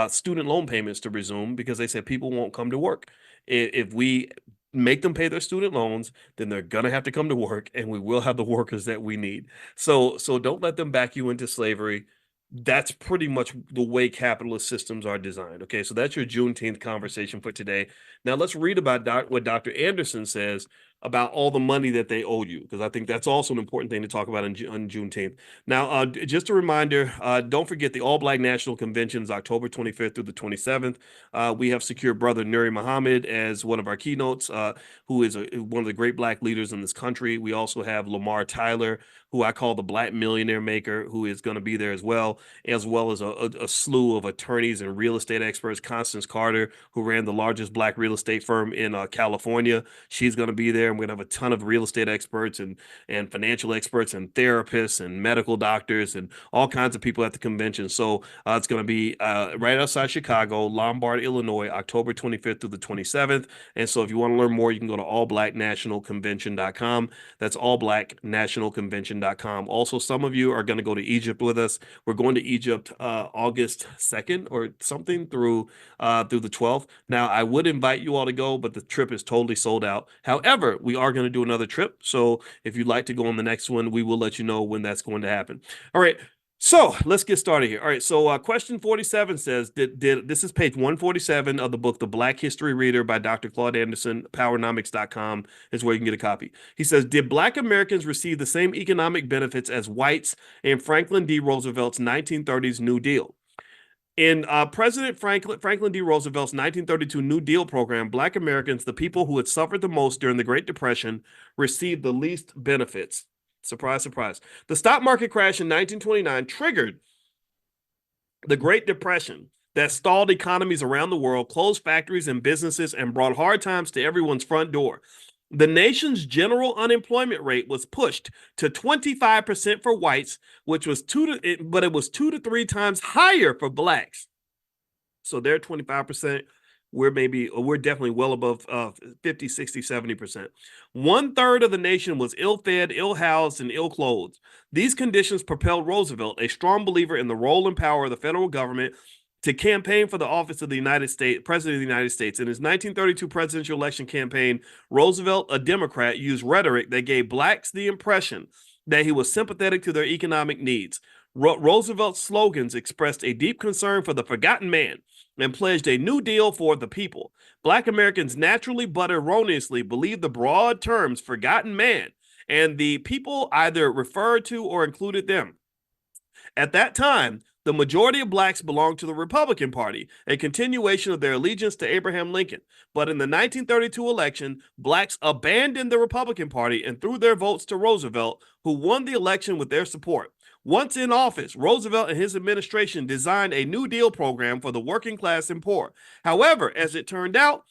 student loan payments to resume because they said people won't come to work if we make them pay their student loans, then they're gonna have to come to work, and we will have the workers that we need. So don't let them back you into slavery. That's pretty much the way capitalist systems are designed. Okay, so that's your Juneteenth conversation for today. Now let's read about what Dr. Anderson says about all the money that they owe you, because I think that's also an important thing to talk about on Juneteenth. Now, just a reminder, don't forget the All Black National Convention is October 25th through the 27th. We have secured Brother Nuri Muhammad as one of our keynotes, who is one of the great Black leaders in this country. We also have Lamar Tyler, who I call the Black millionaire maker, who is going to be there as well as a slew of attorneys and real estate experts. Constance Carter, who ran the largest Black real estate firm in California, she's going to be there. And we're going to have a ton of real estate experts and financial experts and therapists and medical doctors and all kinds of people at the convention. So it's going to be right outside Chicago, Lombard, Illinois, October 25th through the 27th. And so if you want to learn more, you can go to allblacknationalconvention.com. That's allblacknationalconvention.com. Also, some of you are going to go to Egypt with us. We're going to Egypt August 2nd or something through the 12th. Now, I would invite you all to go, but the trip is totally sold out. However, we are going to do another trip. So if you'd like to go on the next one, we will let you know when that's going to happen. All right. So let's get started here. All right. So question 47 says, this is page 147 of the book, The Black History Reader by Dr. Claude Anderson, powernomics.com is where you can get a copy. He says, did Black Americans receive the same economic benefits as whites in Franklin D. Roosevelt's 1930s New Deal? In President Franklin D. Roosevelt's 1932 New Deal program, Black Americans, the people who had suffered the most during the Great Depression, received the least benefits. Surprise, surprise. The stock market crash in 1929 triggered the Great Depression that stalled economies around the world, closed factories and businesses, and brought hard times to everyone's front door. The nation's general unemployment rate was pushed to 25% for whites, which was but it was 2 to 3 times higher for blacks. So they're 25%. We're definitely well above 50, 60, 70%. 1/3 of the nation was ill-fed, ill-housed, and ill-clothed. These conditions propelled Roosevelt, a strong believer in the role and power of the federal government, to campaign for the office of the President of the United States. In his 1932 presidential election campaign, Roosevelt, a Democrat, used rhetoric that gave blacks the impression that he was sympathetic to their economic needs. Roosevelt's slogans expressed a deep concern for the forgotten man and pledged a new deal for the people. Black Americans naturally but erroneously believed the broad terms forgotten man and the people either referred to or included them. At that time, the majority of blacks belonged to the Republican Party, a continuation of their allegiance to Abraham Lincoln. But in the 1932 election, blacks abandoned the Republican Party and threw their votes to Roosevelt, who won the election with their support. Once in office, Roosevelt and his administration designed a New Deal program for the working class and poor. However, as it turned out,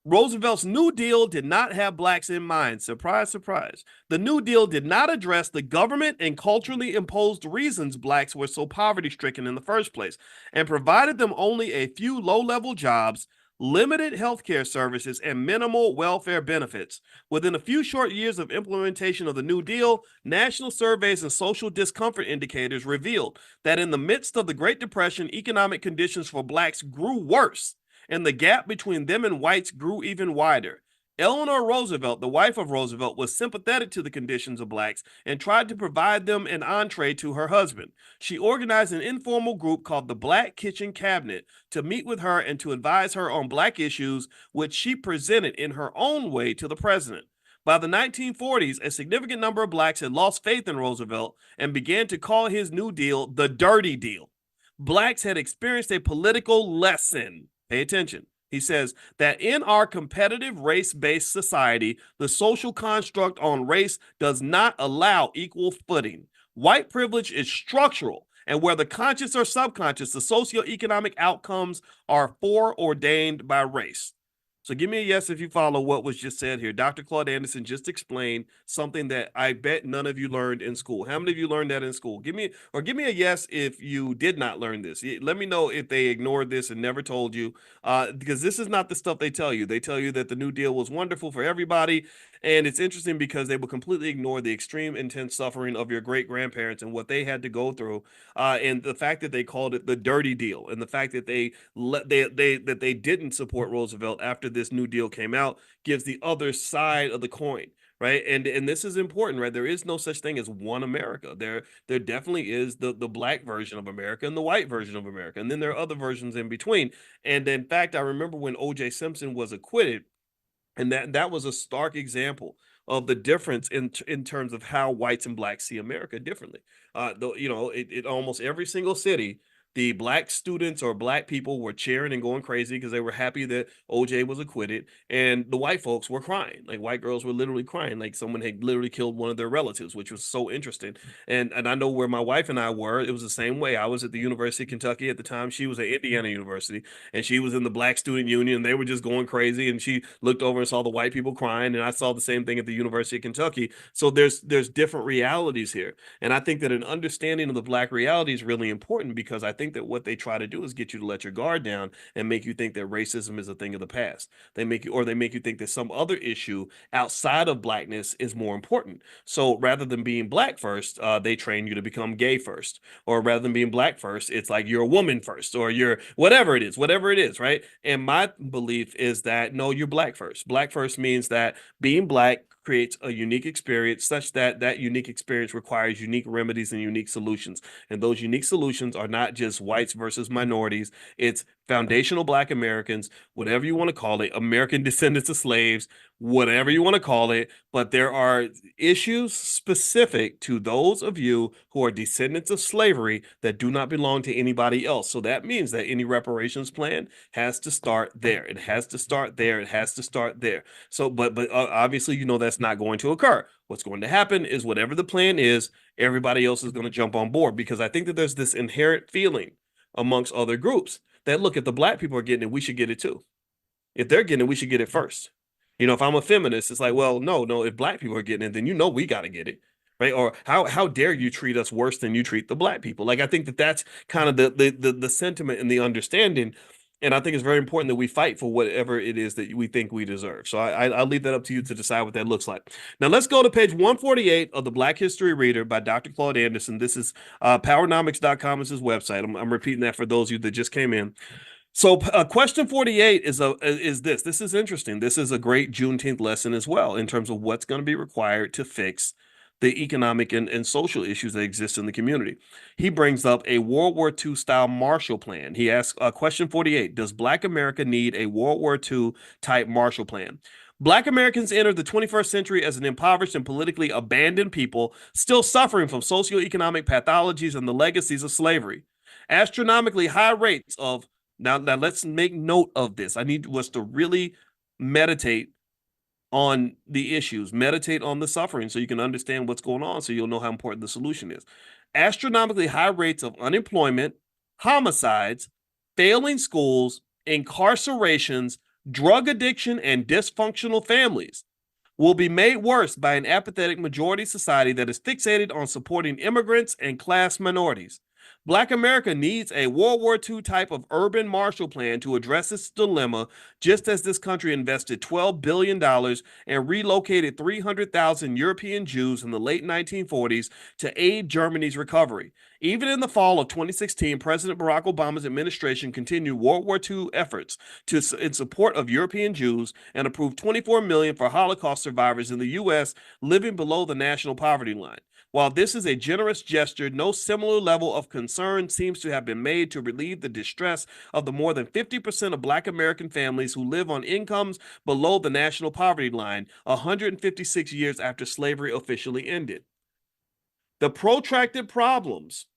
Roosevelt's New Deal did not have blacks in mind. Surprise, surprise. The New Deal did not address the government and culturally imposed reasons blacks were so poverty-stricken in the first place, and provided them only a few low-level jobs, limited healthcare services, and minimal welfare benefits. Within a few short years of implementation of the New Deal, national surveys and social discomfort indicators revealed that in the midst of the Great Depression, economic conditions for blacks grew worse, and the gap between them and whites grew even wider. Eleanor Roosevelt, the wife of Roosevelt, was sympathetic to the conditions of blacks and tried to provide them an entree to her husband. She organized an informal group called the Black Kitchen Cabinet to meet with her and to advise her on black issues, which she presented in her own way to the president. By the 1940s, a significant number of blacks had lost faith in Roosevelt and began to call his New Deal the Dirty Deal. Blacks had experienced a political lesson. Pay attention. He says that in our competitive race-based society, the social construct on race does not allow equal footing. White privilege is structural, and whether conscious or subconscious, the socioeconomic outcomes are foreordained by race. So give me a yes if you follow what was just said here. Dr. Claude Anderson just explained something that I bet none of you learned in school. How many of you learned that in school? Give me a yes if you did not learn this. Let me know if they ignored this and never told you, because this is not the stuff they tell you. They tell you that the New Deal was wonderful for everybody, And it's interesting because they will completely ignore the extreme intense suffering of your great grandparents and what they had to go through, and the fact that they called it the dirty deal, and the fact that they didn't support Roosevelt after this New Deal came out gives the other side of the coin. Right. And this is important, right? There is no such thing as one America. There definitely is the black version of America and the white version of America. And then there are other versions in between. And in fact, I remember when OJ Simpson was acquitted, and that was a stark example of the difference in terms of how whites and blacks see America differently. Though it almost every single city, the black students or black people were cheering and going crazy because they were happy that OJ was acquitted, and the white folks were crying. Like white girls were literally crying, like someone had literally killed one of their relatives, which was so interesting. And I know where my wife and I were. It was the same way. I was at the University of Kentucky at the time. She was at Indiana University, and she was in the Black Student Union. They were just going crazy, and she looked over and saw the white people crying, and I saw the same thing at the University of Kentucky. So there's different realities here, and I think that an understanding of the black reality is really important, because I think that what they try to do is get you to let your guard down and make you think that racism is a thing of the past. They make you think that some other issue outside of blackness is more important. So rather than being black first, they train you to become gay first, or rather than being black first, it's like you're a woman first, or you're whatever it is, right? And my belief is that no, you're black first. Black first means that being black creates a unique experience, such that that unique experience requires unique remedies and unique solutions. And those unique solutions are not just whites versus minorities. It's foundational black Americans, whatever you want to call it, American descendants of slaves, whatever you want to call it. But there are issues specific to those of you who are descendants of slavery that do not belong to anybody else. So that means that any reparations plan has to start there. It has to start there. It has to start there. So, but obviously, that's not going to occur. What's going to happen is whatever the plan is, everybody else is going to jump on board, because I think that there's this inherent feeling amongst other groups that, look, if the black people are getting it, we should get it too. If they're getting it, we should get it first. If I'm a feminist, it's like, well, no. If black people are getting it, then we got to get it, right? Or how dare you treat us worse than you treat the black people? Like, I think that that's kind of the sentiment and the understanding. And I think it's very important that we fight for whatever it is that we think we deserve. So I'll leave that up to you to decide what that looks like. Now let's go to page 148 of the Black History Reader by Dr. Claude Anderson. This is powernomics.com is his website. I'm repeating that for those of you that just came in. So question 48 is this. This is interesting. This is a great Juneteenth lesson as well, in terms of what's going to be required to fix the economic and social issues that exist in the community. He brings up a World War II style Marshall Plan. He asks question 48, does Black America need a World War II type Marshall Plan? Black Americans entered the 21st century as an impoverished and politically abandoned people, still suffering from socioeconomic pathologies and the legacies of slavery. Astronomically high rates of now let's make note of this. I need us to really meditate on the issues, meditate on the suffering, so you can understand what's going on, so you'll know how important the solution is. Astronomically high rates of unemployment, homicides, failing schools, incarcerations, drug addiction, and dysfunctional families will be made worse by an apathetic majority society that is fixated on supporting immigrants and class minorities. Black America needs a World War II type of urban Marshall Plan to address this dilemma, just as this country invested $12 billion and relocated 300,000 European Jews in the late 1940s to aid Germany's recovery. Even in the fall of 2016, President Barack Obama's administration continued World War II efforts in support of European Jews and approved $24 million for Holocaust survivors in the U.S. living below the national poverty line. While this is a generous gesture, no similar level of concern seems to have been made to relieve the distress of the more than 50% of Black American families who live on incomes below the national poverty line 156 years after slavery officially ended. The protracted problems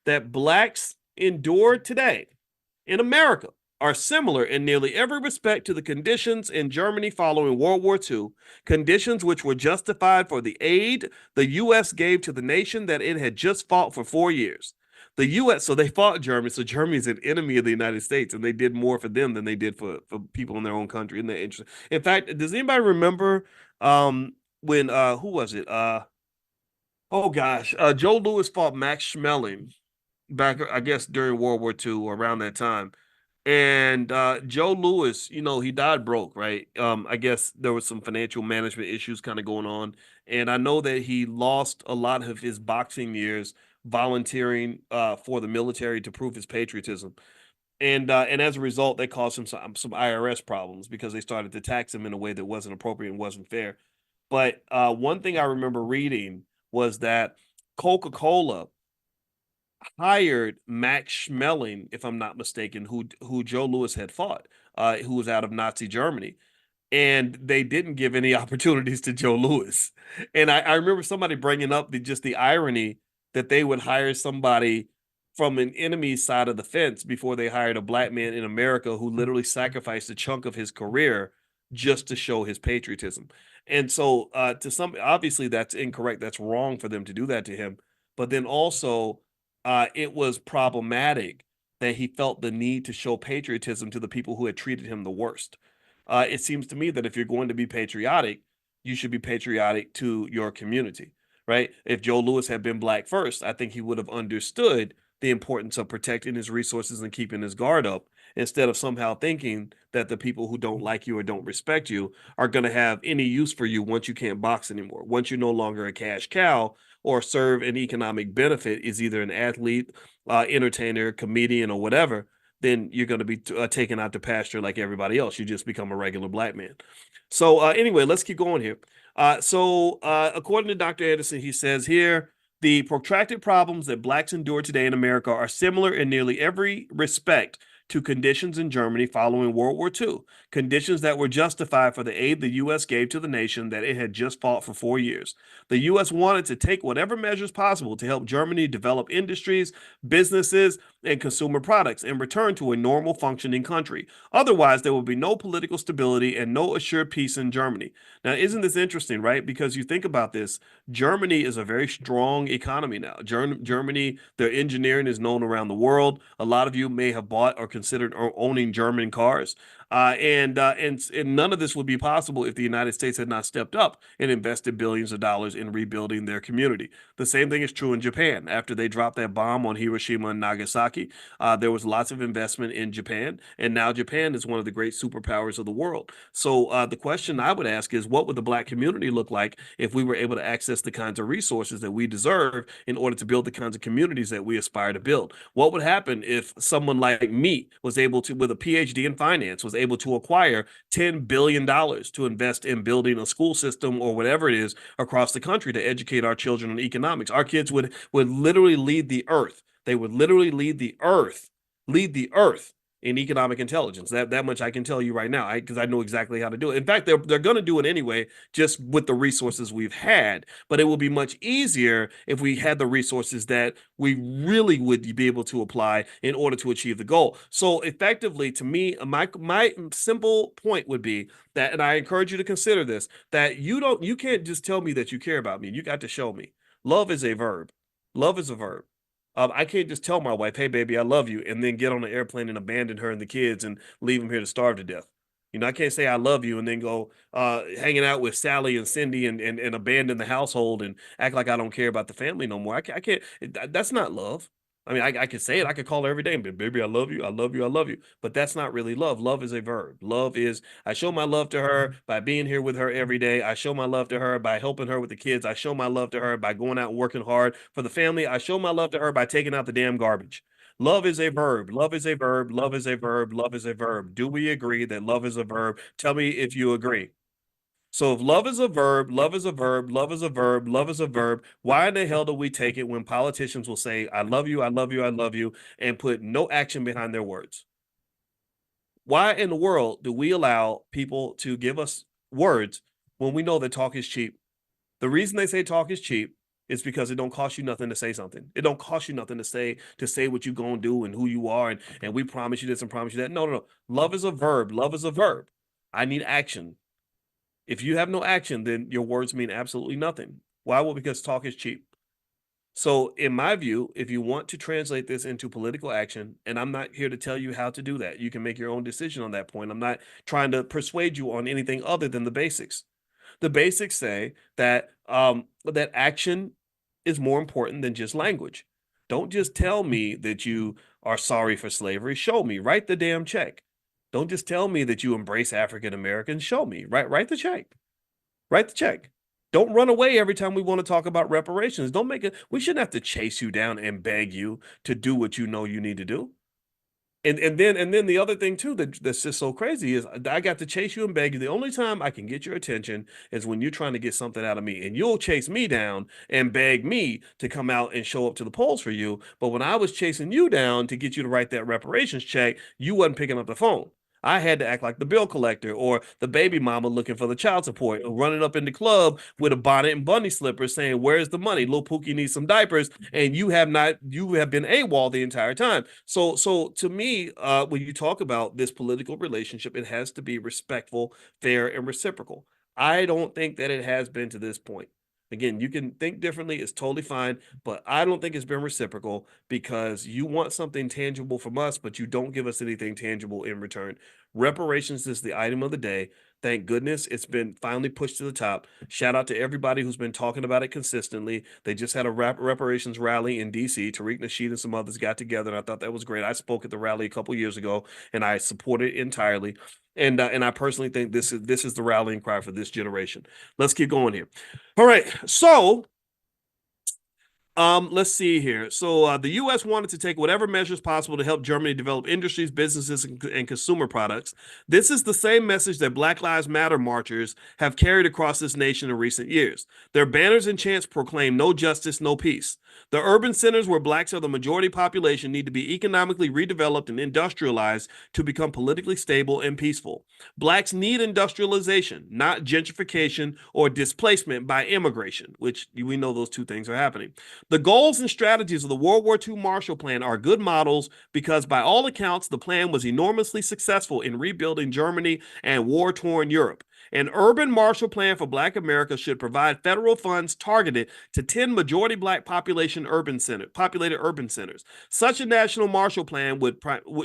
that Blacks endure today in America are similar in nearly every respect to the conditions in Germany following World War II, conditions which were justified for the aid the U.S. gave to the nation that it had just fought for 4 years. The U.S., so they fought Germany, so Germany is an enemy of the United States, and they did more for them than they did for people in their own country. Isn't that interesting? In fact, does anybody remember when, who was it? Oh gosh, Joe Louis fought Max Schmeling back, I guess, during World War II or around that time. And Joe Louis, you know, he died broke, right? I guess there was some financial management issues kind of going on, and I know that he lost a lot of his boxing years volunteering for the military to prove his patriotism. And as a result, they caused him some IRS problems because they started to tax him in a way that wasn't appropriate and wasn't fair. But one thing I remember reading was that Coca-Cola hired Max Schmeling, if I'm not mistaken, who Joe Louis had fought, who was out of Nazi Germany, and they didn't give any opportunities to Joe Louis. And I remember somebody bringing up just the irony that they would hire somebody from an enemy side of the fence before they hired a black man in America who literally sacrificed a chunk of his career just to show his patriotism. And so, to some, obviously that's incorrect. That's wrong for them to do that to him. But then also, it was problematic that he felt the need to show patriotism to the people who had treated him the worst. It seems to me that if you're going to be patriotic, you should be patriotic to your community, right? If Joe Louis had been black first, I think he would have understood the importance of protecting his resources and keeping his guard up instead of somehow thinking that the people who don't like you or don't respect you are going to have any use for you once you can't box anymore. Once you're no longer a cash cow or serve an economic benefit is either an athlete, entertainer, comedian, or whatever, then you're going to be taken out to pasture like everybody else. You just become a regular black man. So anyway, let's keep going here. According to Dr. Anderson, he says here, the protracted problems that blacks endure today in America are similar in nearly every respect to conditions in Germany following World War II, conditions that were justified for the aid the U.S. gave to the nation that it had just fought for 4 years. The U.S. wanted to take whatever measures possible to help Germany develop industries, businesses, and consumer products and return to a normal functioning country. Otherwise, there will be no political stability and no assured peace in Germany. Now, isn't this interesting, right? Because you think about this, Germany is a very strong economy now. Germany, their engineering is known around the world. A lot of you may have bought or considered owning German cars. And none of this would be possible if the United States had not stepped up and invested billions of dollars in rebuilding their community. The same thing is true in Japan. After they dropped that bomb on Hiroshima and Nagasaki, there was lots of investment in Japan, and now Japan is one of the great superpowers of the world. So the question I would ask is, what would the black community look like if we were able to access the kinds of resources that we deserve in order to build the kinds of communities that we aspire to build? What would happen if someone like me was able to, with a PhD in finance, was able to acquire $10 billion to invest in building a school system or whatever it is across the country to educate our children on economics? Our kids would literally lead the earth. They would literally lead the earth in economic intelligence. That much I can tell you right now, because I know exactly how to do it. In fact, they're going to do it anyway, just with the resources we've had. But it will be much easier if we had the resources that we really would be able to apply in order to achieve the goal. So effectively, to me, my simple point would be that, and I encourage you to consider this, that you can't just tell me that you care about me. You got to show me. Love is a verb. Love is a verb. I can't just tell my wife, "Hey, baby, I love you," and then get on the airplane and abandon her and the kids and leave them here to starve to death. You know, I can't say I love you and then go hanging out with Sally and Cindy and abandon the household and act like I don't care about the family no more. I can't. That's not love. I mean, I could say it. I could call her every day and be, "Baby, I love you. I love you. I love you." But that's not really love. Love is a verb. Love is, I show my love to her by being here with her every day. I show my love to her by helping her with the kids. I show my love to her by going out and working hard for the family. I show my love to her by taking out the damn garbage. Love is a verb. Love is a verb. Love is a verb. Love is a verb. Do we agree that love is a verb? Tell me if you agree. So if love is a verb, love is a verb, love is a verb, love is a verb, why in the hell do we take it when politicians will say, "I love you, I love you, I love you," and put no action behind their words? Why in the world do we allow people to give us words when we know that talk is cheap? The reason they say talk is cheap is because it don't cost you nothing to say something. It don't cost you nothing to say what you gonna do and who you are, and we promise you this and promise you that. No, no, no. Love is a verb. Love is a verb. I need action. If you have no action, then your words mean absolutely nothing. Why? Well, because talk is cheap. So, in my view, if you want to translate this into political action, and I'm not here to tell you how to do that, you can make your own decision on that point. I'm not trying to persuade you on anything other than the basics. The basics say that that action is more important than just language. Don't just tell me that you are sorry for slavery. Show me. Write the damn check. Don't just tell me that you embrace African Americans. Show me. Write the check. Write the check. Don't run away every time we want to talk about reparations. Don't make it. We shouldn't have to chase you down and beg you to do what you know you need to do. And then the other thing too that's just so crazy is I got to chase you and beg you. The only time I can get your attention is when you're trying to get something out of me, and you'll chase me down and beg me to come out and show up to the polls for you. But when I was chasing you down to get you to write that reparations check, you wasn't picking up the phone. I had to act like the bill collector or the baby mama looking for the child support, or running up in the club with a bonnet and bunny slippers saying, "Where's the money? Little Pookie needs some diapers." And you have been AWOL the entire time. So to me, when you talk about this political relationship, it has to be respectful, fair, and reciprocal. I don't think that it has been to this point. Again, you can think differently, it's totally fine, but I don't think it's been reciprocal because you want something tangible from us, but you don't give us anything tangible in return. Reparations is the item of the day. Thank goodness it's been finally pushed to the top. Shout out to everybody who's been talking about it consistently. They just had a reparations rally in DC. Tariq Nasheed and some others got together, and I thought that was great. I spoke at the rally a couple years ago, and I support it entirely. And I personally think this is the rallying cry for this generation. Let's keep going here. All right, so let's see here. So the U.S. wanted to take whatever measures possible to help Germany develop industries, businesses, and consumer products. This is the same message that Black Lives Matter marchers have carried across this nation in recent years. Their banners and chants proclaim no justice, no peace. The urban centers where blacks are the majority population need to be economically redeveloped and industrialized to become politically stable and peaceful. Blacks need industrialization, not gentrification or displacement by immigration, which we know those two things are happening. The goals and strategies of the World War II Marshall Plan are good models because, by all accounts, the plan was enormously successful in rebuilding Germany and war-torn Europe. An urban Marshall Plan for Black America should provide federal funds targeted to 10 majority Black populated urban centers. Such a national Marshall Plan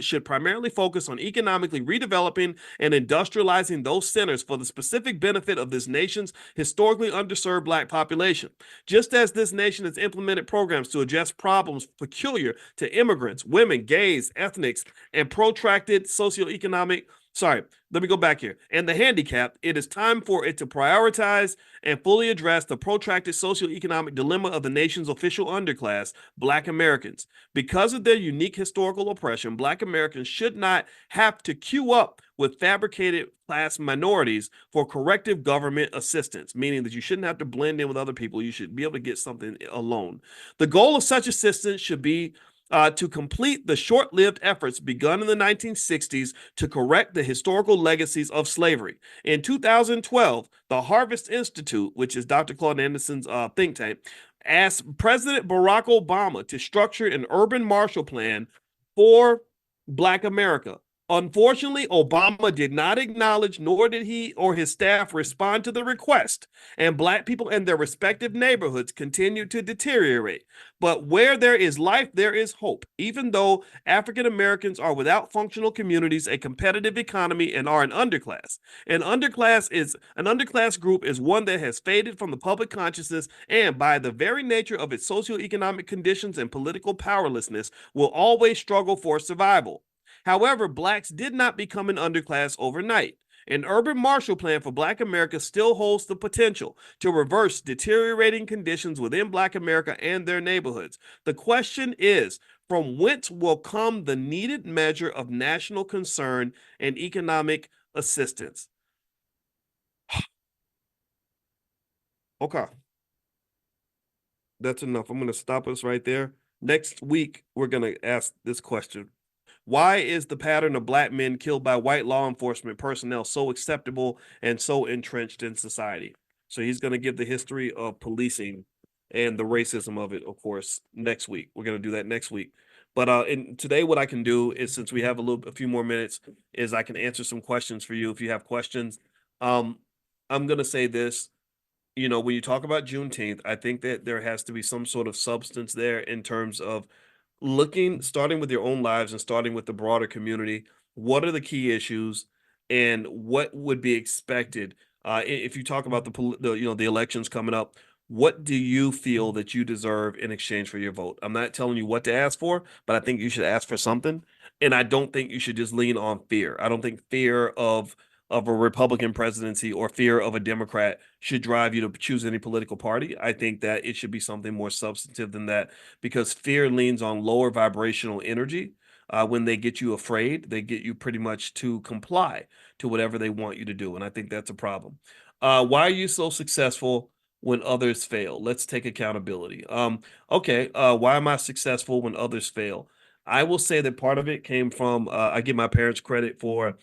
should primarily focus on economically redeveloping and industrializing those centers for the specific benefit of this nation's historically underserved Black population. Just as this nation has implemented programs to address problems peculiar to immigrants, women, gays, ethnics, and protracted socioeconomic let me go back here. And the handicapped, it is time for it to prioritize and fully address the protracted socioeconomic dilemma of the nation's official underclass, Black Americans. Because of their unique historical oppression, Black Americans should not have to queue up with fabricated class minorities for corrective government assistance, meaning that you shouldn't have to blend in with other people. You should be able to get something alone. The goal of such assistance should be to complete the short-lived efforts begun in the 1960s to correct the historical legacies of slavery. In 2012, the Harvest Institute, which is Dr. Claude Anderson's think tank, asked President Barack Obama to structure an urban Marshall Plan for Black America. Unfortunately, Obama did not acknowledge, nor did he or his staff respond to the request, and Black people in their respective neighborhoods continue to deteriorate. But where there is life, there is hope. Even though African Americans are without functional communities, a competitive economy, and are an underclass. An underclass group is one that has faded from the public consciousness and, by the very nature of its socioeconomic conditions and political powerlessness, will always struggle for survival. However, Blacks did not become an underclass overnight. An urban Marshall Plan for Black America still holds the potential to reverse deteriorating conditions within Black America and their neighborhoods. The question is, from whence will come the needed measure of national concern and economic assistance? Okay, that's enough. I'm going to stop us right there. Next week, we're going to ask this question. Why is the pattern of Black men killed by white law enforcement personnel so acceptable and so entrenched in society? So he's going to give the history of policing and the racism of it, of course, next week. We're going to do that next week. But today, what I can do is, since we have a few more minutes, is I can answer some questions for you if you have questions. I'm going to say this. When you talk about Juneteenth, I think that there has to be some sort of substance there in terms of starting with your own lives and starting with the broader community. What are the key issues and what would be expected? If you talk about the elections coming up, what do you feel that you deserve in exchange for your vote? I'm not telling you what to ask for, but I think you should ask for something. And I don't think you should just lean on fear. I don't think fear of a Republican presidency or fear of a Democrat should drive you to choose any political party. I think that it should be something more substantive than that, because fear leans on lower vibrational energy. When they get you afraid, they get you pretty much to comply to whatever they want you to do. And I think that's a problem. Why are you so successful when others fail? Let's take accountability. Okay, why am I successful when others fail? I will say that part of it came from I give my parents credit for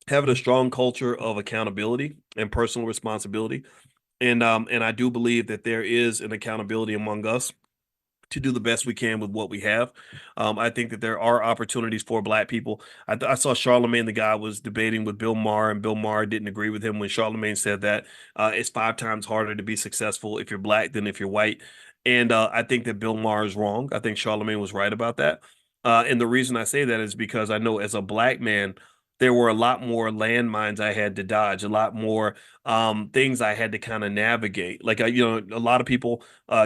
having a strong culture of accountability and personal responsibility. And I do believe that there is an accountability among us to do the best we can with what we have. I think that there are opportunities for Black people. I saw Charlamagne, the guy, was debating with Bill Maher, and Bill Maher didn't agree with him when Charlamagne said that it's 5 times harder to be successful if you're Black than if you're white. And I think that Bill Maher is wrong. I think Charlamagne was right about that. And the reason I say that is because I know as a Black man, there were a lot more landmines I had to dodge, a lot more things I had to kind of navigate. Like, a lot of people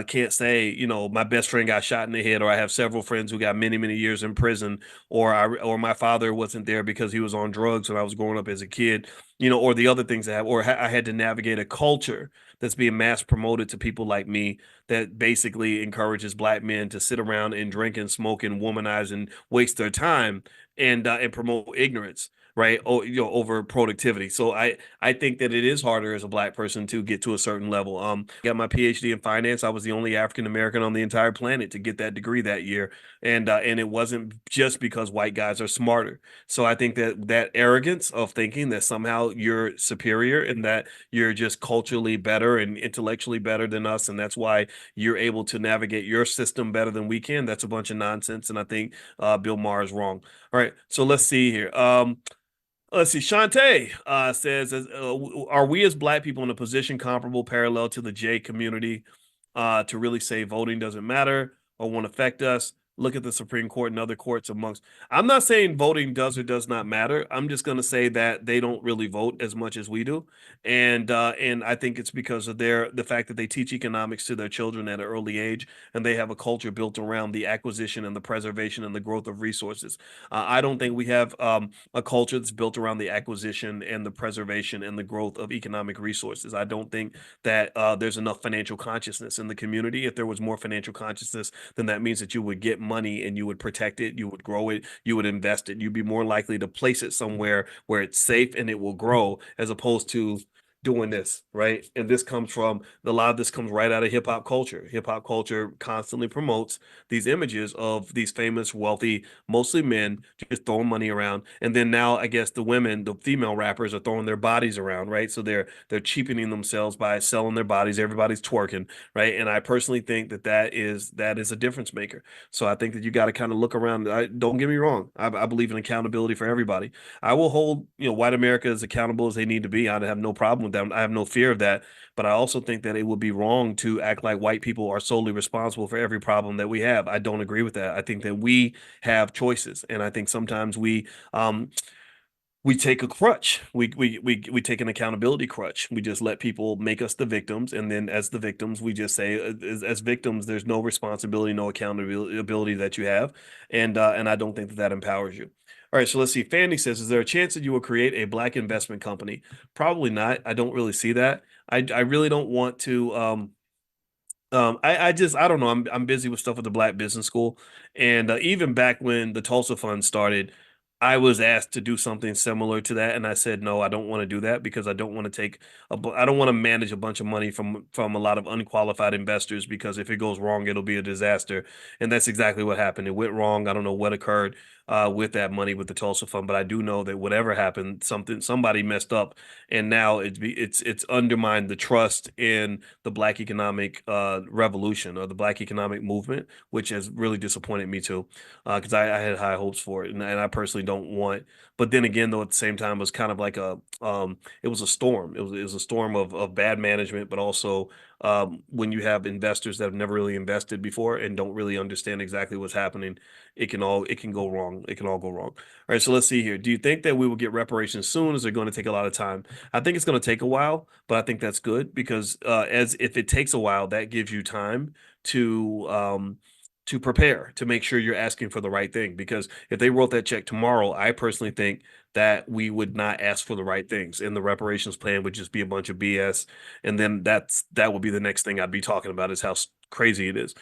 can't say, my best friend got shot in the head, or I have several friends who got many, many years in prison, or my father wasn't there because he was on drugs when I was growing up as a kid, or the other things I have, or I had to navigate a culture that's being mass promoted to people like me that basically encourages Black men to sit around and drink and smoke and womanize and waste their time and promote ignorance, right? Over productivity. So I think that it is harder as a Black person to get to a certain level. Got my PhD in finance. I was the only African American on the entire planet to get that degree that year, and it wasn't just because white guys are smarter. So I think that that arrogance of thinking that somehow you're superior and that you're just culturally better and intellectually better than us, and that's why you're able to navigate your system better than we can. That's a bunch of nonsense, and I think Bill Maher is wrong. All right, so let's see here. Let's see. Shantae says, "Are we as Black people in a position comparable, parallel to the J community, to really say voting doesn't matter or won't affect us? Look at the Supreme Court and other courts amongst." I'm not saying voting does or does not matter. I'm just going to say that they don't really vote as much as we do, and I think it's because of the fact that they teach economics to their children at an early age, and they have a culture built around the acquisition and the preservation and the growth of resources. I don't think we have a culture that's built around the acquisition and the preservation and the growth of economic resources. I don't think that there's enough financial consciousness in the community. If there was more financial consciousness, then that means that you would get money and you would protect it, you would grow it, you would invest it. You'd be more likely to place it somewhere where it's safe and it will grow, as opposed to doing this, right? And this comes from a lot of this comes right out of hip hop culture. Hip hop culture constantly promotes these images of these famous, wealthy, mostly men, just throwing money around. And then now, I guess the women, the female rappers, are throwing their bodies around, right? So they're cheapening themselves by selling their bodies. Everybody's twerking, right? And I personally think that that is a difference maker. So I think that you got to kind of look around. Don't get me wrong. I believe in accountability for everybody. I will hold white America as accountable as they need to be. I have no problem with that. I have no fear of that. But I also think that it would be wrong to act like white people are solely responsible for every problem that we have. I don't agree with that. I think that we have choices, and I think sometimes we take a crutch. We take an accountability crutch. We just let people make us the victims, and then as the victims, we just say, as victims, there's no responsibility, no accountability that you have, and I don't think that that empowers you. All right, so let's see. Fanny says, "Is there a chance that you will create a Black investment company?" Probably not. I don't really see that. I really don't want to. I don't know. I'm busy with stuff with the Black Business School, and even back when the Tulsa Fund started, I was asked to do something similar to that, and I said no, I don't want to do that because I don't want to I don't want to manage a bunch of money from a lot of unqualified investors, because if it goes wrong, it'll be a disaster, and that's exactly what happened. It went wrong. I don't know what occurred with that money with the Tulsa Fund, but I do know that whatever happened, somebody messed up, and now it's undermined the trust in the Black economic revolution, or the Black economic movement, which has really disappointed me too, because I had high hopes for it, and I personally don't want. But then again, though, at the same time, it was kind of like it was a storm. It was a storm of bad management, but also when you have investors that have never really invested before and don't really understand exactly what's happening, it can go wrong. wrong. It can all go wrong. All right, so let's see here. Do you think that we will get reparations soon? Is it going to take a lot of time? I think it's going to take a while, but I think that's good because as if it takes a while, that gives you time to prepare to make sure you're asking for the right thing. Because if they wrote that check tomorrow, I personally think that we would not ask for the right things, and the reparations plan would just be a bunch of BS. And then that would be the next thing I'd be talking about is how crazy it is.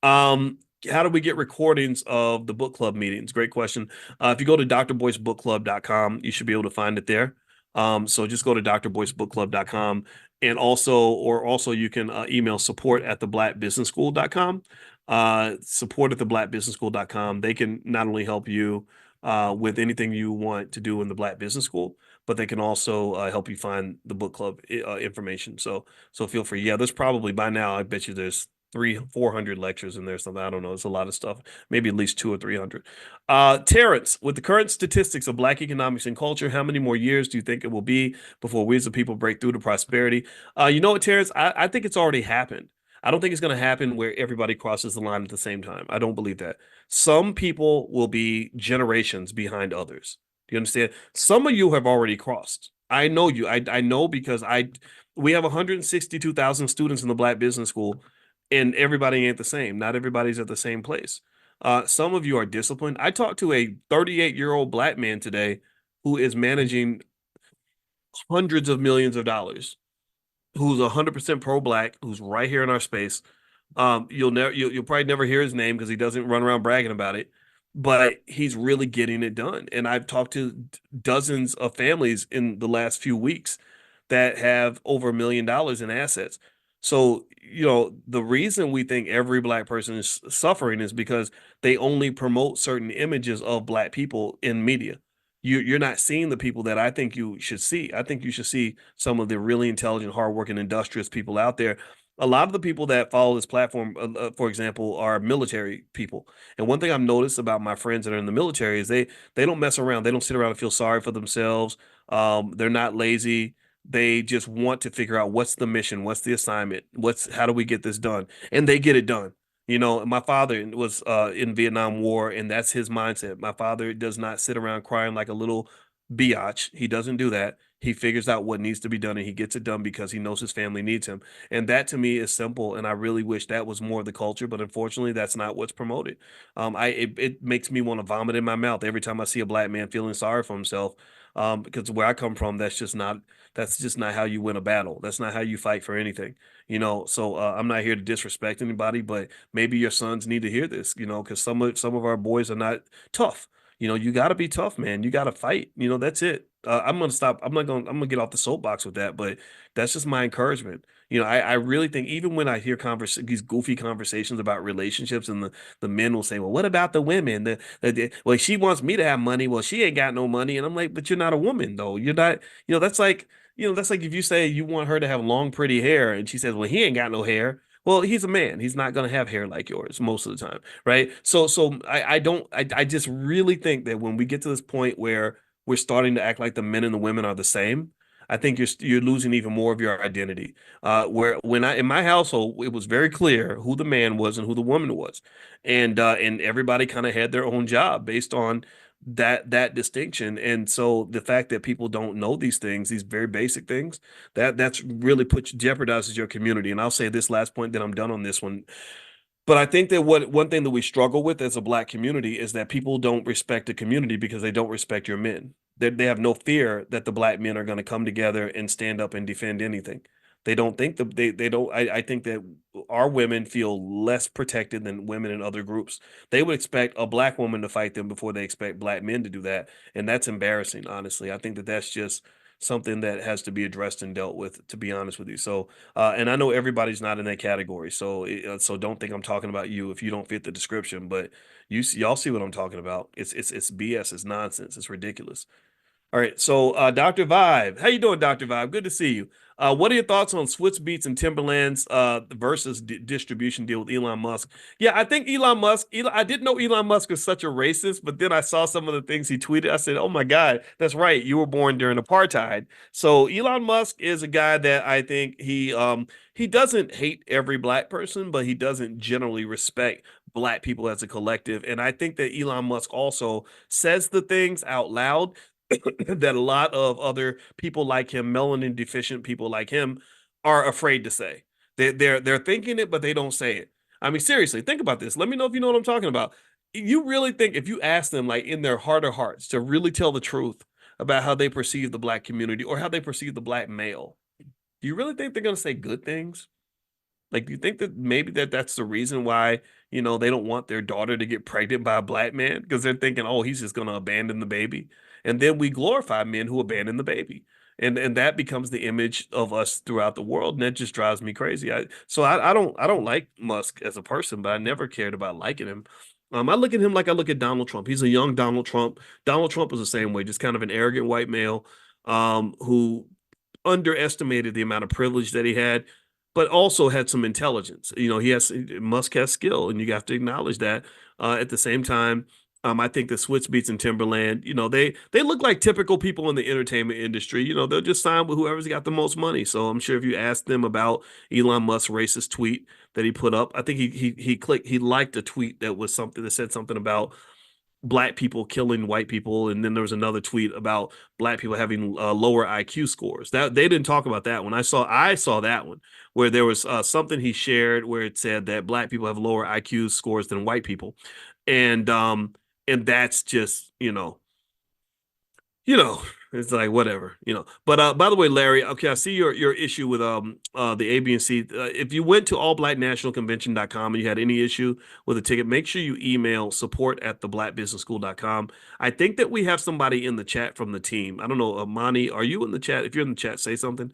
Um, how do we get recordings of the book club meetings? Great question. If you go to drboycebookclub.com, you should be able to find it there. So just go to drboycebookclub.com and also you can email support at theblackbusinessschool.com. Support at theblackbusinessschool.com. They can not only help you with anything you want to do in the Black Business School, but they can also help you find the book club information. So feel free. Yeah, there's probably by now, I bet you there's 400 lectures in there, something. I don't know. It's a lot of stuff, maybe at least 200 or 300. Terrence, with the current statistics of Black economics and culture, how many more years do you think it will be before we as a people break through to prosperity? You know what, Terrence? I think it's already happened. I don't think it's going to happen where everybody crosses the line at the same time. I don't believe that. Some people will be generations behind others. Do you understand? Some of you have already crossed. I know you. I know because we have 162,000 students in the Black Business School, and everybody ain't the same. Not everybody's at the same place. Some of you are disciplined. I talked to a 38-year-old Black man today who is managing hundreds of millions of dollars, who's 100% pro-Black, who's right here in our space. You'll probably never hear his name because he doesn't run around bragging about it, but he's really getting it done. And I've talked to dozens of families in the last few weeks that have over $1 million in assets. So, the reason we think every Black person is suffering is because they only promote certain images of Black people in media. You're not seeing the people that I think you should see. I think you should see some of the really intelligent, hardworking, industrious people out there. A lot of the people that follow this platform, for example, are military people. And one thing I've noticed about my friends that are in the military is they don't mess around. They don't sit around and feel sorry for themselves. They're not lazy. They just want to figure out what's the mission, what's the assignment, how do we get this done, and they get it done. My father was in Vietnam War, and that's his mindset. My father does not sit around crying like a little biatch. He doesn't do that. He figures out what needs to be done, and he gets it done because he knows his family needs him. And that to me is simple. And I really wish that was more of the culture, but unfortunately, that's not what's promoted. It makes me want to vomit in my mouth every time I see a Black man feeling sorry for himself. Because where I come from, that's just not how you win a battle. That's not how you fight for anything. So I'm not here to disrespect anybody, but maybe your sons need to hear this, because some of our boys are not tough. You got to be tough, man. You got to fight. That's it. I'm gonna stop. I'm gonna get off the soapbox with that, but that's just my encouragement. I really think even when I hear these goofy conversations about relationships, and the men will say, "Well, what about the women? Well, she wants me to have money. Well, she ain't got no money," and I'm like, "But you're not a woman, though. You're not. That's like if you say you want her to have long, pretty hair, and she says, "Well, he ain't got no hair." Well, he's a man. He's not going to have hair like yours most of the time, right? So I just really think that when we get to this point where we're starting to act like the men and the women are the same, I think you're losing even more of your identity. Where when I in my household, it was very clear who the man was and who the woman was, and everybody kind of had their own job based on that distinction. And so the fact that people don't know these things, these very basic things, that's really jeopardizes your community. And I'll say this last point, then I'm done on this one. But I think that one thing that we struggle with as a Black community is that people don't respect the community because they don't respect your men. They have no fear that the Black men are going to come together and stand up and defend anything. They don't think they don't. I think that our women feel less protected than women in other groups. They would expect a Black woman to fight them before they expect Black men to do that, and that's embarrassing. Honestly, I think that that's just something that has to be addressed and dealt with. To be honest with you, so and I know everybody's not in that category, so don't think I'm talking about you if you don't fit the description. But y'all see what I'm talking about. It's BS. It's nonsense. It's ridiculous. All right, so Dr. Vibe, how you doing, Dr. Vibe? Good to see you. What are your thoughts on Switch Beats and Timberlands versus distribution deal with Elon Musk? Yeah, I think I didn't know Elon Musk was such a racist, but then I saw some of the things he tweeted. I said, oh my God, that's right. You were born during apartheid. So Elon Musk is a guy that I think he doesn't hate every Black person, but he doesn't generally respect Black people as a collective. And I think that Elon Musk also says the things out loud that a lot of other people like him, melanin deficient people like him, are afraid to say. They're thinking it, but they don't say it. I mean, seriously, think about this. Let me know if you know what I'm talking about. You really think if you ask them, like in their heart of hearts, to really tell the truth about how they perceive the Black community or how they perceive the Black male, do you really think they're going to say good things? Like, do you think that maybe that's the reason why, they don't want their daughter to get pregnant by a Black man? Because they're thinking, oh, he's just going to abandon the baby. And then we glorify men who abandon the baby. And that becomes the image of us throughout the world. And that just drives me crazy. I don't like Musk as a person, but I never cared about liking him. I look at him like I look at Donald Trump. He's a young Donald Trump. Donald Trump was the same way, just kind of an arrogant white male who underestimated the amount of privilege that he had, but also had some intelligence. Musk has skill, and you have to acknowledge that. At the same time, I think the Switch Beats and Timberland, they look like typical people in the entertainment industry. They'll just sign with whoever's got the most money. So I'm sure if you ask them about Elon Musk's racist tweet that he put up, I think he liked a tweet that was something that said something about Black people killing white people, and then there was another tweet about Black people having lower IQ scores. That they didn't talk about that one. I saw that one where there was something he shared where it said that Black people have lower IQ scores than white people, and that's just you know, it's like whatever. But by the way, Larry, okay, I see your issue with the A, B, and C. If you went to allblacknationalconvention.com and you had any issue with a ticket, make sure you email support@theblackbusinessschool.com. I think that we have somebody in the chat from the team. I don't know, Amani, are you in the chat? If you're in the chat, say something.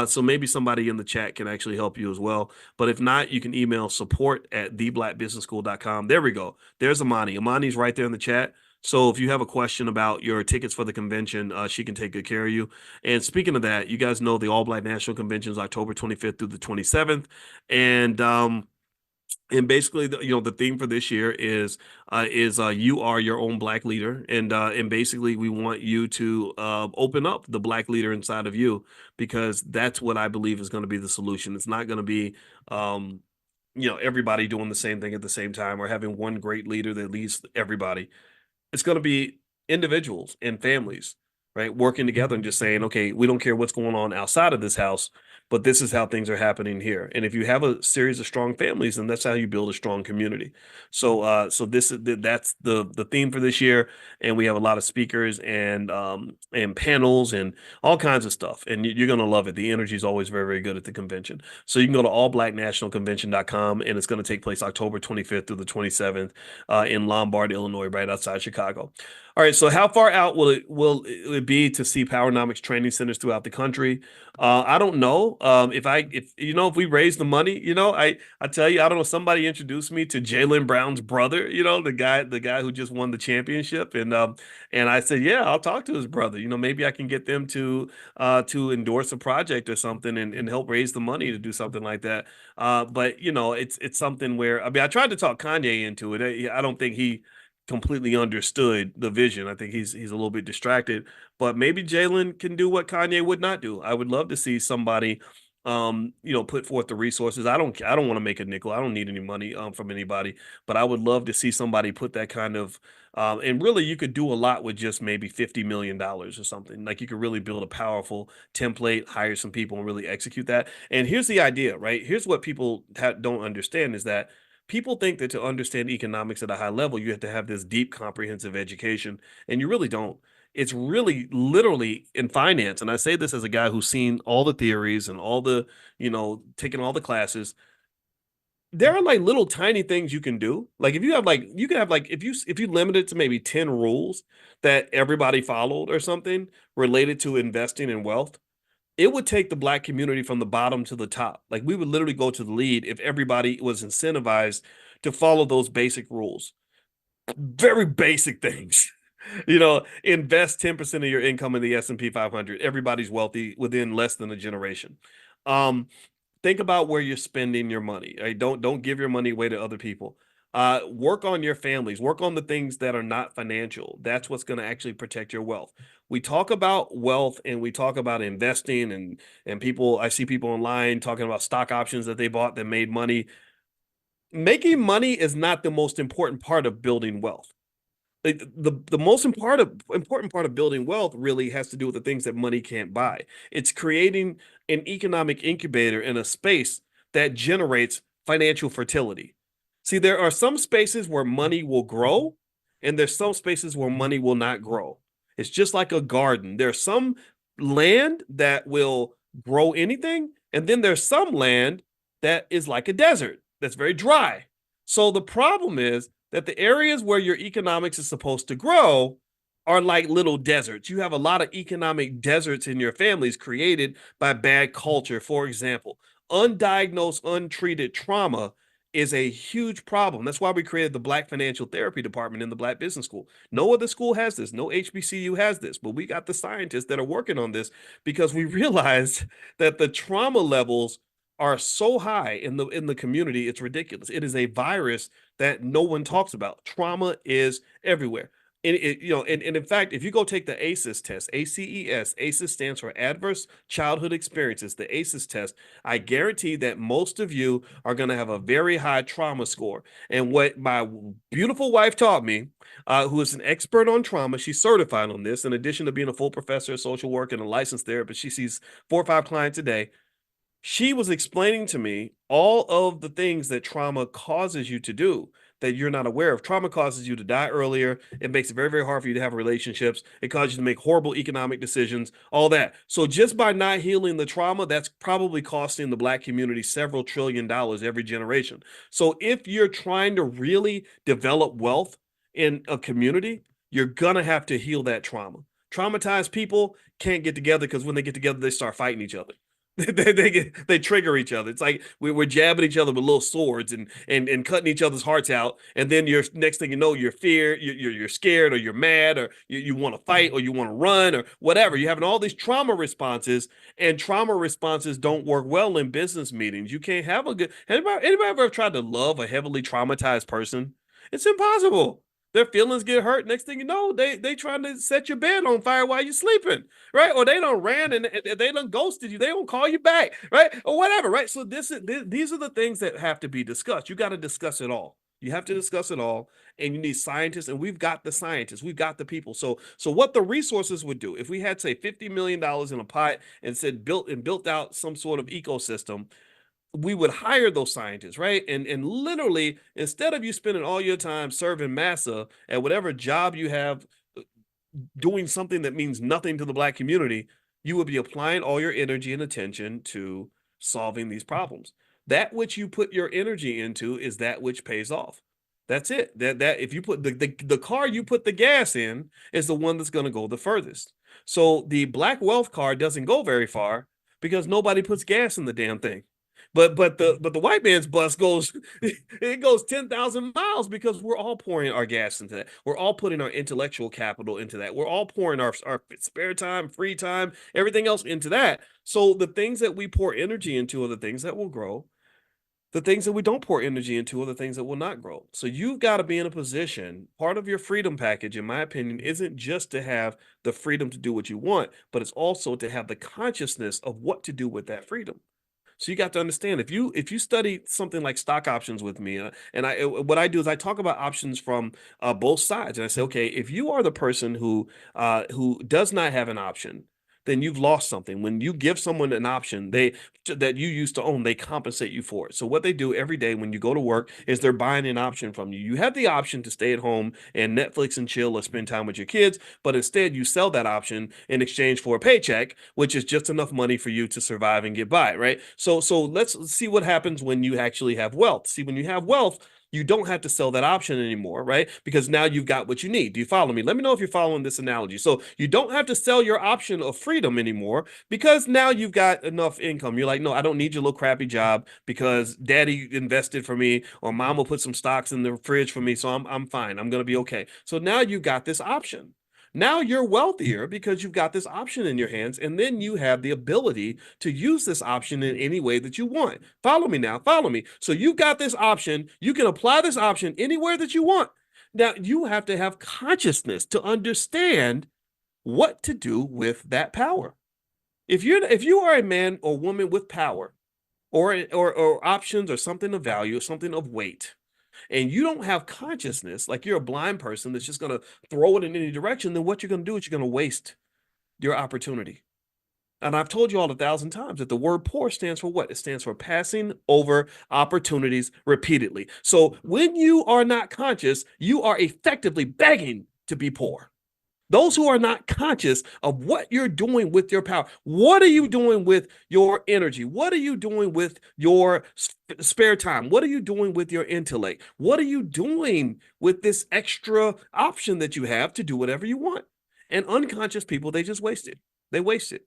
So maybe somebody in the chat can actually help you as well. But if not, you can email support@theblackbusinessschool.com. There we go. There's Amani. Amani's right there in the chat. So if you have a question about your tickets for the convention, she can take good care of you. And speaking of that, you guys know the All Black National Convention is October 25th through the 27th. And basically, the theme for this year is you are your own Black leader, and basically we want you to open up the Black leader inside of you, because that's what I believe is going to be the solution. It's not going to be everybody doing the same thing at the same time or having one great leader that leads everybody. It's going to be individuals and families, right? Working together and just saying, okay, we don't care what's going on outside of this house, but this is how things are happening here. And if you have a series of strong families, then that's how you build a strong community. So that's the theme for this year, and we have a lot of speakers and panels and all kinds of stuff, and you're gonna love it. The energy is always very, very good at the convention. So you can go to allblacknationalconvention.com, and it's going to take place October 25th through the 27th in Lombard, Illinois, right outside Chicago. All right, so how far out will it be to see powernomics training centers throughout the country? I don't know. If we raise the money, I tell you, I don't know. Somebody introduced me to Jaylen Brown's brother. The guy who just won the championship, and I said, yeah, I'll talk to his brother. Maybe I can get them to endorse a project or something and help raise the money to do something like that. But it's something where, I mean, I tried to talk Kanye into it. I don't think he completely understood the vision. I think he's a little bit distracted, but maybe Jaylen can do what Kanye would not do. I would love to see somebody put forth the resources. I don't want to make a nickel. I don't need any money from anybody, but I would love to see somebody put that kind of and really you could do a lot with just maybe $50 million or something. Like you could really build a powerful template, hire some people and really execute that. And here's the idea, right? Here's what people don't understand is that people think that to understand economics at a high level, you have to have this deep, comprehensive education, and you really don't. It's really literally in finance. And I say this as a guy who's seen all the theories and taken all the classes. There are like little tiny things you can do. Like if you have like you can have like if you limit it to maybe 10 rules that everybody followed or something related to investing in wealth, it would take the Black community from the bottom to the top. Like we would literally go to the lead if everybody was incentivized to follow those basic rules. Very basic things. Invest 10% of your income in the S&P 500. Everybody's wealthy within less than a generation. Um, think about where you're spending your money. Right? Don't give your money away to other people. Work on your families. Work on the things that are not financial. That's what's going to actually protect your wealth. We talk about wealth and we talk about investing and people. I see people online talking about stock options that they bought that made money. making money is not the most important part of building wealth. The most important part of building wealth really has to do with the things that money can't buy. It's creating an economic incubator in a space that generates financial fertility. See, there are some spaces where money will grow, and there's some spaces where money will not grow. It's just like a garden. There's some land that will grow anything, and then there's some land that is like a desert that's very dry. So the problem is that the areas where your economics is supposed to grow are like little deserts. You have a lot of economic deserts in your families created by bad culture. For example, undiagnosed, untreated trauma is a huge problem. That's why we created the Black Financial Therapy Department in the Black Business School. No other school has this. No HBCU has this, but we got the scientists that are working on this because we realized that the trauma levels are so high in the community, it's ridiculous. It is a virus that no one talks about. Trauma is everywhere. And in fact, if you go take the ACEs test, ACEs stands for Adverse Childhood Experiences, the ACEs test, I guarantee that most of you are going to have a very high trauma score. And what my beautiful wife taught me, who is an expert on trauma, she's certified on this, in addition to being a full professor of social work and a licensed therapist, she sees 4 or 5 clients a day. She was explaining to me all of the things that trauma causes you to do that you're not aware of. Trauma causes you to die earlier. It makes it very, very hard for you to have relationships. It causes you to make horrible economic decisions, all that. So just by not healing the trauma, that's probably costing the Black community several $trillion every generation. So if you're trying to really develop wealth in a community, you're going to have to heal that trauma. Traumatized people can't get together because when they get together, they start fighting each other. They trigger each other. It's like we're jabbing each other with little swords and cutting each other's hearts out. And then you're next thing you know, you're scared or you're mad or you want to fight or you want to run or whatever. You're having all these trauma responses, and trauma responses don't work well in business meetings. You can't have a good. Anybody ever tried to love a heavily traumatized person? It's impossible. Their feelings get hurt. Next thing you know, they trying to set your bed on fire while you're sleeping, right? Or they don't ran and they don't ghosted you. They don't call you back, right? Or whatever, right? So these are the things that have to be discussed. You got to discuss it all. You have to discuss it all, and you need scientists, and we've got the scientists, we've got the people. So what the resources would do if we had say $50 million in a pot and said built out some sort of ecosystem, we would hire those scientists, right? And literally, instead of you spending all your time serving massa at whatever job you have, doing something that means nothing to the Black community, you would be applying all your energy and attention to solving these problems. That which you put your energy into is that which pays off. That's it. That if you put the car you put the gas in is the one that's going to go the furthest. So the Black wealth car doesn't go very far because nobody puts gas in the damn thing. But the white man's bus goes it goes 10,000 miles because we're all pouring our gas into that. We're all putting our intellectual capital into that. We're all pouring our spare time, free time, everything else into that. So the things that we pour energy into are the things that will grow. The things that we don't pour energy into are the things that will not grow. So you've got to be in a position. Part of your freedom package, in my opinion, isn't just to have the freedom to do what you want, but it's also to have the consciousness of what to do with that freedom. So you got to understand if you study something like stock options with me, and what I do is I talk about options from both sides, and I say, okay, if you are the person who does not have an option, then you've lost something. When you give someone an option that you used to own, they compensate you for it. So what they do every day when you go to work is they're buying an option from you. You have the option to stay at home and Netflix and chill or spend time with your kids, but instead you sell that option in exchange for a paycheck, which is just enough money for you to survive and get by, right? So let's see what happens when you actually have wealth. See, when you have wealth, you don't have to sell that option anymore, right? Because now you've got what you need. Do you follow me? Let me know if you're following this analogy. So you don't have to sell your option of freedom anymore because now you've got enough income. You're like, no, I don't need your little crappy job because daddy invested for me or mama put some stocks in the fridge for me. So I'm fine. I'm going to be okay. So now you've got this option. Now you're wealthier because you've got this option in your hands, and then you have the ability to use this option in any way that you want. Follow me now, follow me. So you've got this option. You can apply this option anywhere that you want. Now you have to have consciousness to understand what to do with that power. If you are a man or woman with power, or options or something of value, something of weight, and you don't have consciousness, like you're a blind person that's just going to throw it in any direction, then what you're going to do is you're going to waste your opportunity. And I've told you all 1,000 times that the word poor stands for what? It stands for passing over opportunities repeatedly. So when you are not conscious, you are effectively begging to be poor. Those who are not conscious of what you're doing with your power, what are you doing with your energy? What are you doing with your spare time? What are you doing with your intellect? What are you doing with this extra option that you have to do whatever you want? And unconscious people, they just waste it. They waste it.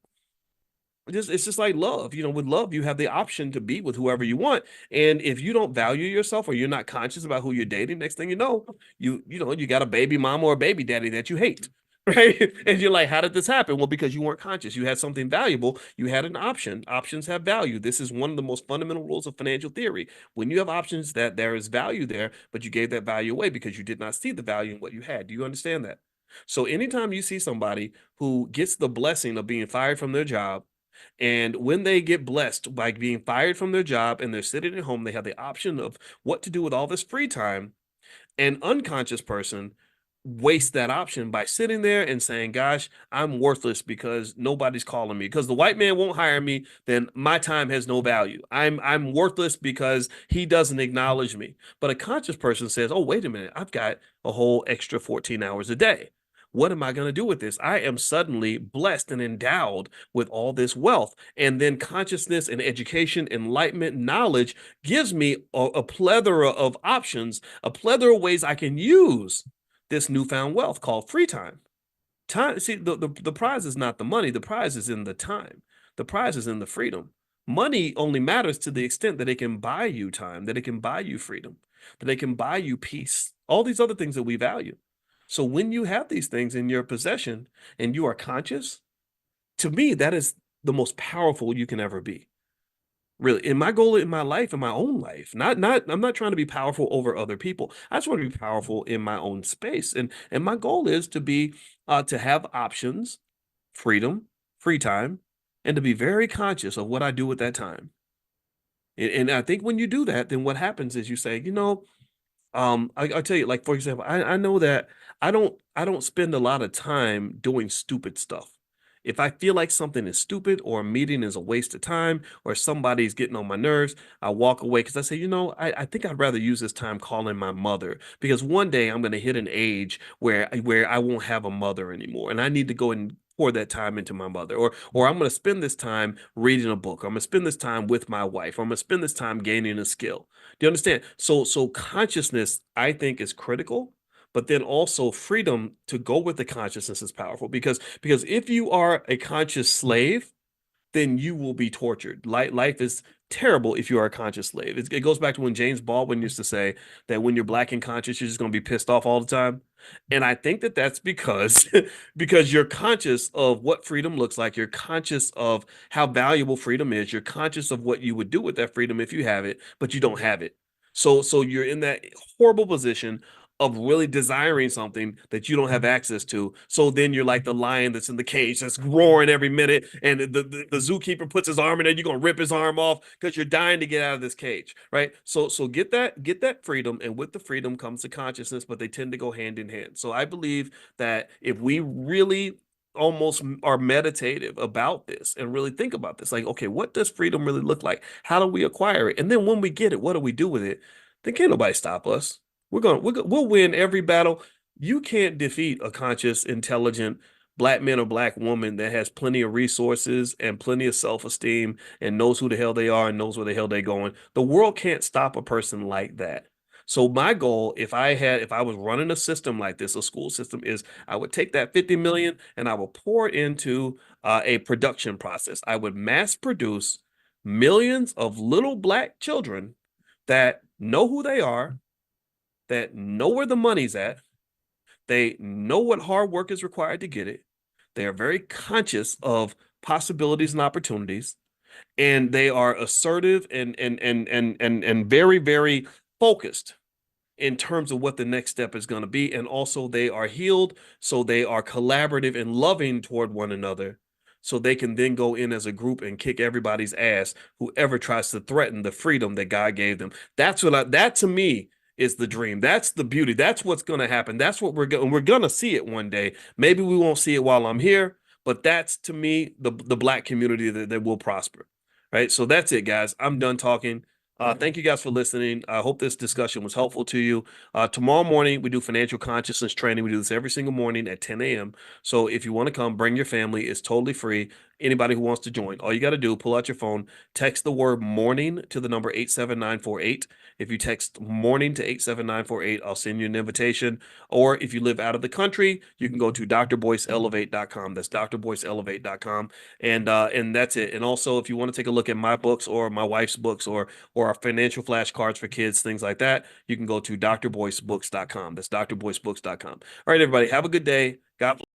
It's just like love. With love, you have the option to be with whoever you want. And if you don't value yourself or you're not conscious about who you're dating, next thing you know, you got a baby mama or a baby daddy that you hate. Right. And you're like, how did this happen? Well, because you weren't conscious. You had something valuable. You had an option. Options have value. This is one of the most fundamental rules of financial theory. When you have options, that there is value there, but you gave that value away because you did not see the value in what you had. Do you understand that? So anytime you see somebody who gets the blessing of being fired from their job, and when they get blessed by being fired from their job and they're sitting at home, they have the option of what to do with all this free time. An unconscious person wastes that option by sitting there and saying, gosh, I'm worthless because nobody's calling me. Because the white man won't hire me, then my time has no value. I'm worthless because he doesn't acknowledge me. But a conscious person says, oh, wait a minute, I've got a whole extra 14 hours a day. What am I going to do with this? I am suddenly blessed and endowed with all this wealth. And then consciousness and education, enlightenment, knowledge gives me a plethora of options, a plethora of ways I can use this newfound wealth called free time. Time, see, the prize is not the money, the prize is in the time. The prize is in the freedom. Money only matters to the extent that it can buy you time, that it can buy you freedom, that it can buy you peace, all these other things that we value. So when you have these things in your possession and you are conscious, to me, that is the most powerful you can ever be. Really. And my goal in my life, in my own life, I'm not trying to be powerful over other people. I just want to be powerful in my own space. And my goal is to have options, freedom, free time, and to be very conscious of what I do with that time. And I think when you do that, then what happens is you say, I'll tell you, like, for example, I know that I don't spend a lot of time doing stupid stuff. If I feel like something is stupid or a meeting is a waste of time or somebody's getting on my nerves, I walk away because I say, I think I'd rather use this time calling my mother because one day I'm going to hit an age where I won't have a mother anymore and I need to go and pour that time into my mother or I'm going to spend this time reading a book or I'm going to spend this time with my wife or I'm going to spend this time gaining a skill. Do you understand? So consciousness, I think, is critical, but then also freedom to go with the consciousness is powerful because if you are a conscious slave, then you will be tortured. Life is terrible if you are a conscious slave. It goes back to when James Baldwin used to say that when you're black and conscious, you're just going to be pissed off all the time. And I think that that's because because you're conscious of what freedom looks like. You're conscious of how valuable freedom is. You're conscious of what you would do with that freedom if you have it, but you don't have it. So you're in that horrible position of really desiring something that you don't have access to. So then you're like the lion that's in the cage that's roaring every minute, and the zookeeper puts his arm in there, you're gonna rip his arm off because you're dying to get out of this cage, right? So get that freedom, and with the freedom comes the consciousness, but they tend to go hand in hand. So I believe that if we really almost are meditative about this and really think about this, like, okay, what does freedom really look like? How do we acquire it? And then when we get it, what do we do with it? Then can't nobody stop us. We'll win every battle. You can't defeat a conscious, intelligent black man or black woman that has plenty of resources and plenty of self-esteem and knows who the hell they are and knows where the hell they're going. The world can't stop a person like that. So my goal, if I was running a system like this, a school system, is I would take that 50 million and I will pour it into a production process. I would mass produce millions of little black children that know who they are, that know where the money's at. They know what hard work is required to get it. They are very conscious of possibilities and opportunities, and they are assertive and very, very focused in terms of what the next step is going to be. And also they are healed, so they are collaborative and loving toward one another. so they can then go in as a group and kick everybody's ass, whoever tries to threaten the freedom that God gave them. That to me is the dream. That's the beauty. That's what's going to happen. That's what we're going to see it one day. Maybe we won't see it while I'm here, but that's to me the Black community that will prosper. Right. So that's it, guys. I'm done talking. Thank you guys for listening. I hope this discussion was helpful to you. Tomorrow morning, we do financial consciousness training. We do this every single morning at 10 a.m. So if you want to come, bring your family. It's totally free. Anybody who wants to join, all you got to do, pull out your phone, text the word morning to the number 87948. If you text morning to 87948, I'll send you an invitation. Or if you live out of the country, you can go to drboyceelevate.com. That's drboyceelevate.com. And that's it. And also, if you want to take a look at my books or my wife's books or our financial flashcards for kids, things like that, you can go to drboycebooks.com. That's drboycebooks.com. All right, everybody, have a good day. God bless.